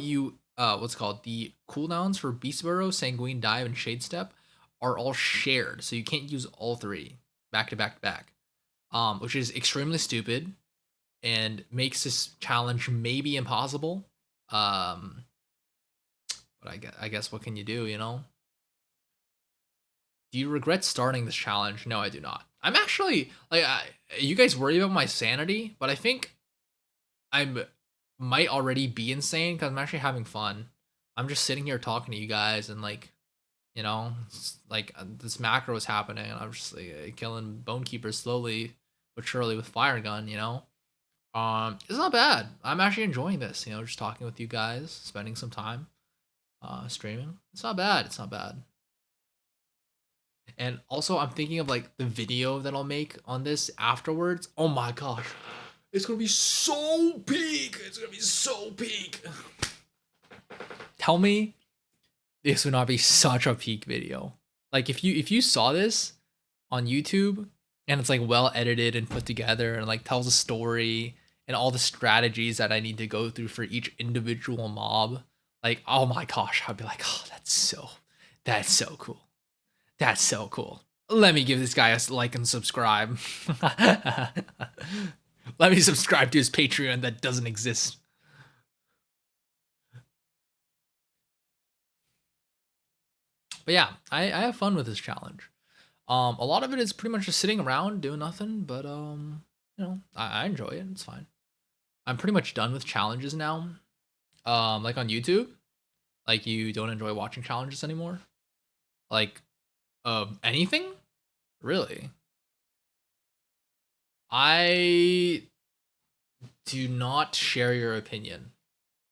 what's called the cooldowns for Beast Burrow, Sanguine Dive, and Shade Step are all shared. So you can't use all three back to back to back. Which is extremely stupid and makes this challenge maybe impossible. Um, but I guess what can you do, you know? Do you regret starting this challenge? No, I do not. I'm actually like, you guys worry about my sanity, but I think I might already be insane because I'm actually having fun. I'm just sitting here talking to you guys, and like, like this macro is happening, and I'm just like killing bone keepers slowly but surely with fire gun. It's not bad. I'm actually enjoying this. Just talking with you guys, spending some time. streaming. It's not bad. It's not bad. And also, I'm thinking of like the video that I'll make on this afterwards. Oh my gosh, it's gonna be so peak. It's gonna be so peak. Tell me this would not be such a peak video. Like if you saw this on YouTube and it's like well edited and put together and like tells a story and all the strategies that I need to go through for each individual mob, like oh my gosh, I'd be like, oh, that's so cool. That's so cool. Let me give this guy a like and subscribe. Let me subscribe to his Patreon that doesn't exist. But yeah, I have fun with this challenge. A lot of it is pretty much just sitting around doing nothing, but I enjoy it. It's fine. I'm pretty much done with challenges now. Like on YouTube, like you don't enjoy watching challenges anymore. Like, anything really. I do not share your opinion.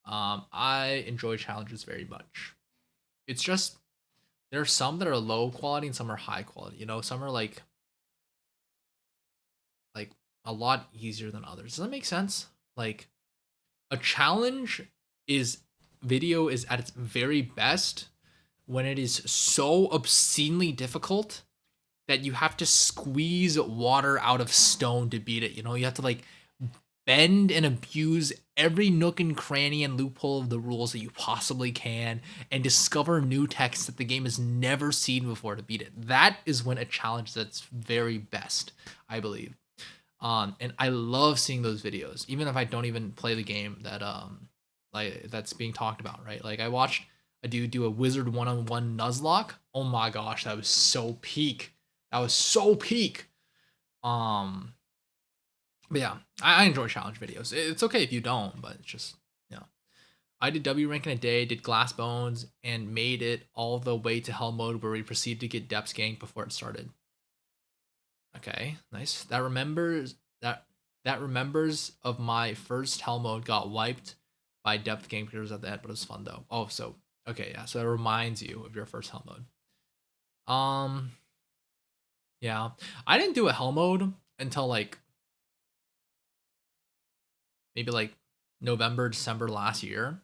I enjoy challenges very much. It's just there are some that are low quality and some are high quality. You know, some are like a lot easier than others. Does that make sense? Like a challenge is video is at its very best when it is so obscenely difficult that you have to squeeze water out of stone to beat it. You know, you have to like bend and abuse every nook and cranny and loophole of the rules that you possibly can and discover new texts that the game has never seen before to beat it. That is when a challenge that's very best, I believe. And I love seeing those videos, even if I don't even play the game that like that's being talked about, right? Like I watched a dude do a wizard one-on-one Nuzlocke. Oh my gosh, that was so peak. That was so peak. Um, but yeah, I enjoy challenge videos. It's okay if you don't, but it's just I did W rank in a day, did glass bones, and made it all the way to hell mode where we proceeded to get depths gank before it started. Okay, nice. That remembers of my first hell mode got wiped by depth game creators at the end, but it was fun though. Oh, so okay, yeah. So that reminds you of your first hell mode. Um, yeah, I didn't do a hell mode until like maybe like November, December last year.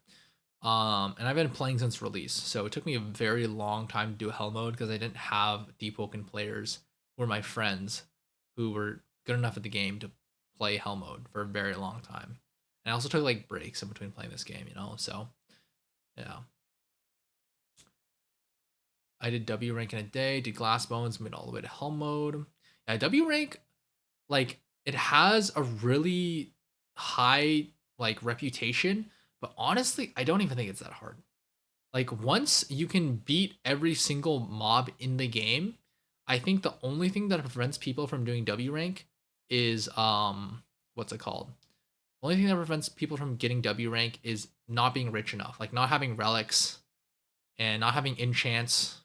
And I've been playing since release, so it took me a very long time to do a hell mode because I didn't have Deepwoken players who were my friends who were good enough at the game to play hell mode for a very long time. And I also took like breaks in between playing this game, you know. So yeah, I did W rank in a day, did glass bones, made all the way to hell mode. Yeah, W rank, like it has a really high like reputation, but honestly, I don't even think it's that hard. Like once you can beat every single mob in the game, I think the only thing that prevents people from doing W rank is what's it called? The only thing that prevents people from getting W rank is not being rich enough, like not having relics and not having enchants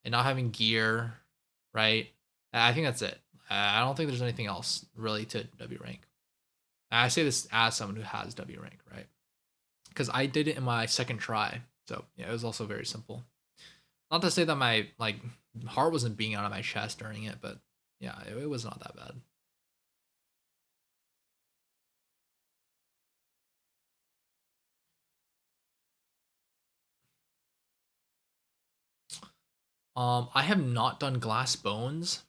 and not having gear, right? I think that's it. I don't think there's anything else really to W rank. I say this as someone who has W rank, right? Because I did it in my second try. So yeah, it was also very simple. Not to say that my like heart wasn't beating out of my chest during it, but yeah, it was not that bad. I have not done glass bones.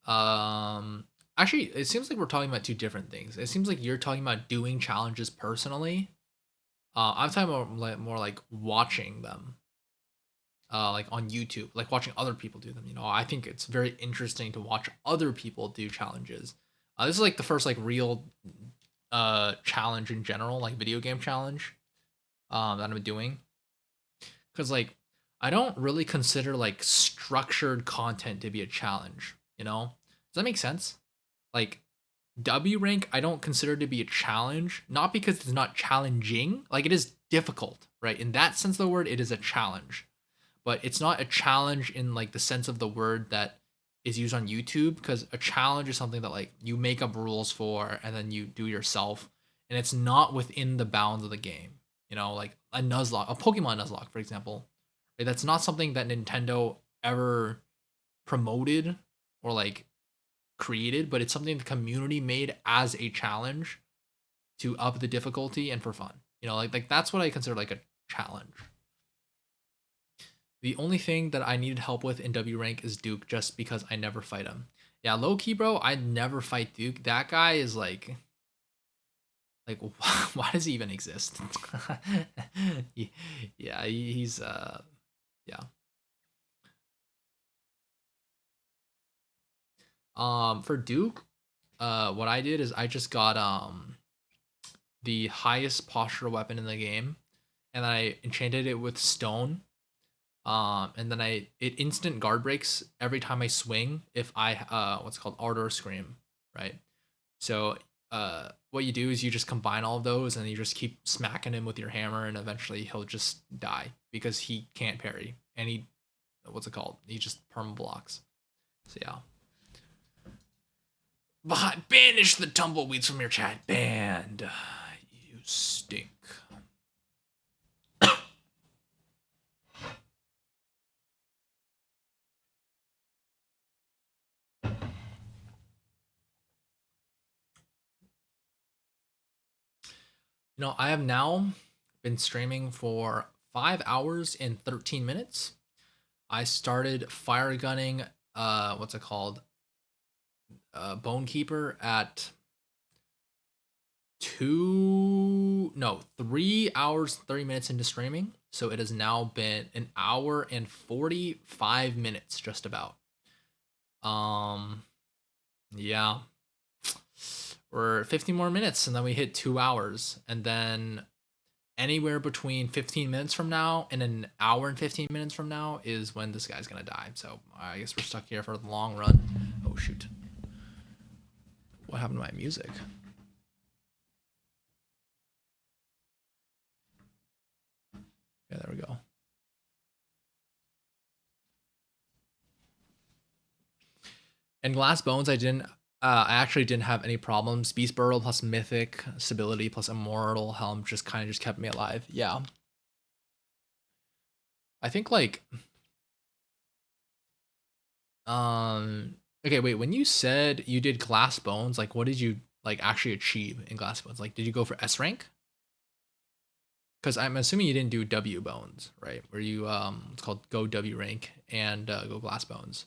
Um, actually, it seems like we're talking about two different things. It seems like you're talking about doing challenges personally. I'm talking about more like watching them. Like on YouTube, like watching other people do them. You know, I think it's very interesting to watch other people do challenges. This is like the first like real challenge in general, like video game challenge that I'm doing. Cause like I don't really consider like structured content to be a challenge, you know? Does that make sense? Like W rank I don't consider to be a challenge, not because it's not challenging, like it is difficult, right? In that sense of the word, it is a challenge. But it's not a challenge in like the sense of the word that is used on YouTube because a challenge is something that like you make up rules for and then you do yourself and it's not within the bounds of the game. You know, like a Nuzlocke, a Pokemon Nuzlocke, for example. Right? That's not something that Nintendo ever promoted or like created, but it's something the community made as a challenge to up the difficulty and for fun. You know, like that's what I consider like a challenge. The only thing that I needed help with in W rank is Duke, just because I never fight him. Yeah, low key, bro. I never fight Duke. That guy is like why does he even exist? Yeah, he's yeah. For Duke, what I did is I just got the highest posture weapon in the game, and then I enchanted it with stone. And then it instant guard breaks every time I swing if I what's it called Ardor Scream, right? So what you do is you just combine all of those and you just keep smacking him with your hammer, and eventually he'll just die because he can't parry, and he what's it called? He just perma blocks. So yeah. Banish the tumbleweeds from your chat. Banned. You stink. You know, I have now been streaming for 5 hours and 13 minutes. I started fire gunning, what's it called? Bone Keeper at 3 hours, 30 minutes into streaming. So it has now been an hour and 45 minutes, just about. Um, yeah. We're 50 more minutes and then we hit 2 hours. And then anywhere between 15 minutes from now and an hour and 15 minutes from now is when this guy's gonna die. So I guess we're stuck here for the long run. Oh shoot. What happened to my music? Yeah, there we go. And Glass Bones, I actually didn't have any problems. Beast Burrow plus Mythic stability plus Immortal Helm just kind of just kept me alive. Yeah. I think like okay, wait, when you said you did Glass Bones, like what did you like actually achieve in Glass Bones? Like did you go for S rank? Because I'm assuming you didn't do W Bones, right? Where you it's called go W rank and go Glass Bones.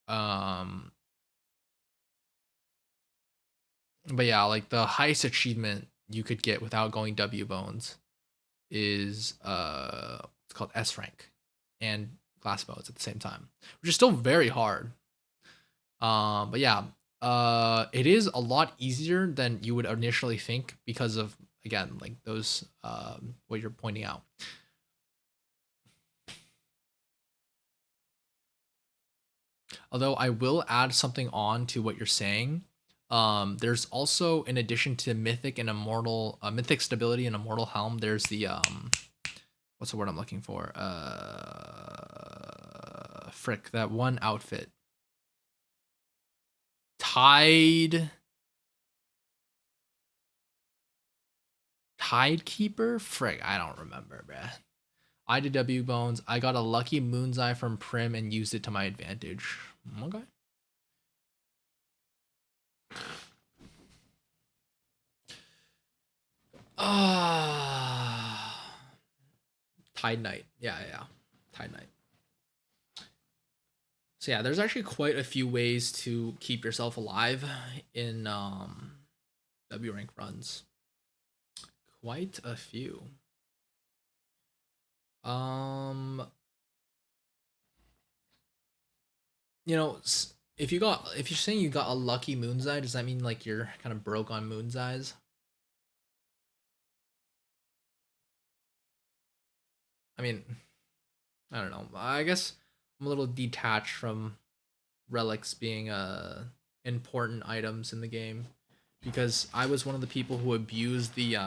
Um but yeah, like the highest achievement you could get without going W Bones is it's called S rank and Glass Bones at the same time, which is still very hard. But yeah, it is a lot easier than you would initially think because of again like those what you're pointing out. Although I will add something on to what you're saying. There's also, in addition to mythic and immortal, mythic stability and immortal helm, there's the what's the word I'm looking for? Frick, that one outfit. Tide Tidekeeper? Frick, I don't remember, bruh. I did W Bones. I got a lucky Moon's Eye from Prim and used it to my advantage. Okay. Ah, Tide Knight. Yeah, yeah, yeah. Tide Knight. So yeah, there's actually quite a few ways to keep yourself alive in W rank runs. Quite a few. Um, you know, if you're saying you got a lucky Moon's Eye, does that mean like you're kind of broke on Moon's Eyes? I mean, I don't know. I guess I'm a little detached from relics being important items in the game because I was one of the people who abused the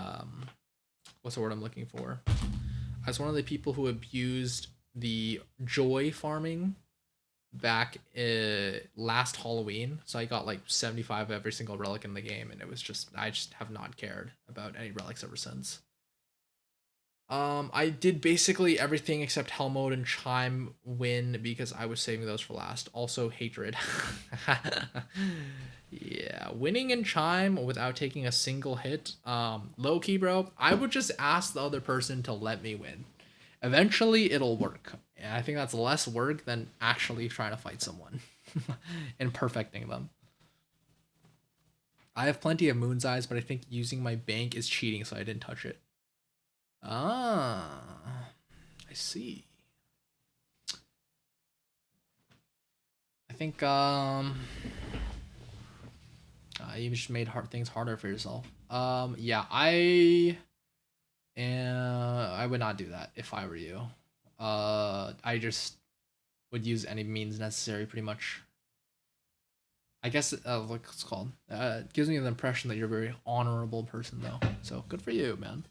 what's the word I'm looking for? I was one of the people who abused the joy farming back last Halloween. So I got like 75 every single relic in the game, and it was just I just have not cared about any relics ever since. I did basically everything except Hell Mode and Chime win because I was saving those for last. Also, Hatred. Yeah, winning in Chime without taking a single hit. Low key, bro. I would just ask the other person to let me win. Eventually, it'll work. And I think that's less work than actually trying to fight someone and perfecting them. I have plenty of Moon's Eyes, but I think using my bank is cheating, so I didn't touch it. Ah, I see. I think you just made things harder for yourself. Yeah, I would not do that if I were you. I just would use any means necessary, pretty much. I guess like it's called. It gives me the impression that you're a very honorable person, though. So good for you, man.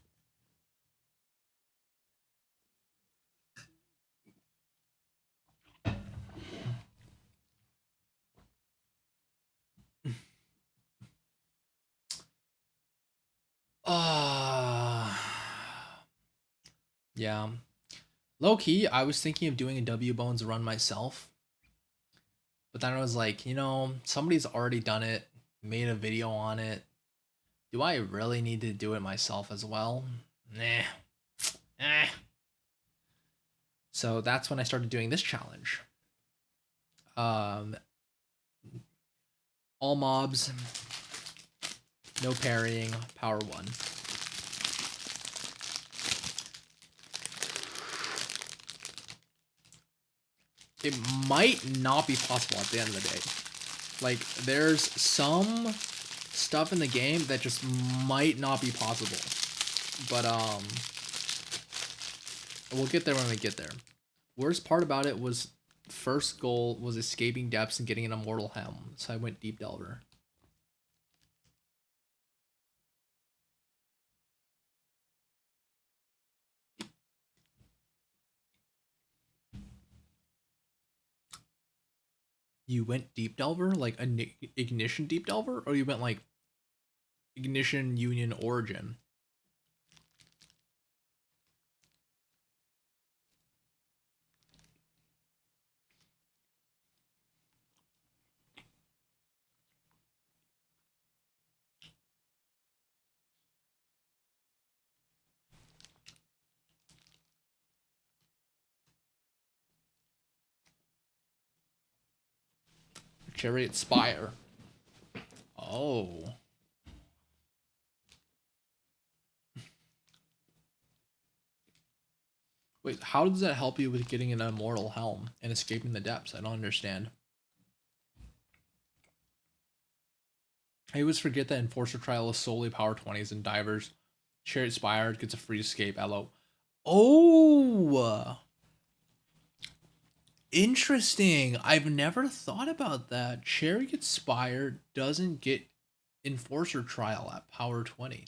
Uh yeah. Low key, I was thinking of doing a W Bones run myself, but then I was like, somebody's already done it, made a video on it. Do I really need to do it myself as well? Nah. Eh. So that's when I started doing this challenge. Um, all mobs, no parrying, power one. It might not be possible at the end of the day. Like, there's some stuff in the game that just might not be possible. But we'll get there when we get there. Worst part about it was first goal was escaping depths and getting an immortal helm, so I went deep delver. You went deep delver, like a ignition deep delver, or you went like ignition union origin? Chariot Spire. Oh. Wait, how does that help you with getting an immortal helm and escaping the depths? I don't understand. I always forget that Enforcer Trial is solely power 20s and divers. Chariot Spire gets a free escape. Hello. Oh, interesting. I've never thought about that. Chariot Spire doesn't get Enforcer Trial at power 20.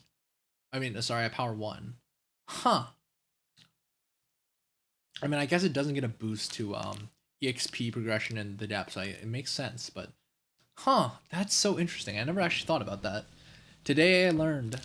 I mean, sorry, at power 1. Huh. I mean, I guess it doesn't get a boost to EXP progression in the depths. It makes sense, but huh, that's so interesting. I never actually thought about that. Today I learned.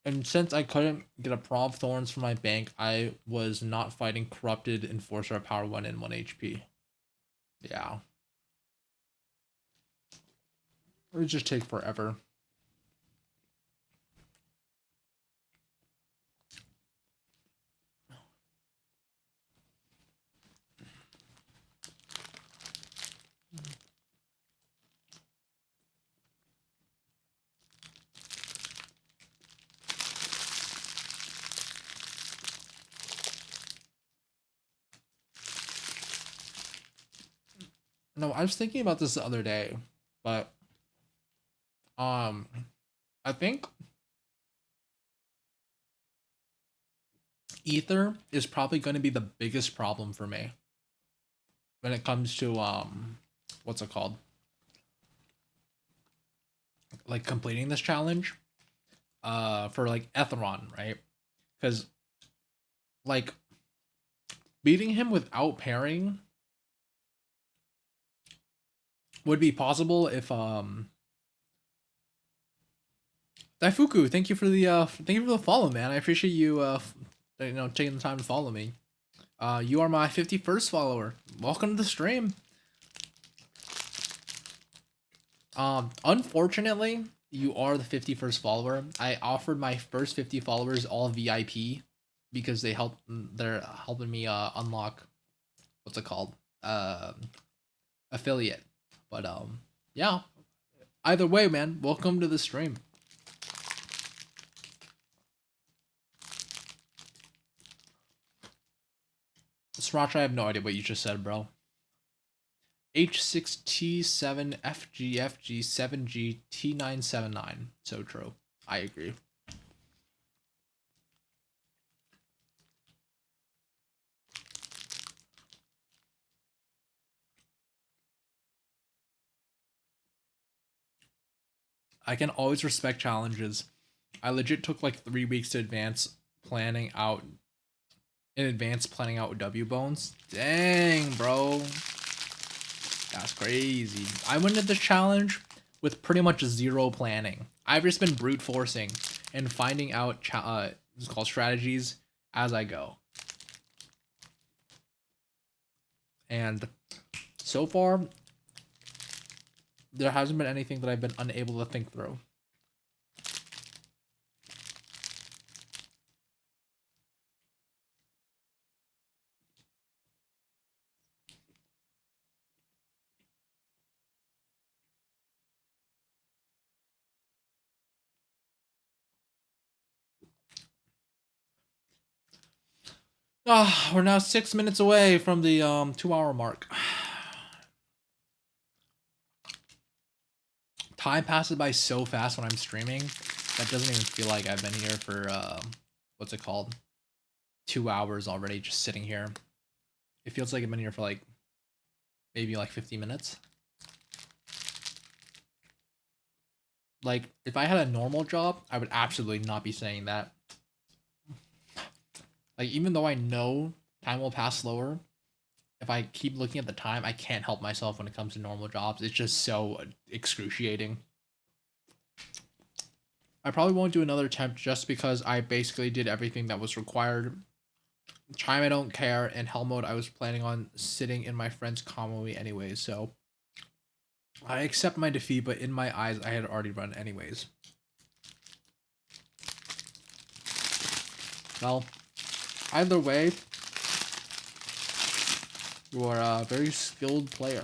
And since I couldn't get a Prov Thorns for my bank, I was not fighting Corrupted Enforcer at power 1 and 1 HP. Yeah. It would just take forever. No, I was thinking about this the other day, but I think Ether is probably going to be the biggest problem for me when it comes to what's it called? Like completing this challenge for like Etheron, right? Cuz like beating him without pairing would be possible if Daifuku, thank you for the follow, man. I appreciate you taking the time to follow me. You are my 51st follower. Welcome to the stream. Unfortunately, you are the 51st follower. I offered my first 50 followers all VIP because they're helping me unlock what's it called? Affiliate. But yeah. Either way, man, welcome to the stream. Sriracha, I have no idea what you just said, bro. H6T7FGFG7GT979. So true. I agree. I can always respect challenges. I legit took like 3 weeks to planning out planning out W bones. Dang, bro. That's crazy. I went into the challenge with pretty much zero planning. I've just been brute forcing and finding out it's called strategies as I go. And so far, there hasn't been anything that I've been unable to think through. We're now 6 minutes away from the 2 hour mark. Time passes by so fast when I'm streaming. That doesn't even feel like I've been here for what's it called? 2 hours already, just sitting here. It feels like I've been here for like maybe like 50 minutes. Like if I had a normal job, I would absolutely not be saying that. Like even though I know time will pass slower, if I keep looking at the time, I can't help myself when it comes to normal jobs. It's just so excruciating. I probably won't do another attempt just because I basically did everything that was required. Chime, I don't care, and hell mode, I was planning on sitting in my friend's comedy anyways, so I accept my defeat, but in my eyes, I had already run anyways. Well, either way, you are a very skilled player.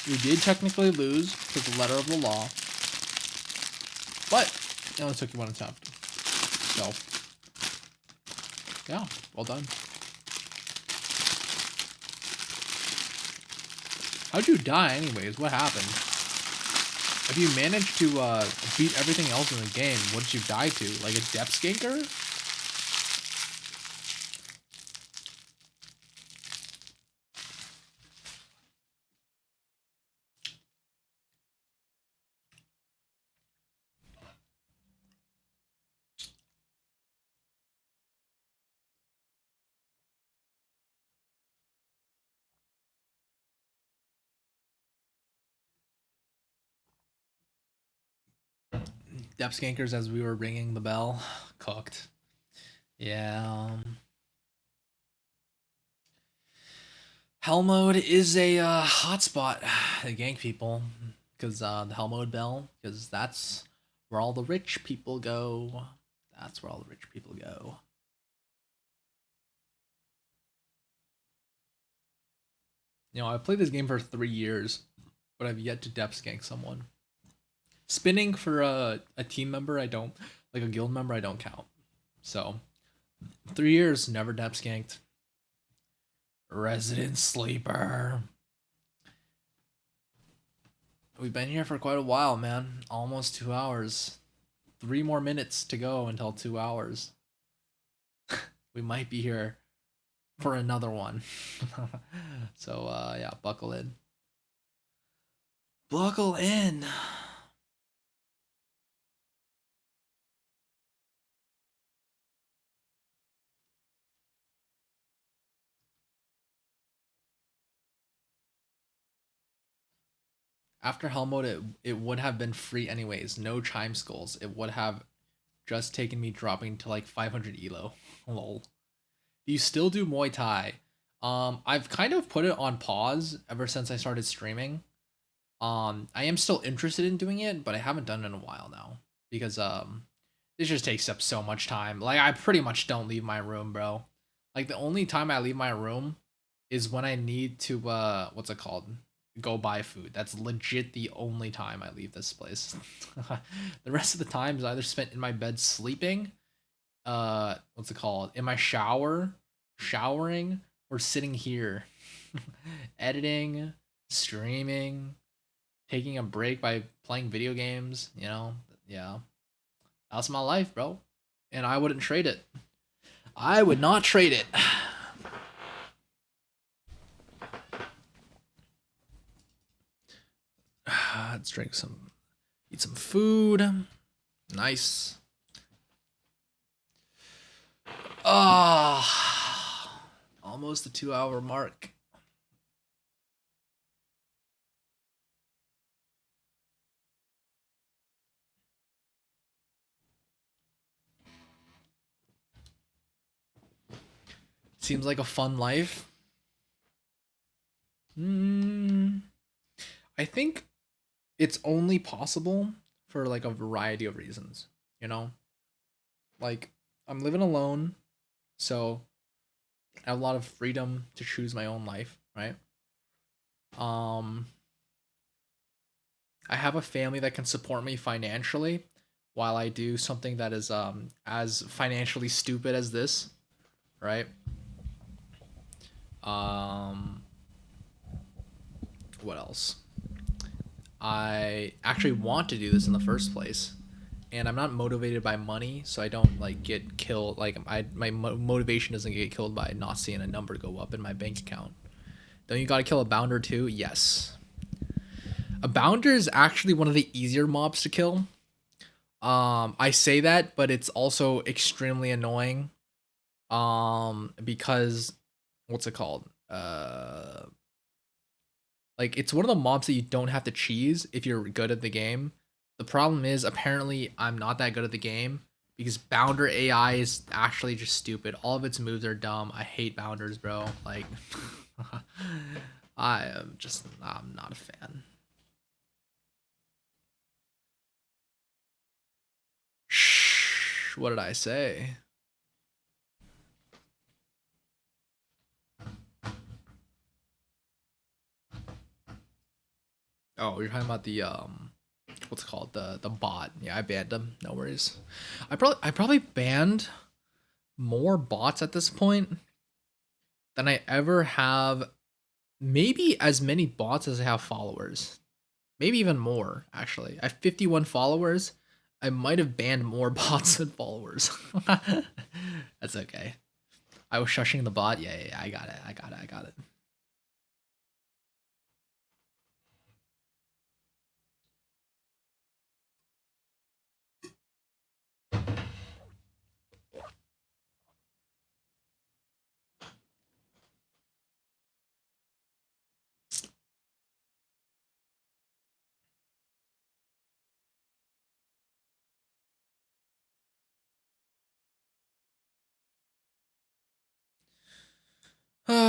You did technically lose to the letter of the law, but it only took you one attempt. So, yeah, well done. How'd you die anyways? What happened? If you managed to beat everything else in the game, what did you die to? Like a depth skanker? Depth skankers as we were ringing the bell. Cooked. Yeah. Hell mode is a hotspot to gank people because the hell mode bell, because that's where all the rich people go. That's where all the rich people go. You know, I've played this game for 3 years, but I've yet to depth skank someone. Spinning for a team member, I don't like a guild member. I don't count. So 3 years, never dep skanked. Resident sleeper. We've been here for quite a while, man. Almost 2 hours. 3 more minutes to go until 2 hours. We might be here for another one. So yeah, buckle in. Buckle in. After hell mode, it would have been free anyways. No chime skulls. It would have just taken me dropping to like 500 elo. Lol. Do you still do Muay Thai? I've kind of put it on pause ever since I started streaming. I am still interested in doing it, but I haven't done it in a while now because this just takes up so much time. Like I pretty much don't leave my room, bro. Like the only time I leave my room is when I need to what's it called? Go buy food. That's legit the only time I leave this place. The rest of the time is either spent in my bed sleeping, what's it called? In my showering, or sitting here editing, streaming, taking a break by playing video games, you know? Yeah. That's my life, bro. And I wouldn't trade it. I would not trade it. Let's drink some, eat some food. Nice. Ah, almost the 2 hour mark. Seems like a fun life. I think it's only possible for like a variety of reasons, you know? Like I'm living alone, so I have a lot of freedom to choose my own life, right? Um I have a family that can support me financially while I do something that is as financially stupid as this, right? Um what else? I actually want to do this in the first place, and I'm not motivated by money, so I don't like get killed. Like my motivation doesn't get killed by not seeing a number go up in my bank account. Don't you gotta kill a bounder too? Yes. A bounder is actually one of the easier mobs to kill. I say that, but it's also extremely annoying. Because what's it called? Like it's one of the mobs that you don't have to cheese if you're good at the game. The problem is apparently I'm not that good at the game because Bounder AI is actually just stupid. All of its moves are dumb. I hate Bounders, bro. Like I'm not a fan. Shh, what did I say? Oh, you're talking about the what's it called? The bot. Yeah, I banned him. No worries. I probably banned more bots at this point than I ever have, maybe as many bots as I have followers. Maybe even more, actually. I have 51 followers. I might have banned more bots than followers. That's okay. I was shushing the bot. Yeah, I got it. I got it. When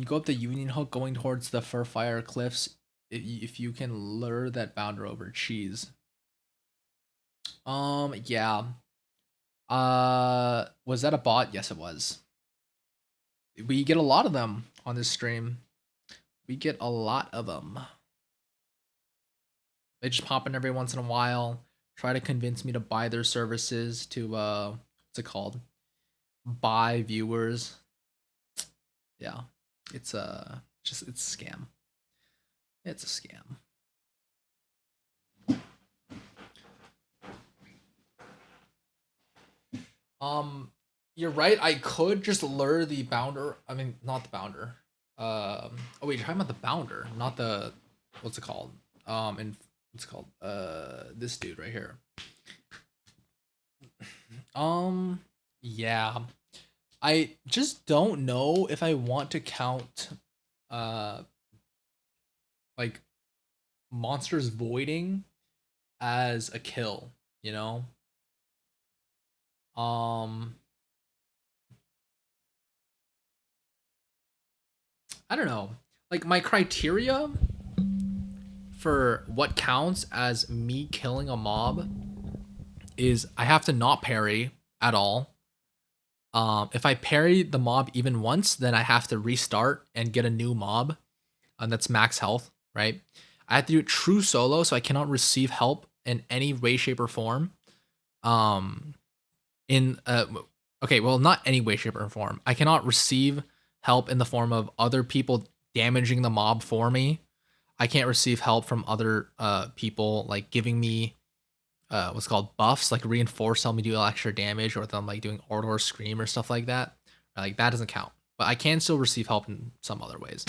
you go up the Union Hook going towards the Furfire Cliffs, if you can lure that bounder over cheese. Yeah. Was that a bot? Yes, it was. We get a lot of them on this stream. We get a lot of them. They just pop in every once in a while. try to convince me to buy their services to what's it called? Buy viewers. Yeah. It's just it's a scam. It's a scam. You're right. I could just lure the bounder. I mean, not the bounder. Oh wait, you're talking about the bounder, not the what's it called? And what's it called? This dude right here. Um, yeah. I just don't know if I want to count, uh, like monsters voiding as a kill. You know. Um, I don't know. Like my criteria for what counts as me killing a mob is I have to not parry at all. If I parry the mob even once, then I have to restart and get a new mob, and that's max health, right? I have to do it true solo, so I cannot receive help in any way, shape, or form. Um, in okay, well, not any way, shape, or form. I cannot receive help in the form of other people damaging the mob for me. I can't receive help from other people like giving me what's called buffs, like reinforce, help me do extra damage, or them like doing Ordor Scream or stuff like that. Like that doesn't count, but I can still receive help in some other ways.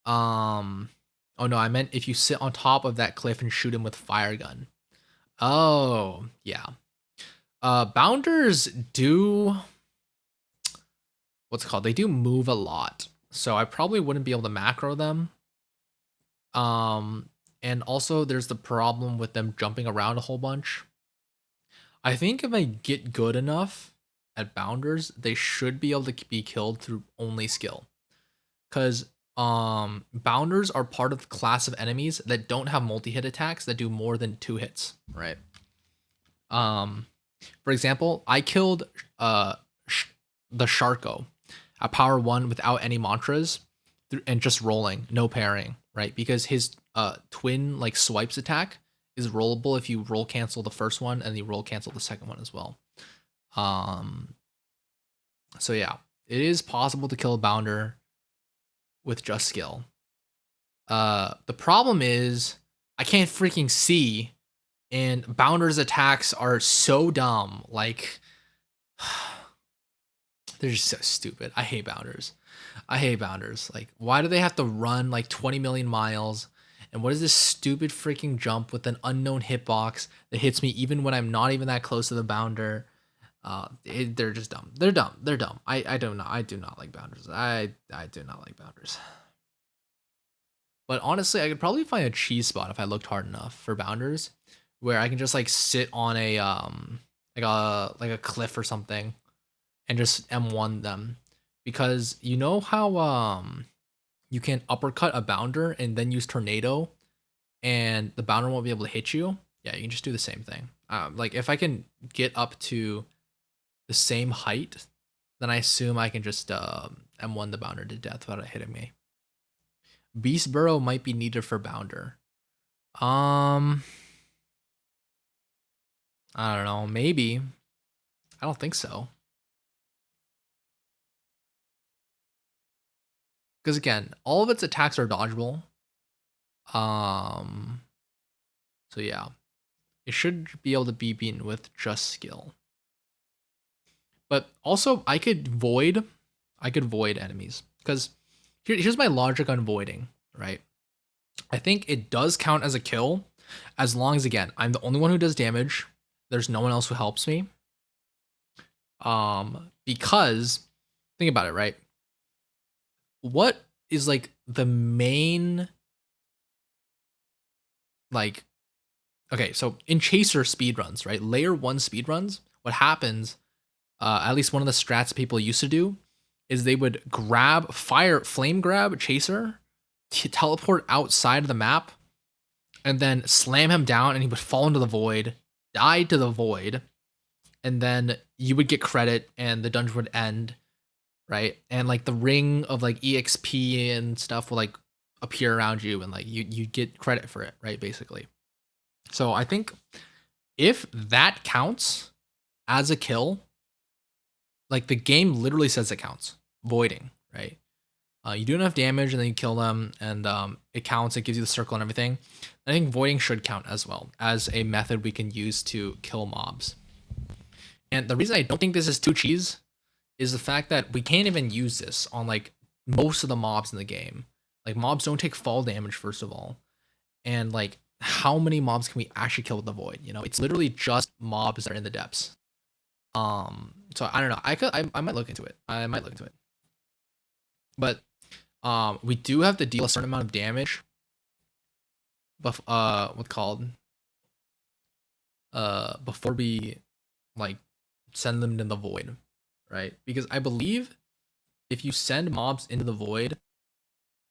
Um, oh no, I meant if you sit on top of that cliff and shoot him with fire gun. Oh yeah. Bounders do what's it called? They do move a lot, so I probably wouldn't be able to macro them. Um, and also there's the problem with them jumping around a whole bunch. I think if I get good enough at bounders, they should be able to be killed through only skill. Cause bounders are part of the class of enemies that don't have multi-hit attacks that do more than 2 hits, right? Um for example, I killed the Sharko at power 1 without any mantras and just rolling, no parrying, right? Because his twin like swipes attack is rollable if you roll cancel the first one and you roll cancel the second one as well. Um, so yeah, it is possible to kill a bounder with just skill. The problem is I can't freaking see, and bounders attacks are so dumb. Like they're just so stupid. I hate bounders. I hate bounders. Like, why do they have to run like 20 million miles? And what is this stupid freaking jump with an unknown hitbox that hits me even when I'm not even that close to the bounder? They're just dumb. They're dumb. They're dumb. I do not like bounders. I do not like bounders. But honestly, I could probably find a cheese spot if I looked hard enough for bounders, where I can just like sit on a like a cliff or something and just M1 them, because you know how you can uppercut a bounder and then use tornado and the bounder won't be able to hit you. Yeah, you can just do the same thing. Like if I can get up to the same height, then I assume I can just M1 the bounder to death without it hitting me. Beast Burrow might be needed for bounder. Um, I don't know. Maybe. I don't think so. Because again, all of its attacks are dodgeable. Um, so yeah, it should be able to be beaten with just skill. But also, I could void enemies, because here's my logic on voiding. Right, I think it does count as a kill, as long as again I'm the only one who does damage. There's no one else who helps me. Because think about it, right? What is like the main like okay, so in chaser speedruns, right? Layer 1 speedruns, what happens, at least one of the strats people used to do, is they would grab flame grab chaser, teleport outside of the map, and then slam him down, and he would fall into the void, die to the void, and then you would get credit, and the dungeon would end, right? And like the ring of like EXP and stuff will like appear around you, and like you get credit for it, right? Basically. So I think if that counts as a kill, like the game literally says it counts. Voiding, right? You do enough damage and then you kill them, and it counts. It gives you the circle and everything. I think voiding should count as well as a method we can use to kill mobs. And the reason I don't think this is too cheese is the fact that we can't even use this on like most of the mobs in the game. Like mobs don't take fall damage, first of all, and like how many mobs can we actually kill with the void? You know, it's literally just mobs that are in the depths. So I don't know. I might look into it. I might look into it. But we do have to deal a certain amount of damage. But what's called before we like send them in the void, right? Because I believe if you send mobs into the void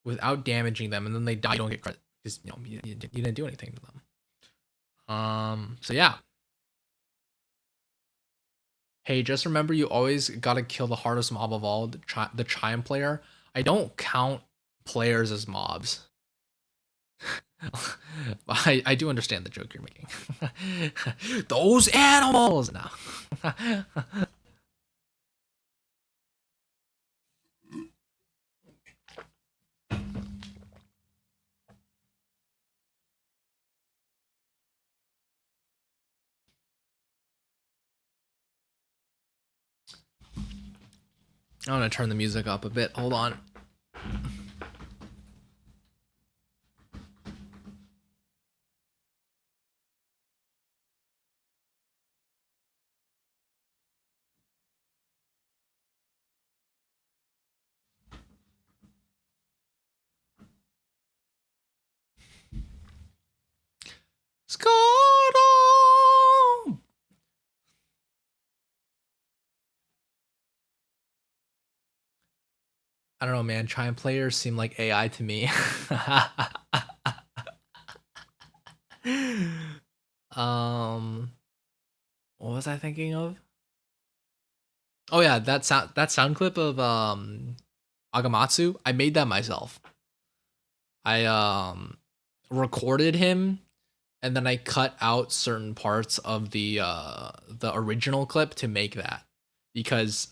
without damaging them and then they die, you don't get credit because you didn't do anything to them. So yeah. Hey, just remember you always gotta kill the hardest mob of all, the Chime player. I don't count players as mobs. I do understand the joke you're making. Those animals! No. I'm gonna turn the music up a bit. Hold on. Scardo! I don't know, man. Chime players seem like AI to me. um, what was I thinking of? Oh yeah, that sound clip of Agamatsu. I made that myself. I recorded him and then I cut out certain parts of the original clip to make that because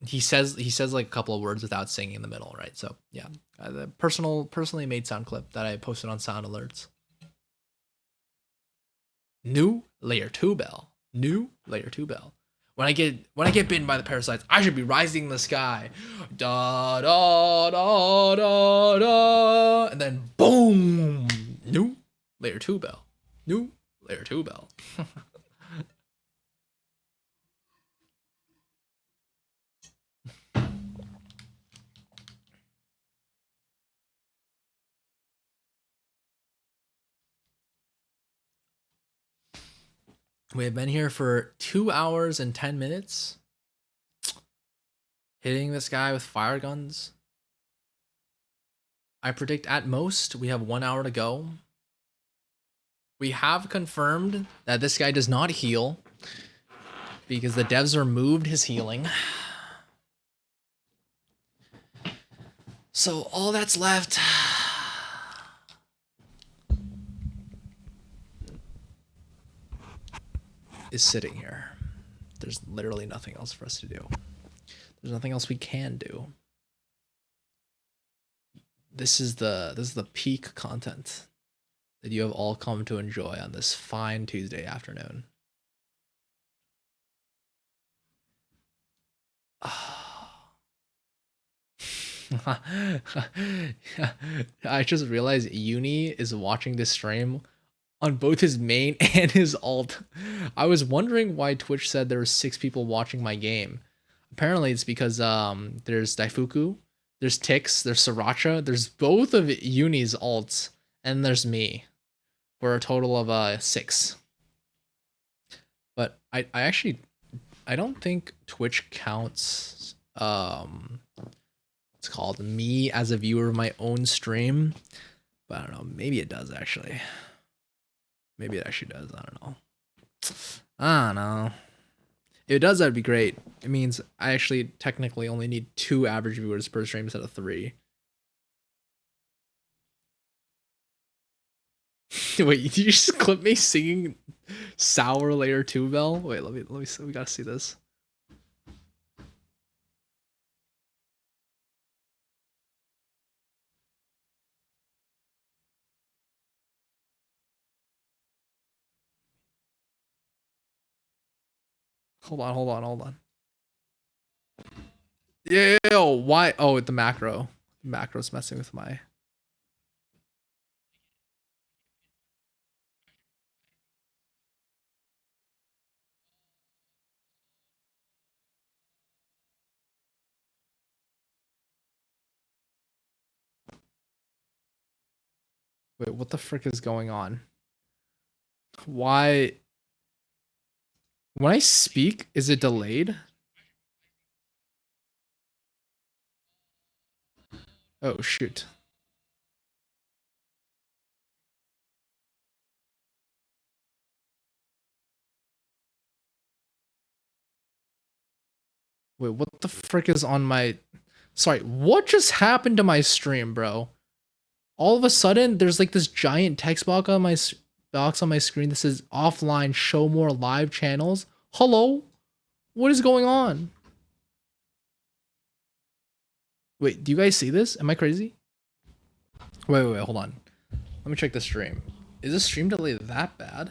he says like a couple of words without singing in the middle, right? So yeah, the personally made sound clip that I posted on Sound Alerts. New layer 2 bell. New layer 2 bell. When I get bitten by the parasites, I should be rising in the sky. Da da da da da, and then boom. New layer 2 bell. New layer 2 bell. We have been here for 2 hours and 10 minutes. Hitting this guy with fire guns. I predict at most we have 1 hour to go. We have confirmed that this guy does not heal because the devs removed his healing. So all that's left is sitting here. There's literally nothing else for us to do. There's nothing else we can do. This is the peak content that you have all come to enjoy on this fine Tuesday afternoon. I just realized Uni is watching this stream on both his main and his alt. I was wondering why Twitch said there were 6 people watching my game. Apparently it's because there's Daifuku, there's Tix, there's Sriracha, there's both of Uni's alts, and there's me. For a total of 6. But I actually I don't think Twitch counts it's called me as a viewer of my own stream. But I don't know, maybe it does actually. Maybe it actually does. I don't know. If it does, that'd be great. It means I actually technically only need 2 average viewers per stream instead of 3. Wait, did you just clip me singing Sour Layer 2 Bell? Wait, let me see. We gotta see this. Hold on. Yeah, why? Oh, the macro. The macro's messing with my. Wait, what the frick is going on? Why? When I speak, is it delayed? Oh, shoot. Wait, what the frick is on my. Sorry, what just happened to my stream, bro? All of a sudden, there's like this giant text box on my screen that says offline, show more live channels. Hello? What is going on? Wait, do you guys see this? Am I crazy? Wait, hold on. Let me check the stream. Is this stream delay that bad?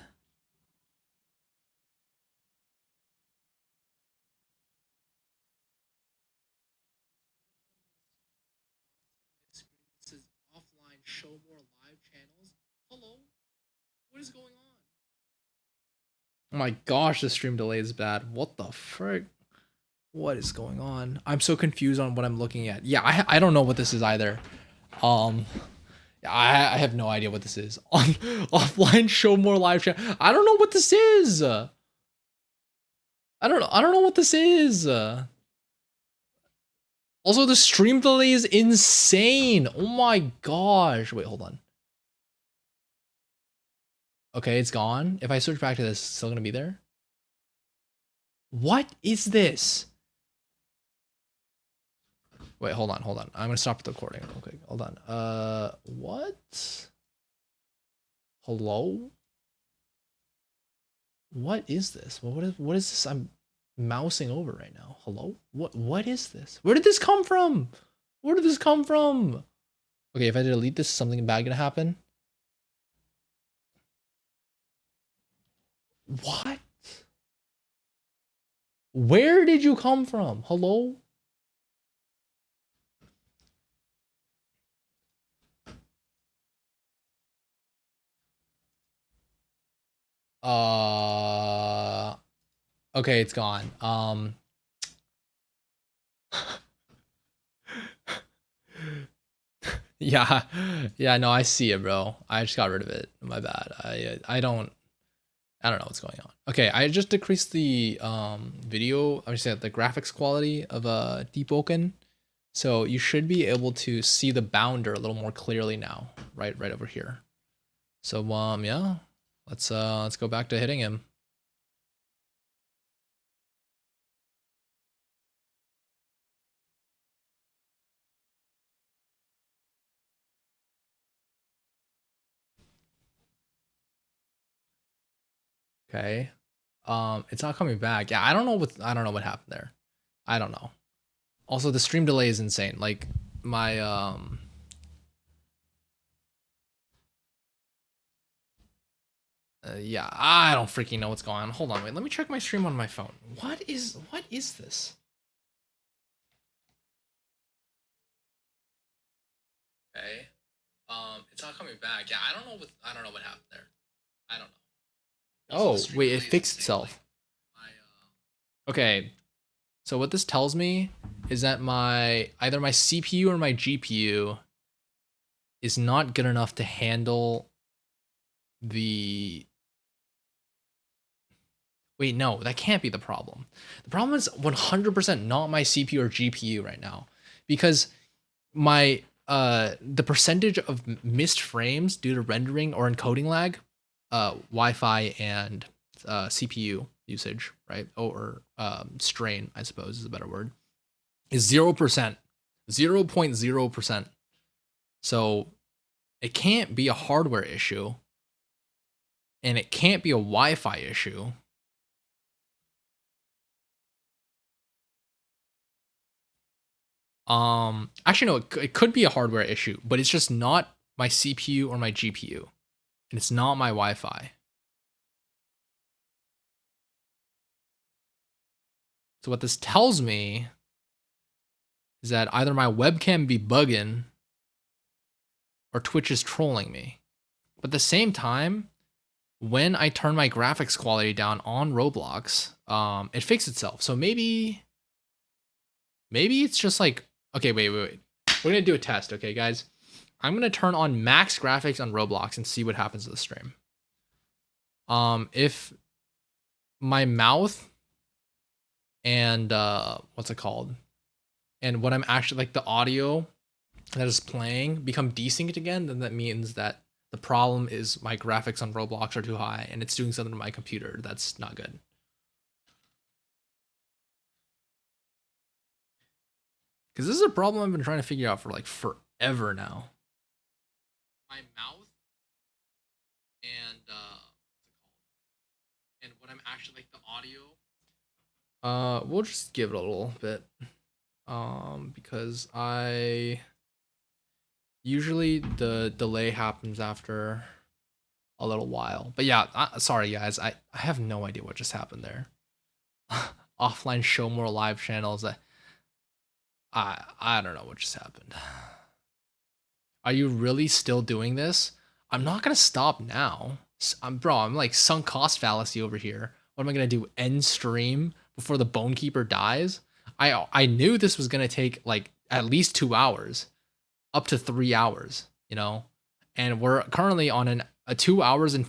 It says offline, show more live channels. Hello? What is going on? Oh my gosh, the stream delay is bad. What the frick? What is going on? I'm so confused on what I'm looking at. Yeah, I don't know what this is either. Um, I have no idea what this is. On offline, show more live chat. I don't know what this is. I don't know what this is. Also, the stream delay is insane. Oh my gosh. Wait, hold on. Okay, it's gone. If I search back to this, it's still gonna be there. What is this? Wait, hold on. I'm gonna stop the recording. Okay, hold on. What? Hello? What is this? What is this? I'm mousing over right now. Hello? What is this? Where did this come from? Where did this come from? Okay, if I delete this, is something bad gonna happen? What? Where did you come from? Hello? Uh okay, it's gone. Yeah. Yeah, no, I see it, bro. I just got rid of it. My bad. I don't know what's going on. Okay, I just decreased the video, I'm just saying the graphics quality of Deepwoken. So you should be able to see the bounder a little more clearly now, right over here. So yeah, let's go back to hitting him. Okay. It's not coming back. Yeah, I don't know what happened there. I don't know. Also, the stream delay is insane. Like my yeah, I don't freaking know what's going on. Hold on, wait. Let me check my stream on my phone. What is this? Okay. It's not coming back. Yeah, I don't know what happened there. I don't know. Also, oh, wait, it fixed itself. Okay. So what this tells me is that either my CPU or my GPU is not good enough to handle the. Wait, no, that can't be the problem. The problem is 100% not my CPU or GPU right now, because my the percentage of missed frames due to rendering or encoding lag, Wi-Fi and CPU usage, right? Or strain, I suppose is a better word, is 0%, 0.0%. So it can't be a hardware issue. and it can't be a Wi-Fi issue. Actually, no, it could be a hardware issue, but it's just not my CPU or my GPU, and it's not my Wi-Fi. So what this tells me is that either my webcam be bugging or Twitch is trolling me. But at the same time, when I turn my graphics quality down on Roblox, it fixed itself. So maybe it's just like, okay, wait. We're gonna do a test, okay, guys? I'm gonna turn on max graphics on Roblox and see what happens to the stream. If my mouth and what's it called? And what I'm actually like the audio that is playing become desynced again, then that means that the problem is my graphics on Roblox are too high and it's doing something to my computer that's not good. Because this is a problem I've been trying to figure out for like forever now. My mouth and and what I'm actually like the audio. We'll just give it a little bit. Because I usually the delay happens after a little while. But yeah, sorry guys, I have no idea what just happened there. Offline show more live channels. I don't know what just happened. Are you really still doing this? I'm not gonna stop now. I'm like sunk cost fallacy over here. What am I gonna do? End stream before the Bonekeeper dies? I knew this was gonna take like at least 2 hours, up to 3 hours, you know, and we're currently on a 2 hours and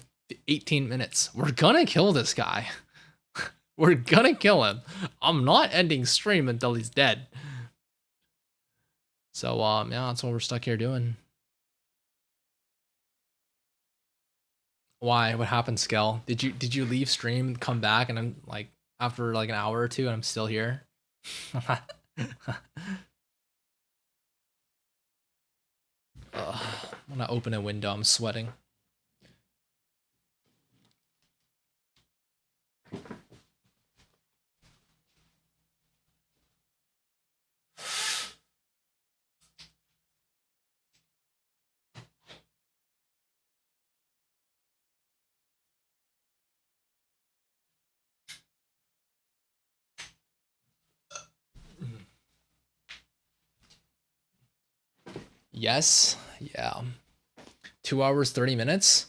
18 minutes. We're gonna kill this guy. We're gonna kill him. I'm not ending stream until he's dead. So yeah, that's what we're stuck here doing. Why? What happened, Skell? Did you leave stream, come back, and I'm like after like an hour or two, and I'm still here? When I open a window, I'm sweating. Yes. Yeah. 2 hours, 30 minutes.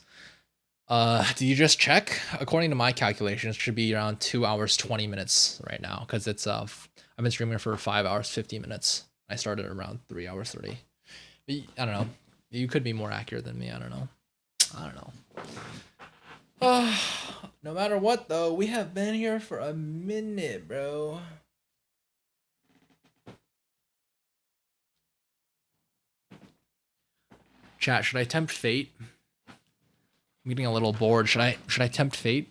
Do you just check? According to my calculations, it should be around 2 hours, 20 minutes right now because it's I've been streaming for 5 hours, 50 minutes. I started around 3 hours, 30. But I don't know. You could be more accurate than me. I don't know. No matter what, though, we have been here for a minute, bro. Chat, should I tempt fate? I'm getting a little bored. Should I tempt fate?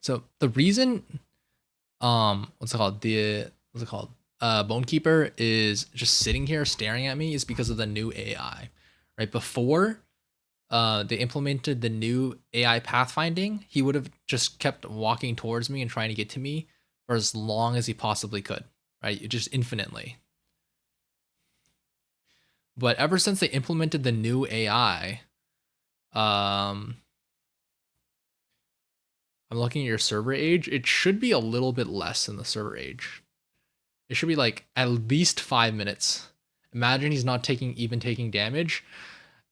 So the reason, what's it called? Bonekeeper is just sitting here staring at me is because of the new AI. Right before, they implemented the new AI pathfinding, he would have just kept walking towards me and trying to get to me for as long as he possibly could. Right, just infinitely. But ever since they implemented the new AI, I'm looking at your server age. It should be a little bit less than the server age. It should be like at least 5 minutes. Imagine he's not taking damage.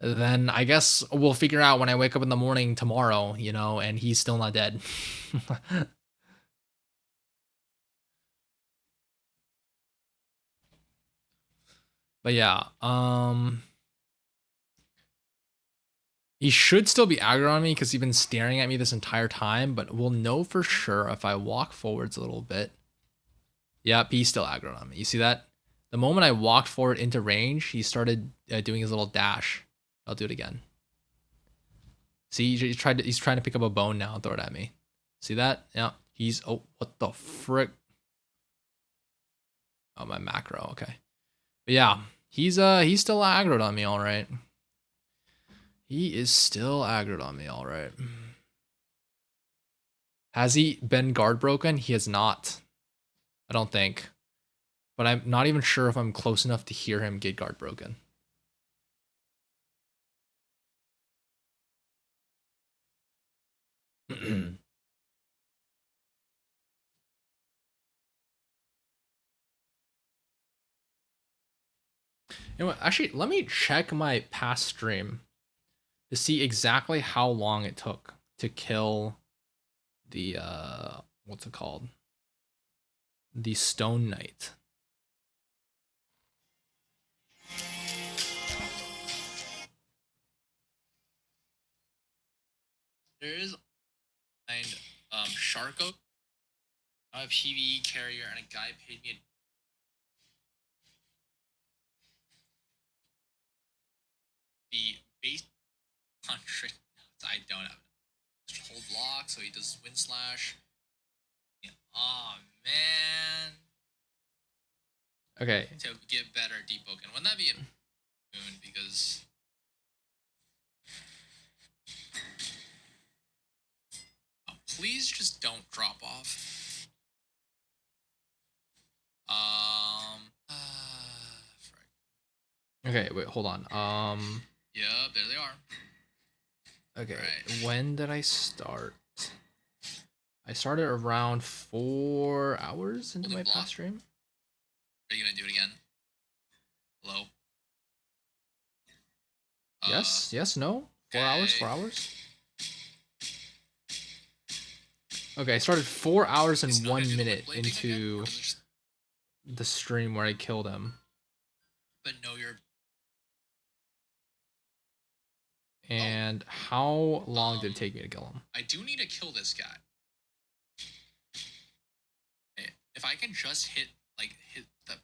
Then I guess we'll figure out when I wake up in the morning tomorrow, you know, and he's still not dead. But yeah, he should still be aggro on me because he's been staring at me this entire time, but we'll know for sure if I walk forwards a little bit. Yep, he's still aggro on me. You see that? The moment I walked forward into range, he started doing his little dash. I'll do it again. See, he's trying to pick up a bone now and throw it at me. See that? Yeah. He's what the frick? Oh, my macro. Okay. But yeah, he's still aggroed on me, all right. He is still aggroed on me, alright. Has he been guard broken? He has not. I don't think. But I'm not even sure if I'm close enough to hear him get guard broken. You know what? Actually, let me check my past stream to see exactly how long it took to kill the what's it called? The Stone Knight. There is Sharko. I'm a PvE carrier, and a guy paid me the base 100. I don't have it. Just hold block, so he does wind slash. Oh man. Okay. To get better Deepwoken. Wouldn't that be a moon? Because please just don't drop off. Okay, wait, hold on. Yeah, there they are. Okay, right. When did I start? I started around 4 hours into my past stream. Are you gonna do it again? Hello? Yes, yes, no? 4 hours, 4 hours? Okay, I started 4 hours and 1 minute into the stream where I killed him. But no, you're... And how long did it take me to kill him? I do need to kill this guy. If I can just hit the...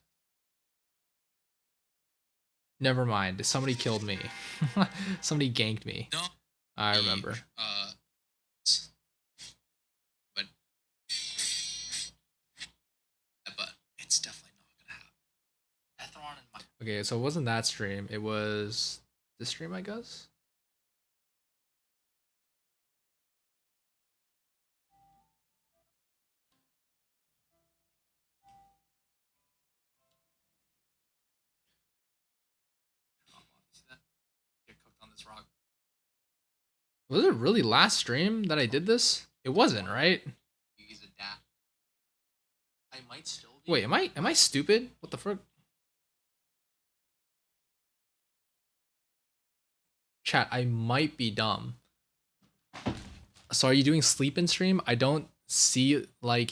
Never mind. Somebody killed me. Somebody ganked me. No. I remember. But it's definitely not gonna happen. Okay, so it wasn't that stream. It was this stream, I guess. Get cooked on this rock. Was it really last stream that I did this? It wasn't, right? I might still be. Wait, am I stupid? What the frick? Chat, I might be dumb. So are you doing sleep in stream? I don't see like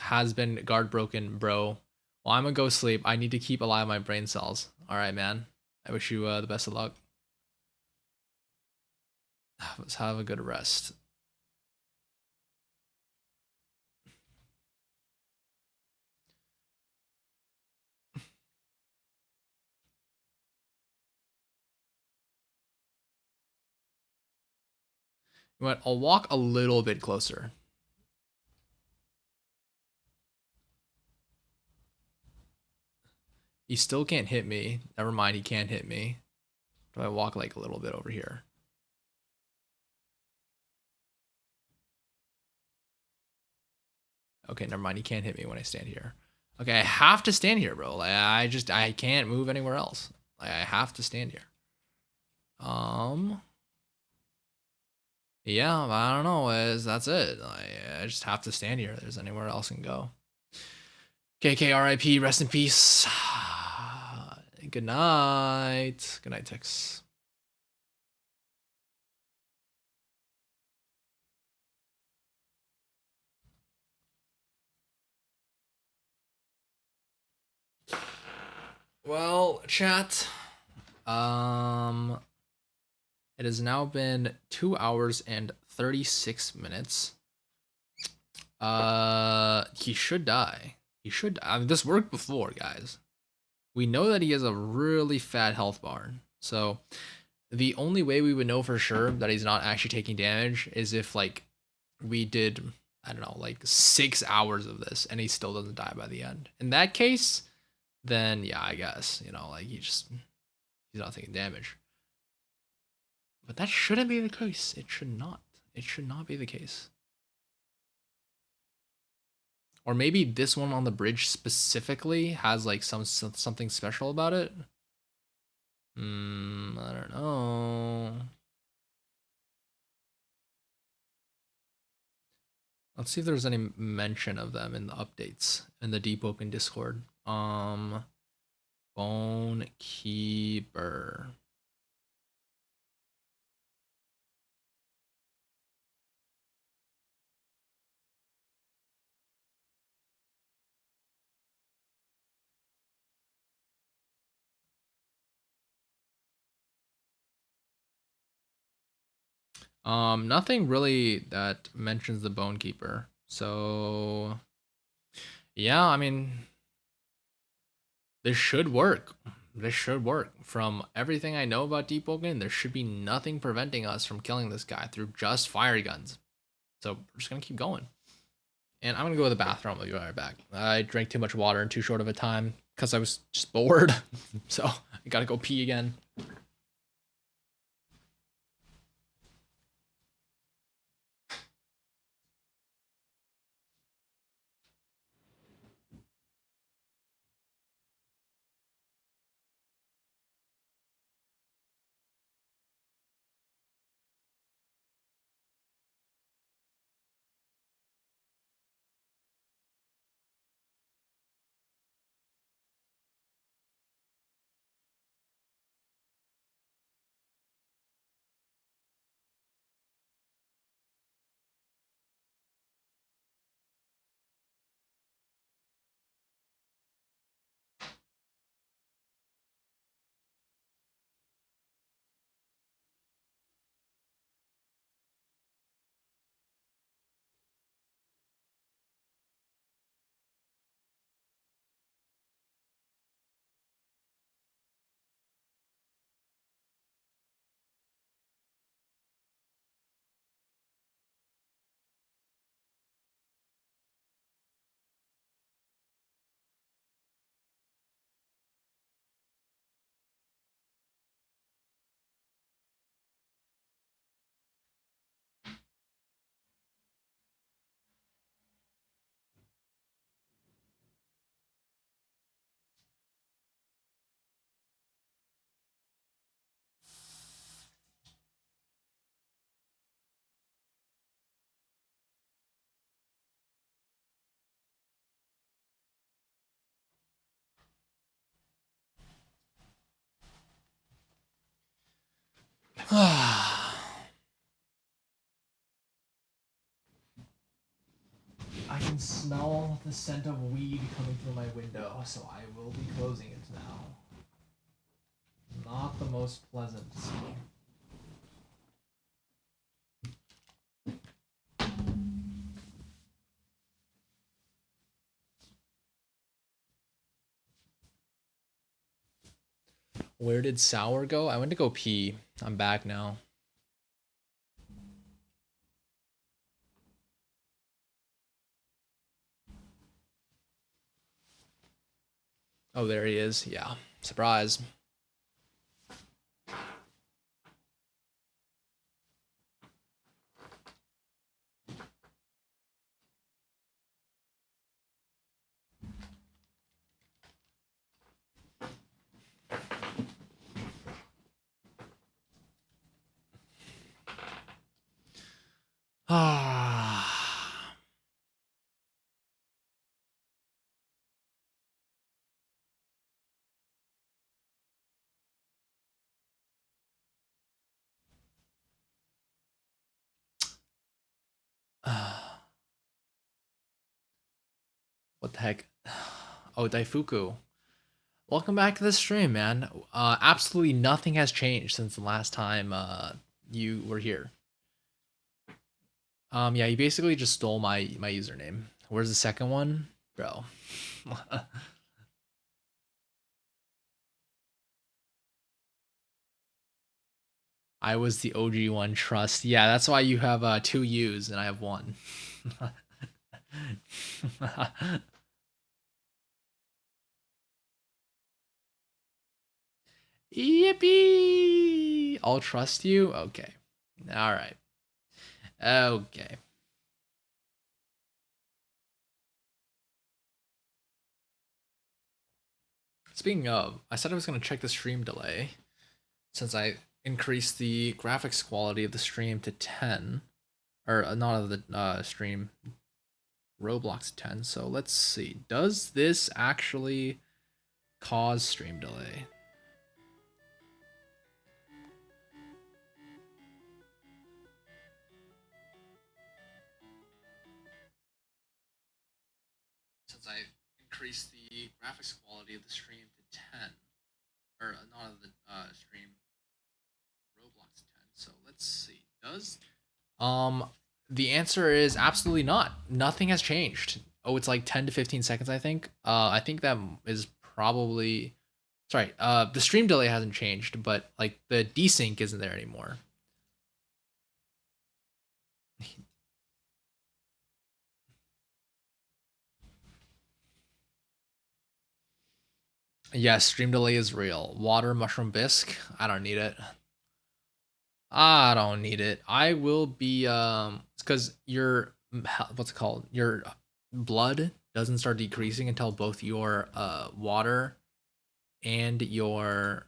has been guard broken, bro. Well, I'm gonna go sleep. I need to keep alive my brain cells. All right, man. I wish you the best of luck. Let's have a good rest. You know what? I'll walk a little bit closer. He still can't hit me. Never mind, he can't hit me. Do I walk like a little bit over here? Okay, never mind. He can't hit me when I stand here. Okay, I have to stand here, bro. Like I can't move anywhere else. Like I have to stand here. Yeah, I don't know. That's it. I just have to stand here. There's anywhere else I can go. KK RIP. Rest in peace. Good night. Good night, Tix. Well, chat. It has now been 2 hours and 36 minutes. He should die. He should. I mean, this worked before, guys. We know that he has a really fat health bar. So the only way we would know for sure that he's not actually taking damage is if like we did, I don't know, like 6 hours of this and he still doesn't die by the end. In that case, then yeah, I guess, you know, like he's not taking damage. But that shouldn't be the case. It should not. It should not be the case. Or maybe this one on the bridge specifically has like something special about it. I don't know. Let's see if there's any mention of them in the updates in the Deepwoken Discord. Bone Keeper. Nothing really that mentions the Bone Keeper. So yeah, I mean, this should work. This should work. From everything I know about Deepwoken, there should be nothing preventing us from killing this guy through just fire guns. So we're just gonna keep going. And I'm gonna go to the bathroom. I'll be right back. I drank too much water in too short of a time because I was just bored. So I gotta go pee again. I can smell the scent of weed coming through my window, so I will be closing it now. Not the most pleasant smell. Where did Sour go? I went to go pee. I'm back now. Oh, there he is. Yeah. Surprise. Ah. What the heck? Oh, Daifuku. Welcome back to the stream, man. Absolutely nothing has changed since the last time you were here. Yeah, you basically just stole my username. Where's the second one? Bro. I was the OG one, trust. Yeah, that's why you have two U's and I have one. Yippee! I'll trust you. Okay. All right. Okay. Speaking of, I said I was going to check the stream delay since I increased the graphics quality of the stream to 10, or not of the stream, Roblox 10. So let's see. Does this actually cause stream delay? Since I increased the graphics quality of the stream to 10, or not of the stream, Roblox 10. So let's see. Does the answer is absolutely not. Nothing has changed. Oh, it's like 10 to 15 seconds, I think. I think that is probably sorry. The stream delay hasn't changed, but like the desync isn't there anymore. Yes, stream delay is real. Water mushroom bisque. I don't need it. I don't need it. I will be it's because your what's it called? Your blood doesn't start decreasing until both your water and your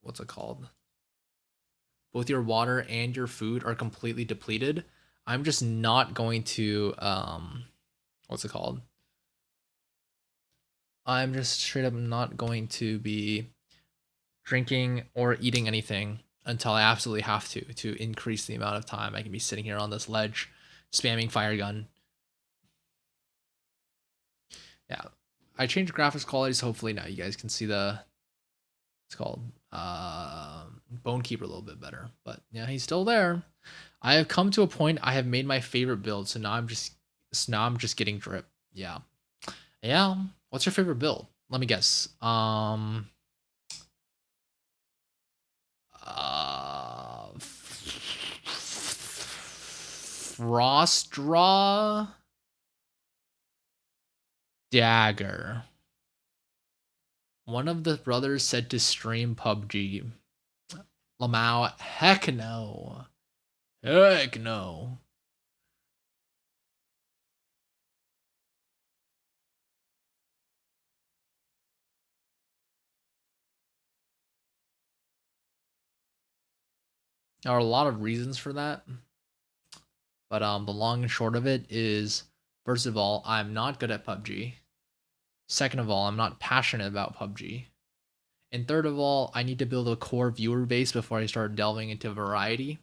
what's it called? Both your water and your food are completely depleted. I'm just not going to what's it called? I'm just straight up not going to be drinking or eating anything until I absolutely have to increase the amount of time I can be sitting here on this ledge spamming fire gun. Yeah. I changed graphics quality so hopefully now you guys can see the it's called Bone Keeper a little bit better. But yeah, he's still there. I have come to a point I have made my favorite build, so now I'm just getting drip. Yeah. Yeah. What's your favorite build? Let me guess. Frost Draw Dagger. One of the brothers said to stream PUBG. Lamau, heck no. Heck no. There are a lot of reasons for that, but the long and short of it is, first of all, I'm not good at PUBG. Second of all, I'm not passionate about PUBG. And third of all, I need to build a core viewer base before I start delving into variety.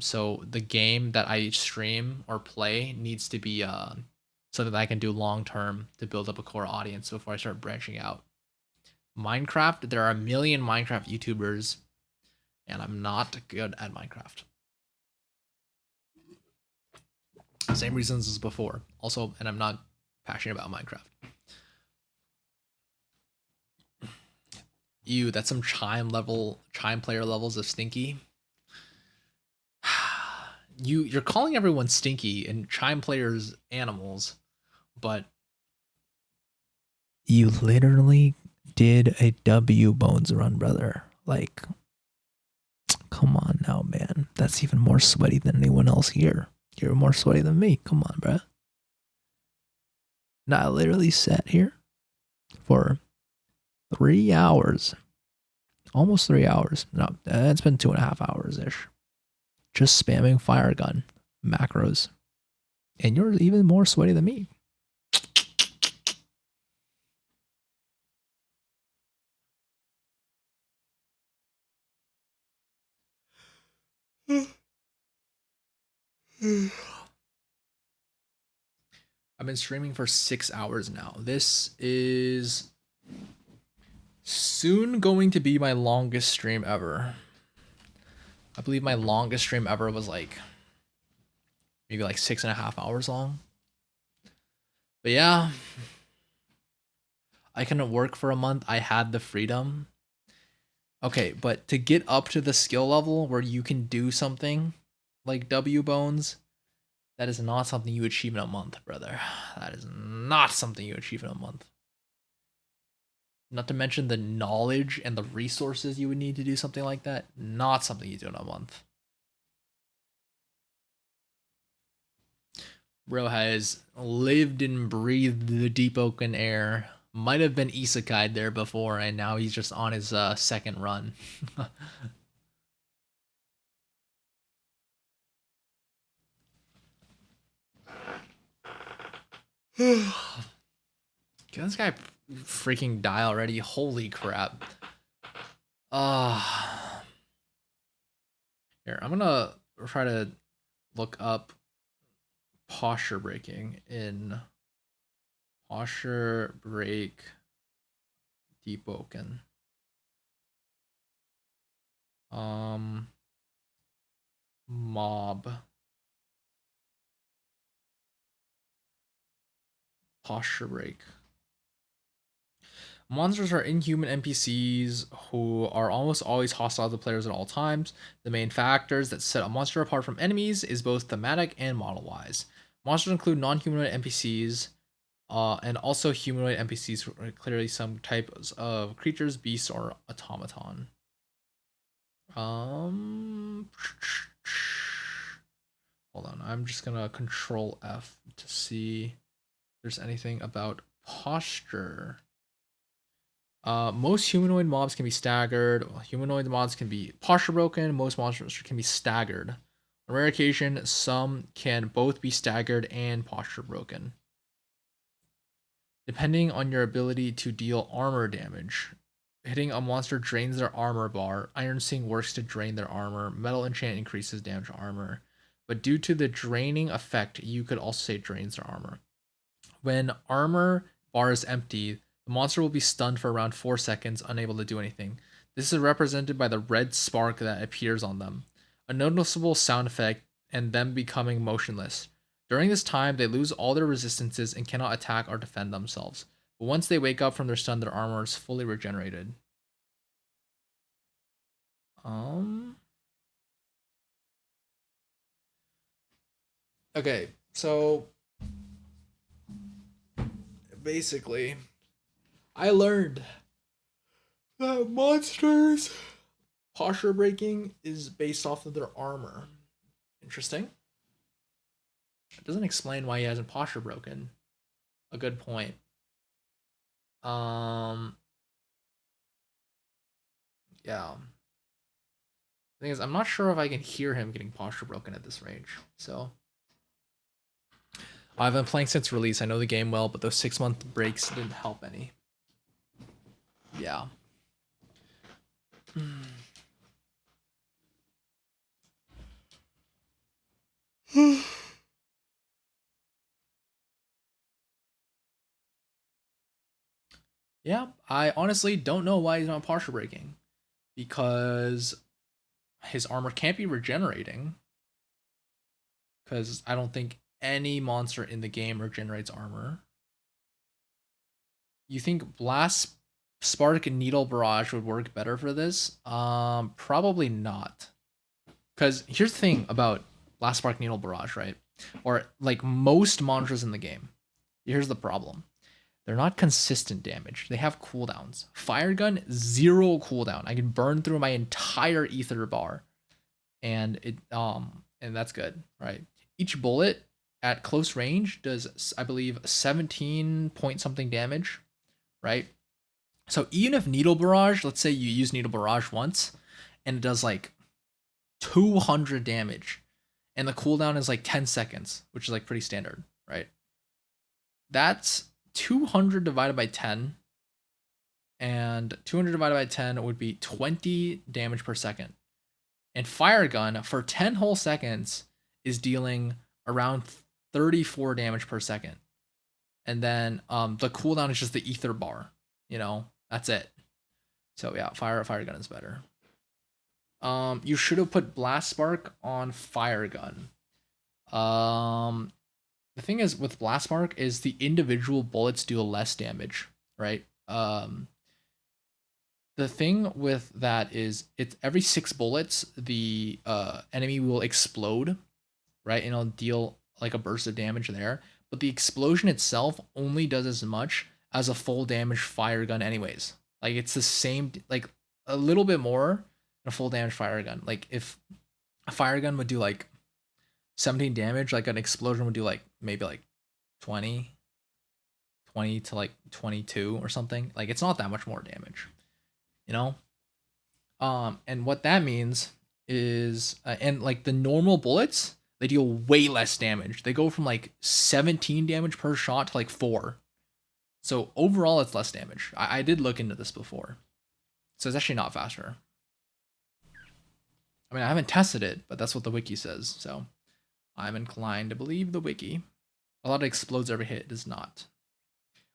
So the game that I stream or play needs to be something that I can do long term to build up a core audience before I start branching out. Minecraft, there are a million Minecraft YouTubers, and I'm not good at Minecraft. Same reasons as before. Also, and I'm not passionate about Minecraft. Ew, that's some chime player levels of stinky. You're calling everyone stinky and chime players animals, but you literally did a W Bones run, brother. Like, come on now, man. That's even more sweaty than anyone else here. You're more sweaty than me. Come on, bruh. Now, I literally sat here for 3 hours, almost 3 hours. No, it's been 2.5 hours ish. Just spamming fire gun macros. And you're even more sweaty than me. I've been streaming for 6 hours now. This is soon going to be my longest stream ever. I believe my longest stream ever was like maybe like 6.5 hours long. But yeah, I couldn't work for a month. I had the freedom. Okay, but to get up to the skill level where you can do something like W Bones, that is not something you achieve in a month, brother. That is not something you achieve in a month. Not to mention the knowledge and the resources you would need to do something like that. Not something you do in a month. Bro has lived and breathed the Deepwoken air. Might have been isekai'd there before, and now he's just on his second run. Can this guy freaking die already? Holy crap. Here, I'm gonna try to look up posture breaking in posture break Deepwoken. Mob posture break. Monsters are inhuman NPCs who are almost always hostile to players at all times. The main factors that set a monster apart from enemies is both thematic and model wise. Monsters include non humanoid NPCs and also humanoid NPCs who are clearly some types of creatures, beasts, or automaton. Hold on, I'm just gonna control F to see if there's anything about posture. Most humanoid mobs can be staggered. Humanoid mobs can be posture broken. Most monsters can be staggered. On rare occasion, some can both be staggered and posture broken. Depending on your ability to deal armor damage, hitting a monster drains their armor bar. Iron Sing works to drain their armor. Metal Enchant increases damage armor. But due to the draining effect, you could also say drains their armor. When armor bar is empty, the monster will be stunned for around 4 seconds, unable to do anything. This is represented by the red spark that appears on them, a noticeable sound effect, and them becoming motionless. During this time, they lose all their resistances and cannot attack or defend themselves. But once they wake up from their stun, their armor is fully regenerated. Um. Okay, so basically, I learned that monsters posture breaking is based off of their armor. Interesting. It doesn't explain why he hasn't posture broken. A good point. Um, yeah. The thing is, I'm not sure if I can hear him getting posture broken at this range. So I've been playing since release. I know the game well, but those 6-month breaks didn't help any. Yeah. Yeah, I honestly don't know why he's not posture breaking. Because his armor can't be regenerating. Because I don't think any monster in the game regenerates armor. You think Blast Spark and Needle Barrage would work better for this? Probably not. Because here's the thing about Blast Spark Needle Barrage, right? Or like most monsters in the game. Here's the problem. They're not consistent damage. They have cooldowns. Fire Gun, 0 cooldown. I can burn through my entire ether bar. And that's good, right? Each bullet at close range does, I believe, 17 point something damage, right? So even if Needle Barrage, let's say you use Needle Barrage once and it does like 200 damage and the cooldown is like 10 seconds, which is like pretty standard, right? That's 200 divided by 10, and 200 divided by 10 would be 20 damage per second. And Fire Gun for 10 whole seconds is dealing around 34 damage per second. And then the cooldown is just the ether bar, that's it. So yeah, Fire Gun is better. You should have put Blast Spark on Fire Gun. The thing is with Blast Spark is the individual bullets do less damage, right? The thing with that is it's every 6 bullets the enemy will explode, right? And it'll deal like a burst of damage there. But the explosion itself only does as much as a full damage fire gun anyways. Like it's the same, like a little bit more than a full damage fire gun. Like if a fire gun would do like 17 damage, like an explosion would do like maybe like 20, 20 to like 22 or something. Like it's not that much more damage, you know? And what that means is, and like the normal bullets, they deal way less damage. They go from like 17 damage per shot to like 4. So overall, it's less damage. I did look into this before. So it's actually not faster. I mean, I haven't tested it, but that's what the wiki says. So I'm inclined to believe the wiki. A lot of explodes every hit does not.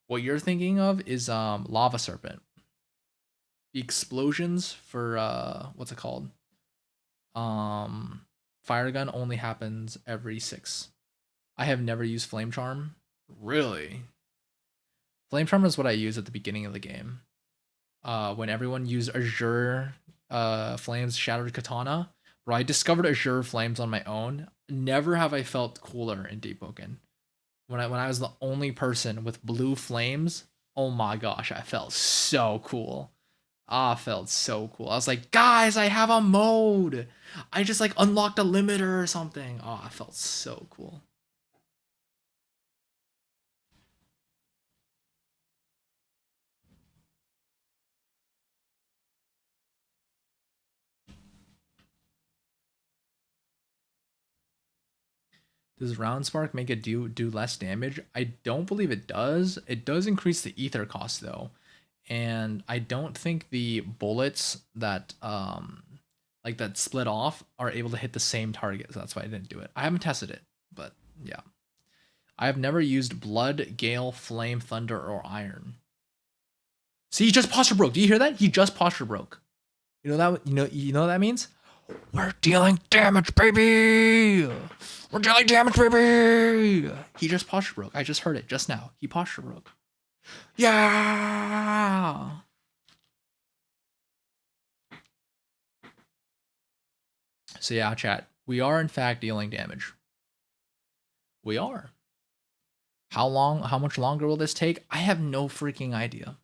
What you're thinking of is lava serpent. The explosions for what's it called? Fire gun only happens every 6. I have never used flame charm. Really? Flame charm is what I use at the beginning of the game. When everyone used Azure Flames Shattered Katana, where I discovered Azure Flames on my own. Never have I felt cooler in Deepwoken. When I was the only person with blue flames, oh my gosh, I felt so cool. Ah, felt so cool. I was like, guys, I have a mode. I just like unlocked a limiter or something. Oh, I felt so cool. Does round spark make it do less damage? I don't believe it does. It does increase the ether cost though, and I don't think the bullets that like that split off are able to hit the same target. So that's why I didn't do it. I haven't tested it, but yeah. I have never used blood, gale, flame, thunder, or iron. See, he just posture broke. Do you hear that? He just posture broke. You know that what that means? We're dealing damage, baby. We're dealing damage, baby. He just posture broke. I just heard it just now. He posture broke. Yeah. So yeah, chat. We are in fact dealing damage. We are. How much longer will this take? I have no freaking idea.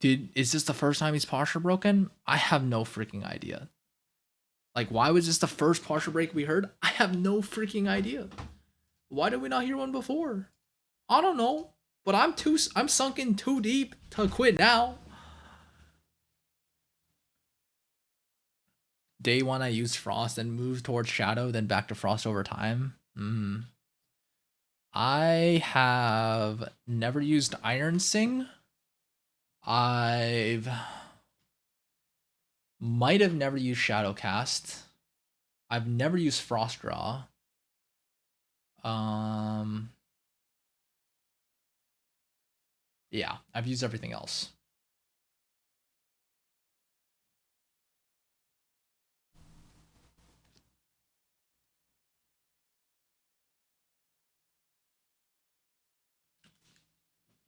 Is this the first time he's posture broken? I have no freaking idea. Like, why was this the first posture break we heard? I have no freaking idea. Why did we not hear one before? I don't know, but I'm sunken too deep to quit now. Day 1 I used frost, then moved towards shadow, then back to frost over time. I have never used iron sing. I've might have never used shadow cast. I've never used frost draw. Yeah, I've used everything else.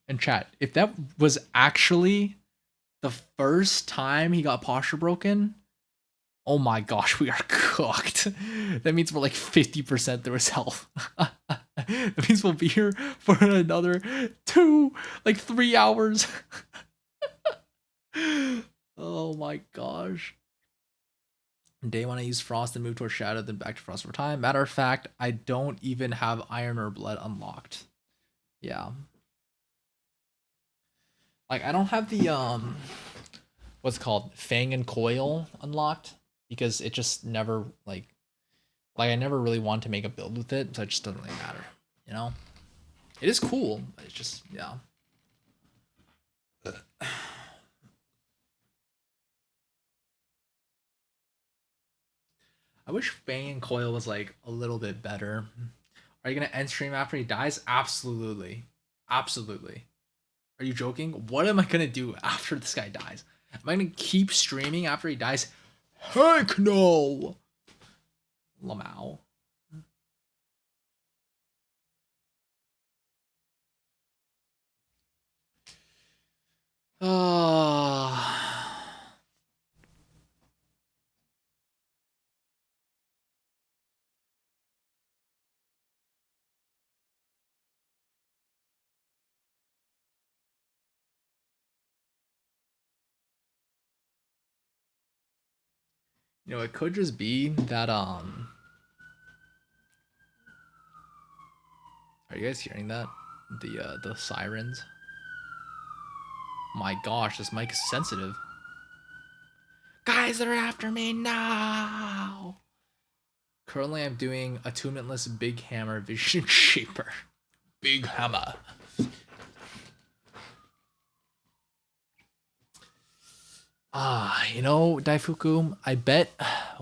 And chat, if that was actually the first time he got posture broken, oh my gosh, we are cooked. That means we're like 50% through his health. That means we'll be here for another 3 hours. Oh my gosh. Day 1 I use frost and move towards shadow, then back to frost over time. Matter of fact, I don't even have iron or blood unlocked. Yeah. Like I don't have the what's it called, Fang and Coil unlocked because it just never like I never really wanted to make a build with it, so it just doesn't really matter, you know. It is cool, but it's just yeah. I wish Fang and Coil was like a little bit better. Are you gonna end stream after he dies? Absolutely, absolutely. Are you joking? What am I gonna do after this guy dies? Am I gonna keep streaming after he dies? Heck no! Lamau. Ah. You know, it could just be that are you guys hearing that? The sirens. My gosh, this mic is sensitive. Guys, they're after me now. Currently, I'm doing attunementless big hammer vision shaper. Big hammer. You know, Daifuku, I bet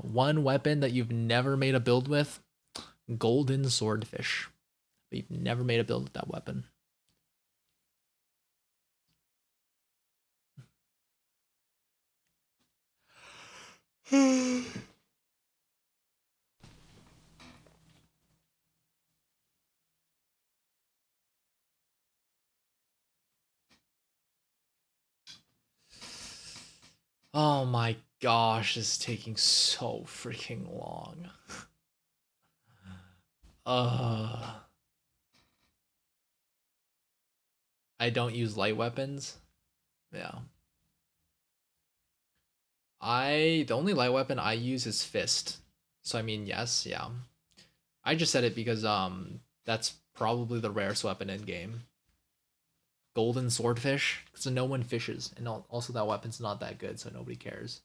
one weapon that you've never made a build with, golden swordfish. But you've never made a build with that weapon. Oh my gosh, this is taking so freaking long. Uh, I don't use light weapons. Yeah. The only light weapon I use is fist. So I mean, yes, yeah. I just said it because that's probably the rarest weapon in game. Golden swordfish, because no one fishes, and also that weapon's not that good, so nobody cares.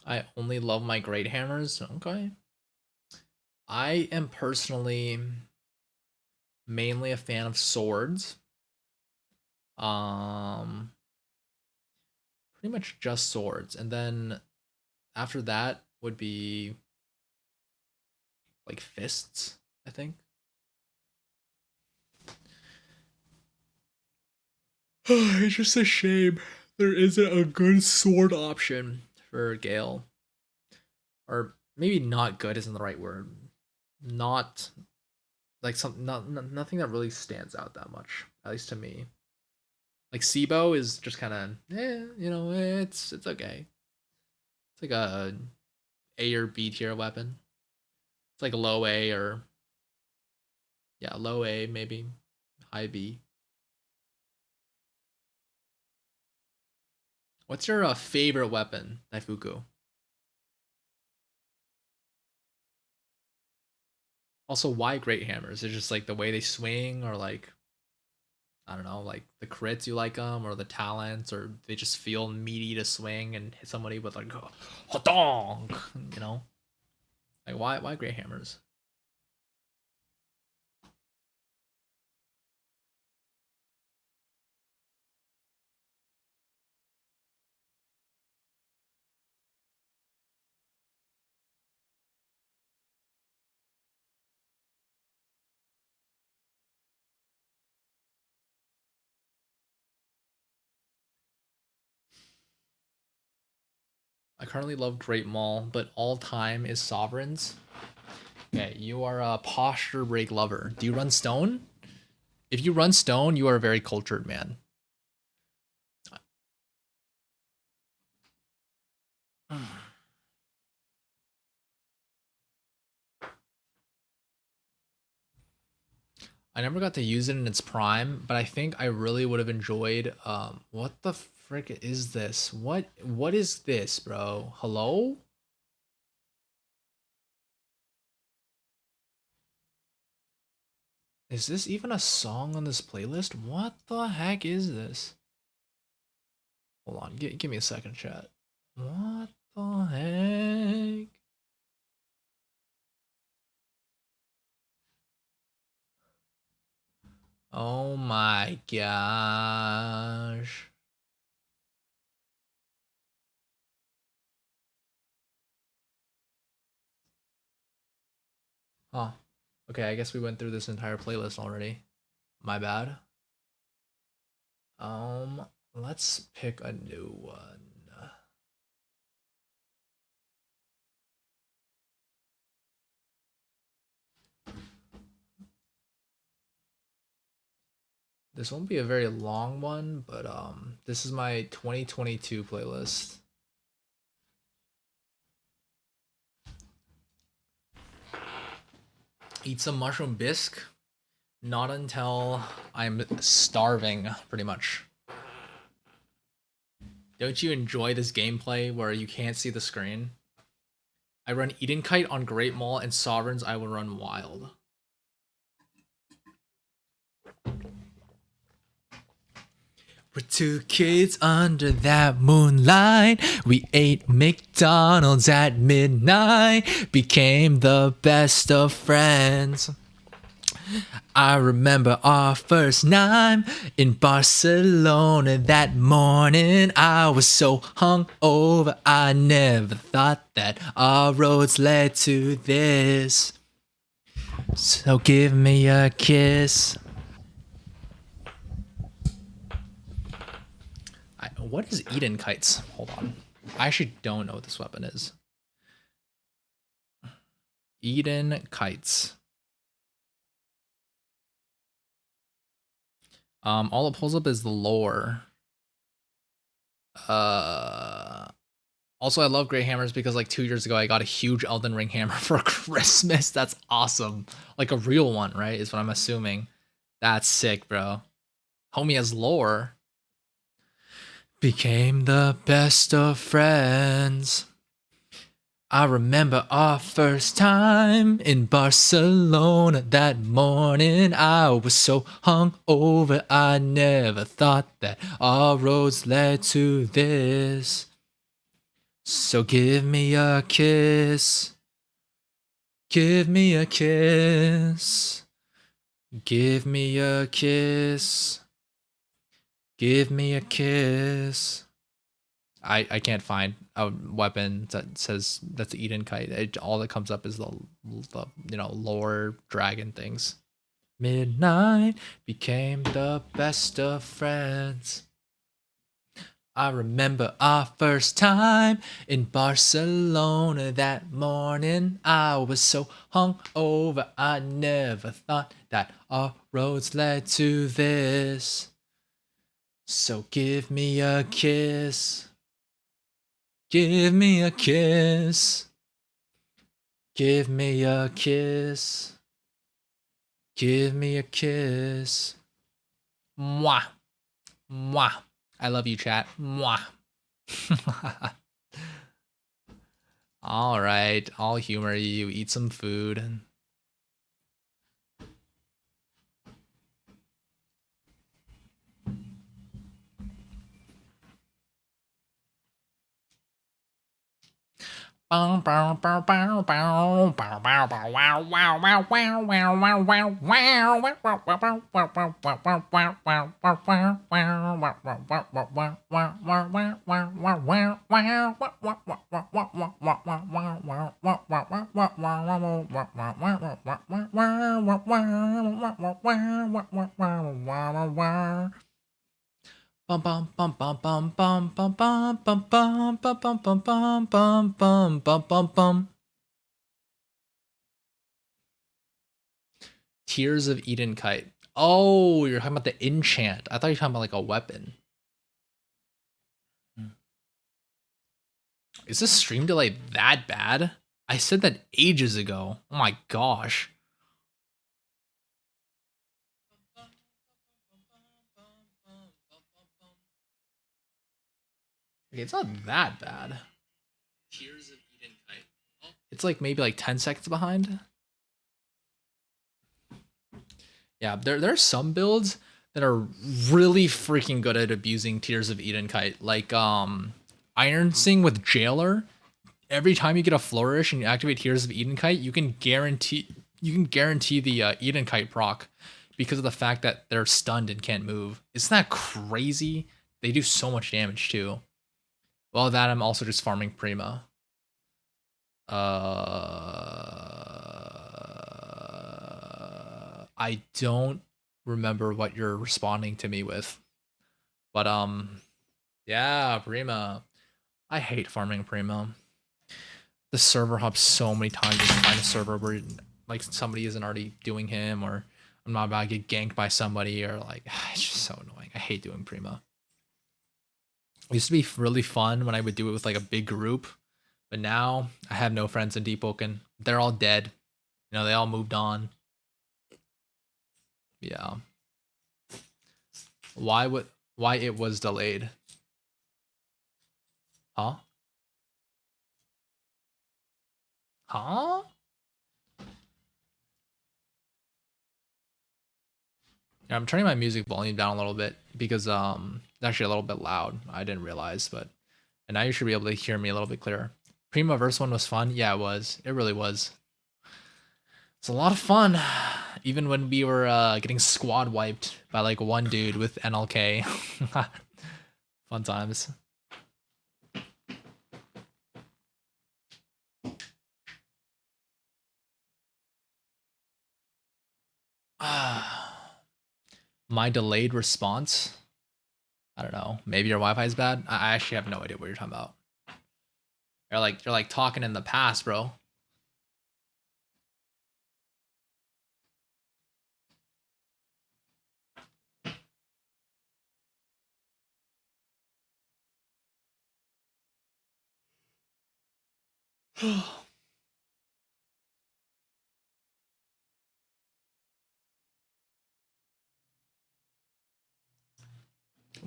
I only love my great hammers. Okay. I am personally mainly a fan of swords. Um, Pretty much just swords, and then after that would be like fists. I think. It's just a shame there isn't a good sword option for Gale, or maybe not good isn't the right word. Not like some nothing that really stands out that much, at least to me. Like Sibo is just kind of it's okay. It's like A or B tier weapon. It's like low A or yeah, low A maybe, high B. What's your favorite weapon, Naifuku? Also, why great hammers? Is it just like the way they swing, or like I don't know, like the crits you like them, or the talents, or they just feel meaty to swing and hit somebody with like a dong, you know? Like why great hammers? I currently love Great Maul, but all time is Sovereigns. Okay, you are a posture break lover. Do you run Stone? If you run Stone, you are a very cultured man. I never got to use it in its prime, but I think I really would have enjoyed what the frick is this? What is this, bro? Hello? Is this even a song on this playlist? What the heck is this? Hold on, give me a second, chat. What the heck? Oh my gosh. Oh, okay, I guess we went through this entire playlist already. My bad. Um, let's pick a new one. This won't be a very long one, but this is my 2022 playlist. Eat some mushroom bisque. Not until I'm starving, pretty much. Don't you enjoy this gameplay where you can't see the screen? I run Eden Kite on Great Mall, and Sovereigns I will run Wild. We're two kids under that moonlight. We ate McDonald's at midnight. Became the best of friends. I remember our first night in Barcelona that morning. I was so hungover, I never thought that our roads led to this. So give me a kiss. What is Eden Kites? Hold on. I actually don't know what this weapon is. Eden Kites. All it pulls up is the lore. Also, I love Grey Hammers because like 2 years ago I got a huge Elden Ring hammer for Christmas. That's awesome. Like a real one, right? Is what I'm assuming. That's sick, bro. Homie has lore. Became the best of friends. I remember our first time in Barcelona that morning. I was so hungover, I never thought that our roads led to this. So give me a kiss. Give me a kiss. Give me a kiss. Give me a kiss. I can't find a weapon that says that's the Eden Kite. All that comes up is the lore dragon things. Midnight became the best of friends. I remember our first time in Barcelona that morning. I was so hungover, I never thought that our roads led to this. So give me a kiss. Give me a kiss. Give me a kiss. Give me a kiss. Mwah. Mwah. I love you, chat. Mwah. All right. I'll humor you. Eat some food. Bum bum bum bum bum bum bum bum bum bum bum bum bum bum bum bum bum bum bum. Tears of Eden Kite. Oh, you're talking about the enchant. I thought you were talking about like a weapon. Is this stream delay that bad? I said that ages ago. Oh my gosh. Okay, it's not that bad. Tears of Eden Kite. It's like maybe like 10 seconds behind. Yeah, there are some builds that are really freaking good at abusing Tears of Eden Kite. Like Iron Sing with Jailer. Every time you get a flourish and you activate Tears of Eden Kite, you can guarantee the Eden Kite proc because of the fact that they're stunned and can't move. Isn't that crazy? They do so much damage too. Well, that I'm also just farming Prima. I don't remember what you're responding to me with. But yeah, Prima. I hate farming Prima. The server hops so many times to find a server where like somebody isn't already doing him, or I'm not about to get ganked by somebody, or like it's just so annoying. I hate doing Prima. It used to be really fun when I would do it with like a big group, but now I have no friends in Deepwoken. They're all dead. You know, they all moved on. Yeah. Why it was delayed? Huh? Huh? Yeah, I'm turning my music volume down a little bit because it's actually a little bit loud. I didn't realize, but and now you should be able to hear me a little bit clearer. Prima Verse one was fun. Yeah, it was. It really was. It's a lot of fun. Even when we were getting squad wiped by like one dude with NLK. Fun times. My delayed response. I don't know. Maybe your Wi-Fi is bad. I actually have no idea what you're talking about. You're like talking in the past, bro.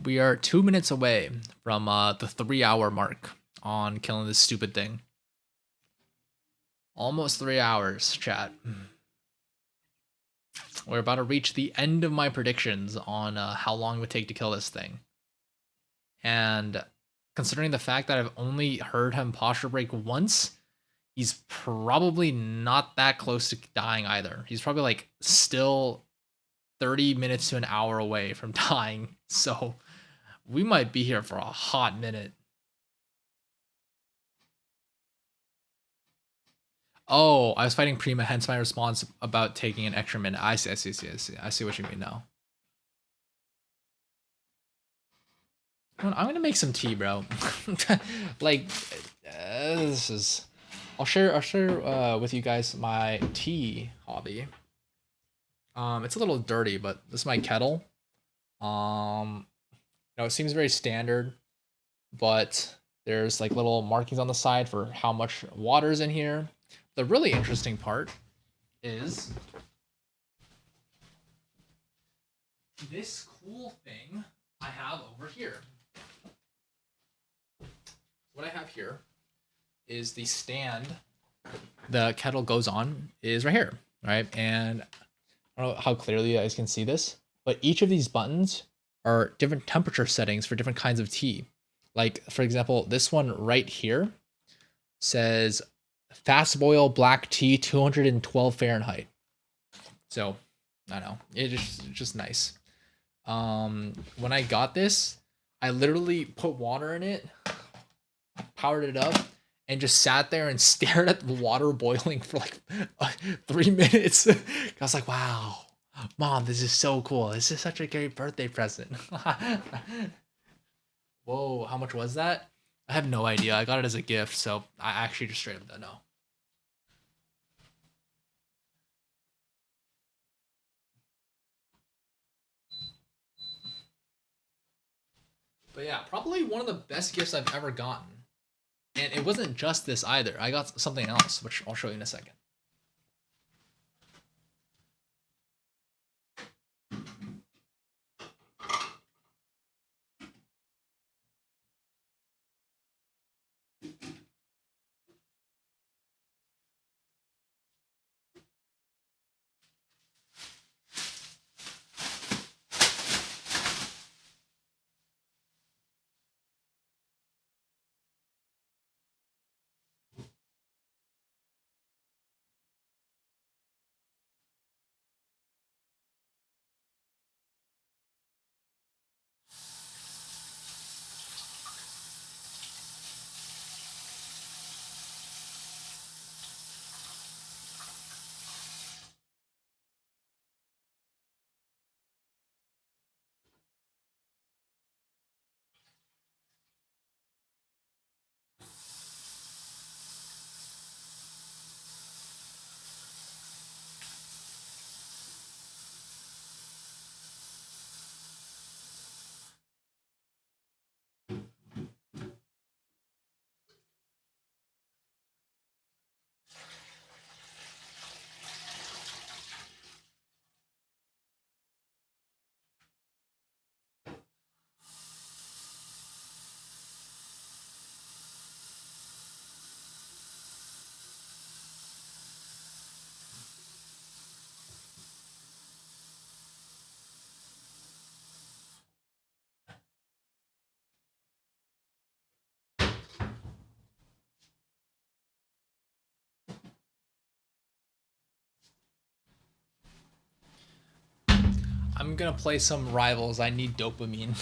We are 2 minutes away from the 3 hour mark on killing this stupid thing. Almost 3 hours, chat. We're about to reach the end of my predictions on how long it would take to kill this thing. And considering the fact that I've only heard him posture break once, he's probably not that close to dying either. He's probably like still 30 minutes to an hour away from dying. So we might be here for a hot minute. Oh, I was fighting Prima, hence my response about taking an extra minute. I see. I see what you mean now. I'm gonna make some tea, bro. Like, this is. I'll share with you guys my tea hobby. It's a little dirty, but this is my kettle. It seems very standard, but there's like little markings on the side for how much water is in here. The really interesting part is this cool thing I have over here. What I have here is the stand the kettle goes on is right here, right? And I don't know how clearly you guys can see this, but each of these buttons are different temperature settings for different kinds of tea. Like, for example, this one right here says fast boil black tea 212 Fahrenheit. So, I don't know. It's just nice. When I got this, I literally put water in it, powered it up, and just sat there and stared at the water boiling for like 3 minutes. I was like, wow, mom, this is so cool. This is such a great birthday present. Whoa, how much was that? I have no idea. I got it as a gift, so I actually just straight up don't know. But yeah, probably one of the best gifts I've ever gotten. And it wasn't just this either. I got something else, which I'll show you in a second. I'm gonna play some rivals. I need dopamine.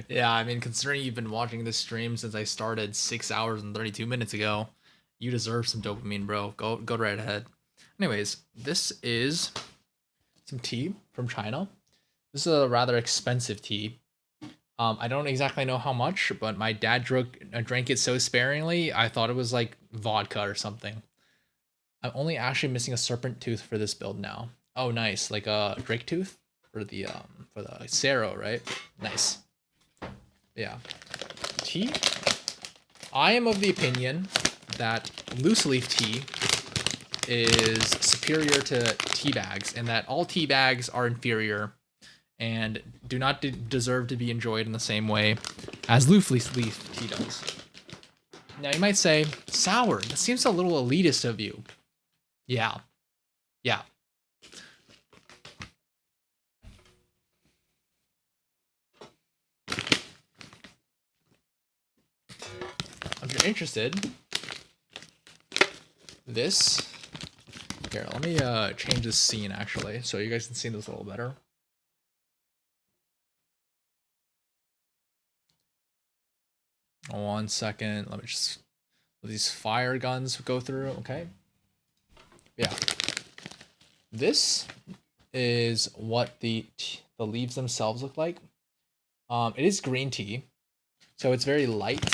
Yeah, I mean, considering you've been watching this stream since I started 6 hours and 32 minutes ago, you deserve some dopamine, bro. Go right ahead. Anyways, this is some tea from China. This is a rather expensive tea. I don't exactly know how much, but my dad drank it so sparingly, I thought it was like vodka or something. I'm only actually missing a serpent tooth for this build now. Oh, nice, like a drake tooth for the Sero, right? Nice. Yeah. Tea. I am of the opinion that loose leaf tea is superior to tea bags, and that all tea bags are inferior and do not deserve to be enjoyed in the same way as loose leaf tea does. Now you might say, sour, that seems a little elitist of you. Yeah. Yeah. If you're interested, this here, let me change this scene actually so you guys can see this a little better. One second, let me just let these fire guns go through. Okay, yeah, this is what the leaves themselves look like. It is green tea, so it's very light.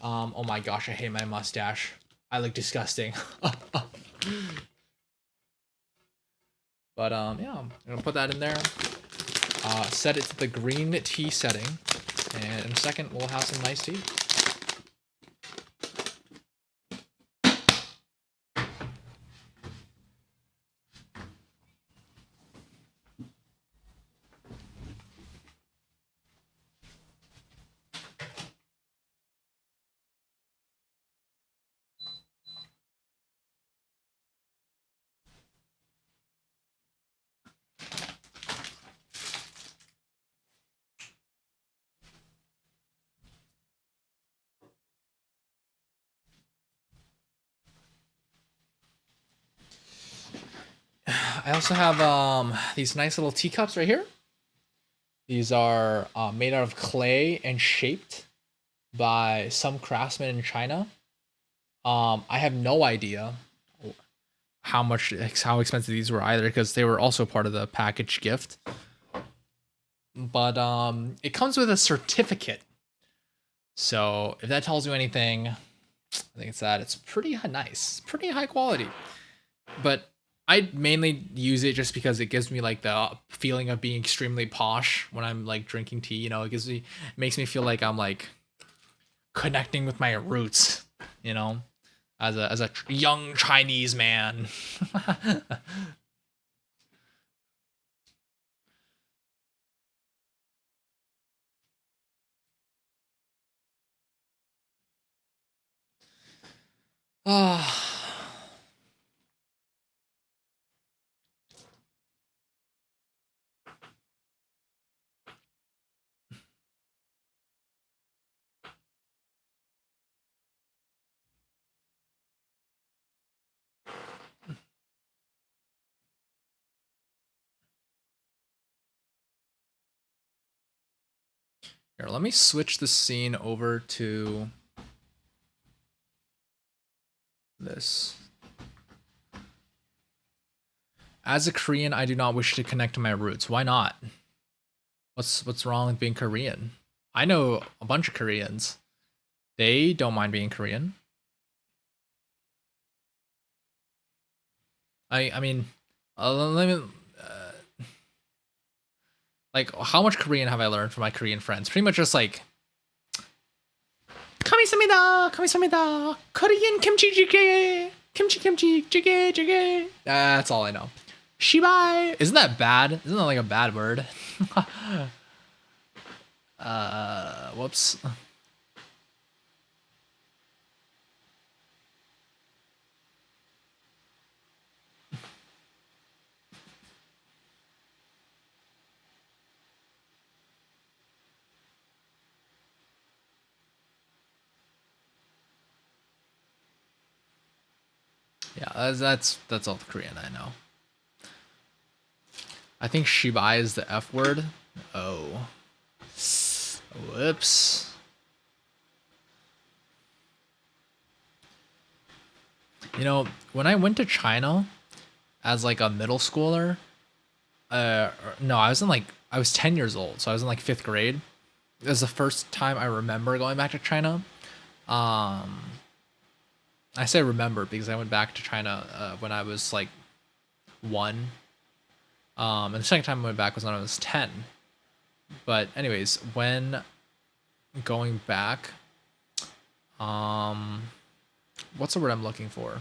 Oh my gosh, I hate my mustache. I look disgusting. But yeah, I'm gonna put that in there. Set it to the green tea setting, and in a second we'll have some nice tea. I also have these nice little teacups right here. These are made out of clay and shaped by some craftsmen in China. I have no idea how expensive these were either, because they were also part of the package gift. But it comes with a certificate. So if that tells you anything, I think it's that it's pretty nice, pretty high quality. But I mainly use it just because it gives me like the feeling of being extremely posh when I'm like drinking tea. You know, it makes me feel like I'm like connecting with my roots. You know, as a young Chinese man. Ah. Here, let me switch the scene over to this. As a Korean, I do not wish to connect to my roots. Why not? What's wrong with being Korean? I know a bunch of Koreans. They don't mind being Korean. I mean, let me like, how much Korean have I learned from my Korean friends? Pretty much just like 감사합니다, 감사합니다, Korean kimchi jjigae, kimchi jjigae jjigae. That's all I know. Shibai. Isn't that bad? Isn't that like a bad word? Whoops. Yeah, that's all the Korean I know. I think Shibai is the F word. Oh. Whoops. You know, when I went to China as like a middle schooler, no, I was 10 years old, so I was in like 5th grade. It was the first time I remember going back to China. Um, I say remember because I went back to China when I was like 1. And the second time I went back was when I was 10. But anyways, when going back, um, what's the word I'm looking for?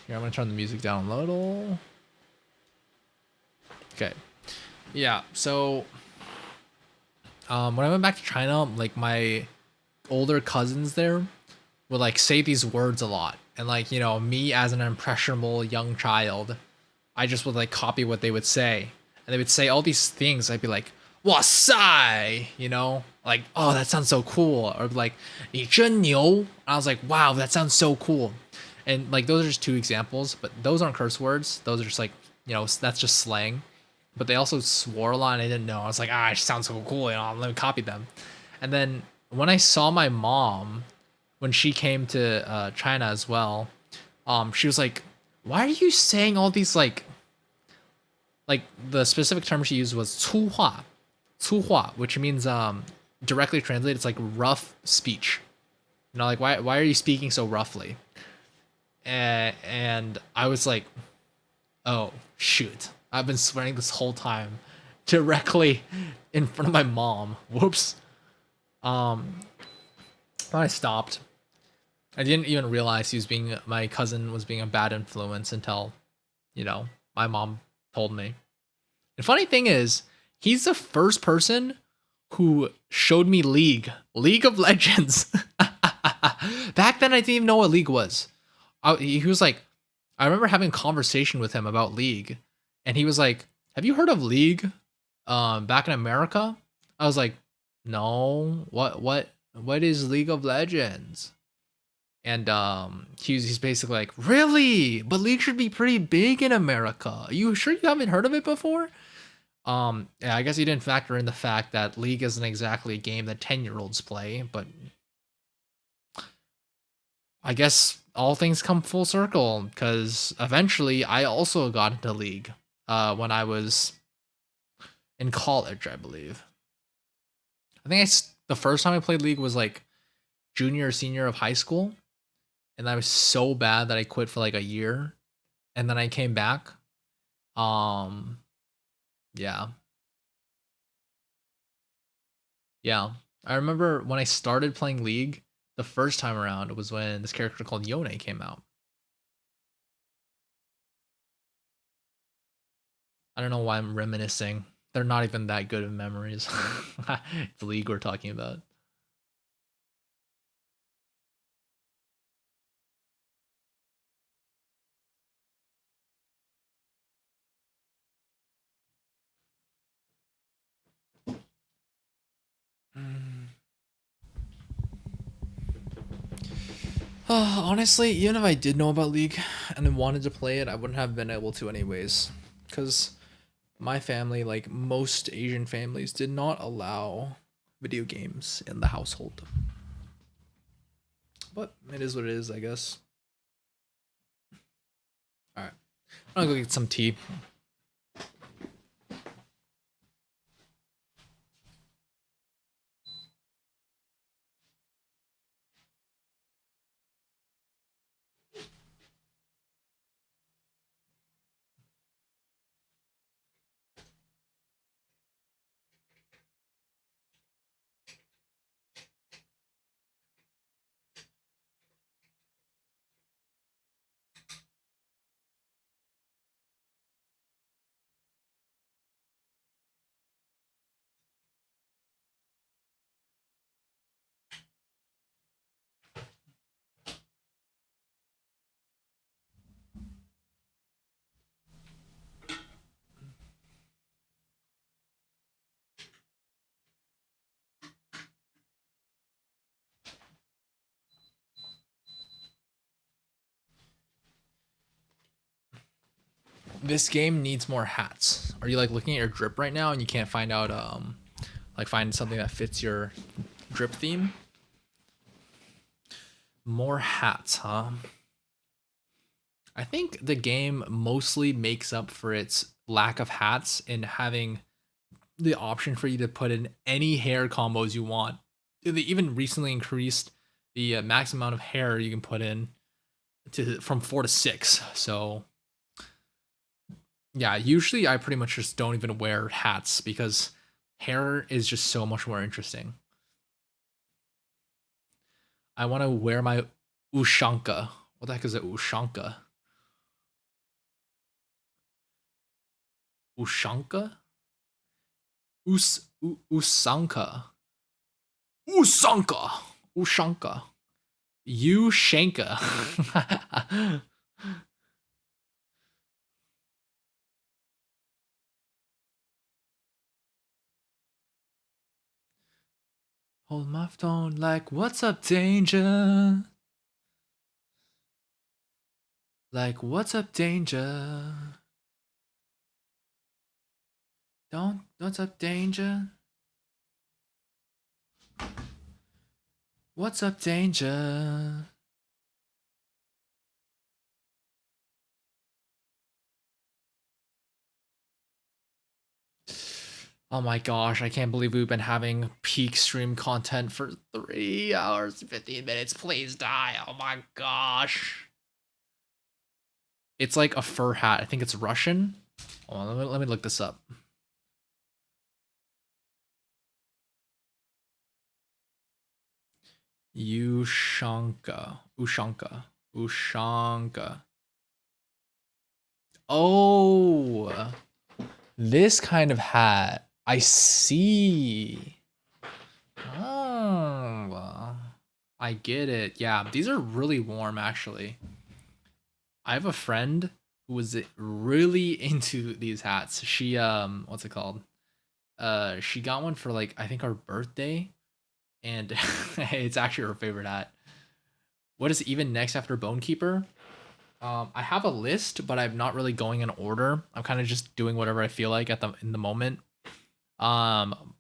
Here, I'm gonna turn the music down a little. Okay. Yeah. So, when I went back to China, like my older cousins there would like say these words a lot, and like me as an impressionable young child, I just would like copy what they would say, and they would say all these things. I'd be like, "Wow, sai," like, "Oh, that sounds so cool," or like, "你真牛." I was like, "Wow, that sounds so cool," and like those are just two examples, but those aren't curse words. Those are just like that's just slang. But they also swore a lot, and I didn't know. I was like, it sounds so cool, let me copy them. And then when I saw my mom when she came to China as well, she was like, "Why are you saying all these like the specific term she used was 粗话, 粗话, which means directly translated it's like rough speech. Like why are you speaking so roughly?" And I was like, "Oh shoot, I've been swearing this whole time directly in front of my mom. Whoops." Um, I stopped. I didn't even realize my cousin was being a bad influence until, you know, my mom told me. The funny thing is, he's the first person who showed me League of Legends. Back then, I didn't even know what League was. He was like, I remember having a conversation with him about League, and he was like, "Have you heard of League? Back in America?" I was like, "No. What is League of Legends?" And he's basically like, "Really? But League should be pretty big in America. Are you sure you haven't heard of it before?" Yeah, I guess he didn't factor in the fact that League isn't exactly a game that 10-year-olds play, but I guess all things come full circle because eventually I also got into League when I was in college, I believe. I think the first time I played League was like junior or senior of high school, and I was so bad that I quit for like a year, and then I came back. Um, yeah, yeah. I remember when I started playing League the first time around was when this character called Yone came out. I don't know why I'm reminiscing. They're not even that good of memories. It's League we're talking about. Mm. Honestly, even if I did know about League and wanted to play it, I wouldn't have been able to anyways. Because my family, like most Asian families, did not allow video games in the household. But it is what it is, I guess. All right, I'm gonna go get some tea. This game needs more hats. Are you like looking at your drip right now and you can't find out like find something that fits your drip theme? More hats, huh? I think the game mostly makes up for its lack of hats in having the option for you to put in any hair combos you want. They even recently increased the max amount of hair you can put in to from 4 to 6. So yeah, usually I pretty much just don't even wear hats because hair is just so much more interesting. I want to wear my ushanka. What the heck is a ushanka? Ushanka? Usanka. Usanka. Ushanka. Ushanka. Hold my phone like, what's up, danger? Like, what's up, danger? Don't, what's up, danger? What's up, danger? Oh my gosh, I can't believe we've been having peak stream content for 3 hours and 15 minutes. Please die. Oh my gosh. It's like a fur hat. I think it's Russian. Hold on, let me look this up. Ushanka. Ushanka. Ushanka. Oh, this kind of hat. I see. Oh, I get it. Yeah, these are really warm actually. I have a friend who was really into these hats. She what's it called? She got one for like I think her birthday and it's actually her favorite hat. What is even next after Bonekeeper? I have a list, but I'm not really going in order. I'm kind of just doing whatever I feel like at the in the moment. Um,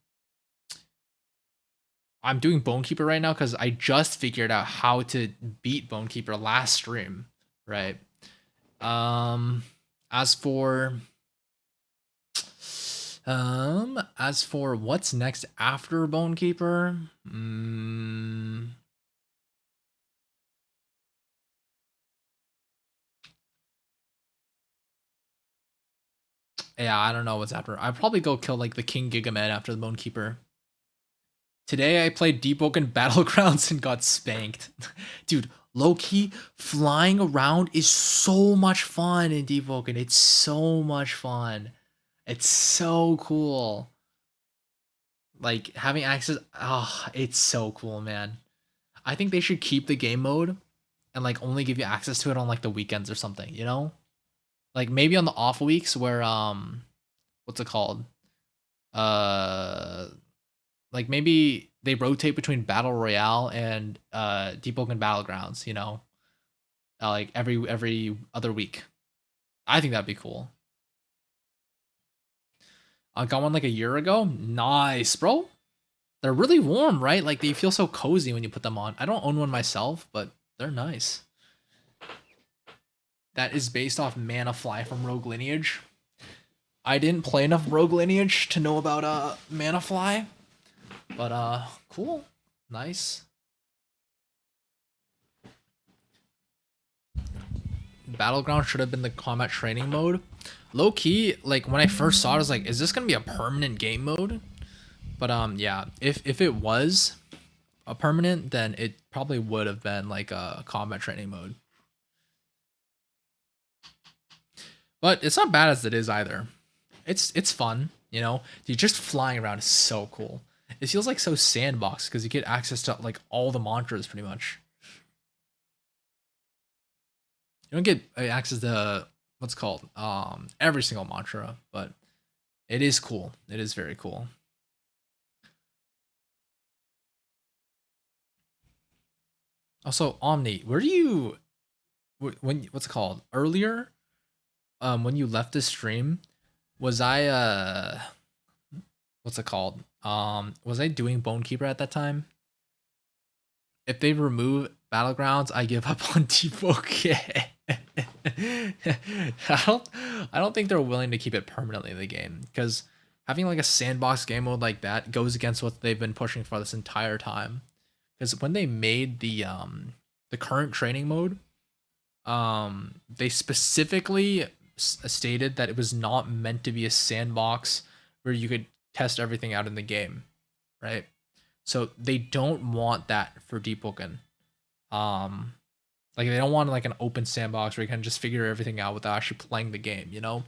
I'm doing Bonekeeper right now because I just figured out how to beat Bonekeeper last stream, right? Um, as for as for what's next after Bonekeeper, yeah, I don't know what's after. I'd probably go kill like the King Gigaman after the Bonekeeper. Today I played Deepwoken Battlegrounds and got spanked. Dude, low key, flying around is so much fun in Deepwoken. It's so much fun. It's so cool. Like having access, it's so cool, man. I think they should keep the game mode and like only give you access to it on like the weekends or something, you know? Like maybe on the off weeks where what's it called? Uh like maybe they rotate between Battle Royale and Deep Open Battlegrounds, you know? Like every other week. I think that'd be cool. I got one like a year ago. Nice, bro. They're really warm, right? Like they feel so cozy when you put them on. I don't own one myself, but they're nice. That is based off Mana Fly from Rogue Lineage. I didn't play enough Rogue Lineage to know about Mana Fly, but cool. Nice. Battleground should have been the combat training mode. Low key, like when I first saw it, I was like, is this gonna be a permanent game mode? But yeah, if it was a permanent, then it probably would have been like a combat training mode. But it's not bad as it is either. It's fun, you know. Dude, just flying around is so cool. It feels like so sandbox because you get access to like all the mantras pretty much. You don't get access to what's called every single mantra, but it is cool. It is very cool. Also, Omni, where do you when what's it called earlier? when you left the stream, was I what's it called? Was I doing Bonekeeper at that time? If they remove Battlegrounds, I give up on Deepwoken. I don't think they're willing to keep it permanently in the game, because having like a sandbox game mode like that goes against what they've been pushing for this entire time. Because when they made the current training mode, they specifically stated that it was not meant to be a sandbox where you could test everything out in the game, right? So they don't want that for Deepwoken. Um, like they don't want like an open sandbox where you can just figure everything out without actually playing the game, you know?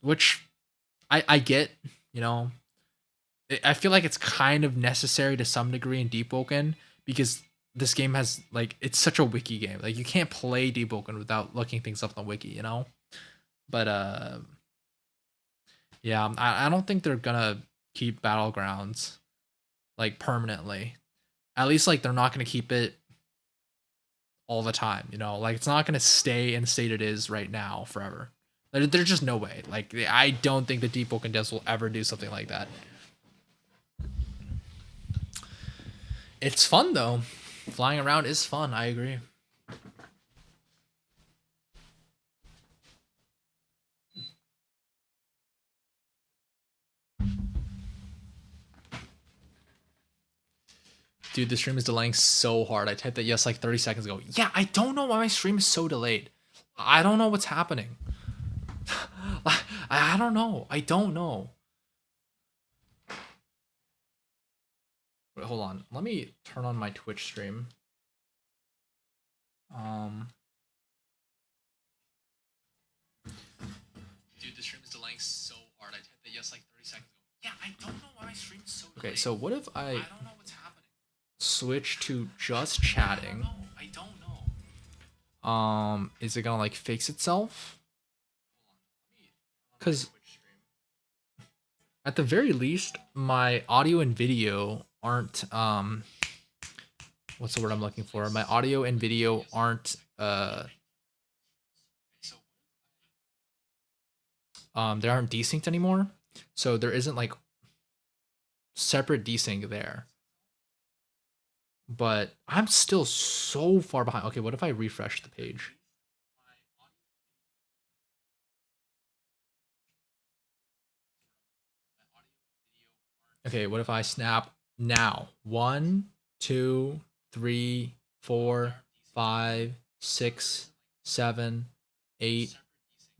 Which I get, you know. I feel like it's kind of necessary to some degree in Deepwoken, because this game has like, it's such a wiki game. Like you can't play Deepwoken without looking things up on the wiki, you know? But yeah, I don't think they're gonna keep Battlegrounds like permanently. At least like they're not gonna keep it all the time, you know? Like it's not gonna stay in the state it is right now forever. There's just no way. Like I don't think the Deepwoken devs will ever do something like that. It's fun though. Flying around is fun. I agree. Dude, the stream is delaying so hard. I typed that yes like 30 seconds ago. Yeah, I don't know why my stream is so delayed. I don't know what's happening. I don't know. I don't know. Wait, hold on. Let me turn on my Twitch stream. Dude, the stream is delaying so hard. I typed that yes like 30 seconds ago. Yeah, I don't know why my stream is so delayed. Okay, so what if I don't know what's happening. Switch to just chatting? I don't know. Is it gonna like fix itself? Because at the very least, my audio and video aren't what's the word I'm looking for? My audio and video aren't they aren't desynced anymore. So there isn't like separate desync there. But I'm still so far behind. Okay, what if I refresh the page? Okay, what if I snap now? 1, 2, 3, 4, 5, 6, 7, 8,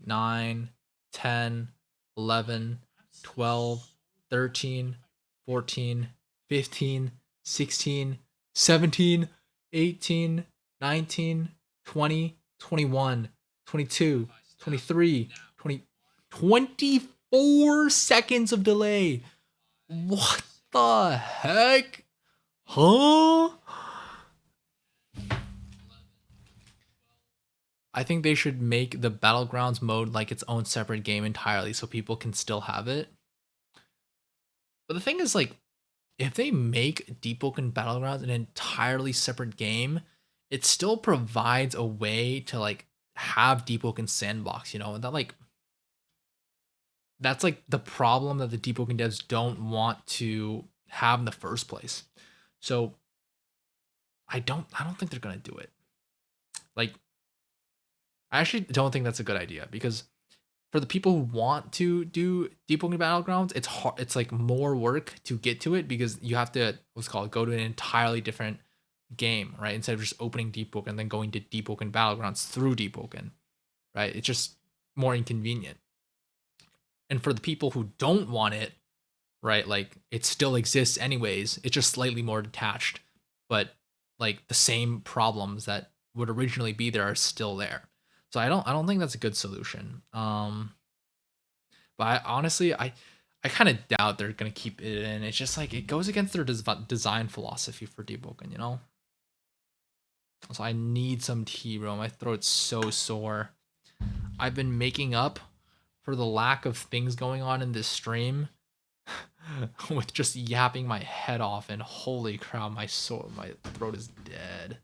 9, 10, 11, 12, 13, 14, 15, 16, 17, 18, 19, 20, 21, 22, 23, 20, 24 seconds of delay. What the heck? Huh? I think they should make the Battlegrounds mode like its own separate game entirely so people can still have it. But the thing is, like, if they make Deepwoken Battlegrounds an entirely separate game, it still provides a way to like have Deepwoken Sandbox, you know, and that like that's like the problem that the Deepwoken devs don't want to have in the first place. So I don't think they're gonna do it. Like, I actually don't think that's a good idea, because for the people who want to do Deepwoken Battlegrounds, it's hard. It's like more work to get to it, because you have to what's called go to an entirely different game, right? Instead of just opening Deepwoken and then going to Deepwoken Battlegrounds through Deepwoken, right? It's just more inconvenient. And for the people who don't want it, right, like it still exists anyways. It's just slightly more detached, but like the same problems that would originally be there are still there. So I don't think that's a good solution. But I kind of doubt they're gonna keep it in. It's just like it goes against their design philosophy for Deepwoken, you know. So I need some tea, bro. My throat's so sore. I've been making up for the lack of things going on in this stream with just yapping my head off, and holy crap, my throat is dead.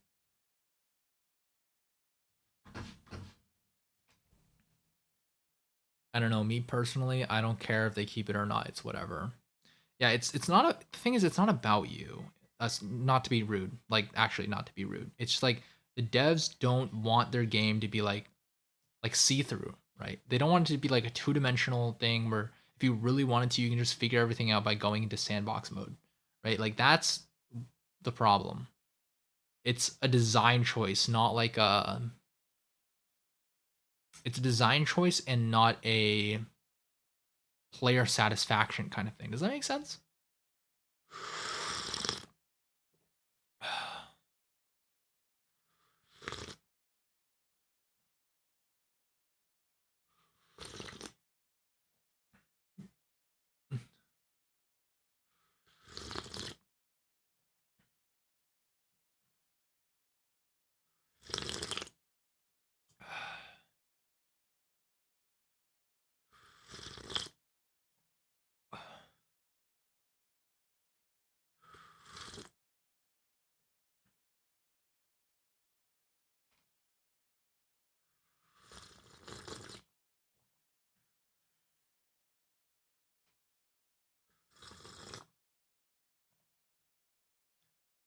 I don't know. Me personally, I don't care if they keep it or not. It's whatever. Yeah, it's not a the thing is it's not about you. That's not to be rude. Like actually not to be rude. It's just like the devs don't want their game to be like see-through, right? They don't want it to be like a two-dimensional thing where if you really wanted to, you can just figure everything out by going into sandbox mode, right? Like that's the problem. It's a design choice, not like a it's a design choice and not a player satisfaction kind of thing. Does that make sense?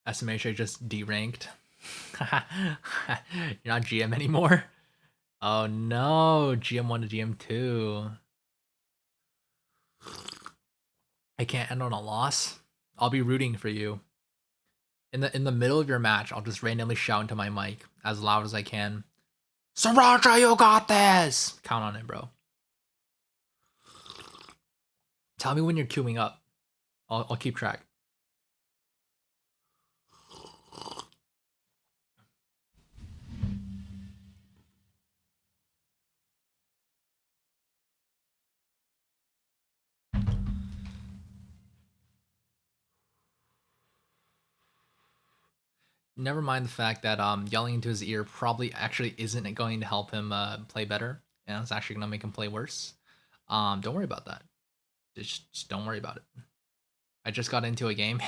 SMHA just deranked. You're not GM anymore. Oh no, GM1 to GM2. I can't end on a loss. I'll be rooting for you. In the middle of your match, I'll just randomly shout into my mic as loud as I can. Sriracha, you got this! Count on it, bro. Tell me when you're queuing up. I'll keep track. Never mind the fact that yelling into his ear probably actually isn't going to help him play better, and it's actually gonna make him play worse. Don't worry about that. Just don't worry about it. I just got into a game.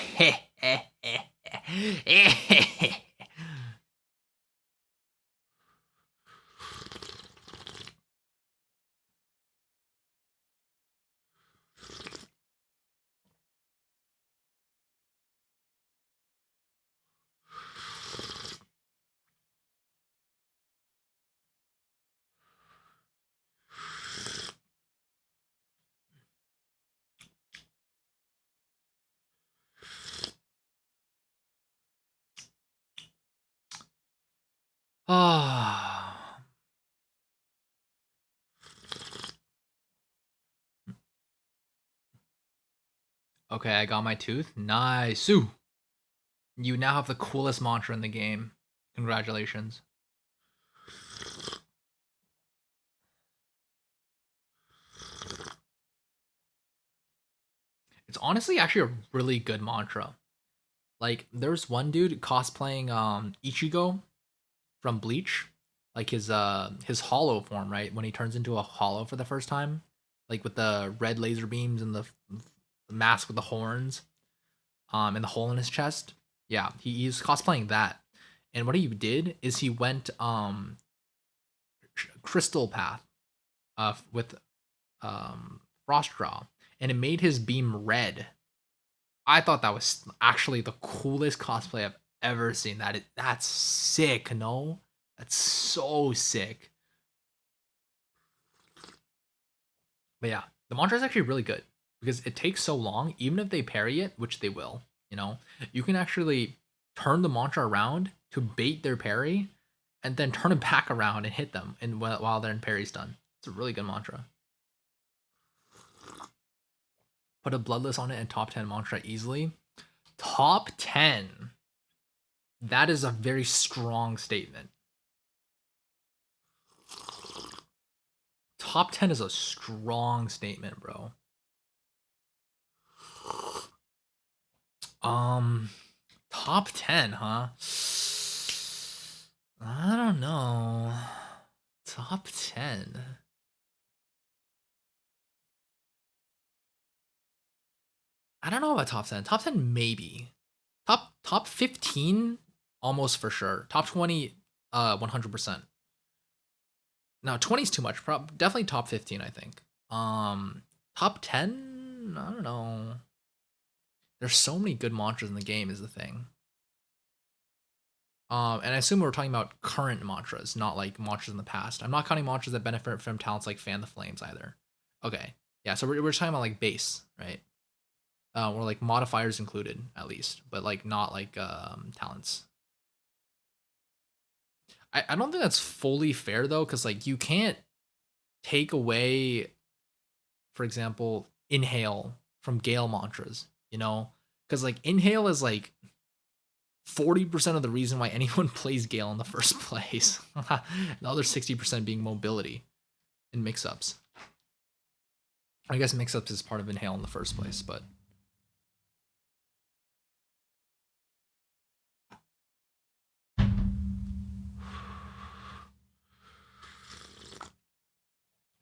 Ah. Okay, I got my tooth. Nice. Ooh. You now have the coolest mantra in the game. Congratulations. It's honestly actually a really good mantra. Like there's one dude cosplaying Ichigo from Bleach, like his hollow form, right? When he turns into a hollow for the first time, like with the red laser beams and the mask with the horns, and the hole in his chest. Yeah, he's cosplaying that. And what he did is he went crystal path with frost draw, and it made his beam red. I thought that was actually the coolest cosplay I've ever seen. That's sick, no? That's so sick. But yeah, the mantra is actually really good because it takes so long, even if they parry it, which they will, you can actually turn the mantra around to bait their parry and then turn it back around and hit them and while their parry's done. It's a really good mantra. Put a bloodless on it and top 10 mantra easily. Top 10. That is a very strong statement. Top 10 is a strong statement, bro. Top 10, huh? I don't know. Top 10. I don't know about top 10. Top 10 maybe. Top 15 almost for sure. Top 20 100%. Now 20 is too much. Definitely top 15, I think. Top 10? I don't know. There's so many good mantras in the game is the thing. And I assume we're talking about current mantras, not like mantras in the past. I'm not counting mantras that benefit from talents like Fan the Flames either. Okay. Yeah, so we're talking about like base, right? Or like modifiers included at least, but like not like talents. I don't think that's fully fair though, because like you can't take away, for example, inhale from Gale mantras, you know? Because like inhale is like 40% of the reason why anyone plays Gale in the first place. The other 60% being mobility and mix-ups. I guess mix-ups is part of inhale in the first place, but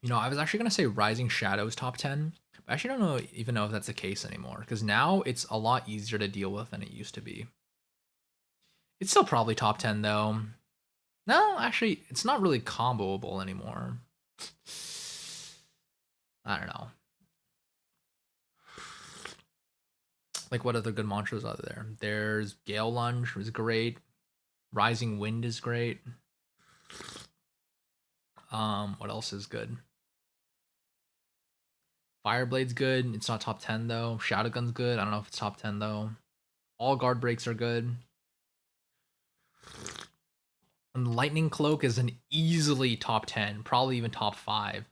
you know, I was actually gonna say Rising Shadows top 10, but I actually don't know even know if that's the case anymore. Because now it's a lot easier to deal with than it used to be. It's still probably top 10 though. No, actually, it's not really comboable anymore. I don't know. Like what other good mantras are there? There's Gale Lunge was great. Rising Wind is great. What else is good? Fireblade's good. It's not top 10 though. Shadowgun's good. I don't know if it's top 10 though. All guard breaks are good. And Lightning Cloak is an easily top 10, probably even top 5.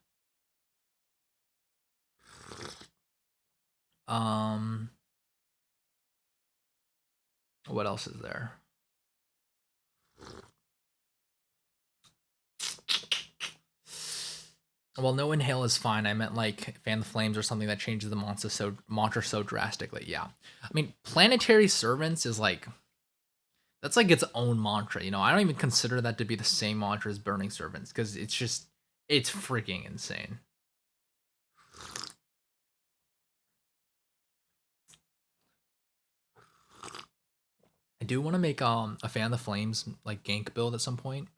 Um what else is there? Well, no inhale is fine. I meant like Fan the Flames or something that changes the mantra so drastically. Yeah. I mean, Planetary Servants is like that's like its own mantra, you know. I don't even consider that to be the same mantra as Burning Servants because it's freaking insane. I do want to make a Fan the Flames like gank build at some point,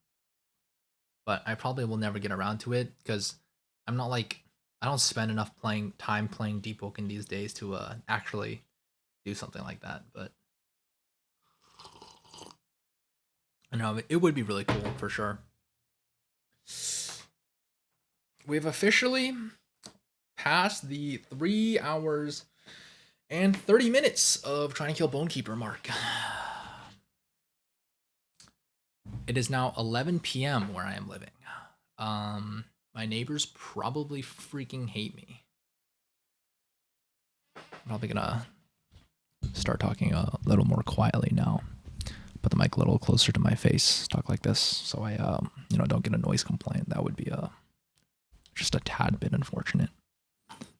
but I probably will never get around to it because I'm not like I don't spend enough playing Deepwoken these days to actually do something like that. But I know it would be really cool for sure. We've officially passed the 3 hours and 30 minutes of trying to kill Bonekeeper mark. It is now 11 p.m. where I am living. My neighbors probably freaking hate me. I'm probably gonna start talking a little more quietly now. Put the mic a little closer to my face. Talk like this, so I don't get a noise complaint. That would be just a tad bit unfortunate.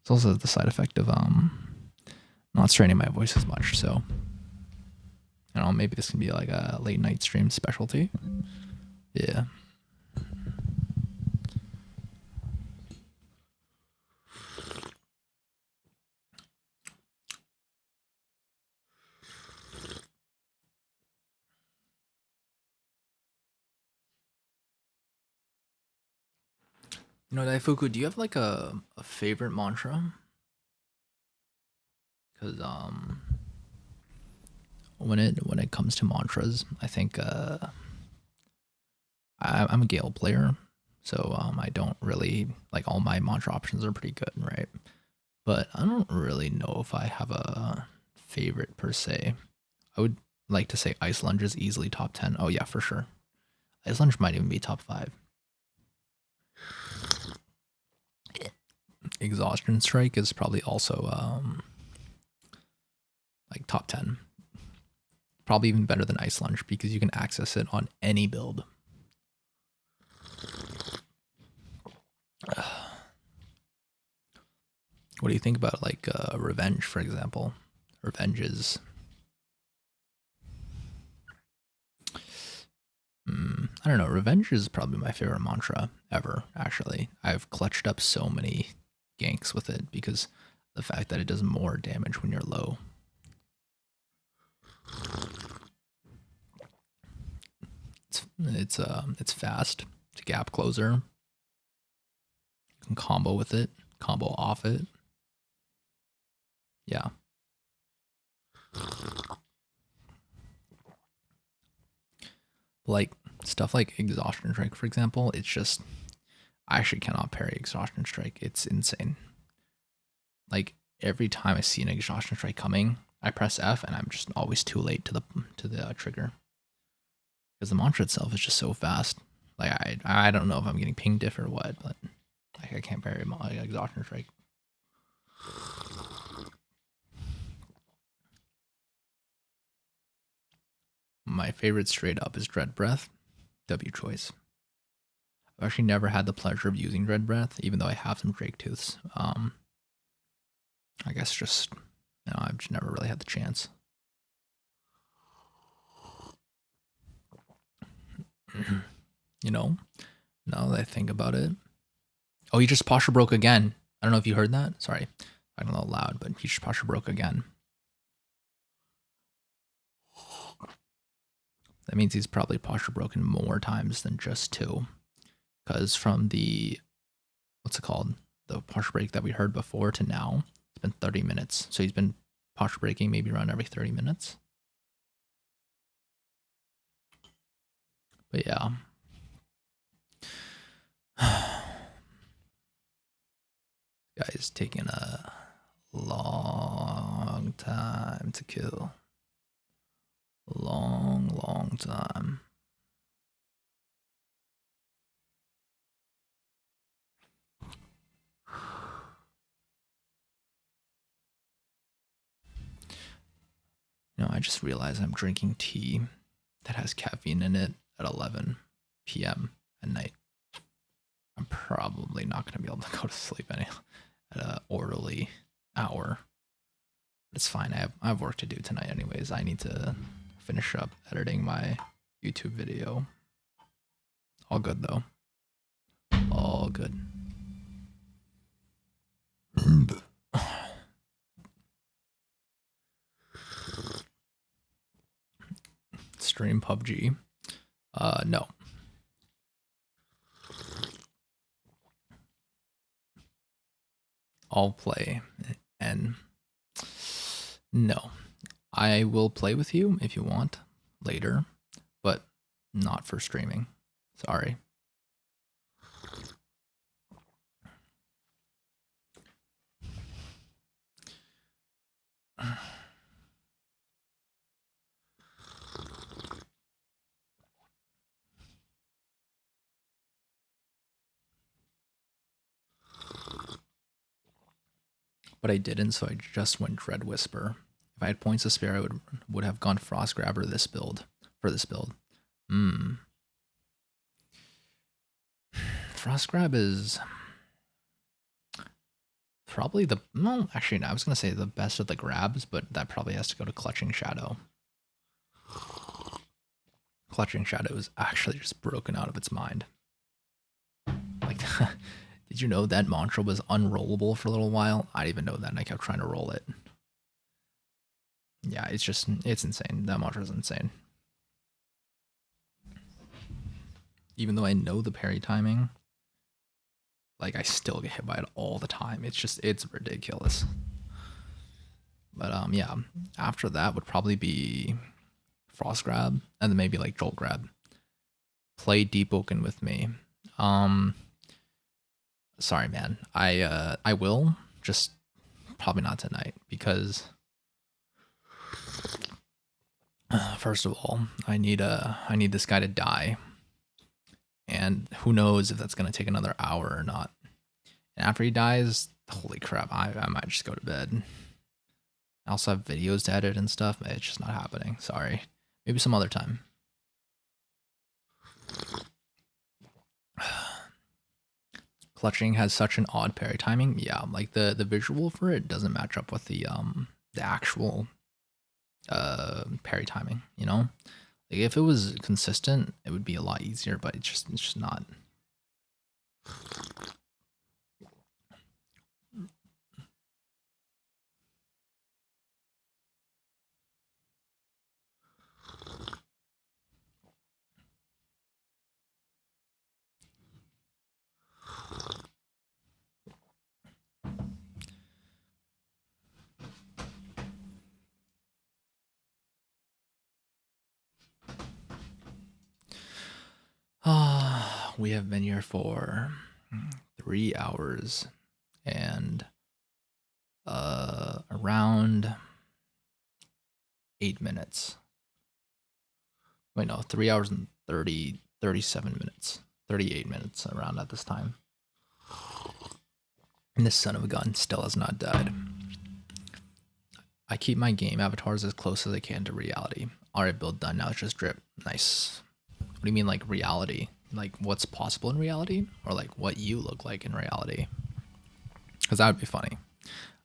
It's also the side effect of not straining my voice as much. So maybe this can be like a late night stream specialty. Yeah. You know, Daifuku, do you have like a favorite mantra? Because when it comes to mantras, I think I'm a Gale player, so I don't really like all my mantra options are pretty good, right? But I don't really know if I have a favorite per se. I would like to say Ice Lunge is easily top 10. Oh yeah, for sure. Ice Lunge might even be top 5. Exhaustion Strike is probably also like top 10. Probably even better than Ice Lunge because you can access it on any build. What do you think about like Revenge, for example? Revenge is I don't know. Revenge is probably my favorite mantra ever, actually. I've clutched up so many ganks with it because the fact that it does more damage when you're low. It's fast. It's a gap closer. You can combo with it. combo off it. Yeah. Like stuff like exhaustion strike, for example, it's just I actually cannot parry exhaustion strike. It's insane. Like every time I see an exhaustion strike coming, I press F and I'm just always too late to the trigger. Because the mantra itself is just so fast. Like I don't know if I'm getting ping diff or what, but like I can't parry my exhaustion strike. My favorite straight up is Dread Breath, W choice. I've actually never had the pleasure of using Dread Breath, even though I have some Drake Tooths. I guess just, I've just never really had the chance. Now that I think about it. Oh, he just posture broke again. I don't know if you heard that. Sorry, I don't know loud, but he just posture broke again. That means he's probably posture broken more times than just 2. Because from the, what's it called? The posture break that we heard before to now, it's been 30 minutes. So he's been posture breaking maybe around every 30 minutes. But yeah. Guy's taking a long time to kill. Long time. I just realized I'm drinking tea that has caffeine in it at 11 p.m. at night. I'm probably not going to be able to go to sleep at an orderly hour. But it's fine. I have work to do tonight anyways. I need to finish up editing my YouTube video. All good though. All good. Stream PUBG. No. I'll play and no. I will play with you if you want later, but not for streaming. Sorry. But I didn't, so I just went Dread Whisper. If I had points to spare, I would have gone Frost Grabber this build for this build. Frost Grab is probably actually no, I was gonna say the best of the grabs, but that probably has to go to Clutching Shadow. Clutching Shadow is actually just broken out of its mind. Like, did you know that mantra was unrollable for a little while? I didn't even know that, and I kept trying to roll it. Yeah, it's insane. That mantra is insane. Even though I know the parry timing, like I still get hit by it all the time. It's ridiculous. But yeah, after that would probably be Frost Grab, and then maybe like Jolt Grab. Play Deepwoken with me. Sorry, man. I will, just probably not tonight because first of all, I need this guy to die, and who knows if that's gonna take another hour or not. And after he dies, holy crap, I might just go to bed. I also have videos to edit and stuff. It's just not happening. Sorry. Maybe some other time. Clutching has such an odd parry timing. Yeah, like the visual for it doesn't match up with the actual parry timing, Like if it was consistent, it would be a lot easier, but it's just not. We have been here for 3 hours and around 8 minutes. Wait, no, 3 hours and 37 minutes. 38 minutes around at this time. And this son of a gun still has not died. I keep my game avatars as close as I can to reality. Alright, build done. Now it's just drip. Nice. What do you mean, like reality? Like what's possible in reality? Or like what you look like in reality? Because that would be funny.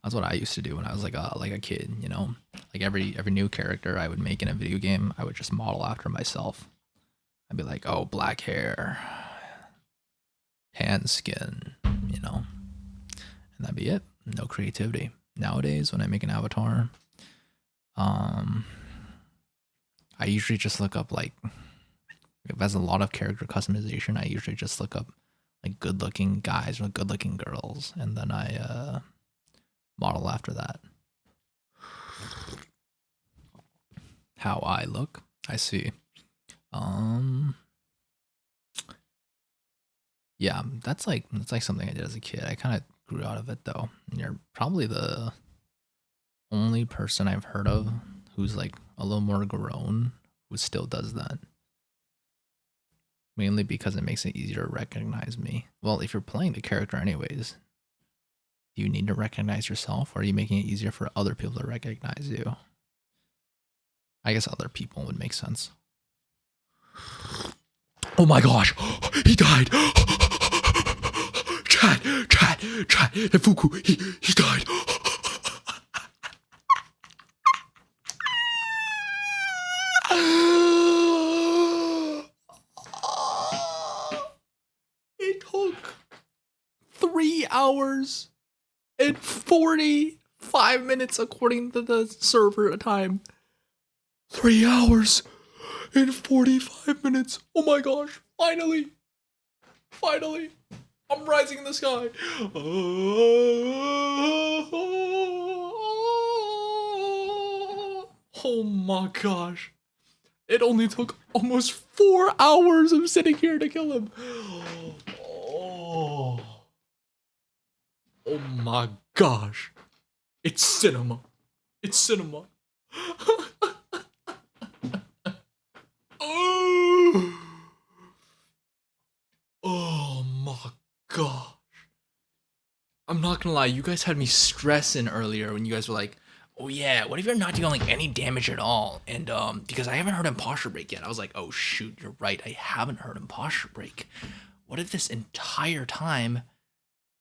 That's what I used to do when I was like a kid, you know? Like every new character I would make in a video game, I would just model after myself. I'd be like, oh, black hair, tan skin, you know? And that'd be it. No creativity. Nowadays, when I make an avatar, I usually just look up like, if there's a lot of character customization, I usually just look up like good looking guys or good looking girls, and then I model after that. How I look, I see. Yeah, that's like something I did as a kid. I kind of grew out of it though. And you're probably the only person I've heard of who's like a little more grown who still does that. Mainly because it makes it easier to recognize me. Well, if you're playing the character anyways, do you need to recognize yourself, or are you making it easier for other people to recognize you? I guess other people would make sense. Oh my gosh, he died. Chad, that Fuku, he died. It took 3 hours and 45 minutes according to the server time. 3 hours and 45 minutes. Oh my gosh, finally. I'm rising in the sky. Oh my gosh. It only took almost 4 hours of sitting here to kill him. Oh my gosh. It's cinema. Oh my gosh. I'm not gonna lie, you guys had me stressing earlier when you guys were like, oh yeah, what if you're not dealing like any damage at all? And because I haven't heard Imposture Break yet, I was like, oh shoot, you're right, I haven't heard Imposture Break. What if this entire time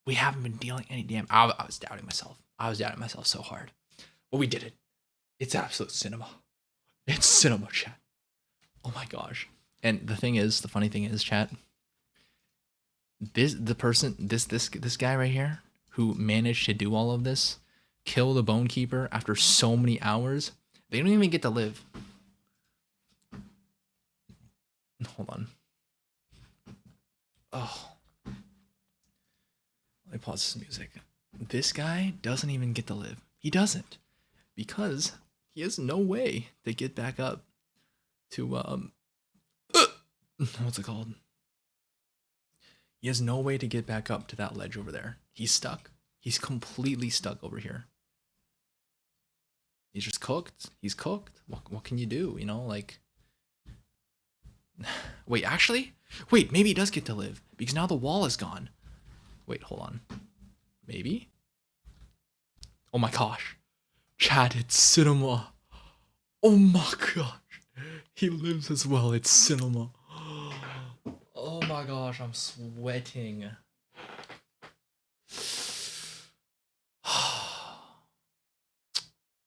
we haven't been dealing any damage? I was doubting myself. I was doubting myself so hard. But we did it. It's absolute cinema. It's cinema, chat. Oh my gosh. And the funny thing is, chat, this guy right here who managed to do all of this, kill the Bone Keeper after so many hours, they don't even get to live. Hold on. Oh. Let me pause this music. This guy doesn't even get to live. He doesn't. Because he has no way to get back up to what's it called? He has no way to get back up to that ledge over there. He's stuck. He's completely stuck over here. He's just cooked. He's cooked. What can you do? You know, like... Wait, actually? Wait, maybe he does get to live. Because now the wall is gone. Wait, hold on. Maybe? Oh my gosh. Chat, it's cinema. Oh my gosh. He lives as well. It's cinema. Oh my gosh, I'm sweating.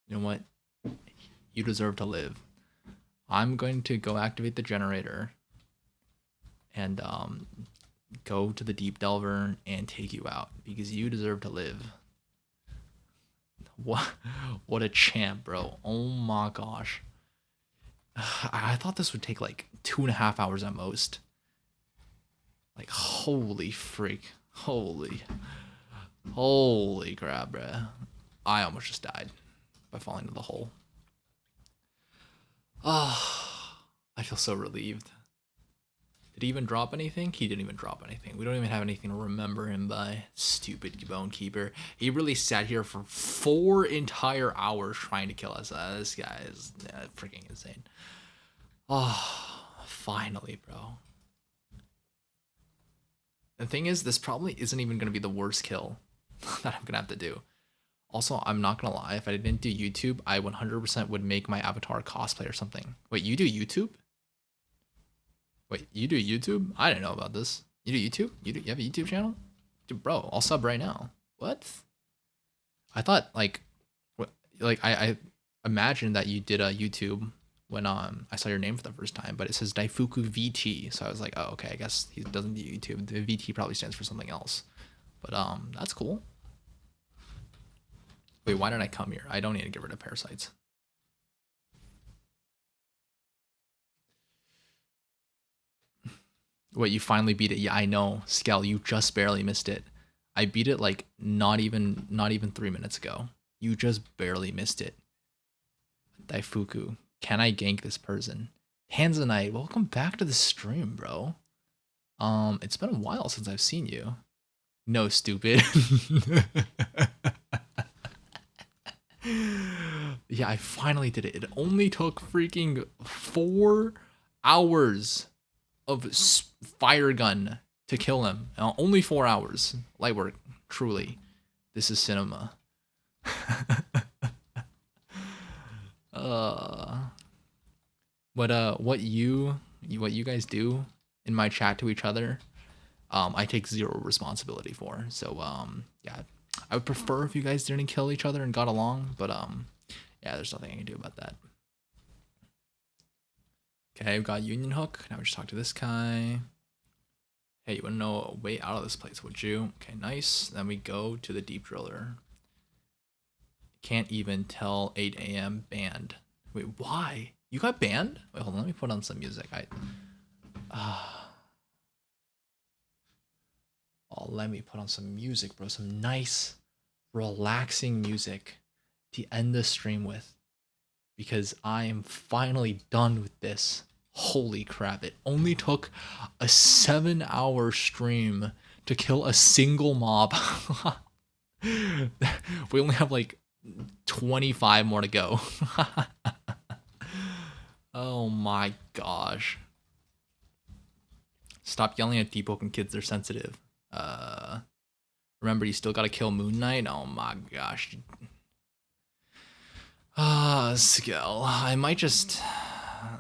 You know what? You deserve to live. I'm going to go activate the generator and go to the Deep Delver and take you out because you deserve to live. What a champ, bro. Oh my gosh. I thought this would take like 2.5 hours at most. Like, holy freak. Holy crap, bruh. I almost just died by falling into the hole. Ah, I feel so relieved. Did he even drop anything? He didn't even drop anything. We don't even have anything to remember him by. Stupid Bonekeeper. He really sat here for 4 entire hours trying to kill us. This guy is freaking insane. Oh, finally, bro. The thing is, this probably isn't even going to be the worst kill that I'm going to have to do. Also, I'm not going to lie. If I didn't do YouTube, I 100% would make my avatar cosplay or something. Wait, you do YouTube? Wait, you do YouTube? I didn't know about this. You do YouTube? You have a YouTube channel? Dude, bro, I'll sub right now. What? I thought, like I imagined that you did a YouTube when I saw your name for the first time, but it says Daifuku VT, so I was like, oh, okay, I guess he doesn't do YouTube. The VT probably stands for something else, but that's cool. Wait, why did I come here? I don't need to get rid of parasites. Wait, you finally beat it? Yeah, I know, Skel, you just barely missed it. I beat it like not even 3 minutes ago. You just barely missed it. Daifuku. Can I gank this person? Hansanite, welcome back to the stream, bro. It's been a while since I've seen you. No, stupid. Yeah, I finally did it. It only took freaking 4 hours of fire gun to kill him. Only 4 hours. Light work, truly. This is cinema. What you guys do in my chat to each other, I take 0 responsibility for. So yeah, I would prefer if you guys didn't kill each other and got along, but yeah, there's nothing I can do about that. Okay, we've got Union Hook. Now we just talk to this guy. Hey, you wanna know a way out of this place, would you? Okay, nice. Then we go to the Deep Driller. Can't even tell 8 a.m. banned. Wait, why? You got banned? Wait, hold on. Let me put on some music. Oh, let me put on some music, bro. Some nice, relaxing music to end the stream with. Because I am finally done with this. Holy crap. It only took a 7-hour stream to kill a single mob. We only have like 25 more to go. Oh my gosh. Stop yelling at Deepwoken kids, they're sensitive. Remember, you still gotta kill Moon Knight? Oh my gosh. Skill.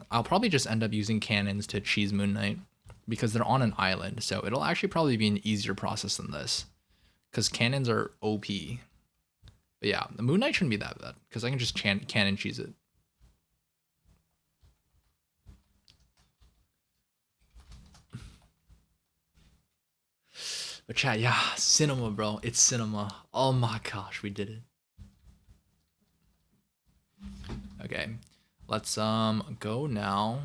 I'll probably just end up using cannons to cheese Moon Knight because they're on an island, so it'll actually probably be an easier process than this. Because cannons are OP. But yeah, the Moon Knight shouldn't be that bad because I can just cannon cheese it. But chat, yeah, cinema, bro. It's cinema. Oh my gosh, we did it. Okay, let's go now.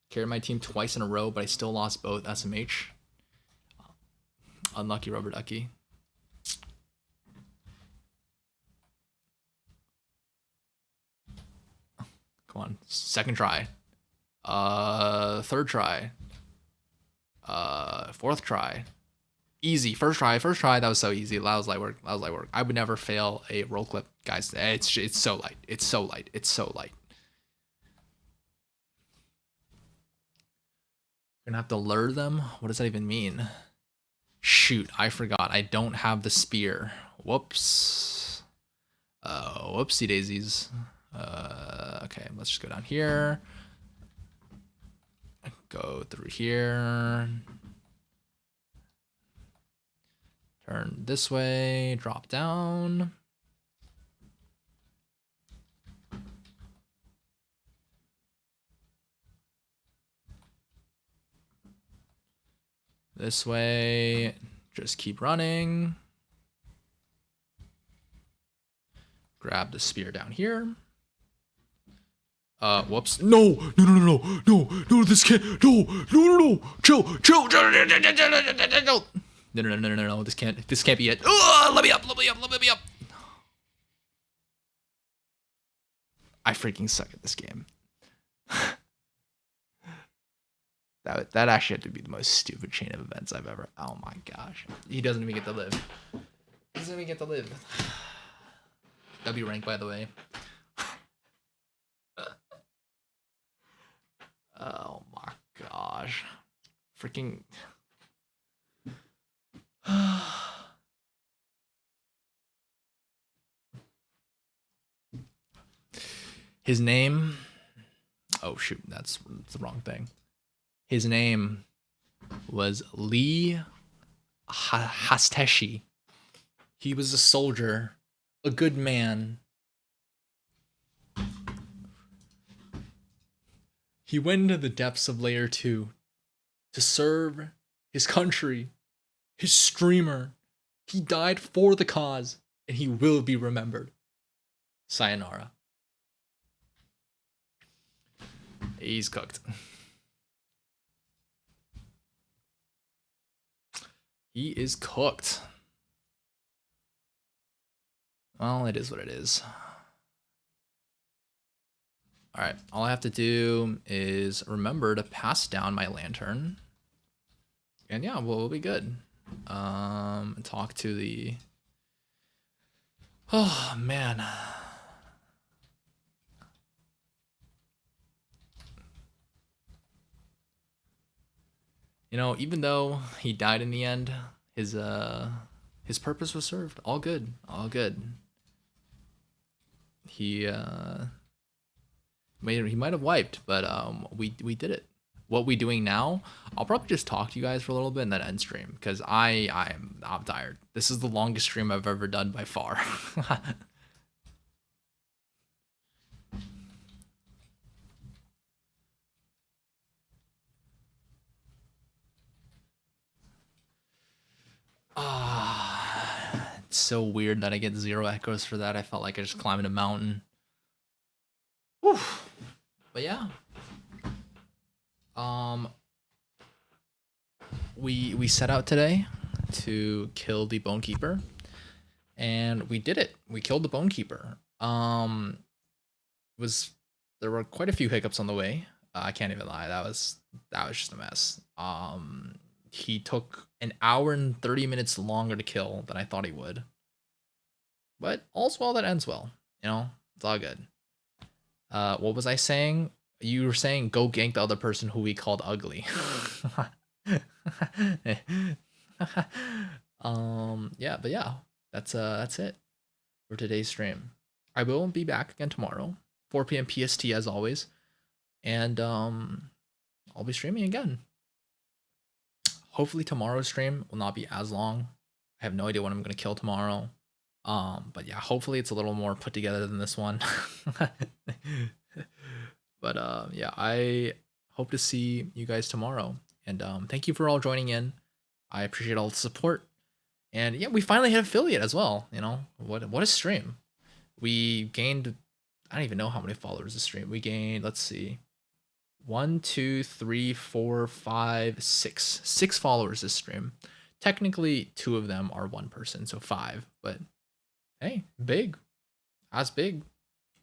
Carried my team twice in a row, but I still lost both SMH. Unlucky rubber ducky. Come on, second try. Third try. Fourth try. Easy. First try. That was so easy. That was light work. I would never fail a roll clip, guys. It's so light. It's so light. Gonna have to lure them. What does that even mean? Shoot, I forgot. I don't have the spear. Whoops. Whoopsie daisies. Okay, let's just go down here. Go through here. Turn this way. Drop down. This way. Just keep running. Grab the spear down here. Whoops. No, this can't, no, chill. No, this can't be it. Let me up. I freaking suck at this game. that actually had to be the most stupid chain of events I've ever. Oh my gosh, he doesn't even get to live. He doesn't even get to live. W rank, by the way. Oh my gosh, freaking. His name. Oh shoot, that's the wrong thing. His name was Lee Hasteshi. He was a soldier, a good man. He went into the depths of Layer 2 to serve his country, his streamer. He died for the cause, and he will be remembered. Sayonara. He's cooked. He is cooked. Well, it is what it is. Alright, all I have to do is remember to pass down my lantern. And yeah, we'll be good. Talk to the... Oh, man. You know, even though he died in the end, his purpose was served. All good. All good. He might have wiped, but we did it. What we doing now? I'll probably just talk to you guys for a little bit and then end stream because I'm tired. This is the longest stream I've ever done by far. It's so weird that I get 0 echoes for that. I felt like I just climbed a mountain. Whew. But yeah. We set out today to kill the Bone Keeper, and we did it. We killed the Bone Keeper. There were quite a few hiccups on the way. I can't even lie. That was just a mess. He took an hour and 30 minutes longer to kill than I thought he would. But all's well that ends well. You know, it's all good. What was I saying? You were saying go gank the other person who we called ugly. Yeah, but yeah, that's it for today's stream. I will be back again tomorrow, 4 p.m. PST as always, and I'll be streaming again. Hopefully tomorrow's stream will not be as long. I have no idea what I'm gonna kill tomorrow. But yeah, hopefully it's a little more put together than this one. But yeah, I hope to see you guys tomorrow. And thank you for all joining in. I appreciate all the support. And yeah, we finally hit affiliate as well. You know, what a stream. We gained, I don't even know how many followers this stream. We gained, let's see, 1, 2, 3, 4, 5, 6. 6 followers this stream. Technically, 2 of them are 1 person, so 5. But hey, big. As big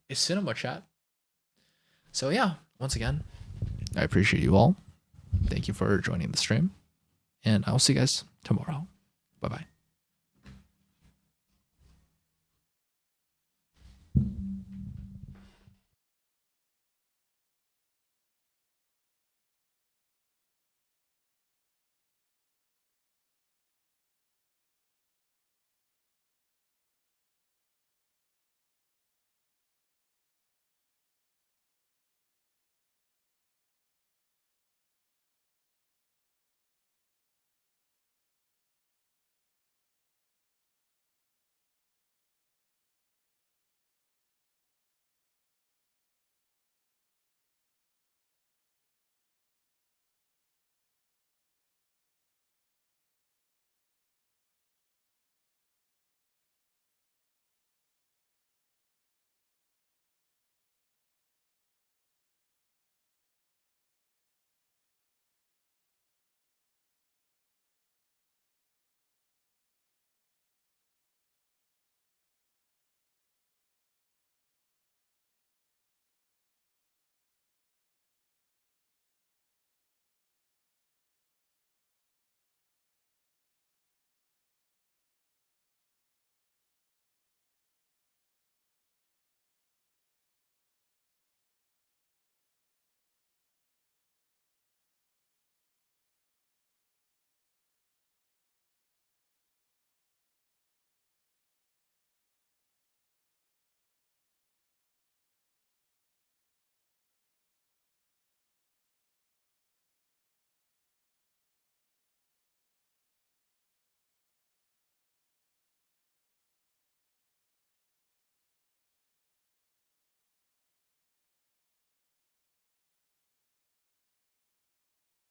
is cinema, chat. So yeah, once again, I appreciate you all. Thank you for joining the stream. And I will see you guys tomorrow. Bye-bye.